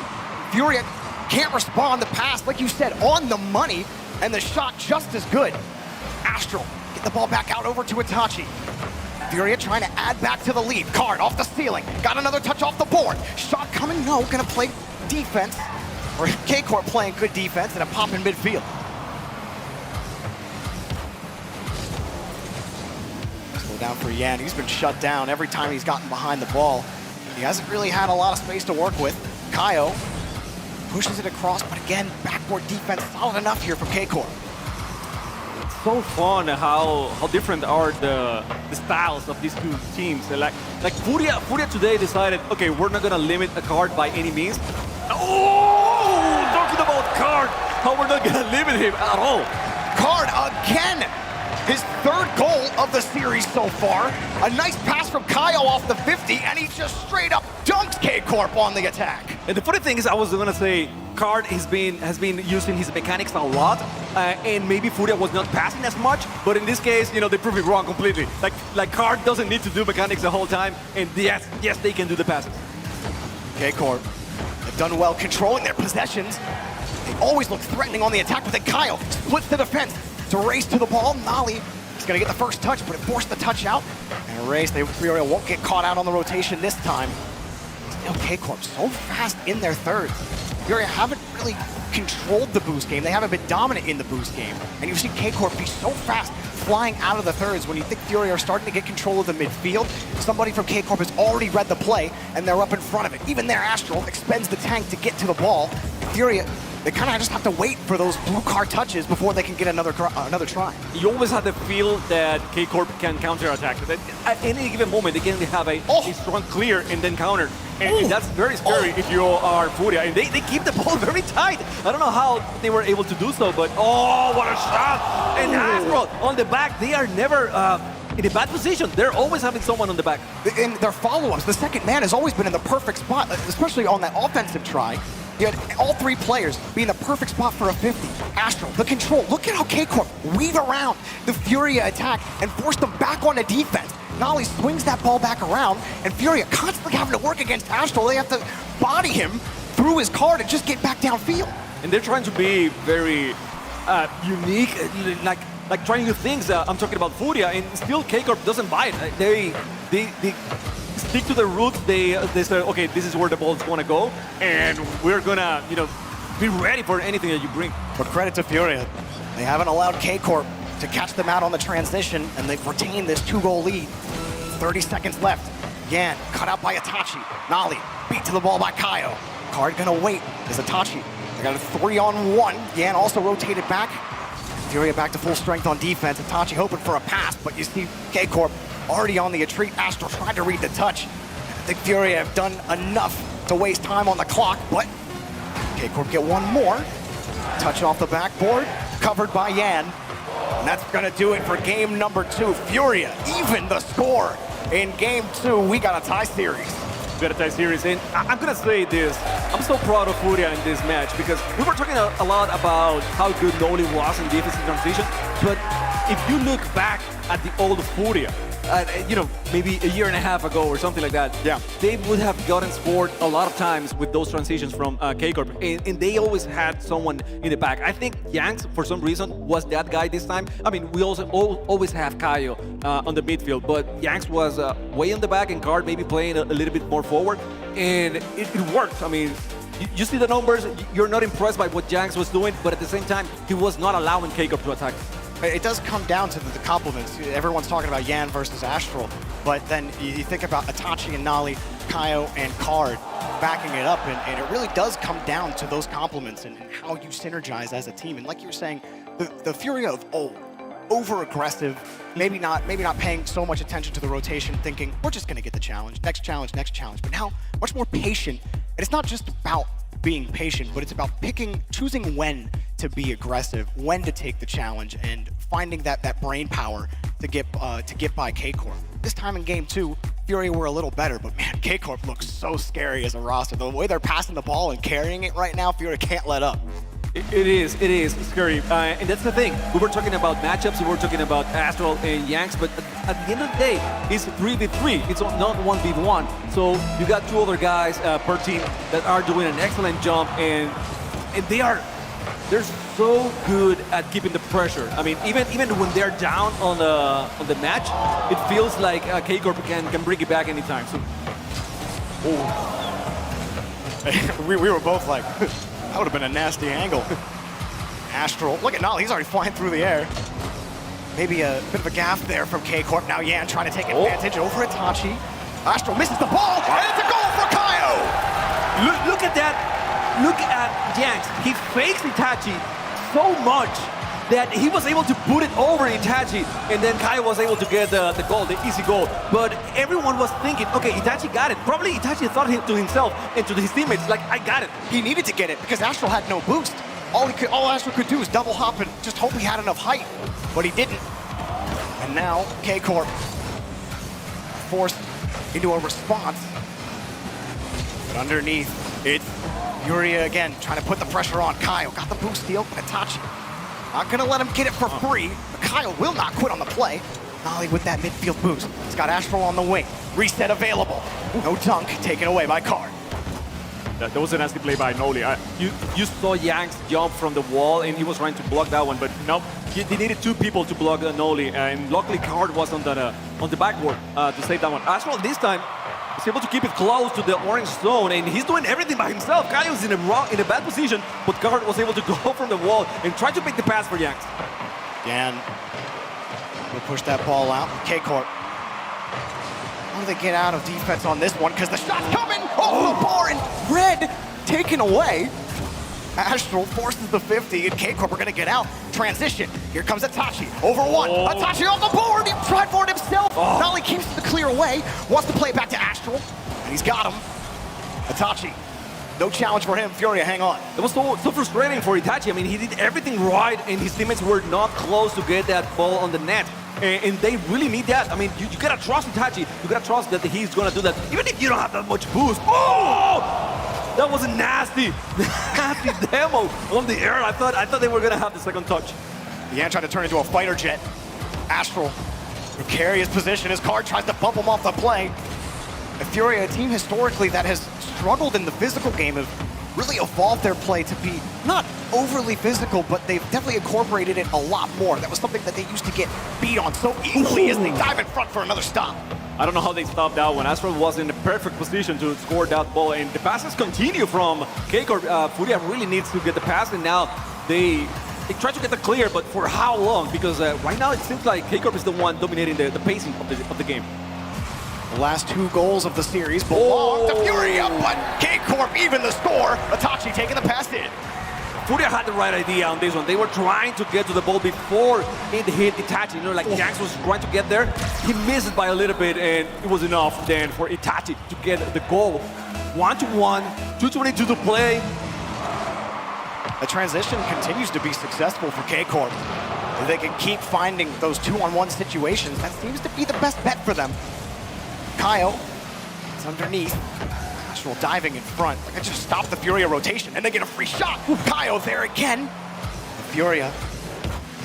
Furia can't respond. The pass, like you said, on the money, and the shot just as good. Astral, get the ball back out over to Itachi. Furia trying to add back to the lead. Card off the ceiling, got another touch off the board. Shot coming, no, gonna play defense. Or K-Corp playing good defense and a pop in midfield. Slow down for Yan, he's been shut down every time he's gotten behind the ball. He hasn't really had a lot of space to work with. Kaio pushes it across, but again, backboard defense solid enough here from K-Corp. So fun how different are the styles of these 2 teams. Like Furia today decided, okay, we're not gonna limit a card by any means. Oh, talking about Card, how we're not gonna limit him at all. Card again, his 3rd goal of the series so far. A nice pass from Kaio off the 50, and he just straight up dunks K-Corp on the attack. And the funny thing is, I was gonna say, Card has been using his mechanics a lot, and maybe Furia was not passing as much, but in this case, you know, they proved it wrong completely. Like Card doesn't need to do mechanics the whole time, and yes, they can do the passes. K-Corp have done well controlling their possessions. They always look threatening on the attack, but then Kaio splits the defense to race to the ball. Nolly is gonna get the first touch, but it forced the touch out. And a race, Furia won't get caught out on the rotation this time. Still K-Corp so fast in their thirds. Furia haven't really controlled the boost game. They haven't been dominant in the boost game. And you've seen K-Corp be so fast flying out of the thirds when you think Furia are starting to get control of the midfield. Somebody from K-Corp has already read the play, and they're up in front of it. Even their Astral expends the tank to get to the ball. Furia, they kind of just have to wait for those blue card touches before they can get another try. You always have to feel that K-Corp can counterattack. At any given moment, they can have a strong clear and then counter. And that's very scary if you are Furia. And they keep the ball very tight. I don't know how they were able to do so, but oh, what a shot! And Astral on the back, they are never in a bad position. They're always having someone on the back. In their follow-ups, the second man has always been in the perfect spot, especially on that offensive try. You had all 3 players be in the perfect spot for a 50. Astral, the control. Look at how K-Corp weave around the Furia attack and force them back onto defense. Nolly swings that ball back around, and Furia constantly having to work against Astral. They have to body him through his card and just get back downfield. And they're trying to be very unique, like trying new things. I'm talking about Furia, and still K-Corp doesn't buy it. They stick to the roots. They say, okay, this is where the ball's gonna go, and we're gonna, you know, be ready for anything that you bring. But credit to Furia, they haven't allowed K-Corp to catch them out on the transition, and they've retained this 2-goal lead. 30 seconds left. Yan cut out by Itachi. Nolly beat to the ball by Kaio. Card gonna wait is Itachi. They got a 3-on-1. Yan also rotated back. Furia back to full strength on defense. Itachi hoping for a pass, but you see K-Corp already on the retreat. Astral tried to read the touch. I think Furia have done enough to waste time on the clock, but K-Corp get one more. Touch off the backboard, covered by Yan. And that's gonna do it for game number 2. Furia even the score in game 2. We got a tie series. We got a tie series, and I'm gonna say this. I'm so proud of Furia in this match because we were talking a lot about how good Noli was in defensive transition, but if you look back at the old Furia, you know, maybe a year and a half ago or something like that, yeah, they would have gotten scored a lot of times with those transitions from K-Corp, and they always had someone in the back. I think Yanks, for some reason, was that guy this time. I mean, we also always have Kaio on the midfield, but Yanks was way in the back and Card maybe playing a little bit more forward, and it worked. I mean, you see the numbers, you're not impressed by what Yanks was doing, but at the same time, he was not allowing K-Corp to attack. It does come down to the compliments. Everyone's talking about Yan versus Astral, but then you think about Itachi and Nolly, Kaio and Card backing it up, and it really does come down to those compliments and how you synergize as a team. And like you were saying, the Furia of old, over-aggressive, maybe not paying so much attention to the rotation, thinking, we're just gonna get the challenge, next challenge, but now much more patient. And it's not just about being patient, but it's about choosing when to be aggressive, when to take the challenge, and finding that brain power to get by K-Corp. This time in game 2, Furia were a little better, but man, K-Corp looks so scary as a roster. The way they're passing the ball and carrying it right now, Furia can't let up. It is scary, and that's the thing. We were talking about matchups, we were talking about Astral and Yanks, but at the end of the day, it's 3v3. It's not 1v1. So you got 2 other guys per team that are doing an excellent job, and they're so good at keeping the pressure. I mean, even when they're down on the match, it feels like K-Corp can bring it back anytime. So, we were both like. That would have been a nasty angle. Astral, look at Nolly, he's already flying through the air. Maybe a bit of a gaff there from K-Corp. Now Yan trying to take advantage over Itachi. Astral misses the ball, and it's a goal for Kaio! Look at that. Look at Yanks. He fakes Itachi so much that he was able to put it over Itachi, and then Kaio was able to get the goal, the easy goal. But everyone was thinking, okay, Itachi got it. Probably Itachi thought to himself and to his teammates, like, I got it. He needed to get it because Astral had no boost. All Astral could do is double hop and just hope he had enough height, but he didn't. And now K-Corp forced into a response. But underneath, it's Furia again, trying to put the pressure on. Kaio got the boost steal, but Itachi not gonna let him get it for free. But Kaio will not quit on the play. Nolly with that midfield boost. He's got Astral on the wing. Reset available. No dunk, taken away by Card. That was a nasty play by Nolly. You saw Yanks jump from the wall, and he was trying to block that one, but no, he needed 2 people to block Nolly, and luckily Card was on the backboard to save that one. Astral this time is able to keep it close to the orange zone, and he's doing everything by himself. Kaio's in a bad position, but Card was able to go from the wall and try to make the pass for Yanks. Yan will push that ball out. K-Corp. How do they get out of defense on this one? Because the shot's coming off the bar, and red taken away. Astral forces the 50, and K-Corp are going to get out. Transition. Here comes Itachi. Over 1. Itachi on the board. He tried for it himself. Nolly keeps the clear away. Wants to play it back to Astral. And he's got him. Itachi. No challenge for him. Furia, hang on. It was so frustrating for Itachi. I mean, he did everything right, and his teammates were not close to get that ball on the net. And they really need that. I mean, you gotta trust Itachi. You gotta trust that he's gonna do that, even if you don't have that much boost. Oh! That was a nasty demo on the air. I thought they were gonna have the second touch. Yan tried to turn into a fighter jet. Astral, precarious position. His Card tries to bump him off the play. And Furia, a team historically that has struggled in the physical game, have really evolved their play to be not overly physical, but they've definitely incorporated it a lot more. That was something that they used to get beat on so easily as they dive in front for another stop. I don't know how they stopped that one. Astral was in the perfect position to score that ball, and the passes continue from K-Corp. Furia really needs to get the pass, and now they try to get the clear, but for how long? Because right now it seems like K-Corp is the one dominating the pacing of the game. The last 2 goals of the series belong to Furia, but K-Corp even the score. Itachi taking the pass in. Furia had the right idea on this one. They were trying to get to the ball before it hit Itachi. You know, like Yanks was trying to get there. He missed it by a little bit, and it was enough then for Itachi to get the goal. 1-1, 2:22 to play. The transition continues to be successful for K-Corp. If they can keep finding those 2-on-1 situations, that seems to be the best bet for them. Kaio is underneath. Astral diving in front. Like I just stopped the Furia rotation and they get a free shot. Kaio there again. The Furia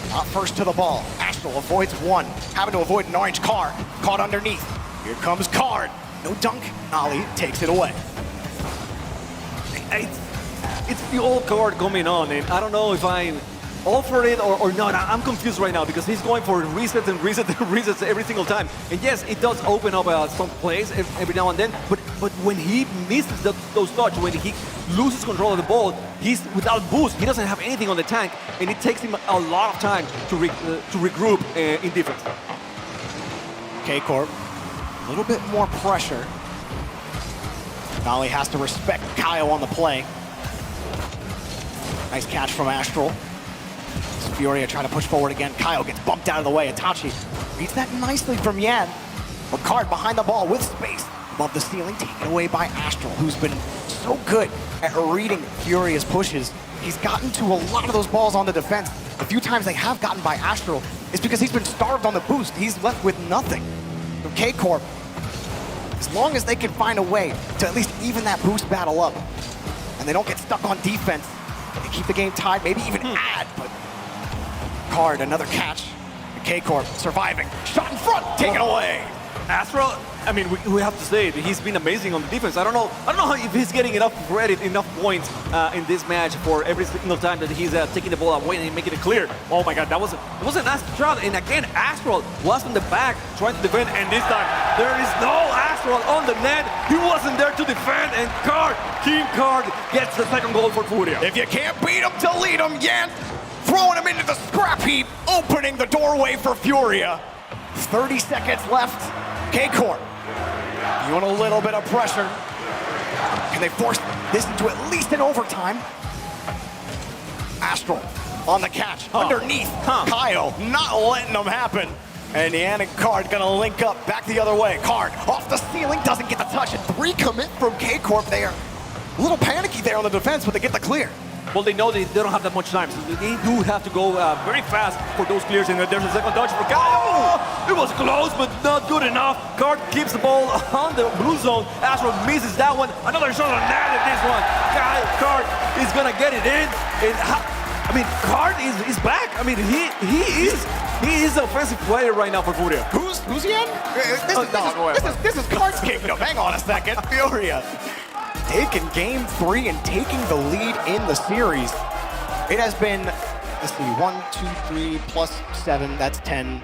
not first to the ball. Astral avoids 1. Having to avoid an orange car. Caught underneath. Here comes Card. No dunk. Nolly takes it away. It's the old Card coming on, and I don't know if I'm all for it or not. I'm confused right now because he's going for resets and resets and resets every single time. And yes, it does open up some plays every now and then, but when he misses those touch, when he loses control of the ball, he's without boost. He doesn't have anything on the tank, and it takes him a lot of time to regroup in defense. K-Corp, a little bit more pressure. Nolly has to respect Kaio on the play. Nice catch from Astral. Furia trying to push forward again. Kaio gets bumped out of the way. Itachi reads that nicely from Yan. But Card behind the ball with space above the ceiling, taken away by Astral, who's been so good at reading Furia's pushes. He's gotten to a lot of those balls on the defense. A few times they have gotten by Astral. It's because he's been starved on the boost. He's left with nothing. So K-Corp, as long as they can find a way to at least even that boost battle up, and they don't get stuck on defense, they keep the game tied, maybe even add, but Card, another catch. K-Corp surviving. Shot in front, taken away. Astral, I mean, we have to say he's been amazing on the defense. I don't know if he's getting enough credit, enough points in this match for every single time that he's taking the ball away and making it clear. Oh my God, that was a nasty shot. And again, Astral was in the back trying to defend, and this time there is no Astral on the net. He wasn't there to defend, and Team Card gets the second goal for Furia. If you can't beat him to lead him, Yan throwing him into the scrap heap, opening the doorway for Furia. 30 seconds left. K-Corp, you want a little bit of pressure. Can they force this into at least an overtime? Astral on the catch, underneath. Kyle not letting them happen. And Yan and Card gonna link up back the other way. Card off the ceiling, doesn't get the touch. And 3 commit from K-Corp. They are a little panicky there on the defense, but they get the clear. Well, they know they don't have that much time, so they do have to go very fast for those clears. And there's a second dodge for Kyle. It was close, but not good enough. Card keeps the ball on the blue zone. Astral misses that one. Another shot on net at this one. Card is gonna get it in. And I mean, Card is back. I mean, he is an offensive player right now for Furia. Who's Yan? This is Card's kingdom. Hang on a second, Furia. Taking game 3 and taking the lead in the series. It has been, let's see, 1, 2, 3 plus 7, that's 10.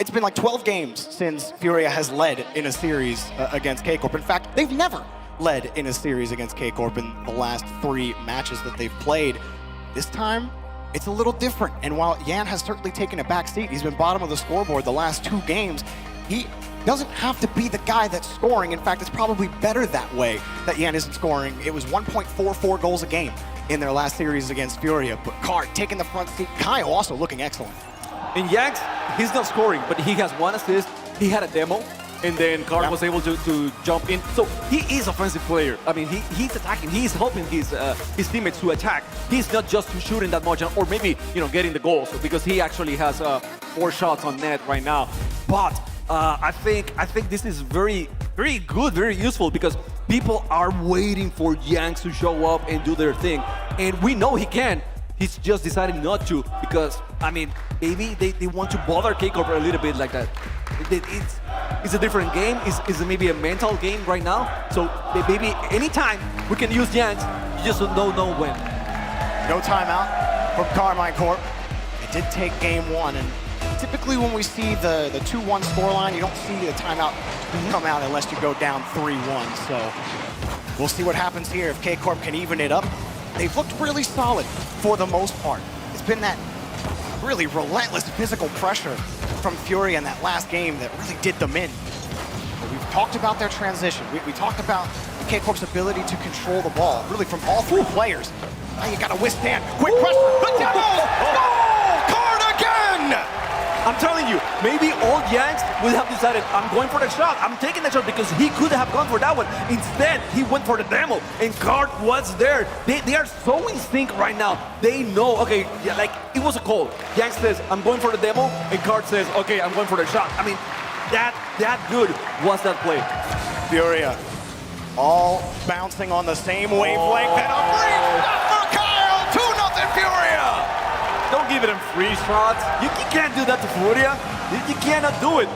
It's been like 12 games since Furia has led in a series against K-Corp. In fact, they've never led in a series against K-Corp in the last 3 matches that they've played. This time, it's a little different. And while Yan has certainly taken a back seat, he's been bottom of the scoreboard the last 2 games, he doesn't have to be the guy that's scoring. In fact, it's probably better that way that Yan isn't scoring. It was 1.44 goals a game in their last series against Furia. But Card taking the front seat. Kyle also looking excellent. In Yanks, he's not scoring, but he has 1 assist. He had a demo, and then Card was able to jump in. So he is an offensive player. I mean, he's attacking. He's helping his teammates to attack. He's not just shooting that much, or maybe getting the goals, because he actually has 4 shots on net right now. But I think this is very, very good, very useful, because people are waiting for Yanks to show up and do their thing. And we know he can. He's just deciding not to, because, I mean, maybe they want to bother K-Corp a little bit like that. It's a different game. It's maybe a mental game right now. So maybe anytime we can use Yanks, you just don't know when. No timeout from Carmine Corp. It did take game 1, and typically when we see the 2-1 scoreline, you don't see the timeout come out unless you go down 3-1. So we'll see what happens here if K-Corp can even it up. They've looked really solid for the most part. It's been that really relentless physical pressure from Furia in that last game that really did them in. But we've talked about their transition. We talked about K-Corp's ability to control the ball, really from all 3 players. Now you gotta withstand quick pressure. The demo! Goal! Card again! I'm telling you, maybe all Yanks would have decided, I'm going for the shot. I'm taking the shot, because he could have gone for that one. Instead, he went for the demo, and Card was there. They are so in sync right now. They know, okay, yeah, like, it was a call. Yanks says, I'm going for the demo, and Card says, okay, I'm going for the shot. I mean, that good was that play. Furia, all bouncing on the same wavelength, and a free shot for Kyle, 2-0 Furia! Don't give them free shots. You can't do that to Furia. You cannot do it.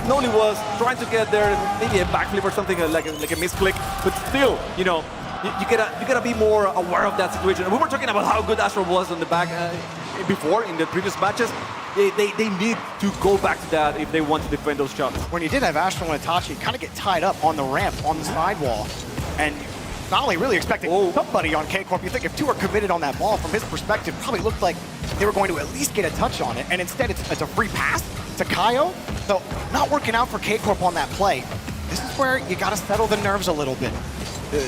Noli was trying to get there, maybe a backflip or something like a misclick, but still, you gotta be more aware of that situation. We were talking about how good Astral was on the back before in the previous matches. They need to go back to that if they want to defend those shots. When you did have Astral and Itachi kind of get tied up on the ramp, on the sidewall, and not only really expecting somebody on K-Corp, you think if 2 are committed on that ball, from his perspective, probably looked like they were going to at least get a touch on it, and instead it's a free pass to Kaio. So not working out for K-Corp on that play. This is where you gotta settle the nerves a little bit.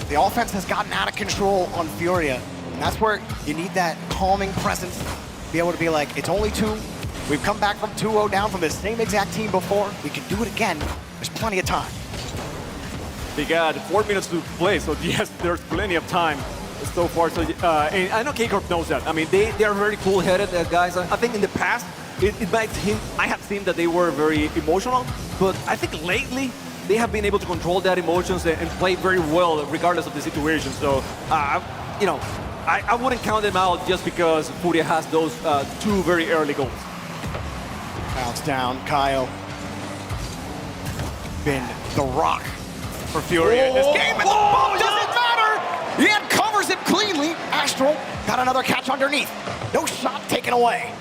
The offense has gotten out of control on Furia, and that's where you need that calming presence, be able to be like, it's only 2. We've come back from 2-0 down from the same exact team before. We can do it again. There's plenty of time. They got 4 minutes to play, so yes, there's plenty of time. so far. So, and I know K-Corp knows that. I mean, they are very cool-headed guys. I think in the past, I have seen that they were very emotional, but I think lately, they have been able to control that emotions and play very well regardless of the situation. So, you know, I wouldn't count them out just because Furia has those 2 very early goals. Bounce down, Kyle. Been the rock for Furia in this game, and the ball doesn't matter! Ian covers it cleanly. Astral got another catch underneath. No shot taken away.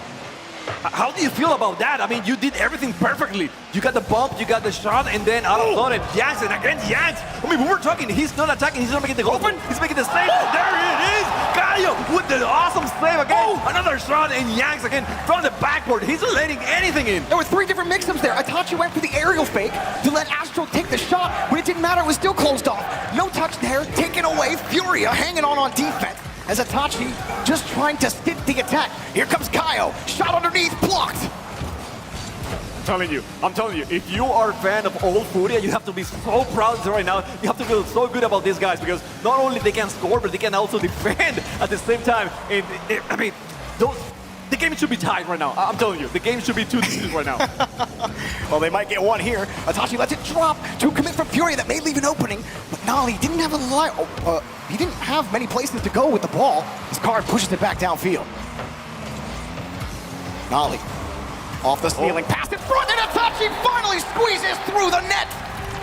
How do you feel about that? I mean, you did everything perfectly. You got the bump, you got the shot, and then out of sudden, Yanks, and again, Yanks. I mean, we were talking, he's not attacking, he's not making the goal, he's making the save. There it is! Caio with the awesome save again. Another shot, and Yanks again from the backboard. He's not letting anything in. There were 3 different mix-ups there. Itachi went for the aerial fake to let Astral take the shot, but it didn't matter, it was still closed off. No touch there, taken away. Furia hanging on defense. As Itachi just trying to stint the attack. Here comes Caio. Shot underneath, blocked. I'm telling you, if you are a fan of old Furia, you have to be so proud right now. You have to feel so good about these guys because not only they can score, but they can also defend at the same time. And I mean, the game should be tied right now. I'm telling you, the game should be 2-2 right now. Well, they might get one here. Itachi lets it drop to commit for Furia that may leave an opening, but Nolly didn't have he didn't have many places to go with the ball. His card pushes it back downfield. Nolly off the ceiling, pass in front, and Itachi finally squeezes through the net.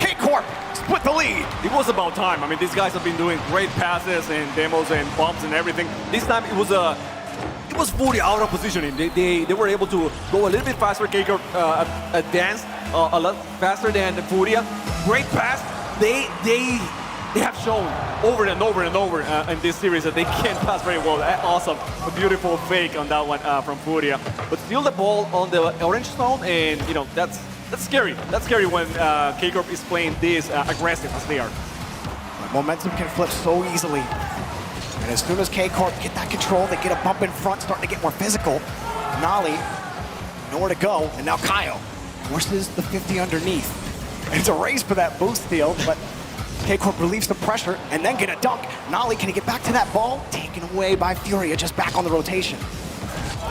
K-Corp split the lead. It was about time. I mean, these guys have been doing great passes and demos and bumps and everything. This time it was Furia out of positioning. They were able to go a little bit faster. K-Corp advanced a lot faster than Furia. Great pass. They have shown over and over and over in this series that they can pass very well. Awesome. A beautiful fake on that one from Furia. But still the ball on the orange zone, and you know, that's scary. That's scary when K-Corp is playing this aggressive as they are. Momentum can flip so easily. And as soon as K-Corp get that control, they get a bump in front, starting to get more physical. Nolly, nowhere to go, and now Caio forces the 50 underneath. It's a race for that boost steal, but K-Corp relieves the pressure and then get a dunk. Nolly, can he get back to that ball? Taken away by Furia, just back on the rotation.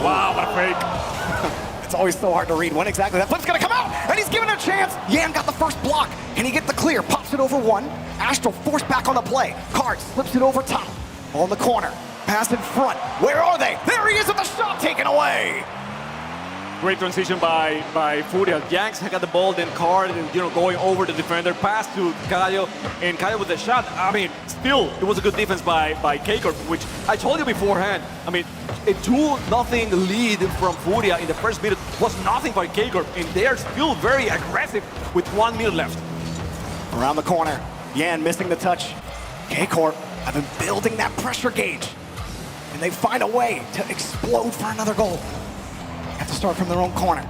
Wow, what a fake. It's always so hard to read when exactly that flip's gonna come out, and he's given it a chance. Yan got the first block. Can he get the clear? Pops it over one. Astral forced back on the play. Card slips it over top. On the corner, pass in front. Where are they? There he is with the shot taken away. Great transition by Furia. Yanks got the ball, then Card, and going over the defender. Pass to Caio, and Caio with the shot. I mean, still, it was a good defense by K-Corp, which I told you beforehand. I mean, a 2-0 lead from Furia in the first minute was nothing by K-Corp, and they are still very aggressive with 1 minute left. Around the corner, Yan missing the touch. K-Corp have been building that pressure gauge, and they find a way to explode for another goal. Have to start from their own corner.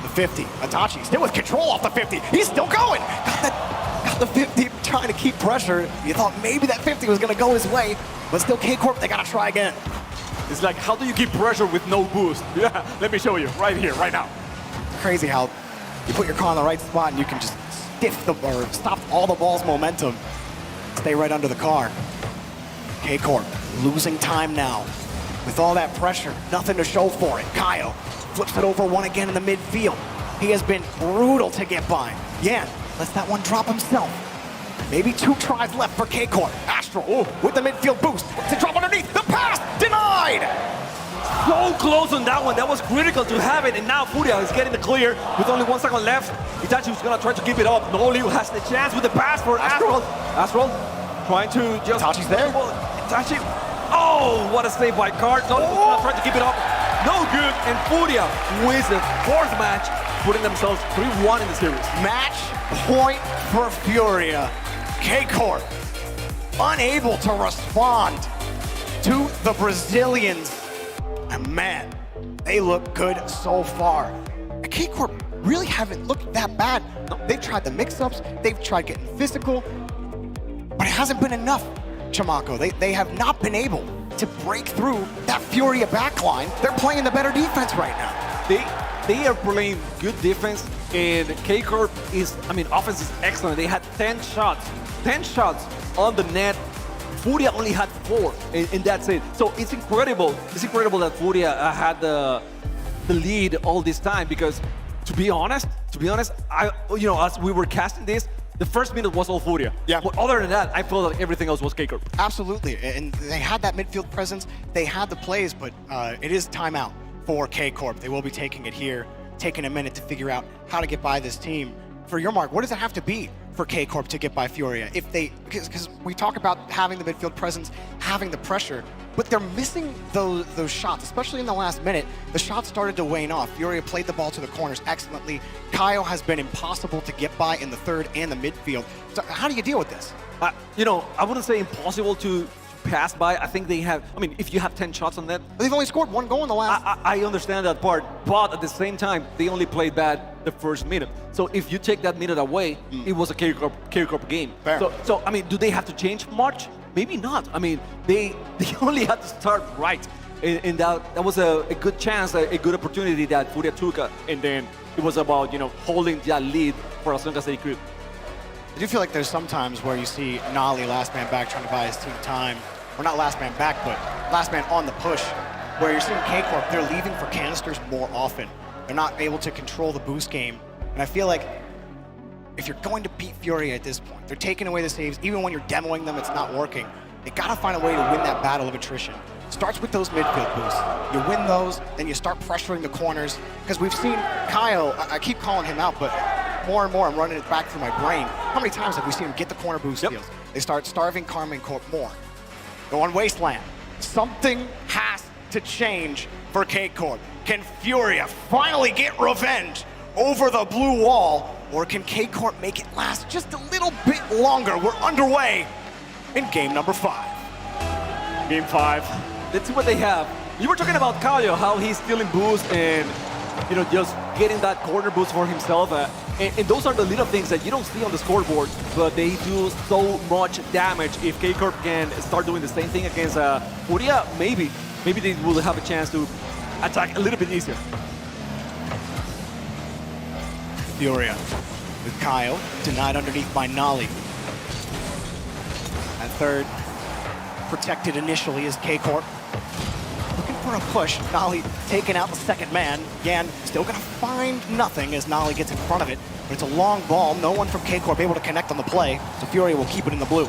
The 50, Itachi still with control off the 50. He's still going. Got the 50, trying to keep pressure. You thought maybe that 50 was gonna go his way, but still K-Corp, they gotta try again. It's like, how do you keep pressure with no boost? Yeah, let me show you right here, right now. It's crazy how you put your car in the right spot and you can just stop all the ball's momentum. Stay right under the car. K-Corp losing time now. With all that pressure, nothing to show for it. Caio flips it over one again in the midfield. He has been brutal to get by. Yan lets that one drop himself. Maybe 2 tries left for K-Corp. Astral with the midfield boost. To drop underneath. The pass denied. So close on that one. That was critical to have it. And now Furia is getting the clear with only 1 second left. Itachi was going to try to keep it up. Noli has the chance with the pass for Astral. Astral trying to just... Itachi's there. Itachi. Oh, what a save by Card. Noli was going to try to keep it up. No good. And Furia wins the 4th match, putting themselves 3-1 in the series. Match point for Furia. K-Corp unable to respond to the Brazilians. And man, they look good so far. K-Corp really haven't looked that bad. They've tried the mix-ups, they've tried getting physical, but it hasn't been enough, Chamaco. They have not been able to break through that Furia backline. They're playing the better defense right now. They are playing good defense, and K-Corp is, I mean, offense is excellent. They had 10 shots on the net Furia only had 4, and that's it. So it's incredible. It's incredible that Furia had the lead all this time, because to be honest, as we were casting this, the first minute was all Furia. Yeah. But other than that, I felt like everything else was K-Corp. Absolutely, and they had that midfield presence, they had the plays, but it is timeout for K-Corp. They will be taking it here, taking a minute to figure out how to get by this team. For your mark, what does it have to be for K-Corp to get by Furia? If they, because we talk about having the midfield presence, having the pressure, but they're missing those shots, especially in the last minute. The shots started to wane off. Furia played the ball to the corners excellently. Kyle has been impossible to get by in the third and the midfield. So how do you deal with this? I wouldn't say impossible to pass by. I think they have, if you have 10 shots on net. They've only scored 1 goal in the last. I understand that part, but at the same time, they only played bad the first minute. So if you take that minute away, it was a K-Corp game. Fair. So do they have to change much? Maybe not. They only had to start right. And that was a good chance, a good opportunity that Furia took. And then it was about, holding that lead for as long as they could. I do feel like there's some times where you see Nolly last man back trying to buy his team time. Or not last man back, but last man on the push. Where you're seeing K-Corp, they're leaving for canisters more often. They're not able to control the boost game. And I feel like if you're going to beat Furia at this point, they're taking away the saves. Even when you're demoing them, it's not working. They gotta find a way to win that battle of attrition. Starts with those midfield boosts. You win those, then you start pressuring the corners. Because we've seen Kyle, I keep calling him out, but more and more I'm running it back through my brain. How many times have we seen him get the corner boost steals? They start starving Carmen Corp more. Go on Wasteland. Something has to change for K-Corp. Can Furia finally get revenge over the blue wall, or can K-Corp make it last just a little bit longer? We're underway in game number 5. Game 5. Let's see what they have. You were talking about Kyle, how he's stealing boost and just getting that corner boost for himself. And those are the little things that you don't see on the scoreboard, but they do so much damage. If K-Corp can start doing the same thing against Furia, maybe they will have a chance to attack a little bit easier. Furia with Kyle, denied underneath by Nolly. At third, protected initially is K-Corp. Looking for a push, Nolly taking out the second man. Yan still gonna find nothing as Nolly gets in front of it, but it's a long ball. No one from K-Corp able to connect on the play, so Furia will keep it in the blue.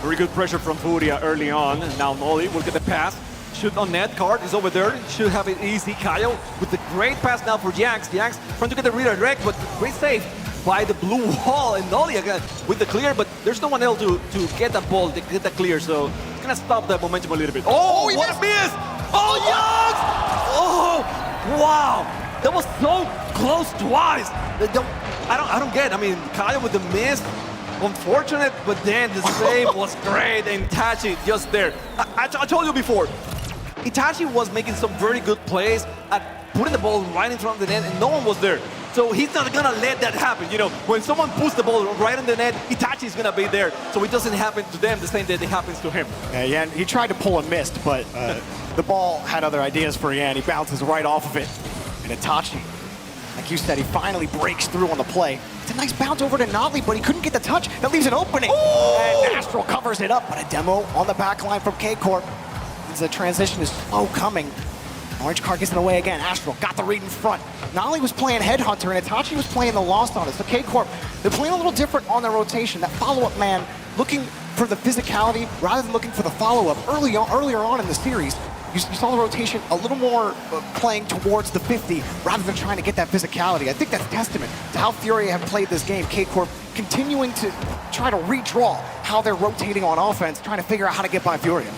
Very good pressure from Furia early on. Now Nolly will get the pass. Shoot on net, Card is over there. Should have it easy. Kyle with the great pass now for Jax. Jax trying to get the redirect, but great save by the blue wall. And Nolly again with the clear, but there's no one else to get that ball, to get that clear. So it's gonna stop that momentum a little bit. Oh, what a miss! Oh, Jax! Oh, wow! That was so close twice. I don't get. Kyle with the miss. Unfortunate, but then the save was great, and Itachi just there. I told you before, Itachi was making some very good plays at putting the ball right in front of the net, and no one was there. So he's not gonna let that happen. When someone puts the ball right in the net, Itachi is gonna be there, so it doesn't happen to them the same day it happens to him. Yeah, Yan, he tried to pull and missed, but the ball had other ideas for Yan. He bounces right off of it, and Itachi, like you said, he finally breaks through on the play. It's a nice bounce over to Nolly, but he couldn't get the touch. That leaves an opening. Ooh! And Astral covers it up, but a demo on the back line from K-Corp. The transition is slow coming. Orange card gets in the way again. Astral got the read in front. Nolly was playing Headhunter, and Itachi was playing the Lost on it. So K-Corp, they're playing a little different on their rotation. That follow-up man looking for the physicality rather than looking for the follow-up. Earlier on in the series, you saw the rotation a little more playing towards the 50 rather than trying to get that physicality. I think that's testament to how Furia have played this game. K-Corp continuing to try to redraw how they're rotating on offense, trying to figure out how to get by Furia.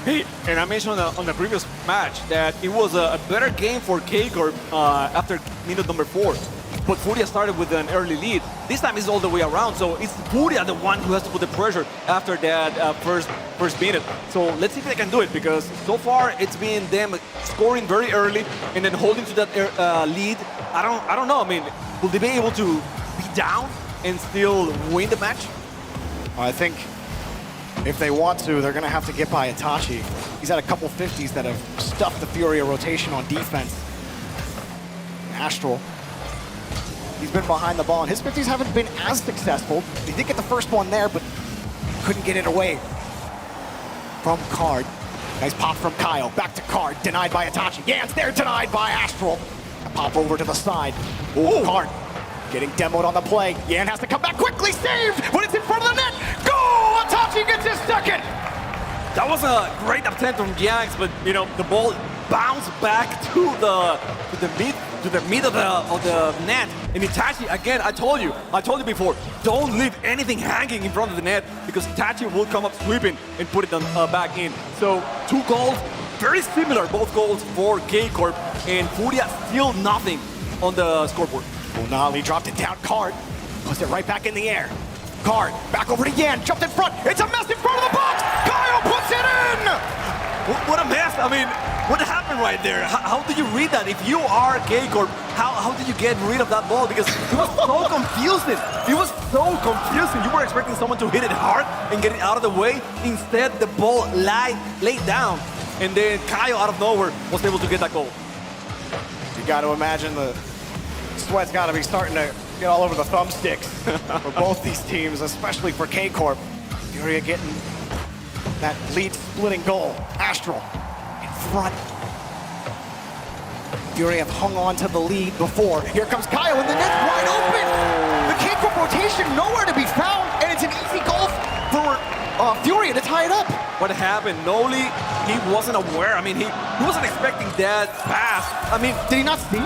Hey, and I mentioned on the previous match that it was a better game for K-Corp after minute number 4. But Furia started with an early lead. This time it's all the way around, so it's Furia the one who has to put the pressure after that first minute. So let's see if they can do it, because so far it's been them scoring very early and then holding to that lead. I don't know. Will they be able to be down and still win the match? I think if they want to, they're going to have to get by Itachi. He's had a couple 50s that have stuffed the Furia rotation on defense. Astral, he's been behind the ball, and his 50s haven't been as successful. He did get the first one there, but couldn't get it away from Card. Nice pop from Kyle, back to Card, denied by Itachi. Yan's there, denied by Astral. A pop over to the side. Ooh, Card getting demoed on the play. Yan has to come back quickly, saved, but it's in front of the net. Goal! Itachi gets his second. That was a great attempt from Yanks, but you know the ball bounced back to the mid of the net. And Itachi, again, I told you before, don't leave anything hanging in front of the net because Itachi will come up sweeping and put it back in. So 2 goals, very similar, both goals for K-Corp, and Furia still nothing on the scoreboard. Nali dropped it down, Card puts it right back in the air. Card back over to Yan, jumped in front. It's a mess in front of the box. Kyle puts it in. What a mess! I mean, what happened right there? How do you read that? If you are K-Corp, how did you get rid of that ball? Because it was so confusing. It was so confusing. You were expecting someone to hit it hard and get it out of the way. Instead, the ball laid down, and then Kyle, out of nowhere, was able to get that goal. You got to imagine the sweat's got to be starting to get all over the thumbsticks for both these teams, especially for K-Corp. Furia getting that lead-splitting goal. Astral in front. Fury have hung on to the lead before. Here comes Kyle, and the net's wide open. The K-Corp rotation nowhere to be found, and it's an easy goal for Fury to tie it up. What happened? Noli, he wasn't aware. I mean, he wasn't expecting that pass. I mean, did he not see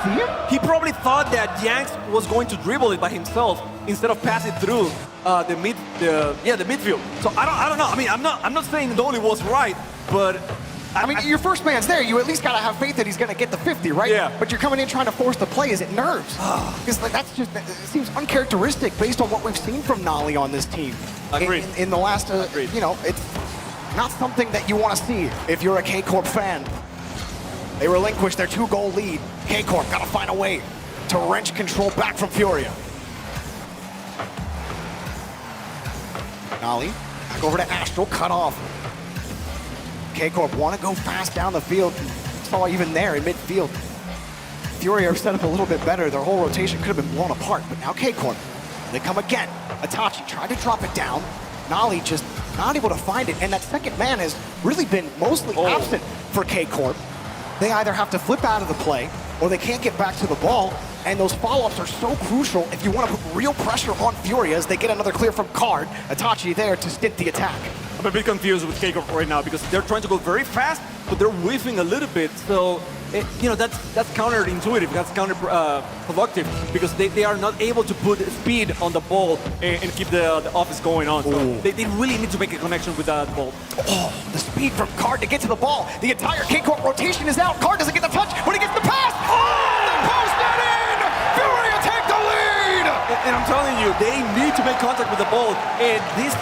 him? He probably thought that Yanks was going to dribble it by himself instead of pass it through the midfield. So I don't know. I mean, I'm not saying Noli was right, but I mean, your first man's there. You at least gotta have faith that he's gonna get the 50, right? Yeah. But you're coming in trying to force the play. Is it nerves? Because like, it seems uncharacteristic based on what we've seen from Nolly on this team. Agreed. In the last, you know, it's not something that you want to see if you're a K-Corp fan. They relinquish their 2-goal lead. K-Corp gotta find a way to wrench control back from Furia. Nolly back over to Astral, cut off. K-Corp want to go fast down the field. Saw even there in midfield. Fury are set up a little bit better. Their whole rotation could have been blown apart, but now K-Corp, they come again. Itachi tried to drop it down. Nolly just not able to find it, and that second man has really been mostly absent for K-Corp. They either have to flip out of the play, or they can't get back to the ball, and those follow-ups are so crucial if you want to put real pressure on Fury as they get another clear from Card. Itachi there to stint the attack. I'm a bit confused with K-Corp right now because they're trying to go very fast, but they're whiffing a little bit. So, you know, that's counterintuitive, that's counterproductive because they are not able to put speed on the ball and keep the offense going on. So they really need to make a connection with that ball. Oh, the speed from Card to get to the ball. The entire K-Corp rotation is out. Card doesn't get the touch, but he gets the pass. Oh, the post net in! Fury take the lead! And I'm telling you, they need to make contact with the ball. And this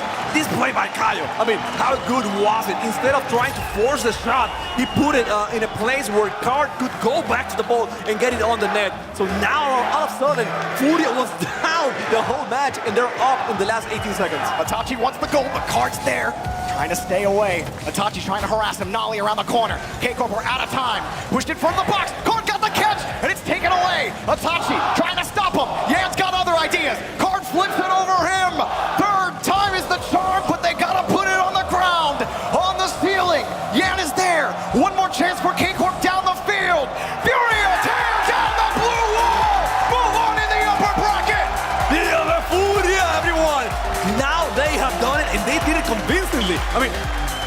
play by Kyle, I mean, how good was it? Instead of trying to force the shot, he put it in a place where Card could go back to the ball and get it on the net. So now, all of a sudden, Furia was down the whole match, and they're up in the last 18 seconds. Itachi wants the goal, but Card's there, trying to stay away. Itachi trying to harass him. Nolly around the corner. K-Corp are out of time. Pushed it from the box. Card got the catch, and it's taken away. Itachi trying to stop him. Yan's got other ideas. Card flips it over him. Third time is the charm, but they gotta put it on the ground, on the ceiling. Yan is there. One more chance for K-Corp down the field. Furia tears down the blue wall. Move on in the upper bracket. The other Furia, everyone. Now they have done it, and they did it convincingly. I mean,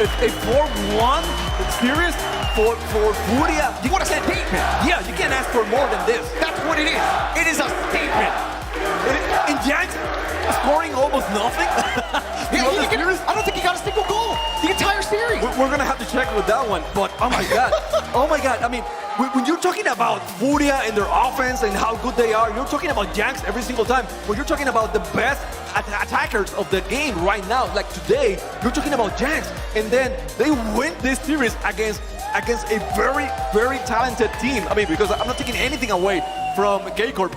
a 4-1 series for Furia. What a statement. Yeah, you can't ask for more than this. That's what it is. It is a statement. And Yanks scoring almost nothing. I don't think he got a single goal the entire series. We're gonna have to check with that one. But oh my god, oh my god. I mean, when you're talking about Furia and their offense and how good they are, you're talking about Yanks every single time. When you're talking about the best attackers of the game right now, like today, you're talking about Yanks, and then they win this series against a very, very talented team. I mean, because I'm not taking anything away from K-Corp.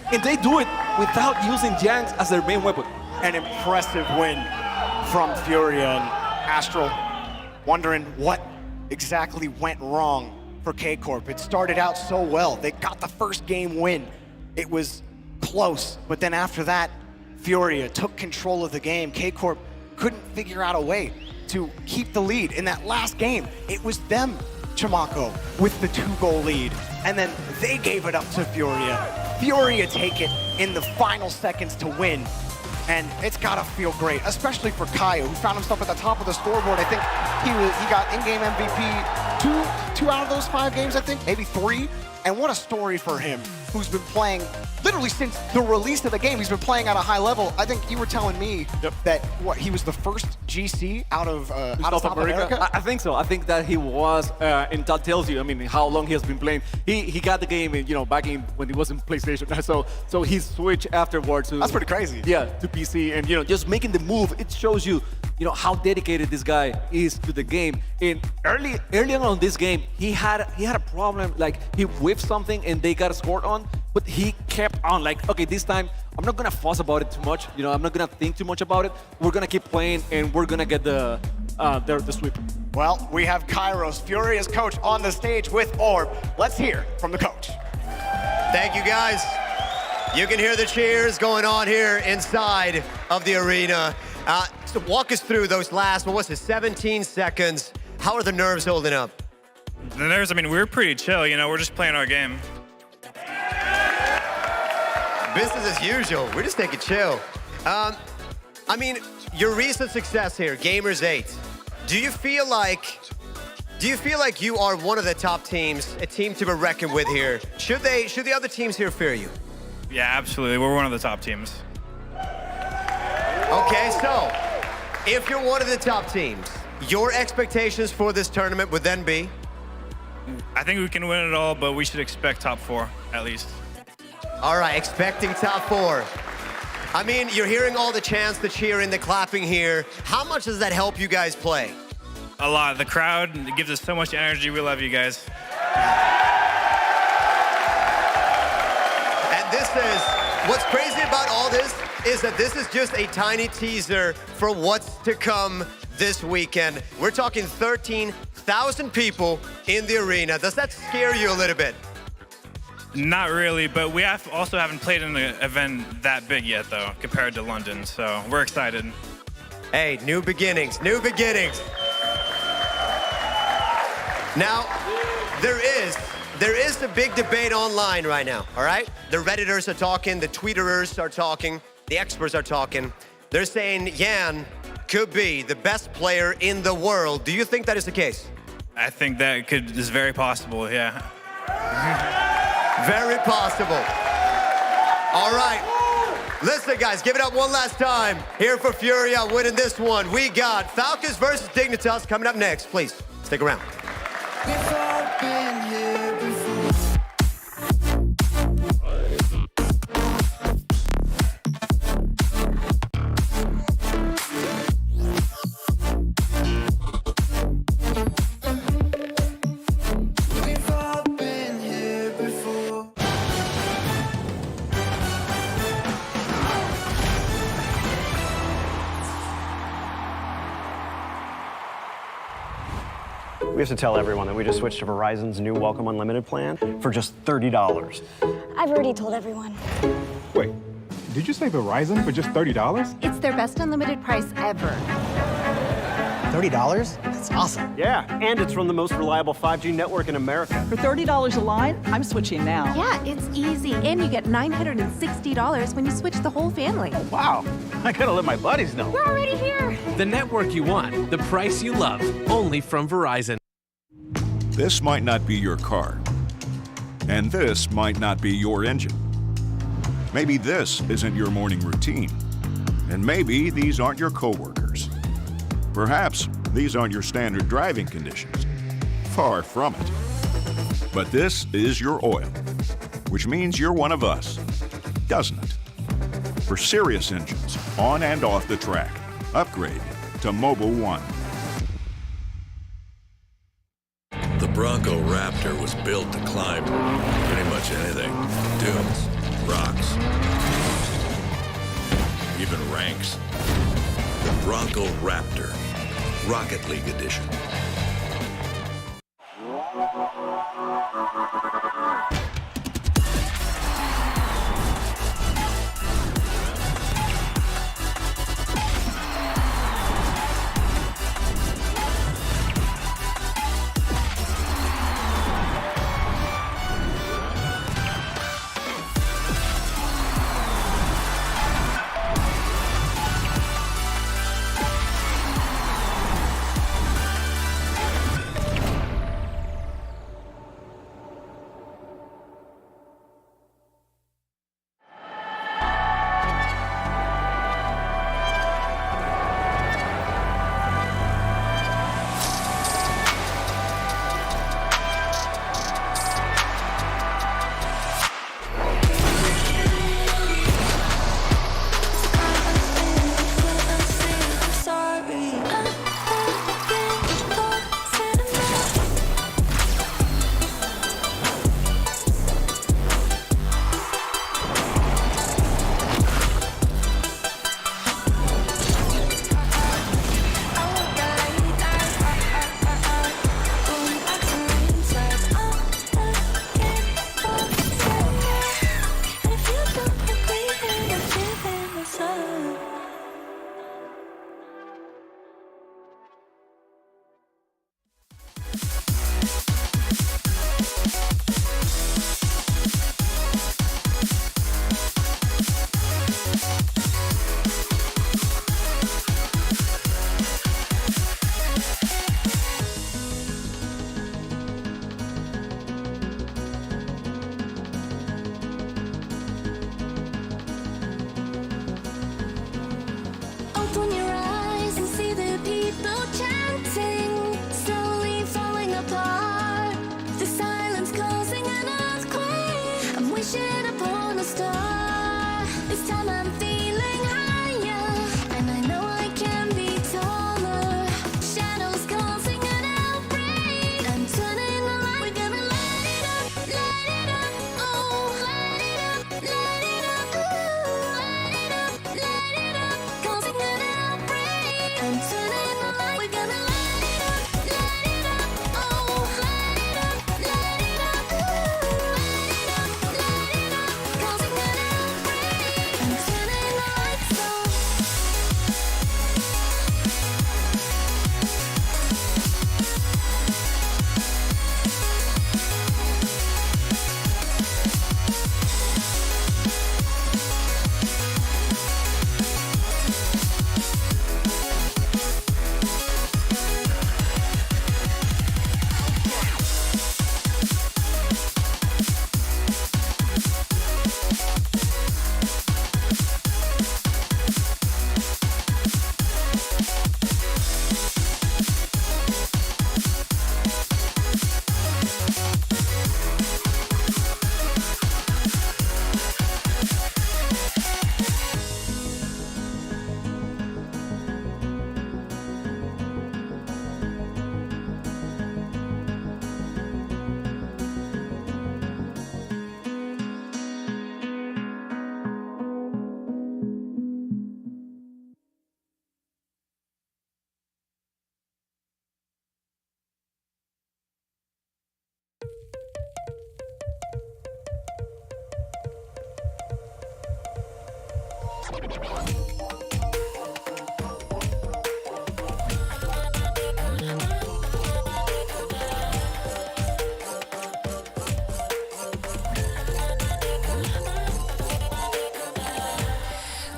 And they do it without using Yanks as their main weapon. An impressive win from Furia, and Astral wondering what exactly went wrong for K-Corp. It started out so well. They got the first game win. It was close, but then after that, Furia took control of the game. K-Corp couldn't figure out a way to keep the lead in that last game. It was them, Chamaco, with the 2-goal lead. And then they gave it up to Furia. Furia take it in the final seconds to win. And it's gotta feel great, especially for Kaio, who found himself at the top of the scoreboard. I think he got in-game MVP two out of those 5 games, I think, maybe 3. And what a story for him, who's been playing literally since the release of the game. He's been playing at a high level. I think you were telling me that he was the first GC out of South America? I think so. I think that he was, and that tells you, I mean, how long he has been playing. He got the game, back in when he was in PlayStation. So he switched afterwards to. That's pretty crazy. Yeah, to PC, and just making the move. It shows you, how dedicated this guy is to the game. And early on this game, he had a problem. Like he whiffed something and they got scored on, but he kept on. Like, okay, this time I'm not gonna fuss about it too much. I'm not gonna think too much about it. We're gonna keep playing and we're gonna get the sweep. Well, we have Kairos, Furia's coach, on the stage with Orb. Let's hear from the coach. Thank you, guys. You can hear the cheers going on here inside of the arena. So walk us through those last, 17 seconds. How are the nerves holding up? The nerves, we're pretty chill, we're just playing our game. Business as usual. We're just taking chill. Your recent success here, Gamers 8. Do you feel like you are one of the top teams, a team to be reckoned with here? Should the other teams here fear you? Yeah, absolutely. We're one of the top teams. Okay, so if you're one of the top teams, your expectations for this tournament would then be? I think we can win it all, but we should expect top 4 at least. All right, expecting top 4. You're hearing all the chants, the cheering, the clapping here. How much does that help you guys play? A lot. The crowd gives us so much energy. We love you guys. And this is, what's crazy about all this is that this is just a tiny teaser for what's to come this weekend. We're talking 13,000 people in the arena. Does that scare you a little bit? Not really, but we also haven't played in an event that big yet, though, compared to London, so we're excited. Hey, new beginnings, new beginnings. Now, there is a big debate online right now, all right? The Redditors are talking, the Twitterers are talking, the experts are talking. They're saying Yan could be the best player in the world. Do you think that is the case? I think that is very possible, yeah. Very possible. All right. Listen, guys, give it up one last time. Here for Furia winning this one. We got Falcons versus Dignitas coming up next. Please, stick around. We have to tell everyone that we just switched to Verizon's new Welcome Unlimited plan for just $30. I've already told everyone. Wait, did you say Verizon for just $30? It's their best unlimited price ever. $30? That's awesome. Yeah, and it's from the most reliable 5G network in America. For $30 a line, I'm switching now. Yeah, it's easy. And you get $960 when you switch the whole family. Wow, I gotta let my buddies know. We're already here. The network you want, the price you love, only from Verizon. This might not be your car. And this might not be your engine. Maybe this isn't your morning routine. And maybe these aren't your coworkers. Perhaps these aren't your standard driving conditions. Far from it. But this is your oil, which means you're one of us, doesn't it? For serious engines, on and off the track, upgrade to Mobil 1. The Bronco Raptor was built to climb pretty much anything. Dunes, rocks, even ranks. The Bronco Raptor, Rocket League Edition. wishing upon a star. This time I'm feeling higher, and I know I can be taller. Shadows causing an outbreak. I'm turning the light. We're gonna light it up, oh, light it up, ooh, light it up, causing an outbreak. I'm turning the light. We're gonna light it up, oh, light it up, ooh, light it up, causing an outbreak. I'm turning the lights on.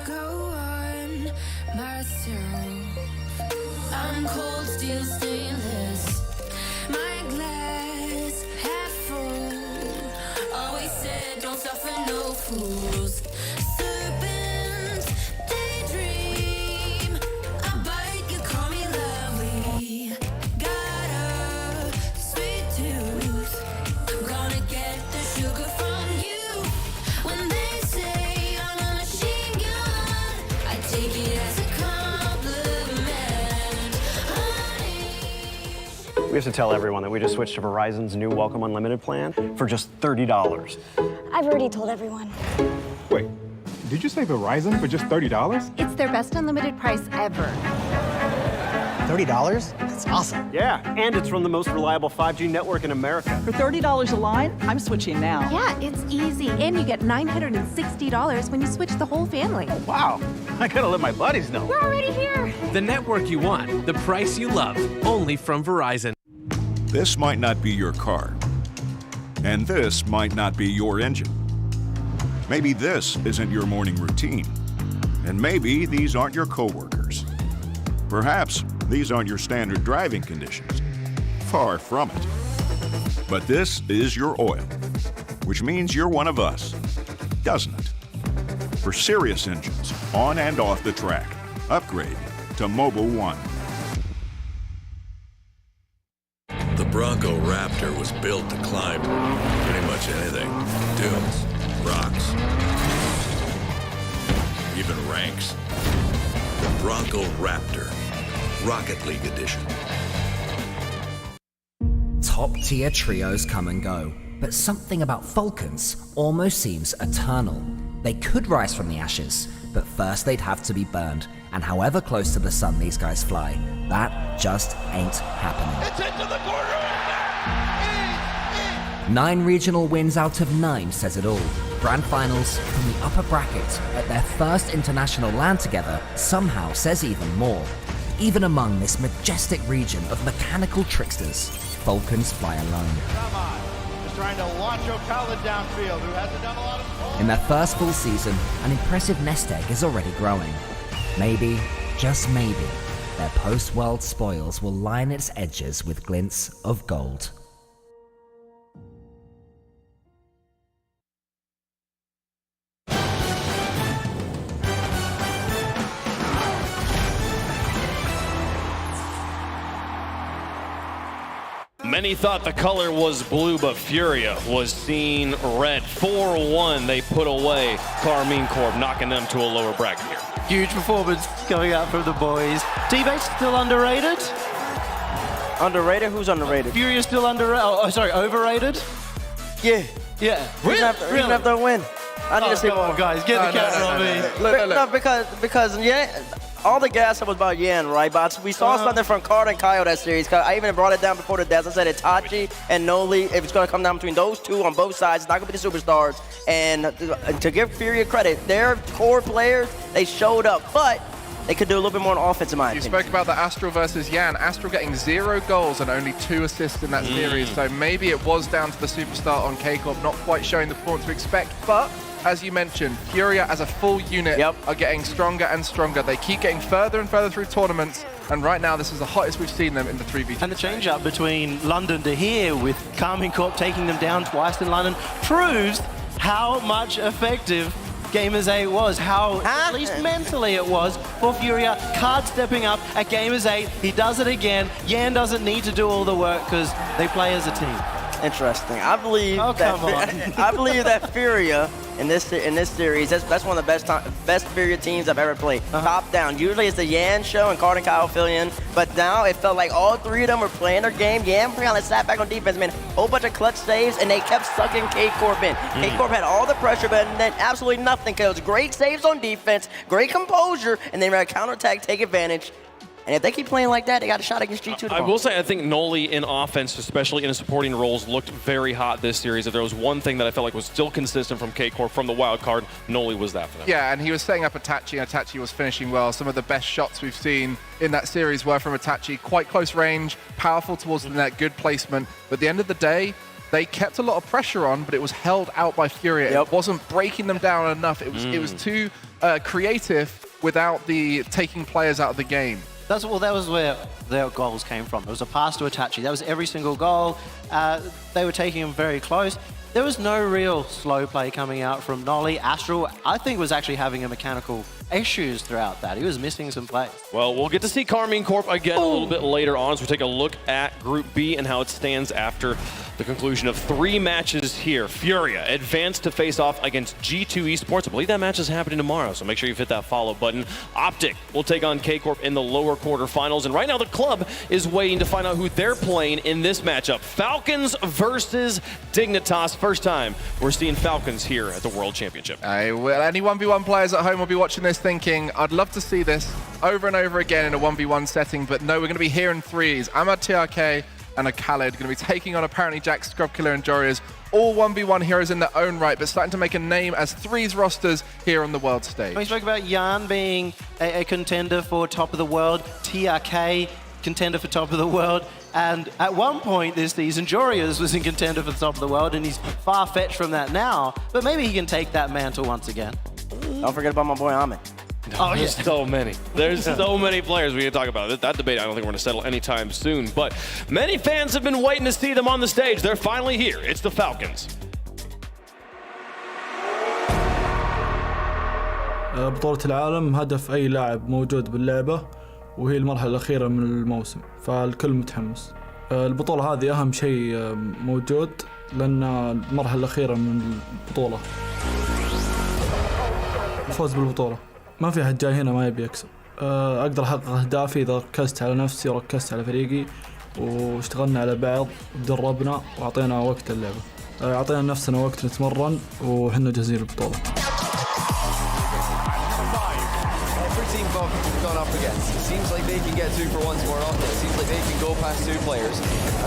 Go on myself. I'm cold steel stainless. My glass half full. Always said don't suffer no fools. Serpents, they dream. I bite, you call me lovely. Got a sweet tooth. I'm gonna get the sugar from you. When they say I'm a machine gun, I take it as a compliment. We have to tell everyone that we just switched to Verizon's new Welcome Unlimited plan for just $30. I've already told everyone. Wait, did you say Verizon for just $30? It's their best unlimited price ever. $30? That's awesome. Yeah, and it's from the most reliable 5G network in America. For $30 a line, I'm switching now. Yeah, it's easy. And you get $960 when you switch the whole family. Wow, I gotta let my buddies know. We're already here. The network you want, the price you love, only from Verizon. This might not be your car. And this might not be your engine. Maybe this isn't your morning routine. And maybe these aren't your coworkers. Perhaps these aren't your standard driving conditions. Far from it. But this is your oil, which means you're one of us, doesn't it? For serious engines, on and off the track, upgrade to Mobil 1. The Bronco Raptor was built to climb pretty much anything. Dunes, rocks, even ranks. The Bronco Raptor, Rocket League Edition. Top-tier trios come and go, but something about Falcons almost seems eternal. They could rise from the ashes, but first they'd have to be burned, and however close to the sun these guys fly, that just ain't happening. It's into the corner. 9 regional wins out of 9 says it all. Grand finals from the upper bracket at their first international LAN together somehow says even more. Even among this majestic region of mechanical tricksters, Falcons fly alone. Come on. Just trying to launch Ocala downfield, who hasn't done a lot of... In their first full season, an impressive nest egg is already growing. Maybe, just maybe, their post-world spoils will line its edges with glints of gold. Many thought the color was blue, but Furia was seen red. 4-1 they put away Karmine Corp, knocking them to a lower bracket here. Huge performance coming out from the boys. T-Base still underrated? Underrated? Who's underrated? Furia still underrated? Oh, sorry, overrated? Yeah. Yeah. Really? After a win. I need to see more. Guys, get the camera on me. No, because yeah, all the gas was about Yan, right? But we saw something from Card and Kyle that series. I even brought it down before the death. I said Itachi and Noli, if it's going to come down between those two on both sides, it's not going to be the superstars. And to give Furia credit, their core players, they showed up. But they could do a little bit more on offense, in my opinion. You spoke about the Astral versus Yan. Astral getting 0 goals and only 2 assists in that series. So maybe it was down to the superstar on K-Corp not quite showing the performance we expect. But as you mentioned, Furia as a full unit are getting stronger and stronger. They keep getting further and further through tournaments. And right now, this is the hottest we've seen them in the 3v2. And the change-up between London to here with Karmine Corp taking them down twice in London proves how much effective Gamers 8 was, how at least mentally it was for Furia. Card stepping up at Gamers 8, he does it again. Yan doesn't need to do all the work because they play as a team. Interesting. I believe I believe that Furia in this series, that's one of the best Furia teams I've ever played. Top down. Usually it's the Yan show and Card and Kyle fill in, but now it felt like all 3 of them were playing their game. Yan kind of sat back on defense, man. A whole bunch of clutch saves, and they kept sucking K-Corp in. K-Corp had all the pressure, but then absolutely nothing. It was great saves on defense, great composure, and then counterattack, take advantage. And if they keep playing like that, they got a shot against G2 tomorrow. I will say, I think Noli in offense, especially in supporting roles, looked very hot this series. If there was one thing that I felt like was still consistent from K-Corp, from the wild card, Noli was that for them. Yeah, and he was setting up Itachi, and Itachi was finishing well. Some of the best shots we've seen in that series were from Itachi. Quite close range, powerful towards the net, good placement. But at the end of the day, they kept a lot of pressure on, but it was held out by Furia. It wasn't breaking them down enough. It was too creative without the taking players out of the game. That was where their goals came from. It was a pass to Itachi. That was every single goal. They were taking them very close. There was no real slow play coming out from Noli. Astral, I think, was actually having a mechanical issues throughout that. He was missing some plays. Well, we'll get to see Karmine Corp again a little bit later on as we take a look at Group B and how it stands after the conclusion of 3 matches here. Furia advanced to face off against G2 Esports. I believe that match is happening tomorrow, so make sure you hit that follow button. Optic will take on K-Corp in the lower quarterfinals, and right now the club is waiting to find out who they're playing in this matchup. Falcons versus Dignitas. First time we're seeing Falcons here at the World Championship. Any 1v1 players at home will be watching this thinking, I'd love to see this over and over again in a 1v1 setting, but no, we're going to be here in 3s. Ahmad TRK and a Khaled going to be taking on apparently Jack, Scrubkiller, and Jorias. All 1v1 heroes in their own right, but starting to make a name as 3s rosters here on the world stage. We spoke about Yan being a contender for top of the world, TRK contender for top of the world, and at one point this season, Jorias was in contender for the top of the world, and he's far-fetched from that now, but maybe he can take that mantle once again. Don't forget about my boy Ahmed. Oh, there's so many. There's so many players we can talk about. That debate, I don't think we're going to settle anytime soon. But many fans have been waiting to see them on the stage. They're finally here. It's the Falcons. بطولة العالم هدف أي لاعب موجود باللعبة وهي المرحلة الأخيرة من الموسم فالكل متحمس. البطولة هذه أهم شيء موجود لأن المرحلة الأخيرة من البطولة. الفوز بالبطولة. ما في حد جاي هنا ما يبي يكسب. أقدر أحقق أهدافي إذا ركزت على نفسي وركزت على فريقي واشتغلنا على بعض ودربنا وأعطينا وقت اللعبة. أعطينا نفسنا وقت نتمرن وحنا جاهزين للبطولة. Gone up against. It seems like they can get 2 for 1s more often. It seems like they can go past 2 players.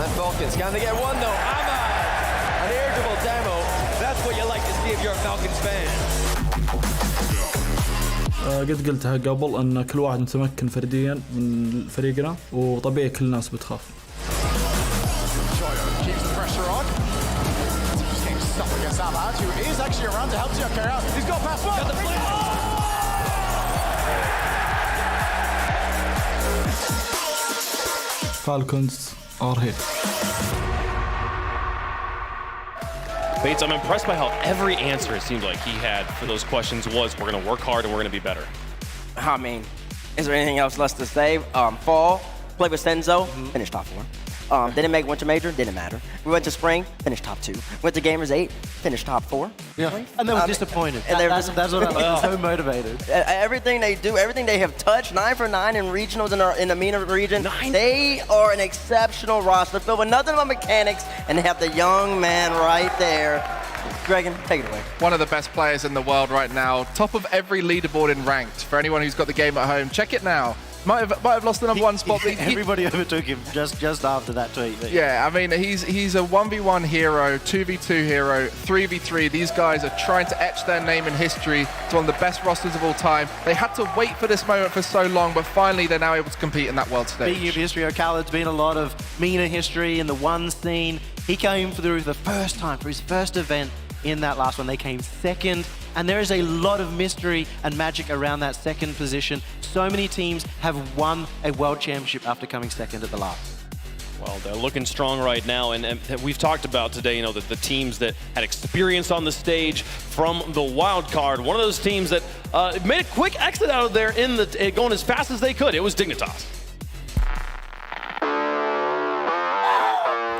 And Falcons, can they get 1 though? Ahmad! An air dribble demo. That's what you like to see if you're a Falcons fan. قد قلتها قبل أن كل واحد متمكن فرديا من فريقنا وطبيعي كل الناس بتخاف. Keeps the pressure on. He's getting stuck against Ahmad, who is actually around to help TRK out. He's got past 1. Got the play. Falcons are here. Bates, I'm impressed by how every answer it seemed like he had for those questions was, we're going to work hard and we're going to be better. I mean, is there anything else less to say? Fall, played with Senzo, finished top 4. They didn't make Winter Major, didn't matter. We went to Spring, finished top 2. Went to Gamers 8, finished top 4. Yeah. And they were disappointed. And they were that's what I was so motivated. Everything they do, everything they have touched, 9 for 9 in regionals in the MENA region. 9? They are an exceptional roster filled with nothing but mechanics, and they have the young man right there. Dragon, take it away. One of the best players in the world right now. Top of every leaderboard in ranked. For anyone who's got the game at home, check it now. Might have lost the number 1 spot. But everybody overtook him just after that tweet. Yeah, I mean, he's a 1v1 hero, 2v2 hero, 3v3. These guys are trying to etch their name in history. It's one of the best rosters of all time. They had to wait for this moment for so long, but finally they're now able to compete in that world stage. Speaking of history, O'Callaghan's been a lot of MENA history in the one scene. He came through the first time for his first event in that last one. They came second, and there is a lot of mystery and magic around that second position. So many teams have won a world championship after coming second at the last. Well, they're looking strong right now, and we've talked about today, that the teams that had experience on the stage from the wild card. One of those teams that made a quick exit out of there going as fast as they could. It was Dignitas.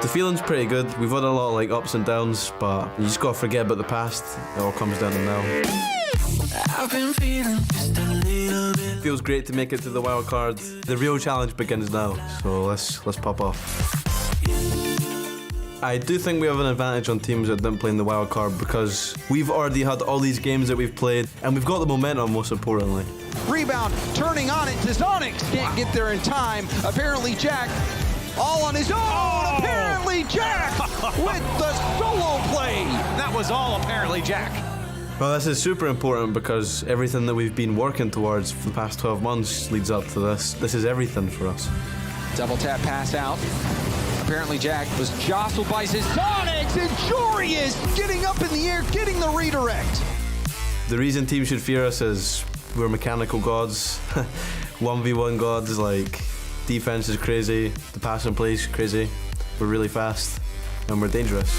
The feeling's pretty good. We've had a lot of ups and downs, but you just gotta forget about the past. It all comes down to now. I've been feeling just a little bit. Feels great to make it to the wild card. The real challenge begins now, so let's pop off. I do think we have an advantage on teams that didn't play in the wild card because we've already had all these games that we've played, and we've got the momentum, most importantly. Rebound, turning on it to Zonix. Can't get there in time. Apparently Jack, all on his own. Apparently Jack with the solo play. That was all apparently Jack. Well, this is super important because everything that we've been working towards for the past 12 months leads up to this. This is everything for us. Double tap pass out. Apparently Jack was jostled by his Zonix, and Jorius getting up in the air, getting the redirect. The reason teams should fear us is we're mechanical gods, 1v1 gods, defense is crazy, the pass and play is crazy, we're really fast, and we're dangerous.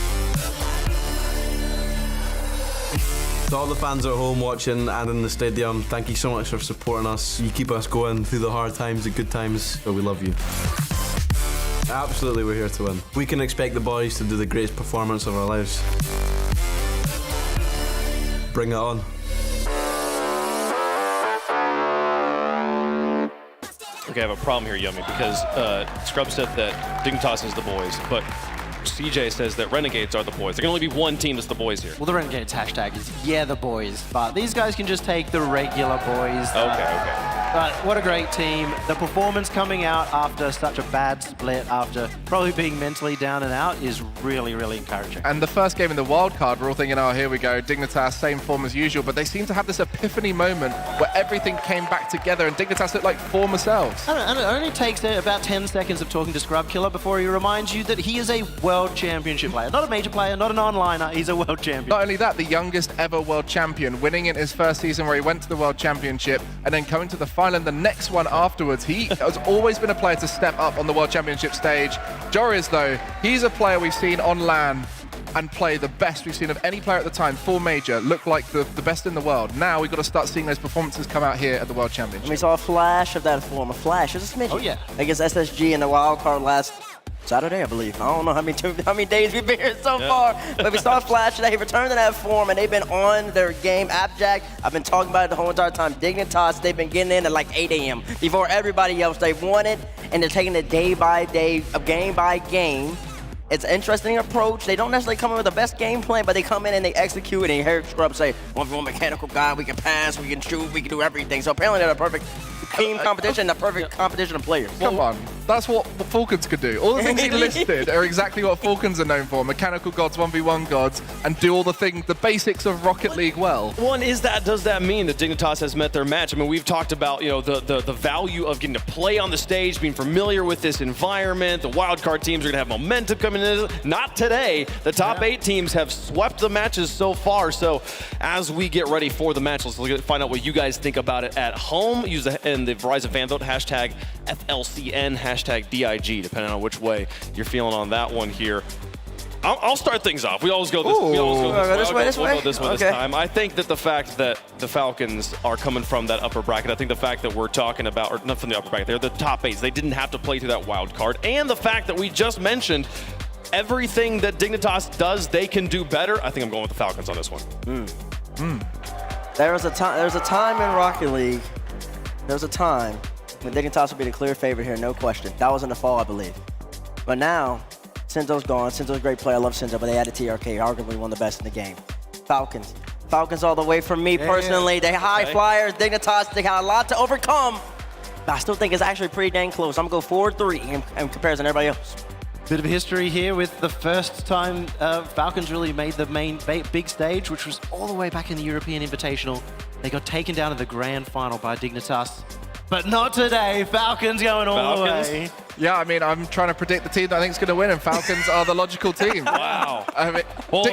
To all the fans at home watching and in the stadium, thank you so much for supporting us. You keep us going through the hard times, the good times, so we love you. Absolutely, we're here to win. We can expect the boys to do the greatest performance of our lives. Bring it on. Okay, I have a problem here, Yummy, because Scrub said that Dignitas is the boys, but CJ says that Renegades are the boys. There can only be one team that's the boys here. Well, the Renegades hashtag is, yeah, the boys, but these guys can just take the regular boys. Okay. But what a great team. The performance coming out after such a bad split, after probably being mentally down and out, is really, really encouraging. And the first game in the wild card, we're all thinking, oh, here we go, Dignitas, same form as usual, but they seem to have this epiphany moment where everything came back together and Dignitas looked like former selves. And it only takes about 10 seconds of talking to Scrub Killer before he reminds you that he is a world championship player. Not a major player, not an onliner, he's a world champion. Not only that, the youngest ever world champion, winning in his first season where he went to the world championship and then coming to the final and the next one afterwards. He has always been a player to step up on the world championship stage. Jorius, though, he's a player we've seen on LAN and play the best we've seen of any player at the time, full major, look like the best in the world. Now we've got to start seeing those performances come out here at the World Championship. And we saw a flash of that form, a flash, just a smidgen. Oh, yeah. Against SSG in the wild card last Saturday, I believe. I don't know how many days we've been here so far, but we saw a flash today. He returned to that form, and they've been on their game. Appjack, I've been talking about it the whole entire time. Dignitas, they've been getting in at like 8 a.m. before everybody else. They've won it, and they're taking it day by day, game by game. It's an interesting approach. They don't necessarily come in with the best game plan, but they come in and they execute, and you hear Scrub say, one mechanical guy, we can pass, we can shoot, we can do everything. So apparently they're the perfect team competition, the perfect competition of players. Come on, that's what Falcons could do. All the things he listed are exactly what Falcons are known for. Mechanical gods, 1v1 gods, and do all the things, the basics of Rocket League well. One is that, does that mean that Dignitas has met their match? I mean, we've talked about, the value of getting to play on the stage, being familiar with this environment. The wildcard teams are gonna have momentum coming in. Not today. The top 8 teams have swept the matches so far. So as we get ready for the match, let's find out what you guys think about it at home. Use the Verizon fan vote, hashtag FLCN, hashtag DIG, depending on which way you're feeling on that one here. I'll start things off. We always go this way. We'll go this way this time. I think that the fact that the Falcons are coming from that upper bracket, I think the fact that we're talking about, or not from the upper bracket, they're the top 8s. They didn't have to play through that wild card. And the fact that we just mentioned everything that Dignitas does, they can do better. I think I'm going with the Falcons on this one. There was a time in Rocket League, there was a time when Dignitas would be the clear favorite here, no question. That was in the fall, I believe. But now, Sinzo's gone. Sinzo's a great player. I love Sinzo, but they added TRK, arguably one of the best in the game. Falcons. Falcons all the way from me personally. They high flyers, Dignitas, they got a lot to overcome. But I still think it's actually pretty dang close. I'm going to go 4-3 in comparison to everybody else. Bit of history here with the first time Falcons really made the main big stage, which was all the way back in the European Invitational. They got taken down to the grand final by Dignitas. But not today. Falcons going all the way. Yeah, I mean, I'm trying to predict the team that I think is going to win, and Falcons are the logical team. Wow. I mean, of all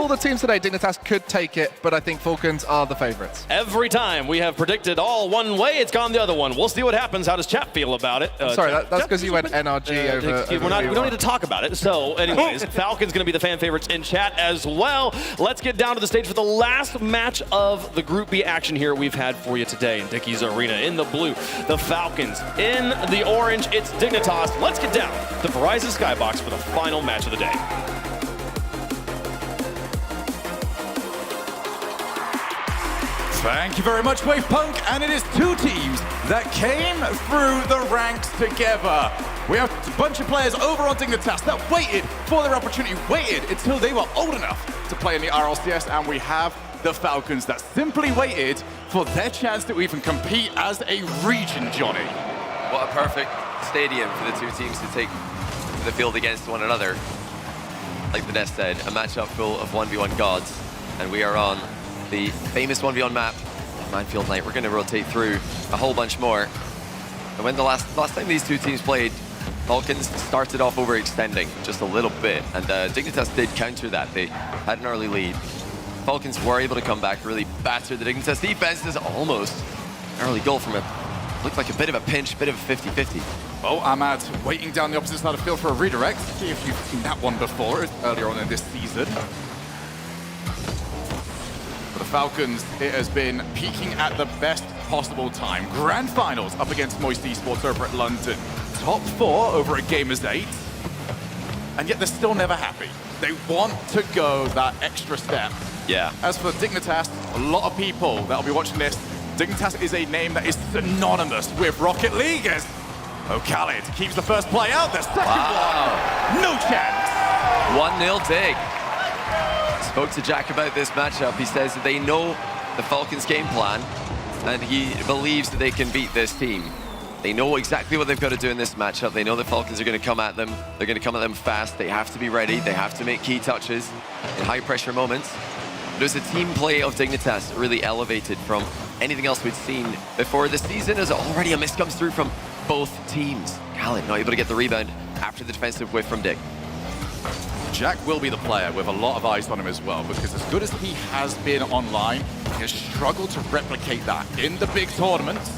the teams today, Dignitas could take it, but I think Falcons are the favorites. Every time we have predicted all one way, it's gone the other one. We'll see what happens. How does chat feel about it? Sorry, that's because you went NRG over we don't need to talk about it. So anyways, Falcons going to be the fan favorites in chat as well. Let's get down to the stage for the last match of the Group B action here we've had for you today in Dickey's Arena. In the blue, the Falcons. In the orange, it's Dignitas. Let's get down to Verizon Skybox for the final match of the day. Thank you very much, Wavepunk, and it is two teams that came through the ranks together. We have a bunch of players over on Dignitas that waited for their opportunity, waited until they were old enough to play in the RLCS, and we have the Falcons that simply waited for their chance to even compete as a region, Johnny. What a perfect stadium for the two teams to take the field against one another. Like the Nest said, a matchup full of 1v1 gods, and we are on the famous 1v1 map, Minefield Night. We're going to rotate through a whole bunch more. And when the last time these two teams played, Falcons started off overextending just a little bit, and Dignitas did counter that. They had an early lead. Falcons were able to come back, really batter the Dignitas defense. This is almost an early goal from looked like a bit of a pinch, bit of a 50-50. Oh, Ahmad waiting down the opposite side of the field for a redirect. See if you've seen that one before, earlier on in this season. For the Falcons, it has been peaking at the best possible time. Grand finals up against Moist Esports over at London. Top 4 over at Gamers 8. And yet they're still never happy. They want to go that extra step. Yeah. As for Dignitas, a lot of people that'll be watching this, Dignitas is a name that is synonymous with Rocket League. As Khaled keeps the first play out, the second one, no chance. 1-0 Dig. Spoke to Jack about this matchup. He says that they know the Falcons' game plan, and he believes that they can beat this team. They know exactly what they've got to do in this matchup. They know the Falcons are going to come at them. They're going to come at them fast. They have to be ready. They have to make key touches in high-pressure moments. There's a team play of Dignitas really elevated from anything else we'd seen before this season, as already a miss comes through from both teams. Khaled not able to get the rebound after the defensive whiff from Dig. Jack will be the player with a lot of eyes on him as well, because as good as he has been online, he has struggled to replicate that in the big tournaments.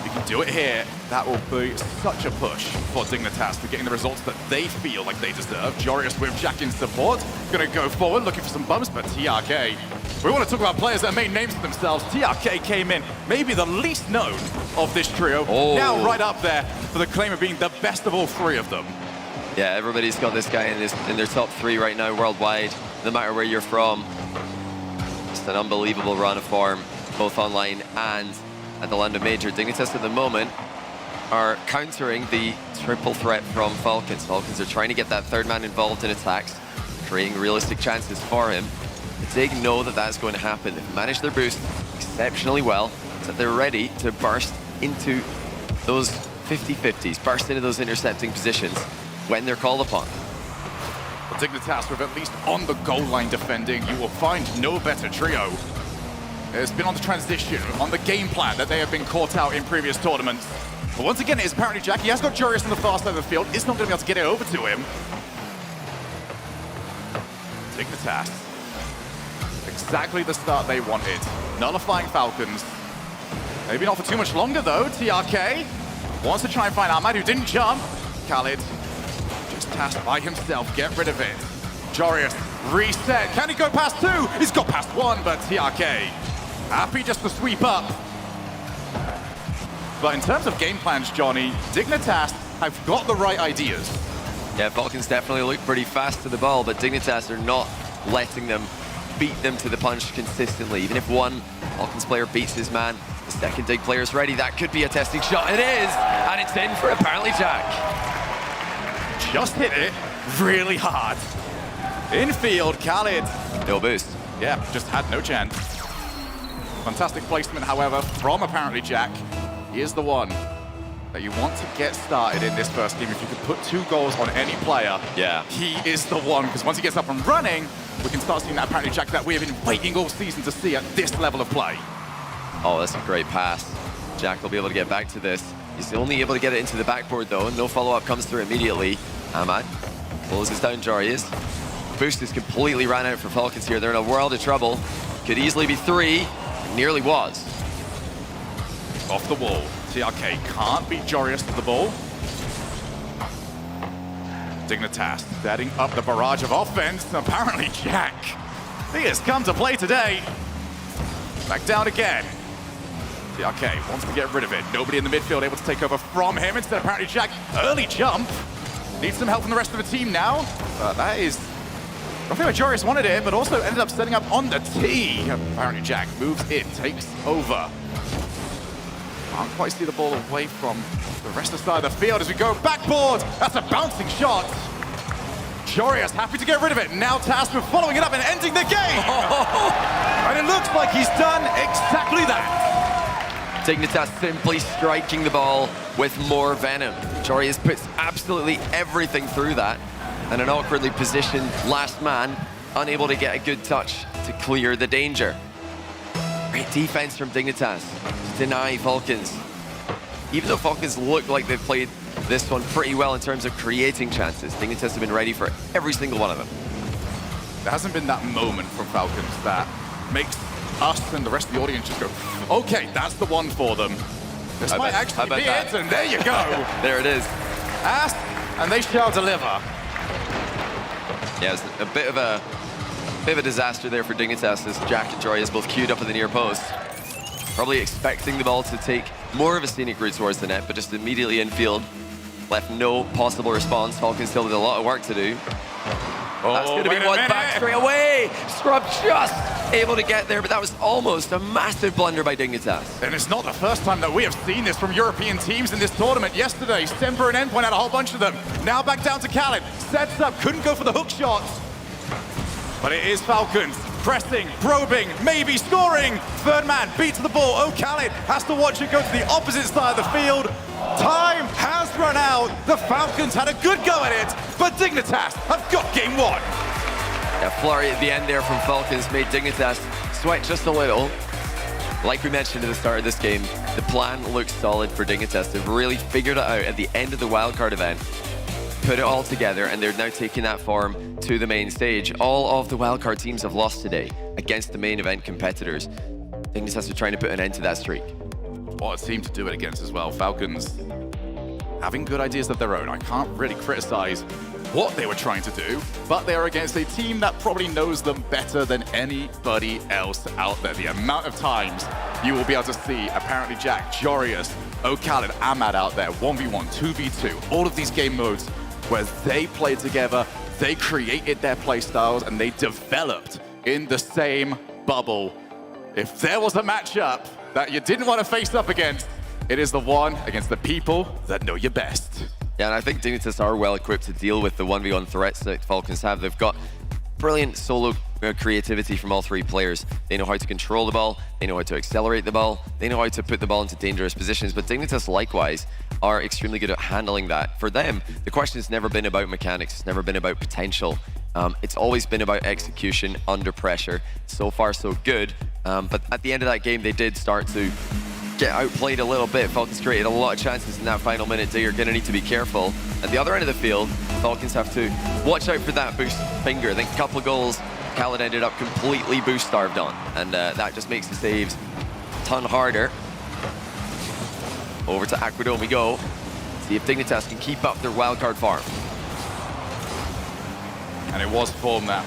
He can do it here. That will be such a push for Dignitas to getting the results that they feel like they deserve. Jorius with Jack in support, going to go forward, looking for some bumps, but TRK. We want to talk about players that made names for themselves. TRK came in, maybe the least known of this trio. Now right up there for the claim of being the best of all three of them. Yeah, everybody's got this guy in their top 3 right now worldwide, no matter where you're from. Just an unbelievable run of form, both online and at the London Major. Dignitas at the moment are countering the triple threat from Falcons. Falcons are trying to get that third man involved in attacks, creating realistic chances for him. The Dig know that that's going to happen. They've managed their boost exceptionally well, so that they're ready to burst into those 50-50s, burst into those intercepting positions when they're called upon. Well, Dignitas with at least on the goal line defending, you will find no better trio. It's been on the transition, on the game plan that they have been caught out in previous tournaments. But once again, it is apparently Jack. He has got Jorius on the far side of the field. Is not going to be able to get it over to him. Dignitas. Exactly the start they wanted. Nullifying Falcons. Maybe not for too much longer, though. TRK wants to try and find Ahmad, who didn't jump. Khaled just Dignitas by himself, get rid of it. Jorius, reset. Can he go past 2? He's got past 1, but TRK happy just to sweep up. But in terms of game plans, Johnny, Dignitas have got the right ideas. Yeah, Falcons definitely look pretty fast to the ball, but Dignitas are not letting them beat them to the punch consistently. Even if one Falcons player beats his man, the second Dig player's ready. That could be a testing shot. It is, and it's in for apparently Jack. Just hit it really hard. Infield, Khalid. No boost. Yeah, just had no chance. Fantastic placement, however, from apparently Jack. He is the one that you want to get started in this first game. If you could put 2 goals on any player, yeah, he is the one, because once he gets up and running, we can start seeing that apparently Jack that we have been waiting all season to see at this level of play. Oh, that's a great pass. Jack will be able to get back to this. He's only able to get it into the backboard though, and no follow-up comes through immediately. Ahmad closes down Jorius. Boost is completely ran out for Falcons here. They're in a world of trouble. Could easily be 3. Nearly was. Off the wall. TRK can't beat Jorius to the ball. Dignitas setting up the barrage of offense. Apparently Jack, he has come to play today. Back down again. TRK wants to get rid of it. Nobody in the midfield able to take over from him. Instead, apparently Jack, early jump. Needs some help from the rest of the team now. But that is, I think Jorius wanted it, but also ended up setting up on the tee. Apparently Jack moves in, takes over. Can't quite see the ball away from the rest of the side of the field as we go backboard. That's a bouncing shot. Jorius happy to get rid of it. Now tasked with following it up and ending the game. And it looks like he's done exactly that. Dignitas simply striking the ball with more venom. Jorius puts absolutely everything through that. And an awkwardly positioned last man, unable to get a good touch to clear the danger. Great defense from Dignitas to deny Falcons. Even though Falcons look like they've played this one pretty well in terms of creating chances, Dignitas have been ready for every single one of them. There hasn't been that moment from Falcons that makes us and the rest of the audience just go, okay, that's the one for them. This might actually be it, and there you go. There it is. Ask, and they shall deliver. Yeah, it's a bit of a disaster there for Dignitas as Jack and Jorius both queued up in the near post. Probably expecting the ball to take more of a scenic route towards the net, but just immediately infield. Left no possible response. Falcons still did a lot of work to do. That's going to be one back straight away. Scrub just able to get there, but that was almost a massive blunder by Dignitas. And it's not the first time that we have seen this from European teams in this tournament. Yesterday, Semper and Endpoint had a whole bunch of them. Now back down to Khalid. Sets up, couldn't go for the hook shots. But it is Falcons. Pressing, probing, maybe scoring. Third man beats the ball. Oh, Khalid has to watch it go to the opposite side of the field. Time has run out. The Falcons had a good go at it, but Dignitas have got game 1. Yeah, flurry at the end there from Falcons made Dignitas sweat just a little. Like we mentioned at the start of this game, the plan looks solid for Dignitas. They've really figured it out at the end of the wildcard event, put it all together, and they're now taking that form to the main stage. All of the wildcard teams have lost today against the main event competitors. Dignitas are trying to put an end to that streak. What a team to do it against as well. Falcons having good ideas of their own. I can't really criticize what they were trying to do, but they are against a team that probably knows them better than anybody else out there. The amount of times you will be able to see apparently Jack, Jorius, Khalid, Ahmad out there, 1v1, 2v2, all of these game modes where they played together, they created their play styles, and they developed in the same bubble. If there was a matchup that you didn't want to face up against, it is the one against the people that know you best. Yeah, and I think Dignitas are well equipped to deal with the 1v1 threats that Falcons have. They've got brilliant solo creativity from all 3 players. They know how to control the ball, they know how to accelerate the ball, they know how to put the ball into dangerous positions, but Dignitas likewise are extremely good at handling that. For them, the question has never been about mechanics, it's never been about potential. It's always been about execution under pressure. So far, so good. But at the end of that game, they did start to get outplayed a little bit. Falcons created a lot of chances in that final minute. They are going to need to be careful. At the other end of the field, Falcons have to watch out for that boost finger. I think a couple of goals, Khalid ended up completely boost starved on, and that just makes the saves a ton harder. Over to Aquadome we go. See if Dignitas can keep up their wildcard farm. And it was form that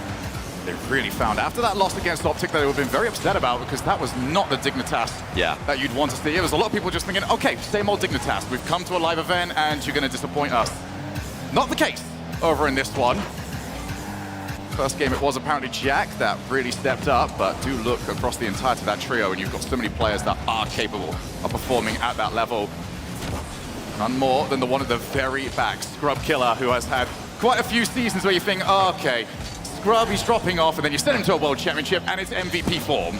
they really found after that loss against Optic that they would have been very upset about, because that was not the Dignitas that you'd want to see. It was a lot of people just thinking, okay, same old Dignitas. We've come to a live event and you're going to disappoint us. Not the case over in this one. First game, it was apparently Jack that really stepped up, but do look across the entirety of that trio and you've got so many players that are capable of performing at that level. None more than the one at the very back, Scrub Killer, who has had quite a few seasons where you think, oh, okay, Scrub, he's dropping off, and then you send him to a World Championship, and it's MVP form.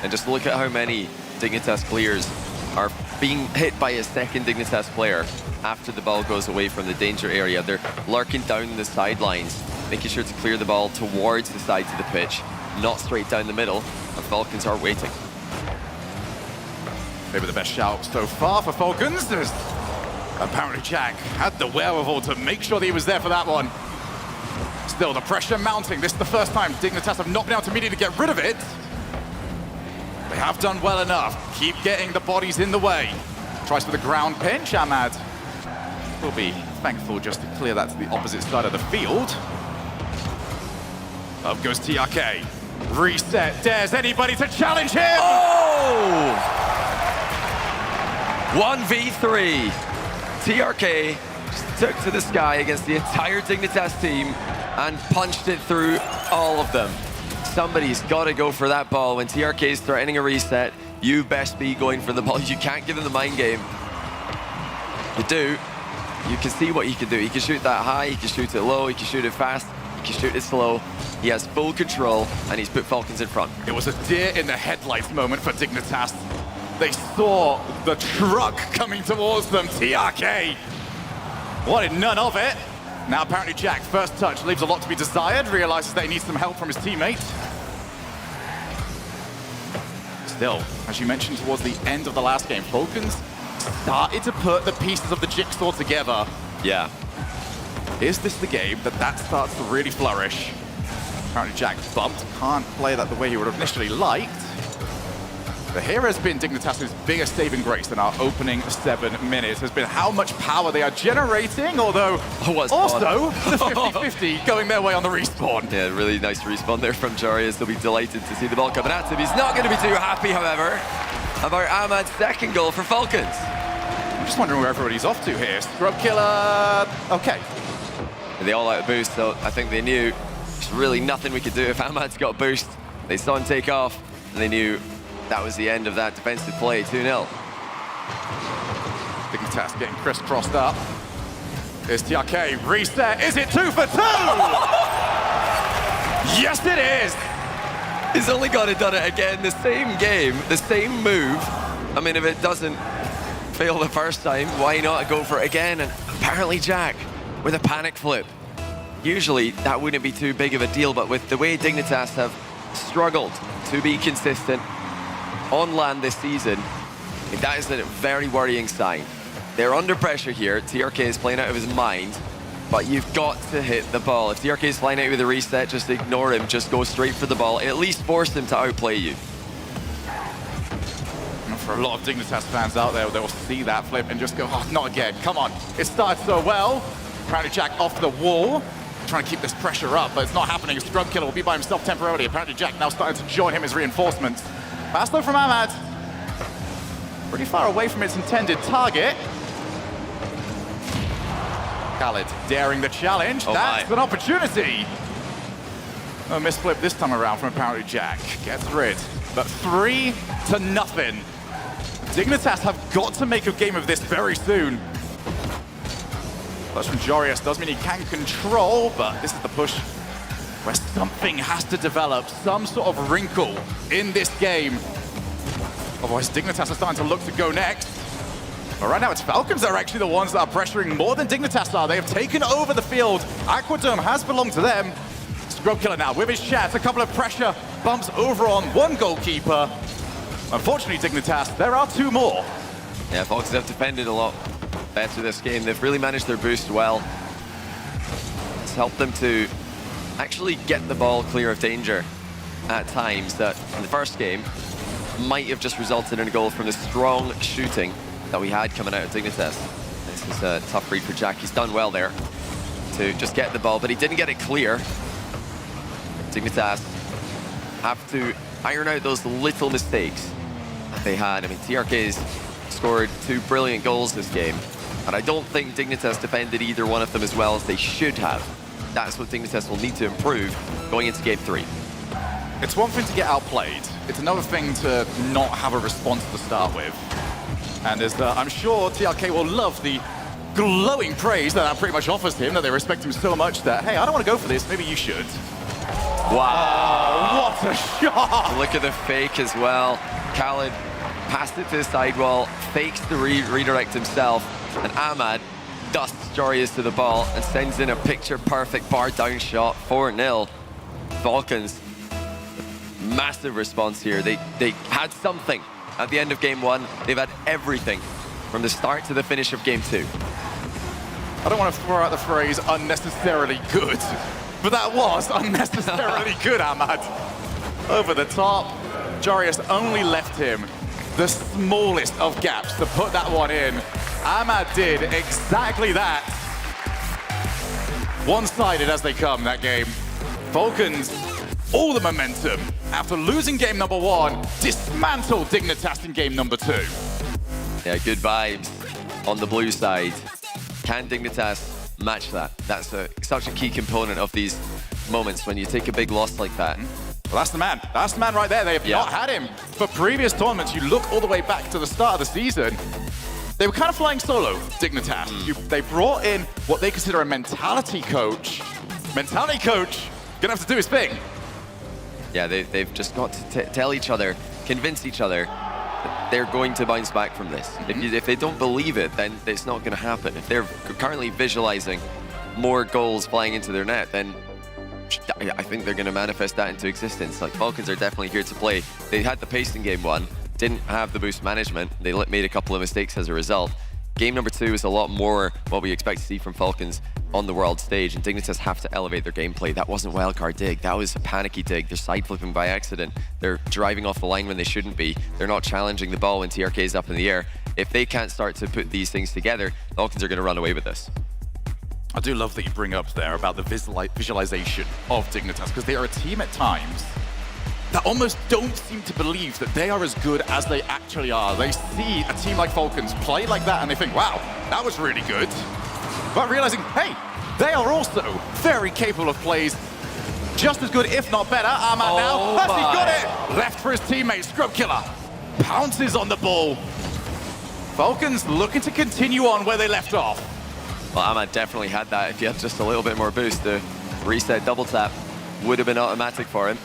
And just look at how many Dignitas players are being hit by a second Dignitas player after the ball goes away from the danger area. They're lurking down the sidelines, making sure to clear the ball towards the sides of the pitch, not straight down the middle, and Falcons are waiting. Maybe the best shout so far for Falcons is apparently Jack had the wherewithal to make sure that he was there for that one. Still, the pressure mounting. This is the first time Dignitas have not been able to immediately get rid of it. They have done well enough. Keep getting the bodies in the way. Tries for the ground pinch. Ahmad will be thankful just to clear that to the opposite side of the field. Up goes TRK. Reset. Dares anybody to challenge him. Oh! 1v3. TRK took to the sky against the entire Dignitas team and punched it through all of them. Somebody's got to go for that ball. When TRK is threatening a reset, you best be going for the ball. You can't give him the mind game. You do. You can see what he can do. He can shoot that high, he can shoot it low, he can shoot it fast, he can shoot it slow. He has full control, and he's put Falcons in front. It was a deer in the headlights moment for Dignitas. They saw the truck coming towards them. TRK wanted none of it. Now apparently Jack, first touch, leaves a lot to be desired, realizes that he needs some help from his teammate. Still, as you mentioned towards the end of the last game, Falcons started to put the pieces of the jigsaw together. Yeah. Is this the game that starts to really flourish? Apparently Jack bumped, can't play that the way he would have initially liked. But here has been Dignitas' biggest saving grace in our opening 7 minutes, has been how much power they are generating, although also the 50-50 going their way on the respawn. Yeah, really nice respawn there from Jarius. They'll be delighted to see the ball coming at him. He's not going to be too happy, however, about Ahmad's second goal for Falcons. I'm just wondering where everybody's off to here. Scrub Killer, okay. They all out a boost, so I think they knew there's really nothing we could do if Ahmad's got a boost. They saw him take off, and they knew that was the end of that defensive play, 2-0. Dignitas getting crisscrossed up. Here's TRK, reset, is it 2 for 2? Yes, it is! He's only got it done it again, the same game, the same move. I mean, if it doesn't fail the first time, why not go for it again? And apparently Jack with a panic flip. Usually that wouldn't be too big of a deal, but with the way Dignitas have struggled to be consistent on land this season, that is a very worrying sign. They're under pressure here. TRK is playing out of his mind, but you've got to hit the ball. If TRK is flying out with a reset, just ignore him. Just go straight for the ball. At least force him to outplay you. And for a lot of Dignitas fans out there, they will see that flip and just go, oh, not again. Come on. It started so well. Apparently Jack off the wall, trying to keep this pressure up, but it's not happening. Scrub Killer will be by himself temporarily. Apparently Jack now starting to join him as reinforcements. Pass though from Ahmad. Pretty far away from its intended target. Khaled daring the challenge. That's an opportunity. No misflip this time around from apparently Jack. Gets rid, but 3-0. Dignitas have got to make a game of this very soon. Plus from Jarius does mean he can control, but this is the push where something has to develop, some sort of wrinkle in this game. Otherwise, Dignitas are starting to look to go next. But right now, it's Falcons that are actually the ones that are pressuring more than Dignitas are. They have taken over the field. Aquadome has belonged to them. Scrub Killer now with his chance. A couple of pressure bumps over on one goalkeeper. Unfortunately, Dignitas, there are 2 more. Yeah, Falcons have defended a lot better this game. They've really managed their boost well. It's helped them to actually get the ball clear of danger at times that in the first game might have just resulted in a goal from the strong shooting that we had coming out of Dignitas. This is a tough read for Jack. He's done well there to just get the ball, but he didn't get it clear. Dignitas have to iron out those little mistakes that they had. I mean, TRK's scored 2 brilliant goals this game, and I don't think Dignitas defended either one of them as well as they should have. That's what Dignitas will need to improve going into Game 3. It's one thing to get outplayed. It's another thing to not have a response to start with. And as I'm sure TRK will love the glowing praise that pretty much offers him, that they respect him so much that, hey, I don't want to go for this, maybe you should. Wow. Oh, what a shot! Look at the fake as well. Khaled passed it to the sidewall, fakes the redirect himself, and Ahmad dusts Jorius to the ball and sends in a picture-perfect bar-down shot, 4-0. Falcons, massive response here. They had something at the end of Game 1. They've had everything from the start to the finish of Game 2. I don't want to throw out the phrase unnecessarily good, but that was unnecessarily good, Ahmad. Over the top. Jorius only left him the smallest of gaps to put that one in. Ahmad did exactly that. One-sided as they come, that game. Falcons, all the momentum. After losing game number 1, dismantled Dignitas in game number 2. Yeah, good vibes on the blue side. Can Dignitas match that? That's such a key component of these moments when you take a big loss like that. Well, that's the man. That's the man right there. They have not had him for previous tournaments. You look all the way back to the start of the season, they were kind of flying solo, Dignitas. They brought in what they consider a mentality coach. Mentality coach, gonna have to do his thing. Yeah, they've just got to tell each other, convince each other that they're going to bounce back from this. If they don't believe it, then it's not going to happen. If they're currently visualizing more goals flying into their net, then I think they're going to manifest that into existence. Like, Falcons are definitely here to play. They had the pace in Game 1, didn't have the boost management. They made a couple of mistakes as a result. Game number 2 is a lot more what we expect to see from Falcons on the world stage, and Dignitas have to elevate their gameplay. That wasn't wildcard dig, that was a panicky dig. They're side flipping by accident. They're driving off the line when they shouldn't be. They're not challenging the ball when TRK is up in the air. If they can't start to put these things together, Falcons are going to run away with this. I do love that you bring up there about the visualization of Dignitas, because they are a team at times that almost don't seem to believe that they are as good as they actually are. They see a team like Falcons play like that and they think, wow, that was really good. But realizing, hey, they are also very capable of plays just as good, if not better. Ahmad now, has he got it? Left for his teammate, Scrub Killer. Pounces on the ball. Falcons looking to continue on where they left off. Well, Ahmad definitely had that. If he had just a little bit more boost, the reset double tap would have been automatic for him.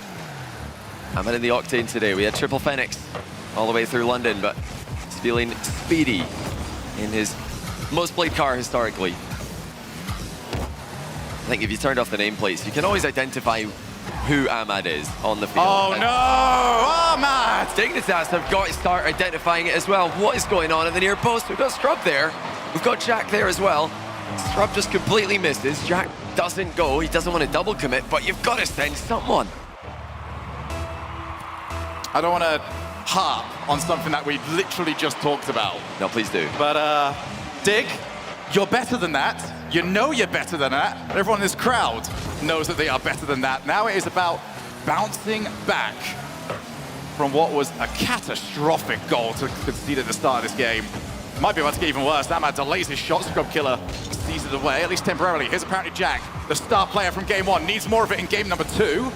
Ahmad in the Octane today. We had triple Phoenix all the way through London, but he's feeling speedy in his most played car historically. I think if you turned off the nameplates, you can always identify who Ahmad is on the field. Oh no, Ahmad! Dignitas have got to start identifying it as well. What is going on in the near post? We've got Scrub there. We've got Jack there as well. Scrub just completely misses. Jack doesn't go. He doesn't want to double commit, but you've got to send someone. I don't want to harp on something that we literally just talked about. No, please do. But Dig, you're better than that. You know you're better than that. Everyone in this crowd knows that they are better than that. Now it is about bouncing back from what was a catastrophic goal to concede at the start of this game. Might be about to get even worse. Ahmad delays his shot. Scrub Killer sees it away, at least temporarily. Here's apparently Jack, the star player from game 1, needs more of it in game number 2.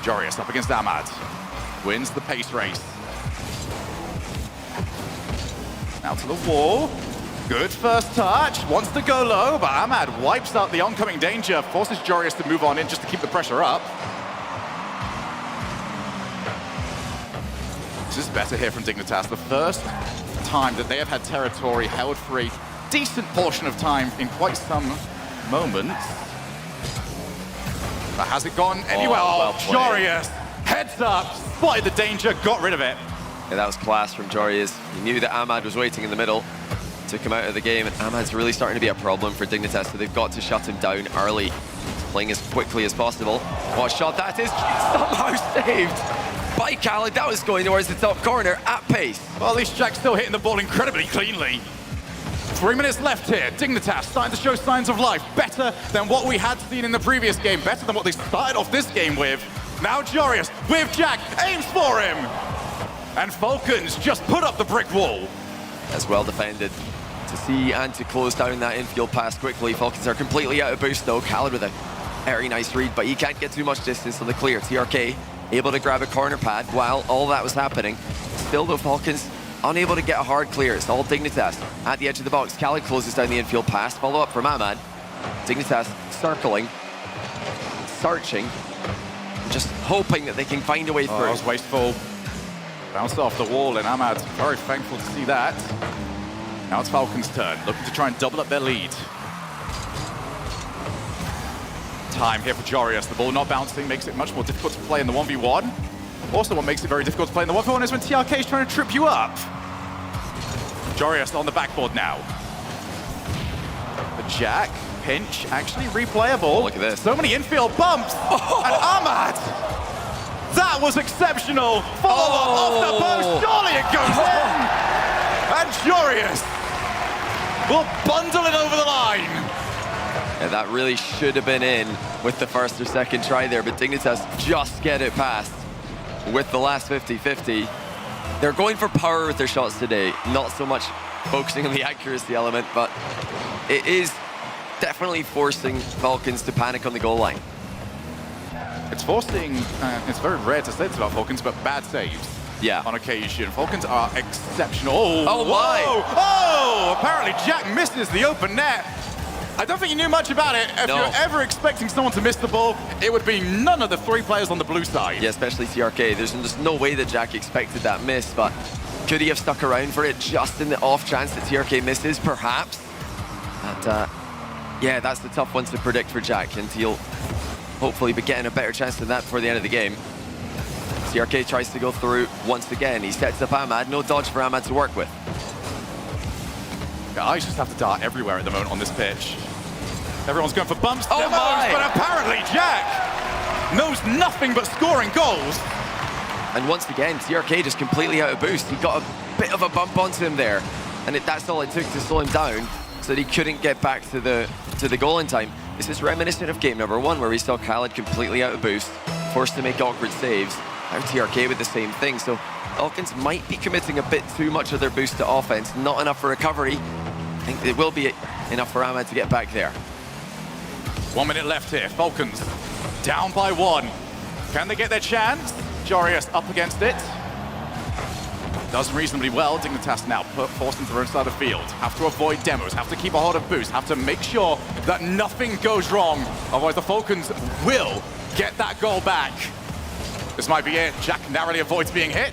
Jorius up against Ahmad. Wins the pace race. Now to the wall. Good first touch. Wants to go low, but Ahmad wipes out the oncoming danger, forces Jorius to move on in just to keep the pressure up. This is better here from Dignitas. The first time that they have had territory held for a decent portion of time in quite some moments. But has it gone anywhere? Oh, Jorius, heads up, spotted the danger, got rid of it. Yeah, that was class from Jorius. He knew that Ahmad was waiting in the middle to come out of the game, and Ahmad's really starting to be a problem for Dignitas, so they've got to shut him down early, playing as quickly as possible. What a shot that is, somehow saved by Khaled. That was going towards the top corner at pace. Well, at least Jack's still hitting the ball incredibly cleanly. 3 minutes left here. Dignitas starting to show signs of life. Better than what we had seen in the previous game. Better than what they started off this game with. Now Jorius with Jack, aims for him. And Falcons just put up the brick wall. That's well defended to see and to close down that infield pass quickly. Falcons are completely out of boost though. Khaled with a very nice read, but he can't get too much distance on the clear. TRK able to grab a corner pad while all that was happening. Still though, Falcons unable to get a hard clear. It's all Dignitas at the edge of the box. Khaled closes down the infield pass. Follow up from Ahmad. Dignitas circling, searching, just hoping that they can find a way through. That was wasteful. Bounced off the wall, and Ahmad very thankful to see that. Now it's Falcons' turn, looking to try and double up their lead. Time here for Jorius. The ball not bouncing makes it much more difficult to play in the 1v1. Also, what makes it very difficult to play in the 1v1 is when TRK is trying to trip you up. Jorius on the backboard now. The Jack, pinch, actually replayable. Look at this. So many infield bumps. And Ahmad, that was exceptional. Follow-up off the post, surely it goes in. And Jorius will bundle it over the line. Yeah, that really should have been in with the first or second try there, but Dignitas just get it past with the last 50-50. They're going for power with their shots today, not so much focusing on the accuracy element, but it is definitely forcing Falcons to panic on the goal line. It's forcing, it's very rare to say this about Falcons, but bad saves. Yeah. On occasion. Falcons are exceptional. Oh, my! Oh, apparently Jack misses the open net. I don't think he knew much about it. If you're ever expecting someone to miss the ball, it would be none of the 3 players on the blue side. Yeah, especially TRK. There's just no way that Jack expected that miss, but could he have stuck around for it just in the off chance that TRK misses? Perhaps. But, yeah, that's the tough one to predict for Jack, and he'll hopefully be getting a better chance than that before the end of the game. TRK tries to go through once again. He sets up Ahmad. No dodge for Ahmad to work with. Guys just have to dart everywhere at the moment on this pitch. Everyone's going for bumps, oh my! But apparently Jack knows nothing but scoring goals. And once again, TRK just completely out of boost. He got a bit of a bump onto him there, and that's all it took to slow him down so that he couldn't get back to the goal in time. This is reminiscent of game number 1, where we saw Khaled completely out of boost, forced to make awkward saves. Now TRK with the same thing, so Falcons might be committing a bit too much of their boost to offense, not enough for recovery. I think it will be enough for Ahmad to get back there. 1 minute left here. Falcons down by 1. Can they get their chance? Jorius up against it. Does reasonably well. Dignitas now forced into their own side of the field. Have to avoid demos, have to keep a hold of boost, have to make sure that nothing goes wrong. Otherwise the Falcons will get that goal back. This might be it. Jack narrowly avoids being hit.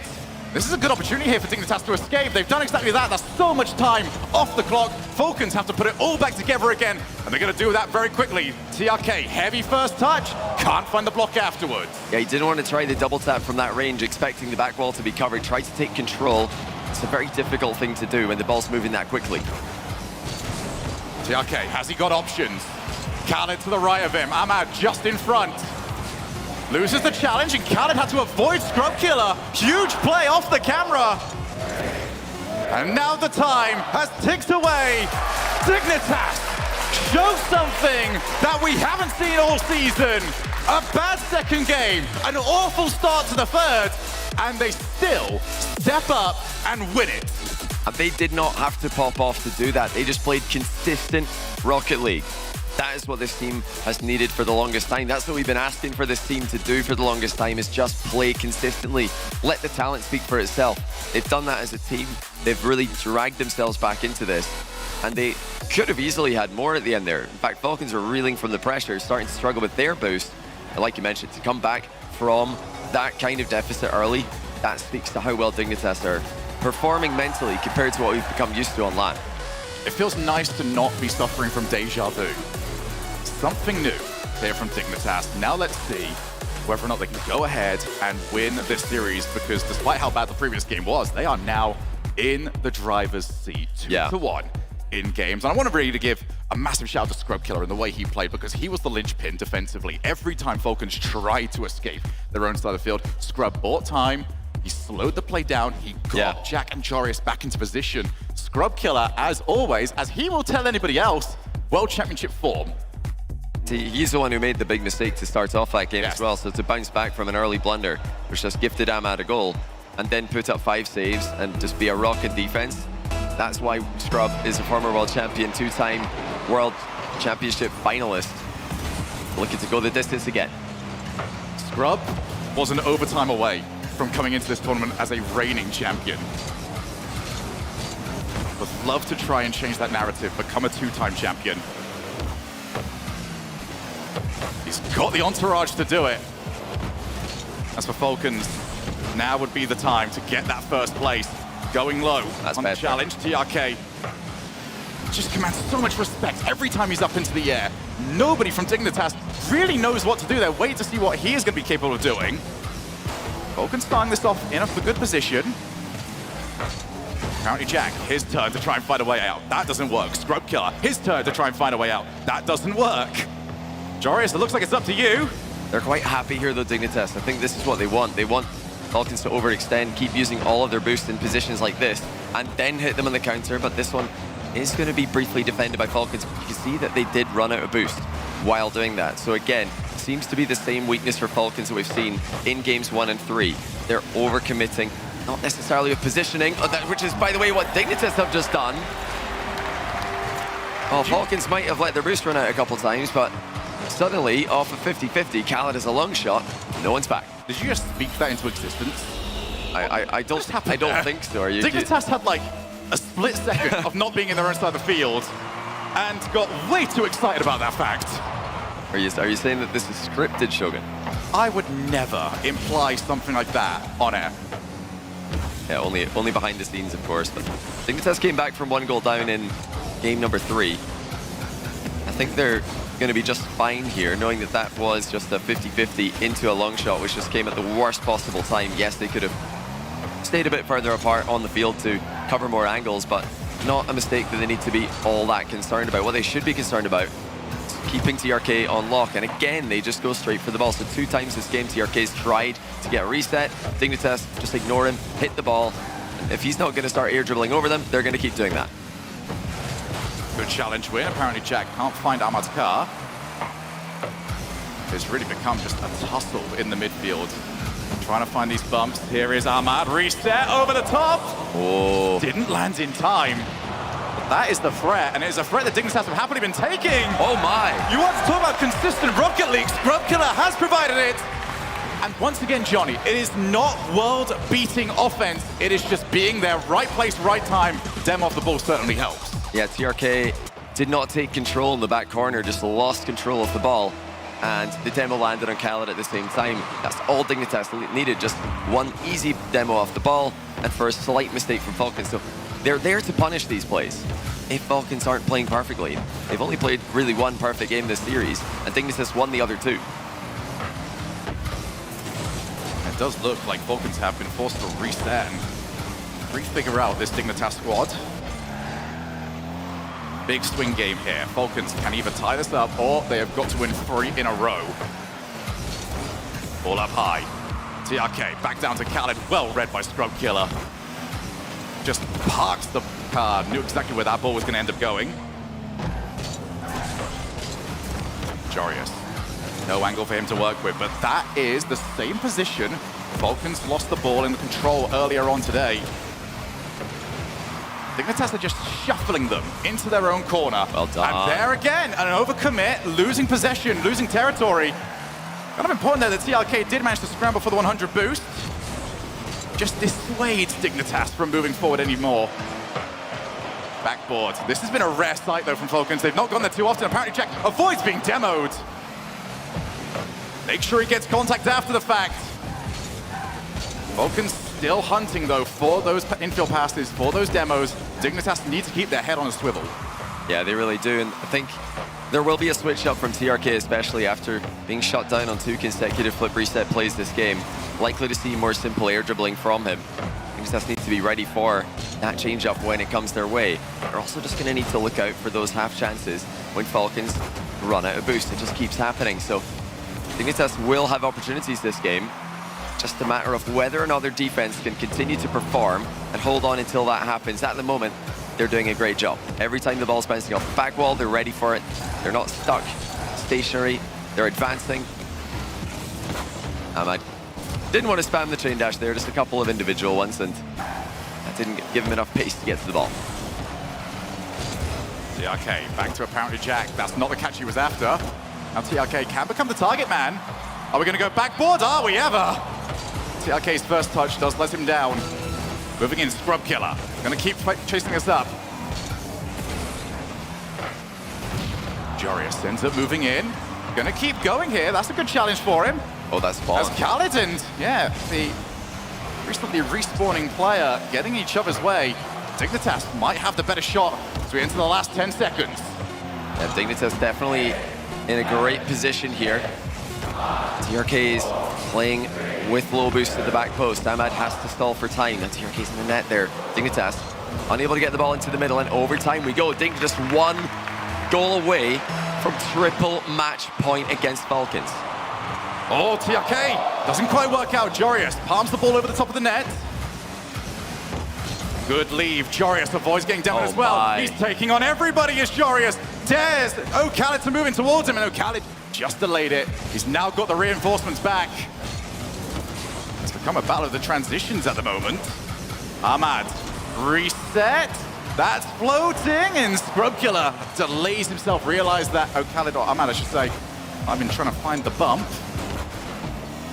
This is a good opportunity here for Dignitas to escape. They've done exactly that. That's so much time off the clock. Falcons have to put it all back together again, and they're going to do that very quickly. TRK, heavy first touch, can't find the block afterwards. Yeah, he didn't want to try the double tap from that range, expecting the back wall to be covered. Tried to take control. It's a very difficult thing to do when the ball's moving that quickly. TRK, has he got options? Khaled to the right of him. Ahmad just in front. Loses the challenge, and Khaled had to avoid Scrub Killer. Huge play off the camera. And now the time has ticked away. Dignitas show something that we haven't seen all season. A bad second game, an awful start to the third, and they still step up and win it. And they did not have to pop off to do that. They just played consistent Rocket League. That is what this team has needed for the longest time. That's what we've been asking for this team to do for the longest time, is just play consistently. Let the talent speak for itself. They've done that as a team. They've really dragged themselves back into this. And they could have easily had more at the end there. In fact, Falcons are reeling from the pressure, starting to struggle with their boost. And like you mentioned, to come back from that kind of deficit early, that speaks to how well Dignitas are performing mentally compared to what we've become used to on LAN. It feels nice to not be suffering from deja vu. Something new here from Dignitas. Now let's see whether or not they can go ahead and win this series, because despite how bad the previous game was, they are now in the driver's seat, 2-1 in games. And I want to really give a massive shout out to Scrub Killer and the way he played, because he was the linchpin defensively. Every time Falcons tried to escape their own side of the field, Scrub bought time, he slowed the play down, he got Jack and Jorius back into position. Scrub Killer, as always, as he will tell anybody else, World Championship form. He's the one who made the big mistake to start off that game as well, so to bounce back from an early blunder, which just gifted Ahmad a goal, and then put up 5 saves and just be a rocket defense. That's why Scrub is a former world champion, 2-time world championship finalist, looking to go the distance again. Scrub was an overtime away from coming into this tournament as a reigning champion. Would love to try and change that narrative, become a 2-time champion. He's got the entourage to do it. As for Falcons, now would be the time to get that first place. Going low on the challenge, TRK just commands so much respect every time he's up into the air. Nobody from Dignitas really knows what to do there. Wait to see what he is going to be capable of doing. Falcons starting this off in a good position. Apparently Jack, his turn to try and find a way out. That doesn't work. Scrub Killer, his turn to try and find a way out. That doesn't work. Jorius, it looks like it's up to you. They're quite happy here though, Dignitas. I think this is what they want. They want Falcons to overextend, keep using all of their boosts in positions like this, and then hit them on the counter, but this one is going to be briefly defended by Falcons. You can see that they did run out of boost while doing that. So again, seems to be the same weakness for Falcons that we've seen in games 1 and 3. They're overcommitting, not necessarily with positioning, which is, by the way, what Dignitas have just done. Oh, Falcons might have let their boost run out a couple times, but suddenly, off of 50-50, Khaled has a long shot, no one's back. Did you just speak that into existence? I don't think so. Are you? Dignitas had like a split second of not being in their own side of the field and got way too excited about that fact. Are you saying that this is scripted, Shogun? I would never imply something like that on air. Yeah, only behind the scenes, of course. But Dignitas came back from 1 goal down in game number 3. I think they're going to be just fine here, knowing that that was just a 50-50 into a long shot, which just came at the worst possible time. Yes, they could have stayed a bit further apart on the field to cover more angles, but not a mistake that they need to be all that concerned about. What they should be concerned about is keeping TRK on lock, and again, they just go straight for the ball. So 2 times this game, TRK's tried to get a reset. Dignitas, just ignore him, hit the ball. If he's not going to start air dribbling over them, they're going to keep doing that. Good challenge win. Apparently Jack can't find Ahmad's car. It's really become just a tussle in the midfield. Trying to find these bumps. Here is Ahmad. Reset over the top. Oh. Didn't land in time. But that is the threat, and it is a threat that Dignitas have happily been taking. Oh my. You want to talk about consistent Rocket League? Scrub Killer has provided it. And once again, Johnny, it is not world-beating offense. It is just being there, right place, right time. Dem off the ball certainly helps. Yeah, TRK did not take control in the back corner, just lost control of the ball. And the demo landed on Khaled at the same time. That's all Dignitas needed, just one easy demo off the ball and for a slight mistake from Falcons. So they're there to punish these plays. If Falcons aren't playing perfectly, they've only played really 1 perfect game this series, and Dignitas won the other 2. It does look like Falcons have been forced to reset and refigure out this Dignitas squad. Big swing game here. Falcons can either tie this up or they have got to win 3 in a row. Ball up high. TRK back down to Khaled. Well read by Scrub Killer. Just parked the car. Knew exactly where that ball was going to end up going. Jorius. No angle for him to work with, but that is the same position. Falcons lost the ball in the control earlier on today. Dignitas are just shuffling them into their own corner. Well done. And there again, an overcommit, losing possession, losing territory. Kind of important there that TRK did manage to scramble for the 100 boost. Just dissuades Dignitas from moving forward anymore. Backboard. This has been a rare sight though from Falcons. They've not gone there too often. Apparently Jack avoids being demoed. Make sure he gets contact after the fact. Falcons still hunting though for those infield passes, for those demos. Dignitas need to keep their head on a swivel. Yeah, they really do, and I think there will be a switch up from TRK, especially after being shut down on 2 consecutive flip reset plays this game. Likely to see more simple air dribbling from him. Dignitas need to be ready for that change up when it comes their way. They're also just going to need to look out for those half chances when Falcons run out of boost. It just keeps happening, so Dignitas will have opportunities this game. Just a matter of whether or not their defense can continue to perform and hold on until that happens. At the moment, they're doing a great job. Every time the ball's bouncing off the back wall, they're ready for it. They're not stuck stationary. They're advancing. I didn't want to spam the train dash there, just a couple of individual ones, and that didn't give him enough pace to get to the ball. TRK back to apparently Jack. That's not the catch he was after. Now TRK can become the target man. Are we going to go backboard? Are we ever? TRK's first touch does let him down. Moving in, Scrub Killer. Going to keep chasing us up. Jorius ends up moving in. Going to keep going here. That's a good challenge for him. Oh, that's fun. As Khaled and, yeah, the recently respawning player getting each other's way. Dignitas might have the better shot as we enter the last 10 seconds. Yeah, Dignitas definitely in a great position here. TRK is playing with low boost at the back post. Ahmad has to stall for time. And TRK's in the net there. Dignitas unable to get the ball into the middle, and overtime we go. Dignitas one goal away from triple match point against Falcons. Oh, TRK doesn't quite work out. Jorius palms the ball over the top of the net. Good leave. Jorius avoids getting down as well. My. He's taking on everybody as Jorius dares Khaled to move in towards him, and Khaled just delayed it. He's now got the reinforcements back. It's become a battle of the transitions at the moment. Ahmad, reset. That's floating, and Scrub Killer delays himself. Realized that Khaled, or Ahmad, I should say, I've been trying to find the bump.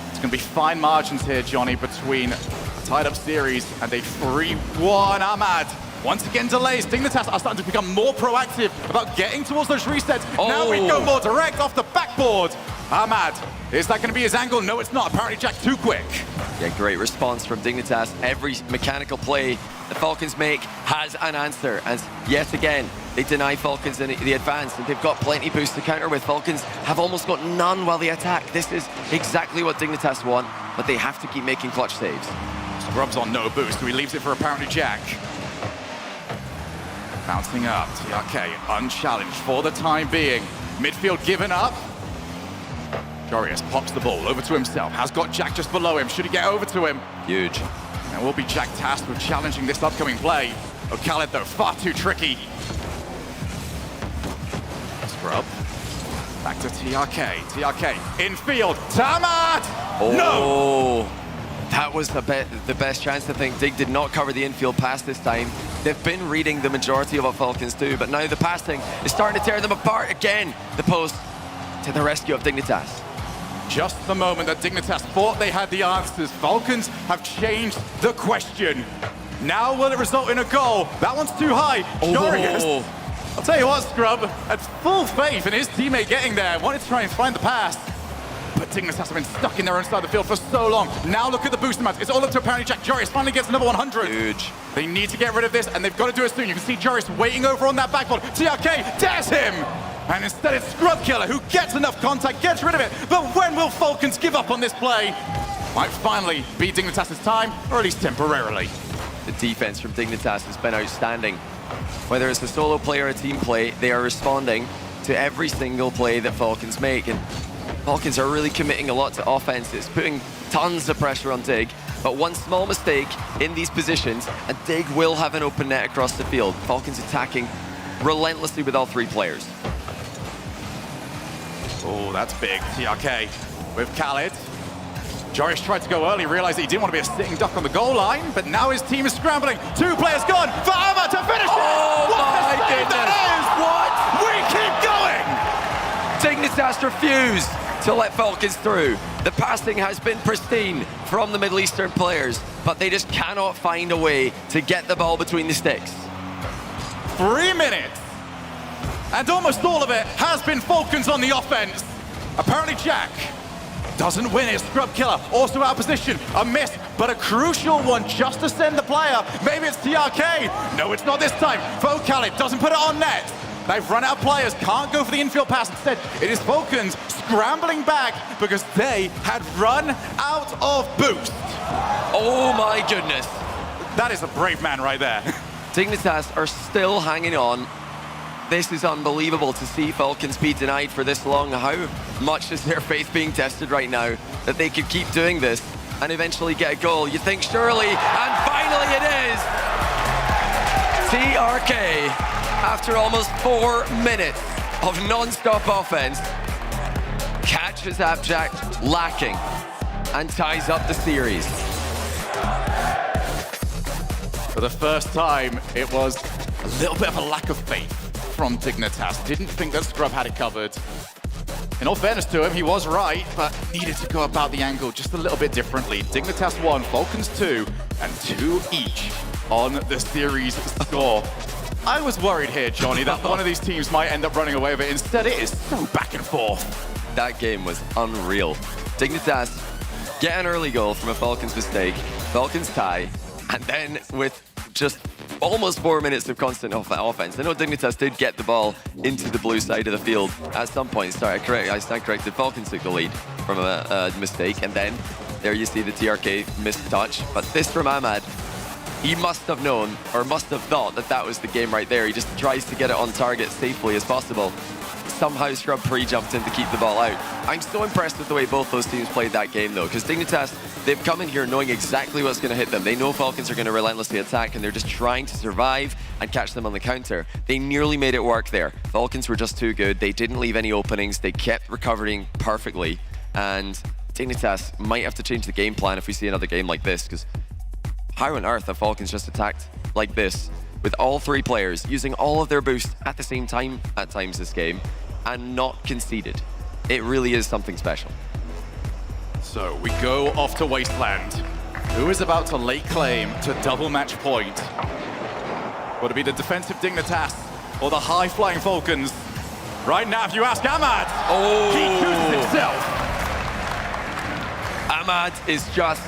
It's going to be fine margins here, Johnny, between a tied-up series and a 3-1. Ahmad once again delays. Dignitas are starting to become more proactive about getting towards those resets. Oh. Now we go more direct off the backboard. Ahmad, is that going to be his angle? No, it's not. Apparently Jack too quick. Yeah, great response from Dignitas. Every mechanical play the Falcons make has an answer. And yet again, they deny Falcons in the advance, and they've got plenty boost to counter with. Falcons have almost got none while they attack. This is exactly what Dignitas want, but they have to keep making clutch saves. Scrub's on no boost, so he leaves it for apparently Jack. Bouncing up, TRK unchallenged for the time being. Midfield given up. Jorius pops the ball over to himself, has got Jack just below him. Should he get over to him? Huge. And will be Jack tasked with challenging this upcoming play. Khaled, though, far too tricky. Scrub. Back to TRK. TRK infield. Ahmad! Oh, no! That was the best chance. I think Dig did not cover the infield pass this time. They've been reading the majority of what Falcons do, but now the passing is starting to tear them apart again. The post to the rescue of Dignitas. Just the moment that Dignitas thought they had the answers, Falcons have changed the question. Now will it result in a goal? That one's too high. Jorius, I'll tell you what, Scrub, had full faith in his teammate getting there. Wanted to try and find the pass. But Dignitas have been stuck in their own side of the field for so long. Now look at the boost amount. It's all up to apparently Jack. Jorius finally gets another 100. Huge. They need to get rid of this, and they've got to do it soon. You can see Jorius waiting over on that backboard. TRK dares him! And instead it's Scrub Killer who gets enough contact, gets rid of it. But when will Falcons give up on this play? Might finally be Dignitas' time, or at least temporarily. The defense from Dignitas has been outstanding. Whether it's a solo play or a team play, they are responding to every single play that Falcons make. And Falcons are really committing a lot to offense. It's putting tons of pressure on Dig. But one small mistake in these positions, and Dig will have an open net across the field. Falcons attacking relentlessly with all three players. Oh, that's big. TRK with Khaled. Jorius tried to go early, realized that he didn't want to be a sitting duck on the goal line, but now his team is scrambling. Two players gone for Ahmad to finish it! What my a save goodness. that is! What? We keep going! Dignitas refused to let Falcons through. The passing has been pristine from the Middle Eastern players, but they just cannot find a way to get the ball between the sticks. 3 minutes. And almost all of it has been Falcons on the offense. Apparently Jack doesn't win it. Scrub Killer also out of position. A miss, but a crucial one just to send the player. Maybe it's TRK. No, it's not this time. Khaled doesn't put it on net. They've run out of players, can't go for the infield pass. Instead, it is Falcons scrambling back because they had run out of boost. Oh my goodness. That is a brave man right there. Dignitas are still hanging on. This is unbelievable to see Falcons be denied for this long. How much is their faith being tested right now that they could keep doing this and eventually get a goal? You think surely, and finally it is. TRK, after almost 4 minutes of non-stop offense, catches Abject lacking and ties up the series. For the first time, it was a little bit of a lack of faith from Dignitas. Didn't think that Scrub had it covered. In all fairness to him, he was right, but needed to go about the angle just a little bit differently. Dignitas 1, Falcons 2, and 2 each on the series score. I was worried here, Johnny, that one of these teams might end up running away with it. Instead, it is so back and forth. That game was unreal. Dignitas get an early goal from a Falcons mistake, Falcons tie, and then with just almost 4 minutes of constant offense. I know Dignitas did get the ball into the blue side of the field at some point. Sorry, I stand corrected. Falcons took the lead from a mistake, and then there you see the TRK missed touch. But this from Ahmad, he must have known, or must have thought that that was the game right there. He just tries to get it on target safely as possible. Somehow Scrub pre-jumped in to keep the ball out. I'm so impressed with the way both those teams played that game, though, because Dignitas, they've come in here knowing exactly what's going to hit them. They know Falcons are going to relentlessly attack, and they're just trying to survive and catch them on the counter. They nearly made it work there. Falcons were just too good. They didn't leave any openings. They kept recovering perfectly, and Dignitas might have to change the game plan if we see another game like this, because how on earth have Falcons just attacked like this with all 3 players using all of their boost at the same time at times this game and not conceded? It really is something special. So we go off to Wasteland. Who is about to lay claim to double match point? Would it be the defensive Dignitas or the high-flying Falcons? Right now, if you ask Ahmad, he chooses himself. Ahmad is just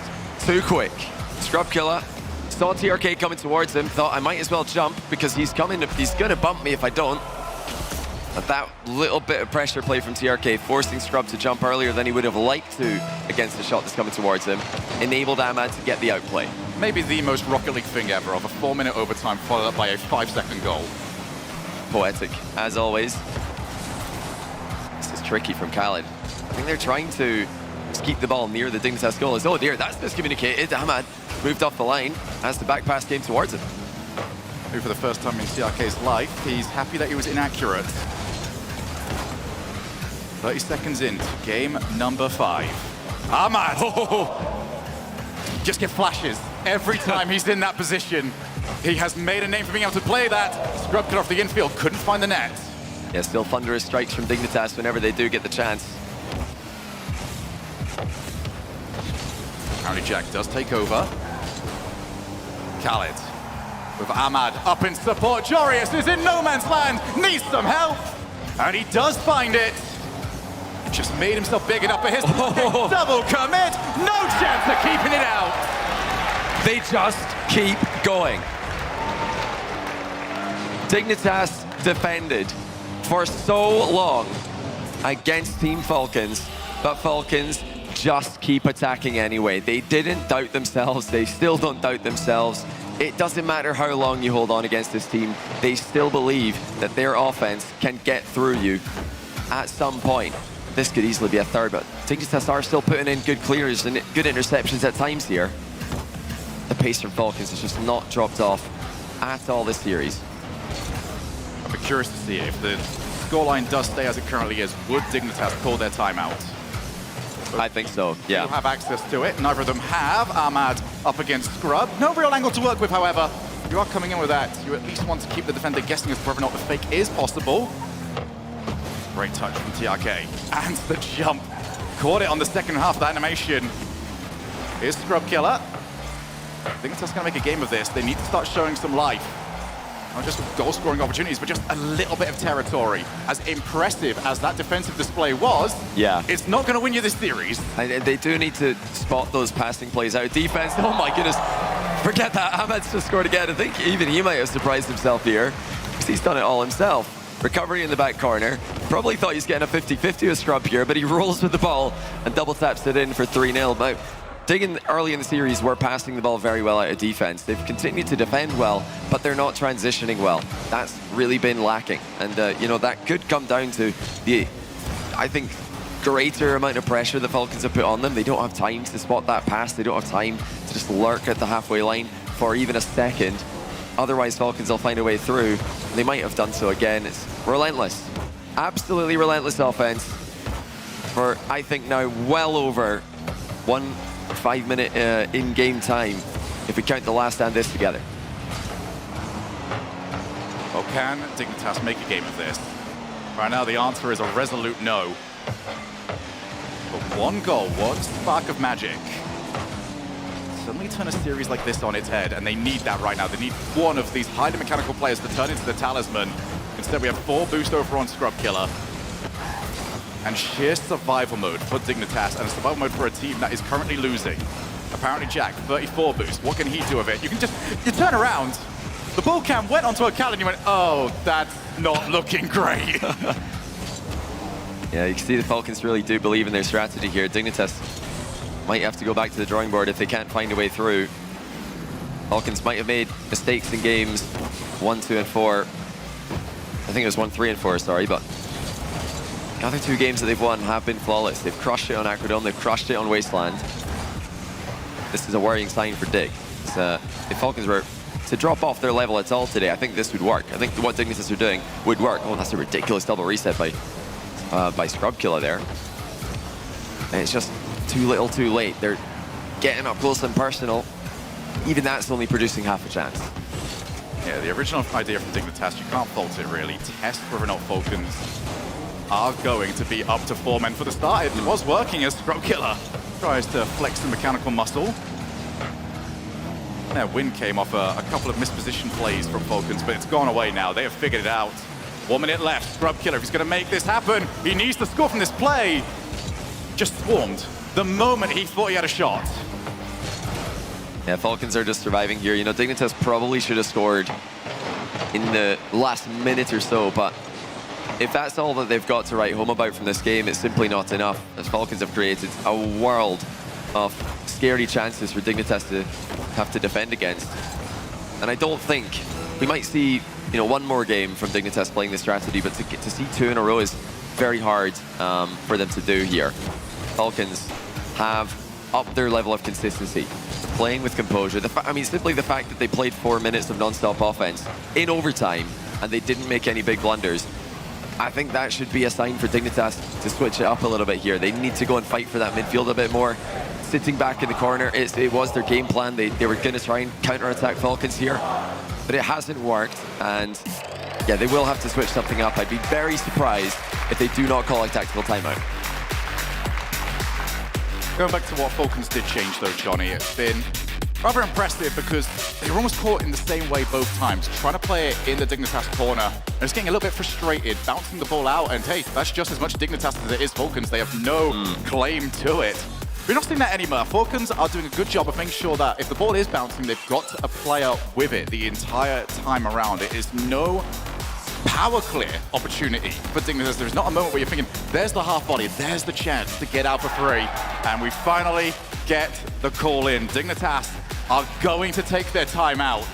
too quick. Scrub Killer saw TRK coming towards him, thought I might as well jump because he's gonna bump me if I don't. But that little bit of pressure play from TRK, forcing Scrub to jump earlier than he would have liked to against the shot that's coming towards him, enabled Ahmad to get the outplay. Maybe the most Rocket League thing ever, of a 4-minute overtime followed up by a 5-second goal. Poetic, as always. This is tricky from Khaled. I think they're trying to just keep the ball near the Dignitas goal. Oh dear, that's miscommunicated. Ahmad moved off the line as the back pass came towards him. Who for the first time in TRK's life, he's happy that he was inaccurate. 30 seconds into game number 5. Ahmad! Just get flashes every time he's in that position. He has made a name for being able to play that. Scrub cut off the infield, couldn't find the net. Yeah, still thunderous strikes from Dignitas whenever they do get the chance. Apparently Jack does take over. Khaled with Ahmad up in support. Jorius is in no man's land, needs some help, and he does find it. Just made himself big enough for his double commit. No chance of keeping it out. They just keep going. Dignitas defended for so long against Team Falcons, but Falcons just keep attacking anyway. They didn't doubt themselves. They still don't doubt themselves. It doesn't matter how long you hold on against this team. They still believe that their offense can get through you at some point. This could easily be a third, but Dignitas are still putting in good clears and good interceptions at times here. The pace from Falcons has just not dropped off at all this series. I'll be curious to see if the scoreline does stay as it currently is. Would Dignitas call their timeout? But I think so, yeah. You have access to it. Neither of them have. Ahmad up against Scrub. No real angle to work with, however. You are coming in with that. You at least want to keep the defender guessing as to whether or not the fake is possible. Great touch from TRK. And the jump. Caught it on the second half of the animation. Here's Scrub Killer. I think that's going to make a game of this. They need to start showing some life. Not just goal-scoring opportunities, but just a little bit of territory. As impressive as that defensive display was, yeah, it's not going to win you this series. And they do need to spot those passing plays out. Defense, oh my goodness. Forget that, Ahmad's just scored again. I think even he might have surprised himself here, because he's done it all himself. Recovery in the back corner. Probably thought he's getting a 50-50 with Scrub here, but he rolls with the ball and double taps it in for 3-0. Now, Diggin early in the series were passing the ball very well out of defense. They've continued to defend well, but they're not transitioning well. That's really been lacking. And, you know, that could come down to the, I think, greater amount of pressure the Falcons have put on them. They don't have time to spot that pass. They don't have time to just lurk at the halfway line for even a second. Otherwise, Falcons will find a way through. They might have done so again. It's relentless. Absolutely relentless offense for, I think, now well over 1 5-minute in-game time, if we count the last stand this together. Well, can Dignitas make a game of this? Right now, the answer is a resolute no. But one goal, one spark of magic. Suddenly turn a series like this on its head, and they need that right now. They need one of these highly mechanical players to turn into the talisman. Instead, we have 4 boost over on Scrub Killer. And sheer survival mode for Dignitas, and a survival mode for a team that is currently losing. Apparently Jack, 34 boost. What can he do with it? You turn around. The ball cam went onto a Cal and you went, oh, that's not looking great. Yeah, you can see the Falcons really do believe in their strategy here. Dignitas might have to go back to the drawing board if they can't find a way through. Falcons might have made mistakes in games 1, 2, and 4. I think it was 1, 3, and 4, sorry, but the other 2 games that they've won have been flawless. They've crushed it on Acrodome, they've crushed it on Wasteland. This is a worrying sign for Dig. If Falcons were to drop off their level at all today, I think this would work. I think what Dignitas are doing would work. Oh, that's a ridiculous double reset by Scrub Killer there. And it's just too little too late. They're getting up close and personal. Even that's only producing half a chance. Yeah, the original idea from Dignitas, you can't fault it really. Test whether or not Falcons are going to be up to 4 men for the start. It was working as Scrub Killer tries to flex the mechanical muscle. Their win came off a couple of mispositioned plays from Falcons, but it's gone away now. They have figured it out. 1 minute left. Scrub Killer, if he's going to make this happen, he needs to score from this play. Just swarmed the moment he thought he had a shot. Yeah, Falcons are just surviving here. You know, Dignitas probably should have scored in the last minute or so, but if that's all that they've got to write home about from this game, it's simply not enough, as Falcons have created a world of scary chances for Dignitas to have to defend against. And I don't think we might see, you know, 1 more game from Dignitas playing this strategy, but to see 2 in a row is very hard for them to do here. Falcons have upped their level of consistency, playing with composure. I mean, simply the fact that they played 4 minutes of non-stop offense in overtime and they didn't make any big blunders, I think that should be a sign for Dignitas to switch it up a little bit here. They need to go and fight for that midfield a bit more. Sitting back in the corner, it was their game plan. They were going to try and counter-attack Falcons here, but it hasn't worked. And yeah, they will have to switch something up. I'd be very surprised if they do not call a tactical timeout. Going back to what Falcons did change though, Johnny, it's been rather impressive because they were almost caught in the same way both times, trying to play it in the Dignitas corner. And it's getting a little bit frustrated, bouncing the ball out, and hey, that's just as much Dignitas as it is Falcons. They have no claim to it. We're not seeing that anymore. Falcons are doing a good job of making sure that if the ball is bouncing, they've got a player with it the entire time around. It is no power clear opportunity for Dignitas. There's not a moment where you're thinking, there's the half volley, there's the chance to get out for free. And we finally get the call in. Dignitas are going to take their time out.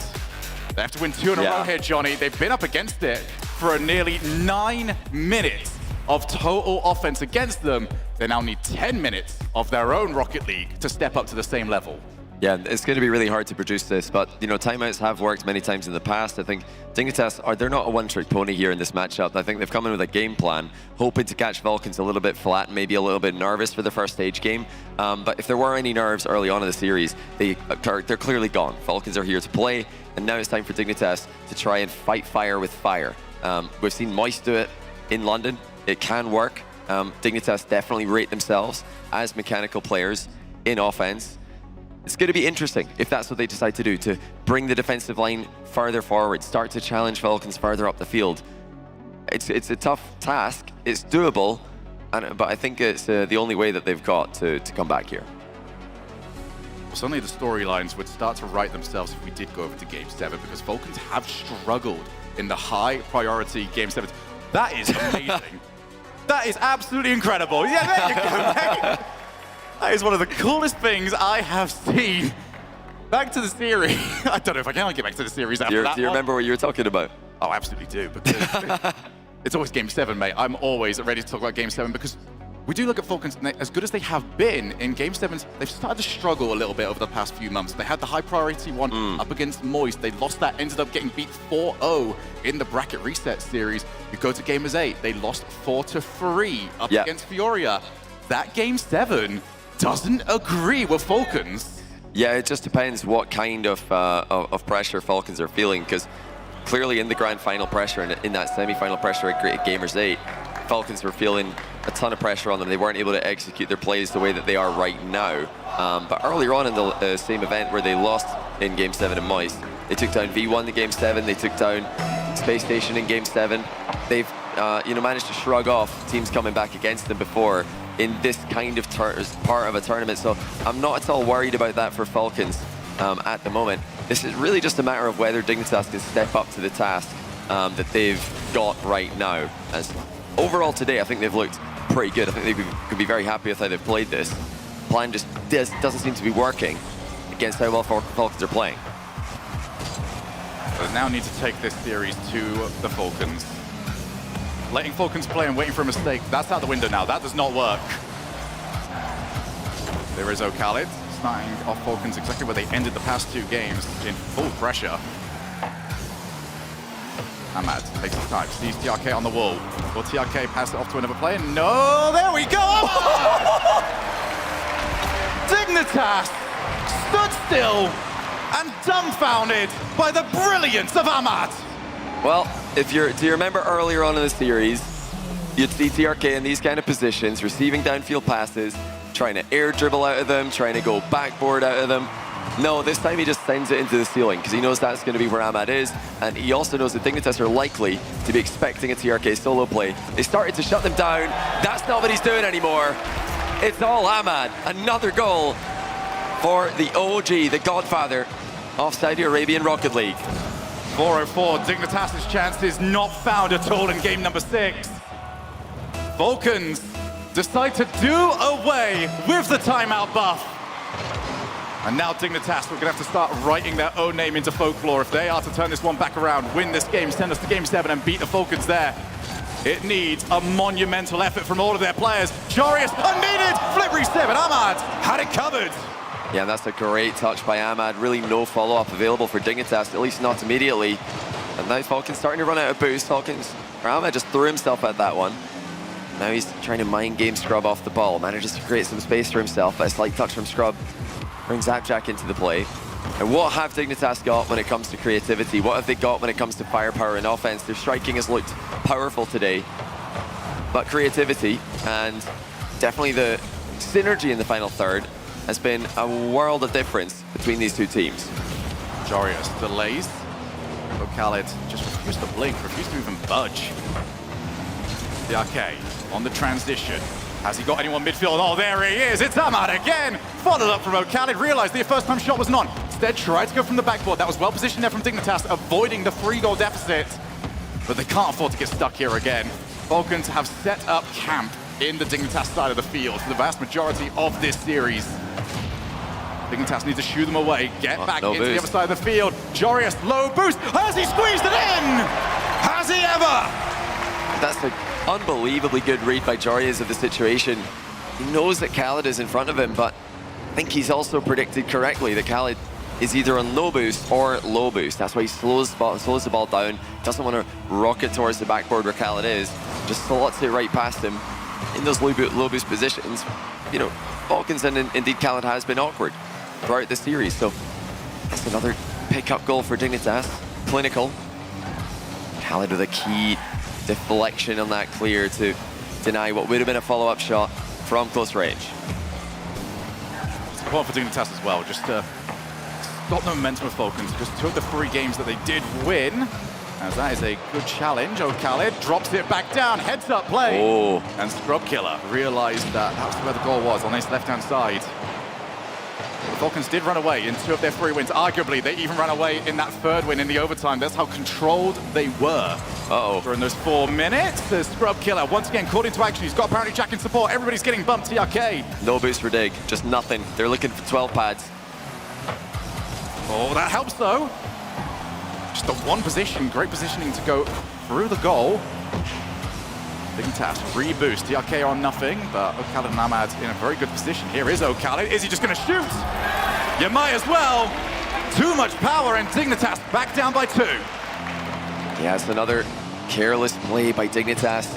They have to win 2 in a row here, Johnny. They've been up against it for a nearly 9 minutes of total offense against them. They now need 10 minutes of their own Rocket League to step up to the same level. Yeah, it's going to be really hard to produce this, but you know, timeouts have worked many times in the past. I think Dignitas they're not a one-trick pony here in this matchup. I think they've come in with a game plan, hoping to catch Falcons a little bit flat, maybe a little bit nervous for the first stage game. But if there were any nerves early on in the series, they're clearly gone. Falcons are here to play, and now it's time for Dignitas to try and fight fire with fire. We've seen Moist do it in London. It can work. Dignitas definitely rate themselves as mechanical players in offense. It's going to be interesting if that's what they decide to do, to bring the defensive line further forward, start to challenge Falcons further up the field. It's a tough task. It's doable, but I think it's the only way that they've got to come back here. Well, suddenly the storylines would start to write themselves if we did go over to Game 7, because Falcons have struggled in the high priority Game 7. That is amazing. That is absolutely incredible. Yeah, there you go, mate. That is one of the coolest things I have seen. Back to the series. I don't know if I can get back to the series after that. Do you remember what you were talking about? Oh, absolutely do. Because it's always Game 7, mate. I'm always ready to talk about Game 7 because we do look at Falcons, and as good as they have been in Game 7s, they've started to struggle a little bit over the past few months. They had the high priority one up against Moist. They lost that, ended up getting beat 4-0 in the bracket reset series. You go to Gamers 8, they lost 4-3 up against Fioria. That Game 7 doesn't agree with Falcons. Yeah, it just depends what kind of pressure Falcons are feeling, because clearly in the grand final pressure and in that semi-final pressure at Gamers 8, Falcons were feeling a ton of pressure on them. They weren't able to execute their plays the way that they are right now. But earlier on in the same event where they lost in Game 7 in Moist, they took down V1 in Game 7, they took down Space Station in Game 7. They've managed to shrug off teams coming back against them before in this kind of part of a tournament. So I'm not at all worried about that for Falcons at the moment. This is really just a matter of whether Dignitas can step up to the task that they've got right now. As overall today, I think they've looked pretty good. I think they could be very happy with how they've played this. Plan just doesn't seem to be working against how well Falcons are playing. So they now need to take this series to the Falcons. Letting Falcons play and waiting for a mistake, that's out the window now. That does not work. There is O'Khaled, starting off Falcons exactly where they ended the past 2 games, in full pressure. Ahmad takes his time, sees TRK on the wall. Will TRK pass it off to another player? No, there we go! Dignitas stood still and dumbfounded by the brilliance of Ahmad. Well, do you remember earlier on in the series, you'd see TRK in these kind of positions, receiving downfield passes, trying to air dribble out of them, trying to go backboard out of them. No, this time he just sends it into the ceiling because he knows that's going to be where Ahmad is, and he also knows that Dignitas are likely to be expecting a TRK solo play. They started to shut them down. That's not what he's doing anymore. It's all Ahmad. Another goal for the OG, the godfather of Saudi Arabian Rocket League. 404, Dignitas' chances not found at all in game number 6. Falcons decide to do away with the timeout buff. And now Dignitas are going to have to start writing their own name into folklore if they are to turn this one back around, win this game, send us to game 7 and beat the Falcons there. It needs a monumental effort from all of their players. Jarius, unneeded, flip reset, but Ahmad had it covered. Yeah, that's a great touch by Ahmad. Really no follow-up available for Dignitas, at least not immediately. And now Falcons starting to run out of boost. Ahmad just threw himself at that one. Now he's trying to mind game Scrub off the ball. Manages to create some space for himself, but a slight touch from Scrub brings Zapjack into the play. And what have Dignitas got when it comes to creativity? What have they got when it comes to firepower and offense? Their striking has looked powerful today, but creativity and definitely the synergy in the final third has been a world of difference between these two teams. Jarius delays. O'Khaled just refused to blink, refused to even budge. TRK on the transition. Has he got anyone midfield? Oh, there he is. It's Ahmad again. Followed up from O'Khaled. Realized the first time shot was none. Instead, tried to go from the backboard. That was well positioned there from Dignitas, avoiding the 3-goal deficit. But they can't afford to get stuck here again. Falcons have set up camp in the Dignitas side of the field for the vast majority of this series. Dignitas need to shoo them away, get back into the other side of the field. Jarius, low boost. Has he squeezed it in? Has he ever? That's an unbelievably good read by Jarius of the situation. He knows that Khaled is in front of him, but I think he's also predicted correctly that Khaled is either on low boost or low boost. That's why he slows the ball down, doesn't want to rocket towards the backboard where Khaled is, just slots it right past him in those low boost positions. You know, Falcons and indeed Khaled has been awkward throughout the series, so that's another pickup goal for Dignitas. Clinical. Khaled with a key deflection on that clear to deny what would have been a follow-up shot from close range. It's important for Dignitas as well, just to stop the momentum of Falcons, because 2 of the 3 games that they did win, as that is a good challenge. O'Khaled drops it back down, heads up play. Oh. And Scrub Killer realized that was where the goal was, on his left-hand side. The Falcons did run away in 2 of their 3 wins. Arguably, they even ran away in that 3rd win in the overtime. That's how controlled they were. During those 4 minutes. The Scrub Killer once again called into action. He's got apparently Jack in support. Everybody's getting bumped. TRK. No boost for Dig, just nothing. They're looking for 12 pads. Oh, that helps though. Just the one position, great positioning to go through the goal. Dignitas reboost. DRK on nothing, but O'Khaled and Ahmad in a very good position. Here is O'Khaled. Is he just going to shoot? You might as well. Too much power, and Dignitas back down by 2. Yeah, it's another careless play by Dignitas.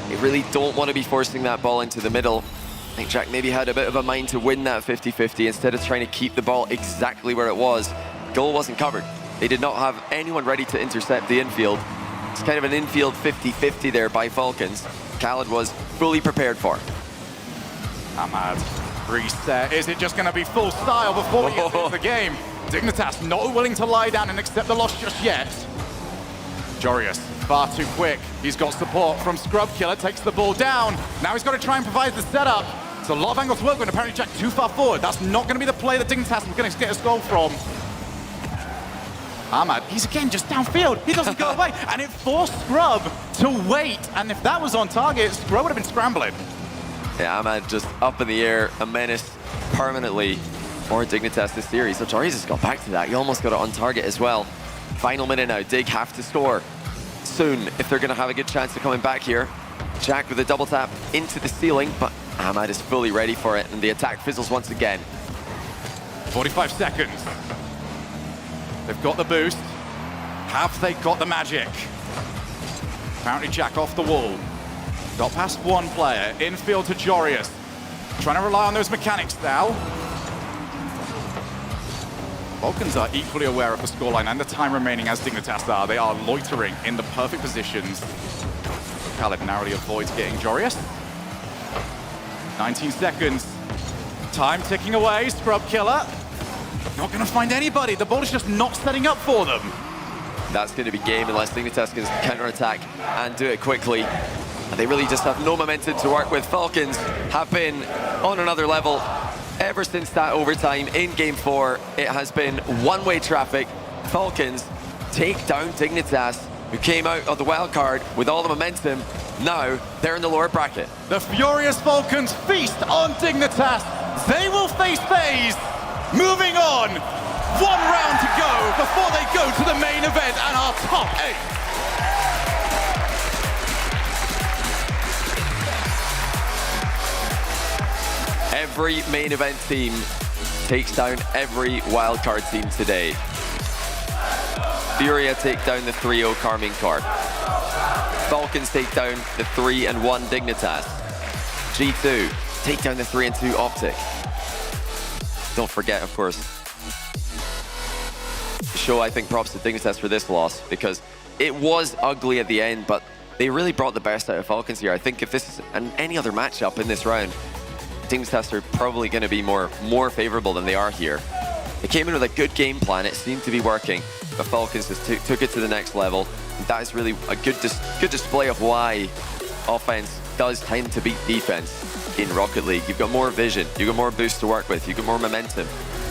They really don't want to be forcing that ball into the middle. I think Jack maybe had a bit of a mind to win that 50-50 instead of trying to keep the ball exactly where it was. Goal wasn't covered. They did not have anyone ready to intercept the infield. It's kind of an infield 50-50 there by Falcons. Khaled was fully prepared for. Ahmad, reset. Is it just going to be full style before we get into the game? Dignitas not willing to lie down and accept the loss just yet. Jorius, far too quick. He's got support from Scrub Killer, takes the ball down. Now he's got to try and provide the setup. It's a lot of angles to work with, apparently Jack too far forward. That's not going to be the play that Dignitas is going to get his goal from. Ahmad, he's again just downfield. He doesn't go away, and it forced Scrub to wait. And if that was on target, Scrub would have been scrambling. Yeah, Ahmad just up in the air, a menace permanently for Dignitas this series. So Jorius has got back to that. He almost got it on target as well. Final minute now. Dig have to score soon if they're going to have a good chance of coming back here. Jack with a double tap into the ceiling, but Ahmad is fully ready for it, and the attack fizzles once again. 45 seconds. They've got the boost. Have they got the magic? Apparently Jack off the wall. Got past one player. Infield to Jorius. Trying to rely on those mechanics now. Falcons are equally aware of the scoreline and the time remaining as Dignitas are. They are loitering in the perfect positions. Khaled narrowly avoids getting Jorius. 19 seconds. Time ticking away. Scrub Killer. Not going to find anybody. The ball is just not setting up for them. That's going to be game unless Dignitas can counter-attack and do it quickly. And they really just have no momentum to work with. Falcons have been on another level ever since that overtime in Game 4. It has been one-way traffic. Falcons take down Dignitas, who came out of the wild card with all the momentum. Now they're in the lower bracket. The furious Falcons feast on Dignitas. They will face FaZe. Moving on. 1 round to go before they go to the main event and our top 8. Every main event team takes down every wildcard team today. Furia take down the 3-0 Carmine Corp. Falcons take down the 3-1 Dignitas. G2 take down the 3-2 Optic. Don't forget, of course, show, I think, props to Dignitas for this loss, because it was ugly at the end, but they really brought the best out of Falcons here. I think if this is any other matchup in this round, Dignitas are probably going to be more favorable than they are here. They came in with a good game plan. It seemed to be working, but Falcons just took it to the next level. And that is really a good display of why offense does tend to beat defense in Rocket League. You've got more vision, you've got more boost to work with, you've got more momentum,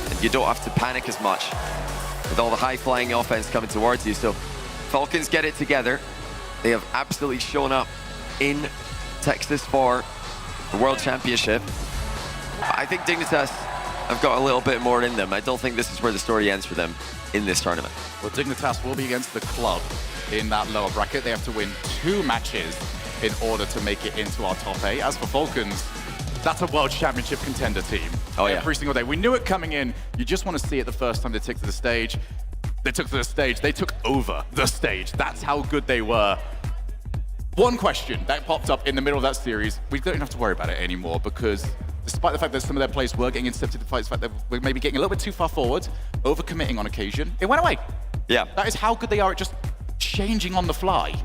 and you don't have to panic as much with all the high-flying offense coming towards you. So Falcons get it together. They have absolutely shown up in Texas for the World Championship. I think Dignitas have got a little bit more in them. I don't think this is where the story ends for them in this tournament. Well, Dignitas will be against the club in that lower bracket. They have to win 2 matches in order to make it into our top 8. As for Falcons, that's a World Championship contender team. Oh, yeah. Every single day. We knew it coming in. You just want to see it the first time they took to the stage. They took to the stage. They took over the stage. That's how good they were. One question that popped up in the middle of that series, we don't have to worry about it anymore, because despite the fact that some of their players were getting intercepted in fights, the fact that we're maybe getting a little bit too far forward, overcommitting on occasion, it went away. Yeah. That is how good they are at just changing on the fly.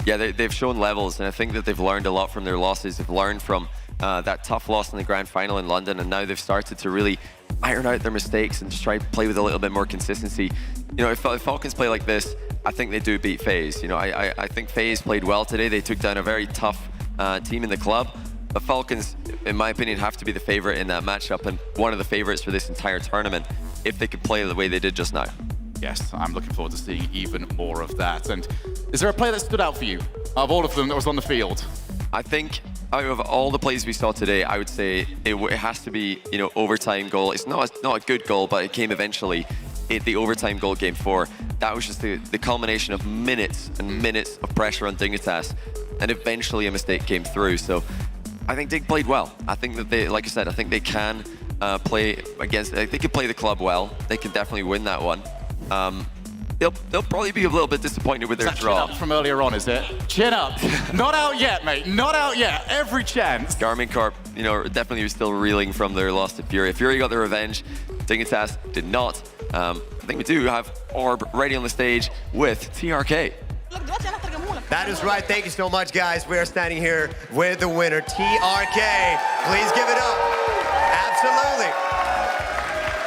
Yeah, they've shown levels, and I think that they've learned a lot from their losses. They've learned from that tough loss in the grand final in London, and now they've started to really iron out their mistakes and just try to play with a little bit more consistency. You know, if Falcons play like this, I think they do beat FaZe. You know, I think FaZe played well today. They took down a very tough team in the club. But Falcons, in my opinion, have to be the favorite in that matchup, and one of the favorites for this entire tournament, if they could play the way they did just now. Yes, I'm looking forward to seeing even more of that. And is there a player that stood out for you, of all of them that was on the field? I think out of all the plays we saw today, I would say it has to be, you know, overtime goal. It's not a good goal, but it came eventually. The overtime goal, Game 4. That was just the culmination of minutes and minutes of pressure on Dignitas. and eventually a mistake came through. So I think Dig played well. I think that they, like I said, I think they can play against, they can play the club well. They can definitely win that one. They'll probably be a little bit disappointed with their draw. Chin up from earlier on, is it? Chin up. Not out yet, mate. Not out yet. Every chance. Garmin Corp, you know, definitely was still reeling from their loss to Fury. Fury got the revenge. Dignitas did not. I think we do have Orb ready on the stage with TRK. That is right. Thank you so much, guys. We are standing here with the winner, TRK. Please give it up. Absolutely.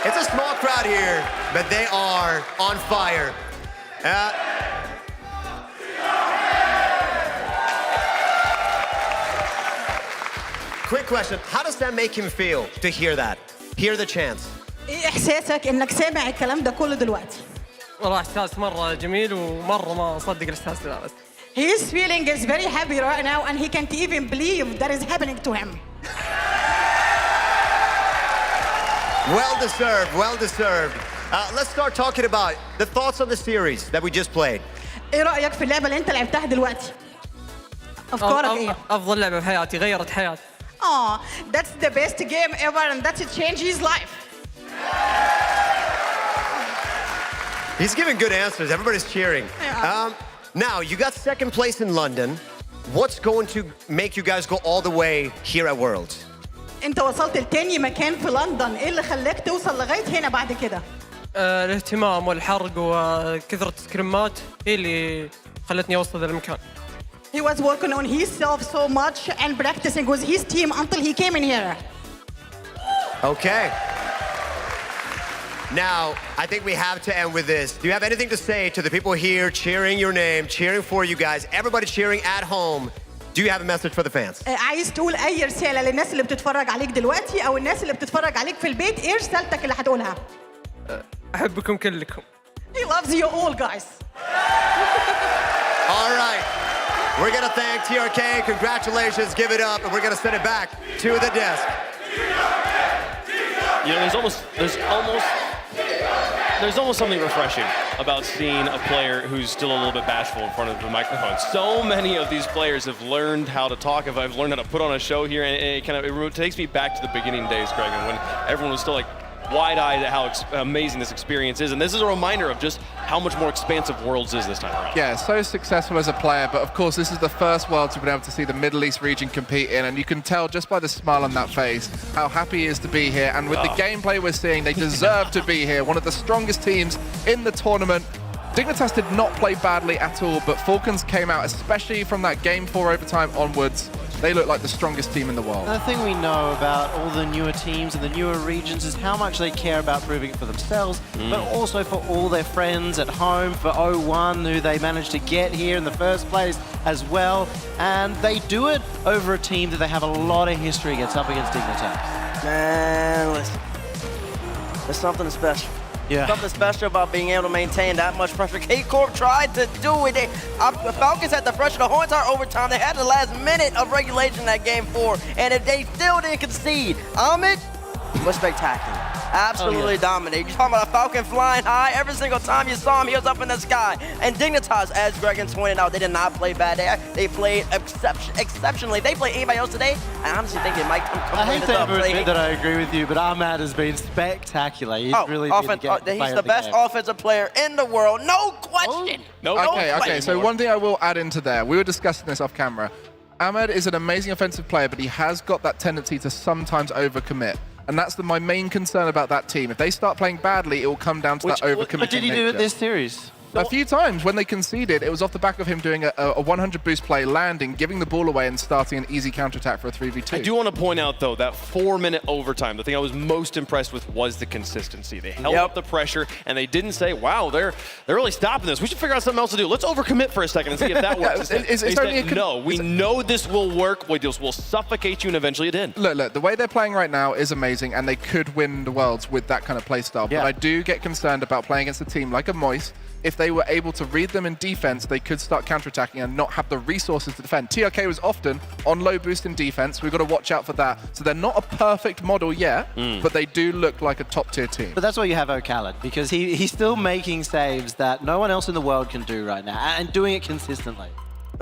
It's a small crowd here, but they are on fire. Quick question. How does that make him feel to hear that? Hear the chants? ايه احساسك انك سامع الكلام ده كله دلوقتي؟ والله احساس مره جميل ومره ما اصدق الاحساس ده بس. His feeling is very happy right now and he can't even believe that is happening to him. Well deserved, well deserved. Let's start talking about the thoughts on the series that we just played. ايه رأيك في اللعبة اللي انت لعبتها دلوقتي؟ أفكارك ايه؟ افضل لعبه في حياتي، غيرت حياتي. That's the best game ever and that's it changed his life. He's giving good answers. Everybody's cheering. Yeah. Now, you got second place in London. What's going to make you guys go all the way here at Worlds? انت وصلت لتاني مكان في لندن، ايه اللي خلاك توصل لغاية هنا بعد كده؟ الاهتمام والحرق وكثرة السكريمات هي اللي خلتني اوصل للمكان. He was working on himself so much and practicing with his team until he came in here. Okay. Now, I think we have to end with this. Do you have anything to say to the people here cheering your name, cheering for you guys, everybody cheering at home? Do you have a message for the fans? عايز تقول أي رسالة للناس اللي بتتفرج عليك دلوقتي أو الناس اللي بتتفرج عليك في البيت، إيه رسالتك اللي هتقولها؟ أحبكم كلكم. He loves you all, guys. All right. We're going to thank TRK. Congratulations. Give it up. And we're going to send it back to the desk. You know, there's almost something refreshing about seeing a player who's still a little bit bashful in front of the microphone. So many of these players have learned how to talk. I've learned how to put on a show here, and it takes me back to the beginning days, Greg, and when everyone was still like wide-eyed at how amazing this experience is. And this is a reminder of just how much more expansive Worlds is this time around. Yeah, so successful as a player, but of course this is the first Worlds we've been able to see the Middle East region compete in, and you can tell just by the smile on that face how happy he is to be here. And with the gameplay we're seeing, they deserve to be here. One of the strongest teams in the tournament. Dignitas did not play badly at all, but Falcons came out, especially from that Game 4 overtime onwards. They look like the strongest team in the world. The thing we know about all the newer teams and the newer regions is how much they care about proving it for themselves, but also for all their friends at home, for O1, who they managed to get here in the first place as well. And they do it over a team that they have a lot of history against, up against Dignitas. Man, listen. There's something special. Yeah. Something special about being able to maintain that much pressure. K-Corp tried to do it. The Falcons had the pressure the whole entire overtime. They had the last minute of regulation in that Game 4, and if they still didn't concede, Ahmed was spectacular. Absolutely dominated. You're talking about a Falcon flying high. Every single time you saw him, he was up in the sky. And Dignitas, as Gregan pointed out, they did not play bad. They played exceptionally. They played anybody else today, I honestly think they might come I hate to ever admit that I agree with you, but Ahmad has been spectacular. He's really been he's the best offensive player in the world, no question. Okay, so one thing I will add into there, we were discussing this off camera. Ahmed is an amazing offensive player, but he has got that tendency to sometimes overcommit. And that's my main concern about that team. If they start playing badly, it will come down to that overcommitting. What did he do at this series? A few times. When they conceded, it was off the back of him doing a 100 boost play, landing, giving the ball away, and starting an easy counterattack for a 3v2. I do want to point out, though, that 4-minute overtime, the thing I was most impressed with was the consistency. They held up the pressure, and they didn't say, wow, they're really stopping this. We should figure out something else to do. Let's overcommit for a second and see if that works. No, we know this will work. This will suffocate you, and eventually it did. Look, the way they're playing right now is amazing, and they could win the Worlds with that kind of play style. But I do get concerned about playing against a team like a Moist. If they were able to read them in defense, they could start counterattacking and not have the resources to defend. TRK was often on low boost in defense. We've got to watch out for that. So they're not a perfect model yet, but they do look like a top-tier team. But that's why you have O'Callaghan, because he's still making saves that no one else in the world can do right now, and doing it consistently.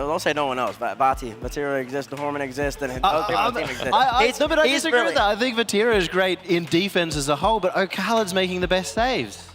Don't say no one else. Vati, Vatira exists, the Horman exists, and other people on the team exist. I disagree with that. I think Vatira is great in defense as a whole, but O'Callaghan's making the best saves.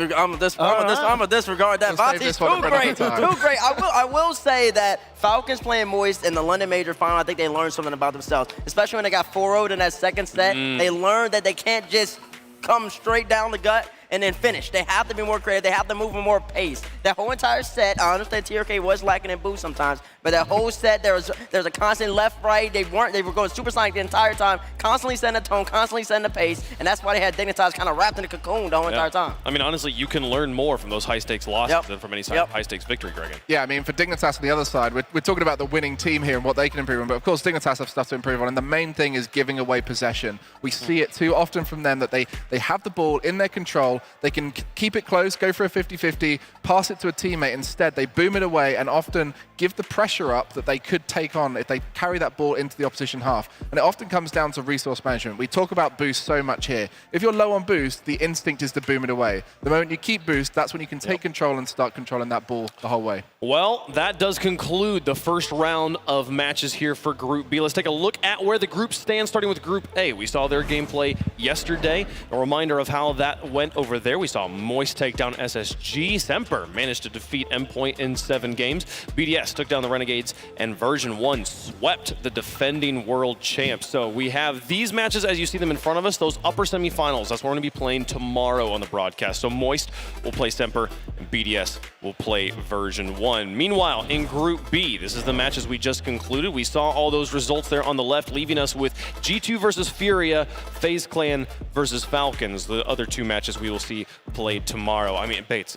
I'm gonna disregard that. Vati's too great, too great. I will say that Falcons playing Moist in the London Major Final, I think they learned something about themselves, especially when they got 4-0'd in that second set. They learned that they can't just come straight down the gut and then finish. They have to be more creative. They have to move with more pace. That whole entire set, I understand TRK was lacking in boost sometimes, but that whole set, there's a constant left, right. They were going supersonic the entire time, constantly setting the tone, constantly setting the pace, and that's why they had Dignitas kind of wrapped in a cocoon the whole entire time. I mean, honestly, you can learn more from those high-stakes losses than from any high-stakes victory, Greg. Yeah, I mean, for Dignitas on the other side, we're talking about the winning team here and what they can improve on, but of course Dignitas have stuff to improve on, and the main thing is giving away possession. We see it too often from them that they have the ball in their control, they can keep it close, go for a 50-50, pass it to a teammate. Instead, they boom it away and often give the pressure up that they could take on if they carry that ball into the opposition half. And it often comes down to resource management. We talk about boost so much here. If you're low on boost, the instinct is to boom it away. The moment you keep boost, that's when you can take control and start controlling that ball the whole way. Well, that does conclude the first round of matches here for Group B. Let's take a look at where the group stands, starting with Group A. We saw their gameplay yesterday. A reminder of how that went over there. We saw Moist take down SSG. Semper managed to defeat Endpoint in 7 games. BDS took down the Renegades, and Version 1 swept the defending world champs. So we have these matches as you see them in front of us, those upper semifinals. That's what we're going to be playing tomorrow on the broadcast. So Moist will play Semper, and BDS will play Version 1. Meanwhile, in Group B, this is the matches we just concluded. We saw all those results there on the left, leaving us with G2 versus Furia, FaZe Clan versus Falcons, the other 2 matches we will see played tomorrow. I mean, Bates,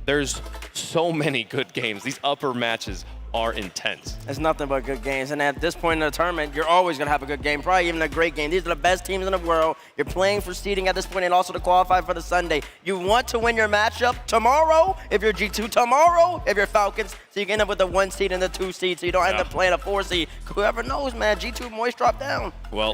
there's so many good games. These upper matches are intense. It's nothing but good games, and at this point in the tournament, you're always going to have a good game, probably even a great game. These are the best teams in the world. You're playing for seeding at this point and also to qualify for the Sunday. You want to win your matchup tomorrow if you're G2, tomorrow if you're Falcons, so you can end up with the 1 seed and the 2 seed, so you don't end up playing a 4 seed. Whoever knows, man, G2 Moist drop down. Well,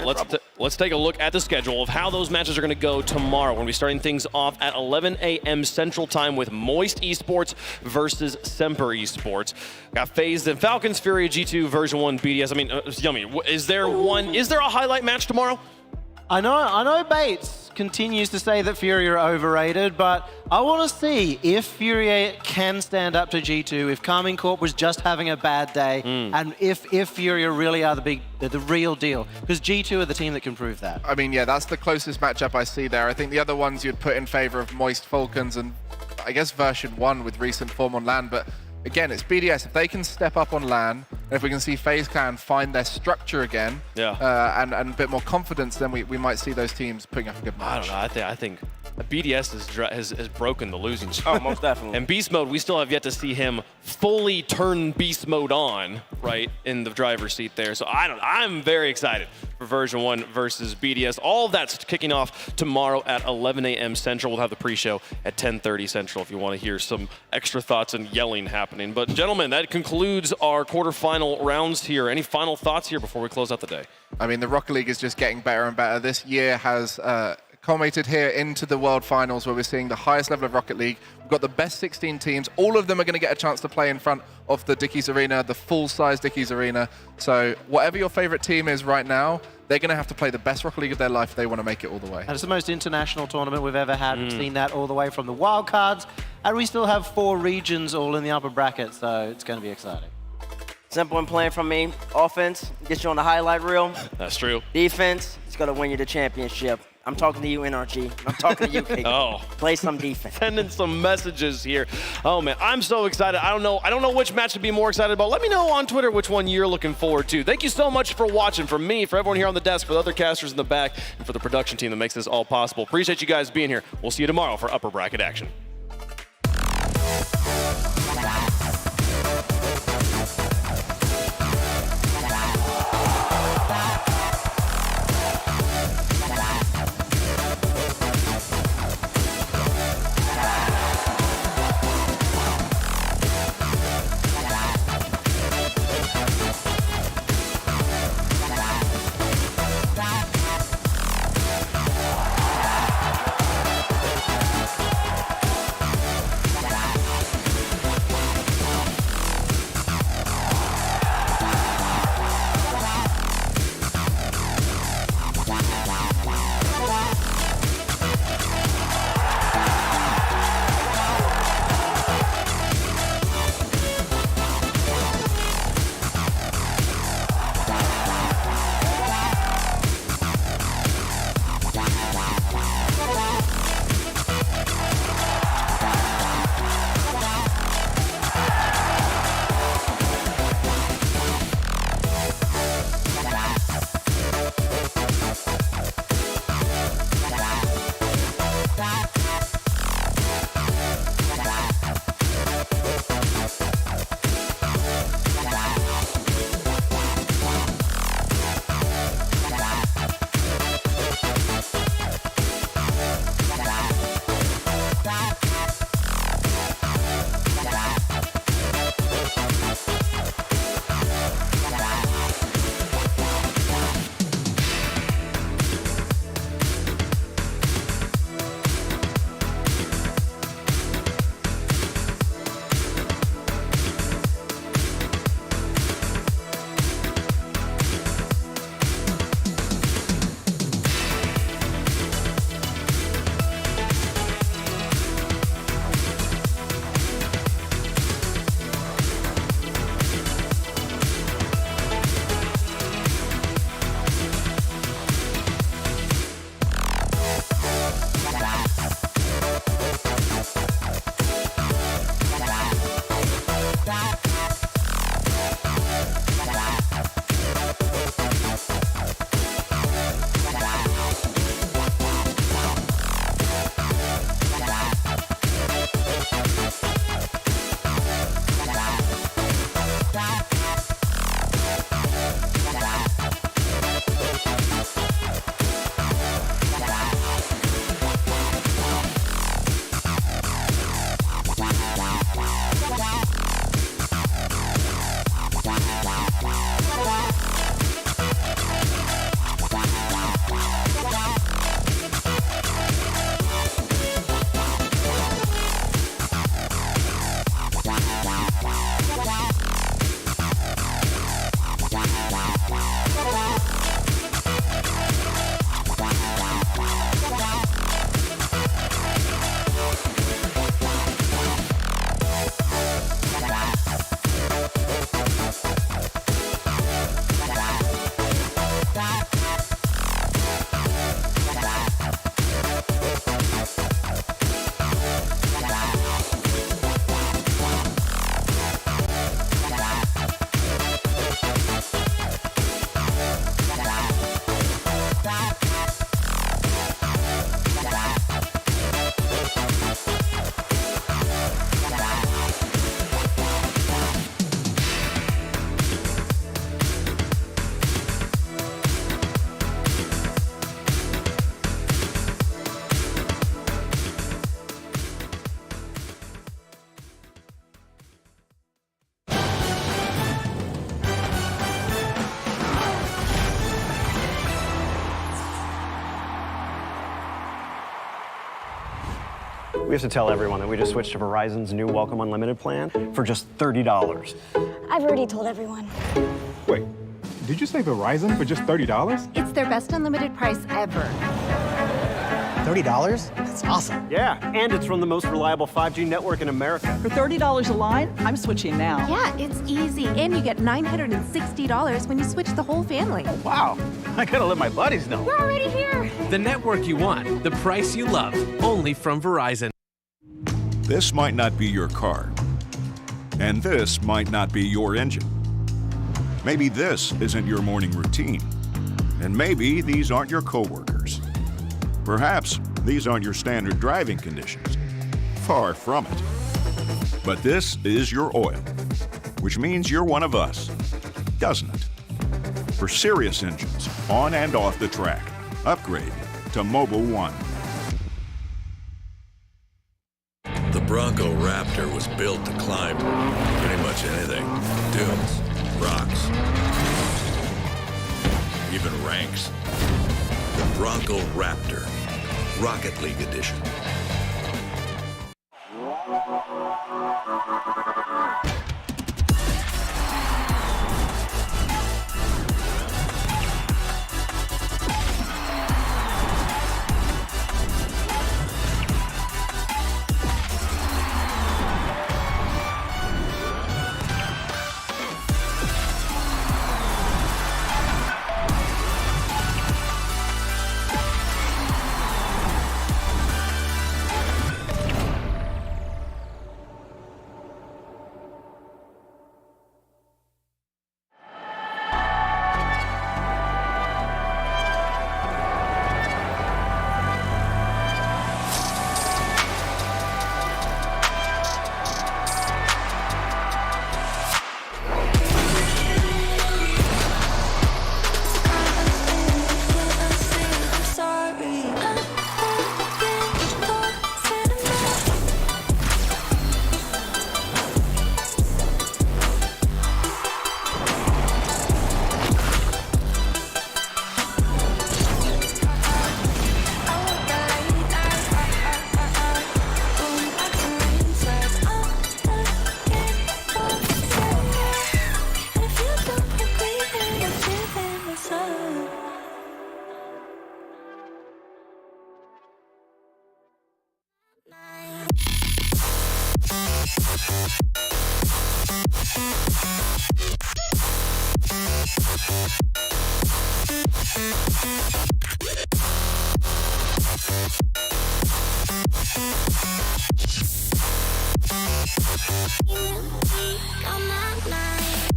let's take a look at the schedule of how those matches are going to go tomorrow. We're going to be starting things off at 11 a.m. Central Time with Moist Esports versus Semper Esports. Got FaZe and Falcons, Furia, G2, Version 1, BDS. I mean, Yummy, is there a highlight match tomorrow? I know Bates continues to say that Furia are overrated, but I want to see if Furia can stand up to G2, if Carmine Corp was just having a bad day, and if Furia really are the real deal, because G2 are the team that can prove that. I mean, yeah, that's the closest matchup I see there. I think the other ones you'd put in favor of Moist Falcons and I guess Version 1 with recent form on LAN, but again, it's BDS. If they can step up on LAN, and if we can see FaZe Clan find their structure again, and a bit more confidence, then we might see those teams putting up a good match. I don't know. I think BDS has broken the losing streak. Oh, most definitely. And Beast Mode, we still have yet to see him fully turn Beast Mode on, right, in the driver's seat there. So I'm very excited for Version 1 versus BDS. All of that's kicking off tomorrow at 11 a.m. Central. We'll have the pre-show at 10:30 Central if you want to hear some extra thoughts and yelling happening. But gentlemen, that concludes our quarterfinal rounds here. Any final thoughts here before we close out the day? I mean, the Rocket League is just getting better and better. This year has culminated here into the World Finals where we're seeing the highest level of Rocket League. We've got the best 16 teams. All of them are going to get a chance to play in front of the Dickies Arena, the full-size Dickies Arena. So whatever your favorite team is right now, they're going to have to play the best Rocket League of their life if they want to make it all the way. And it's the most international tournament we've ever had. We've seen that all the way from the wild cards, and we still have 4 regions all in the upper bracket, so it's going to be exciting. Simple and plain from me. Offense, get you on the highlight reel. That's true. Defense, it's going to win you the championship. I'm talking to you, NRG. I'm talking to you, KK. Oh. Play some defense. Sending some messages here. Oh, man, I'm so excited. I don't know which match to be more excited about. Let me know on Twitter which one you're looking forward to. Thank you so much for watching. For me, for everyone here on the desk, for the other casters in the back, and for the production team that makes this all possible. Appreciate you guys being here. We'll see you tomorrow for upper bracket action. We have to tell everyone that we just switched to Verizon's new Welcome Unlimited plan for just $30. I've already told everyone. Wait, did you say Verizon for just $30? It's their best unlimited price ever. $30? That's awesome. Yeah, and it's from the most reliable 5G network in America. For $30 a line, I'm switching now. Yeah, it's easy. And you get $960 when you switch the whole family. Wow, I gotta let my buddies know. We're already here. The network you want, the price you love, only from Verizon. This might not be your car. And this might not be your engine. Maybe this isn't your morning routine. And maybe these aren't your coworkers. Perhaps these aren't your standard driving conditions. Far from it. But this is your oil, which means you're one of us, doesn't it? For serious engines, on and off the track, upgrade to Mobil 1. The Bronco Raptor was built to climb pretty much anything. Dunes, rocks, even ranks. The Bronco Raptor, Rocket League Edition. On my mind.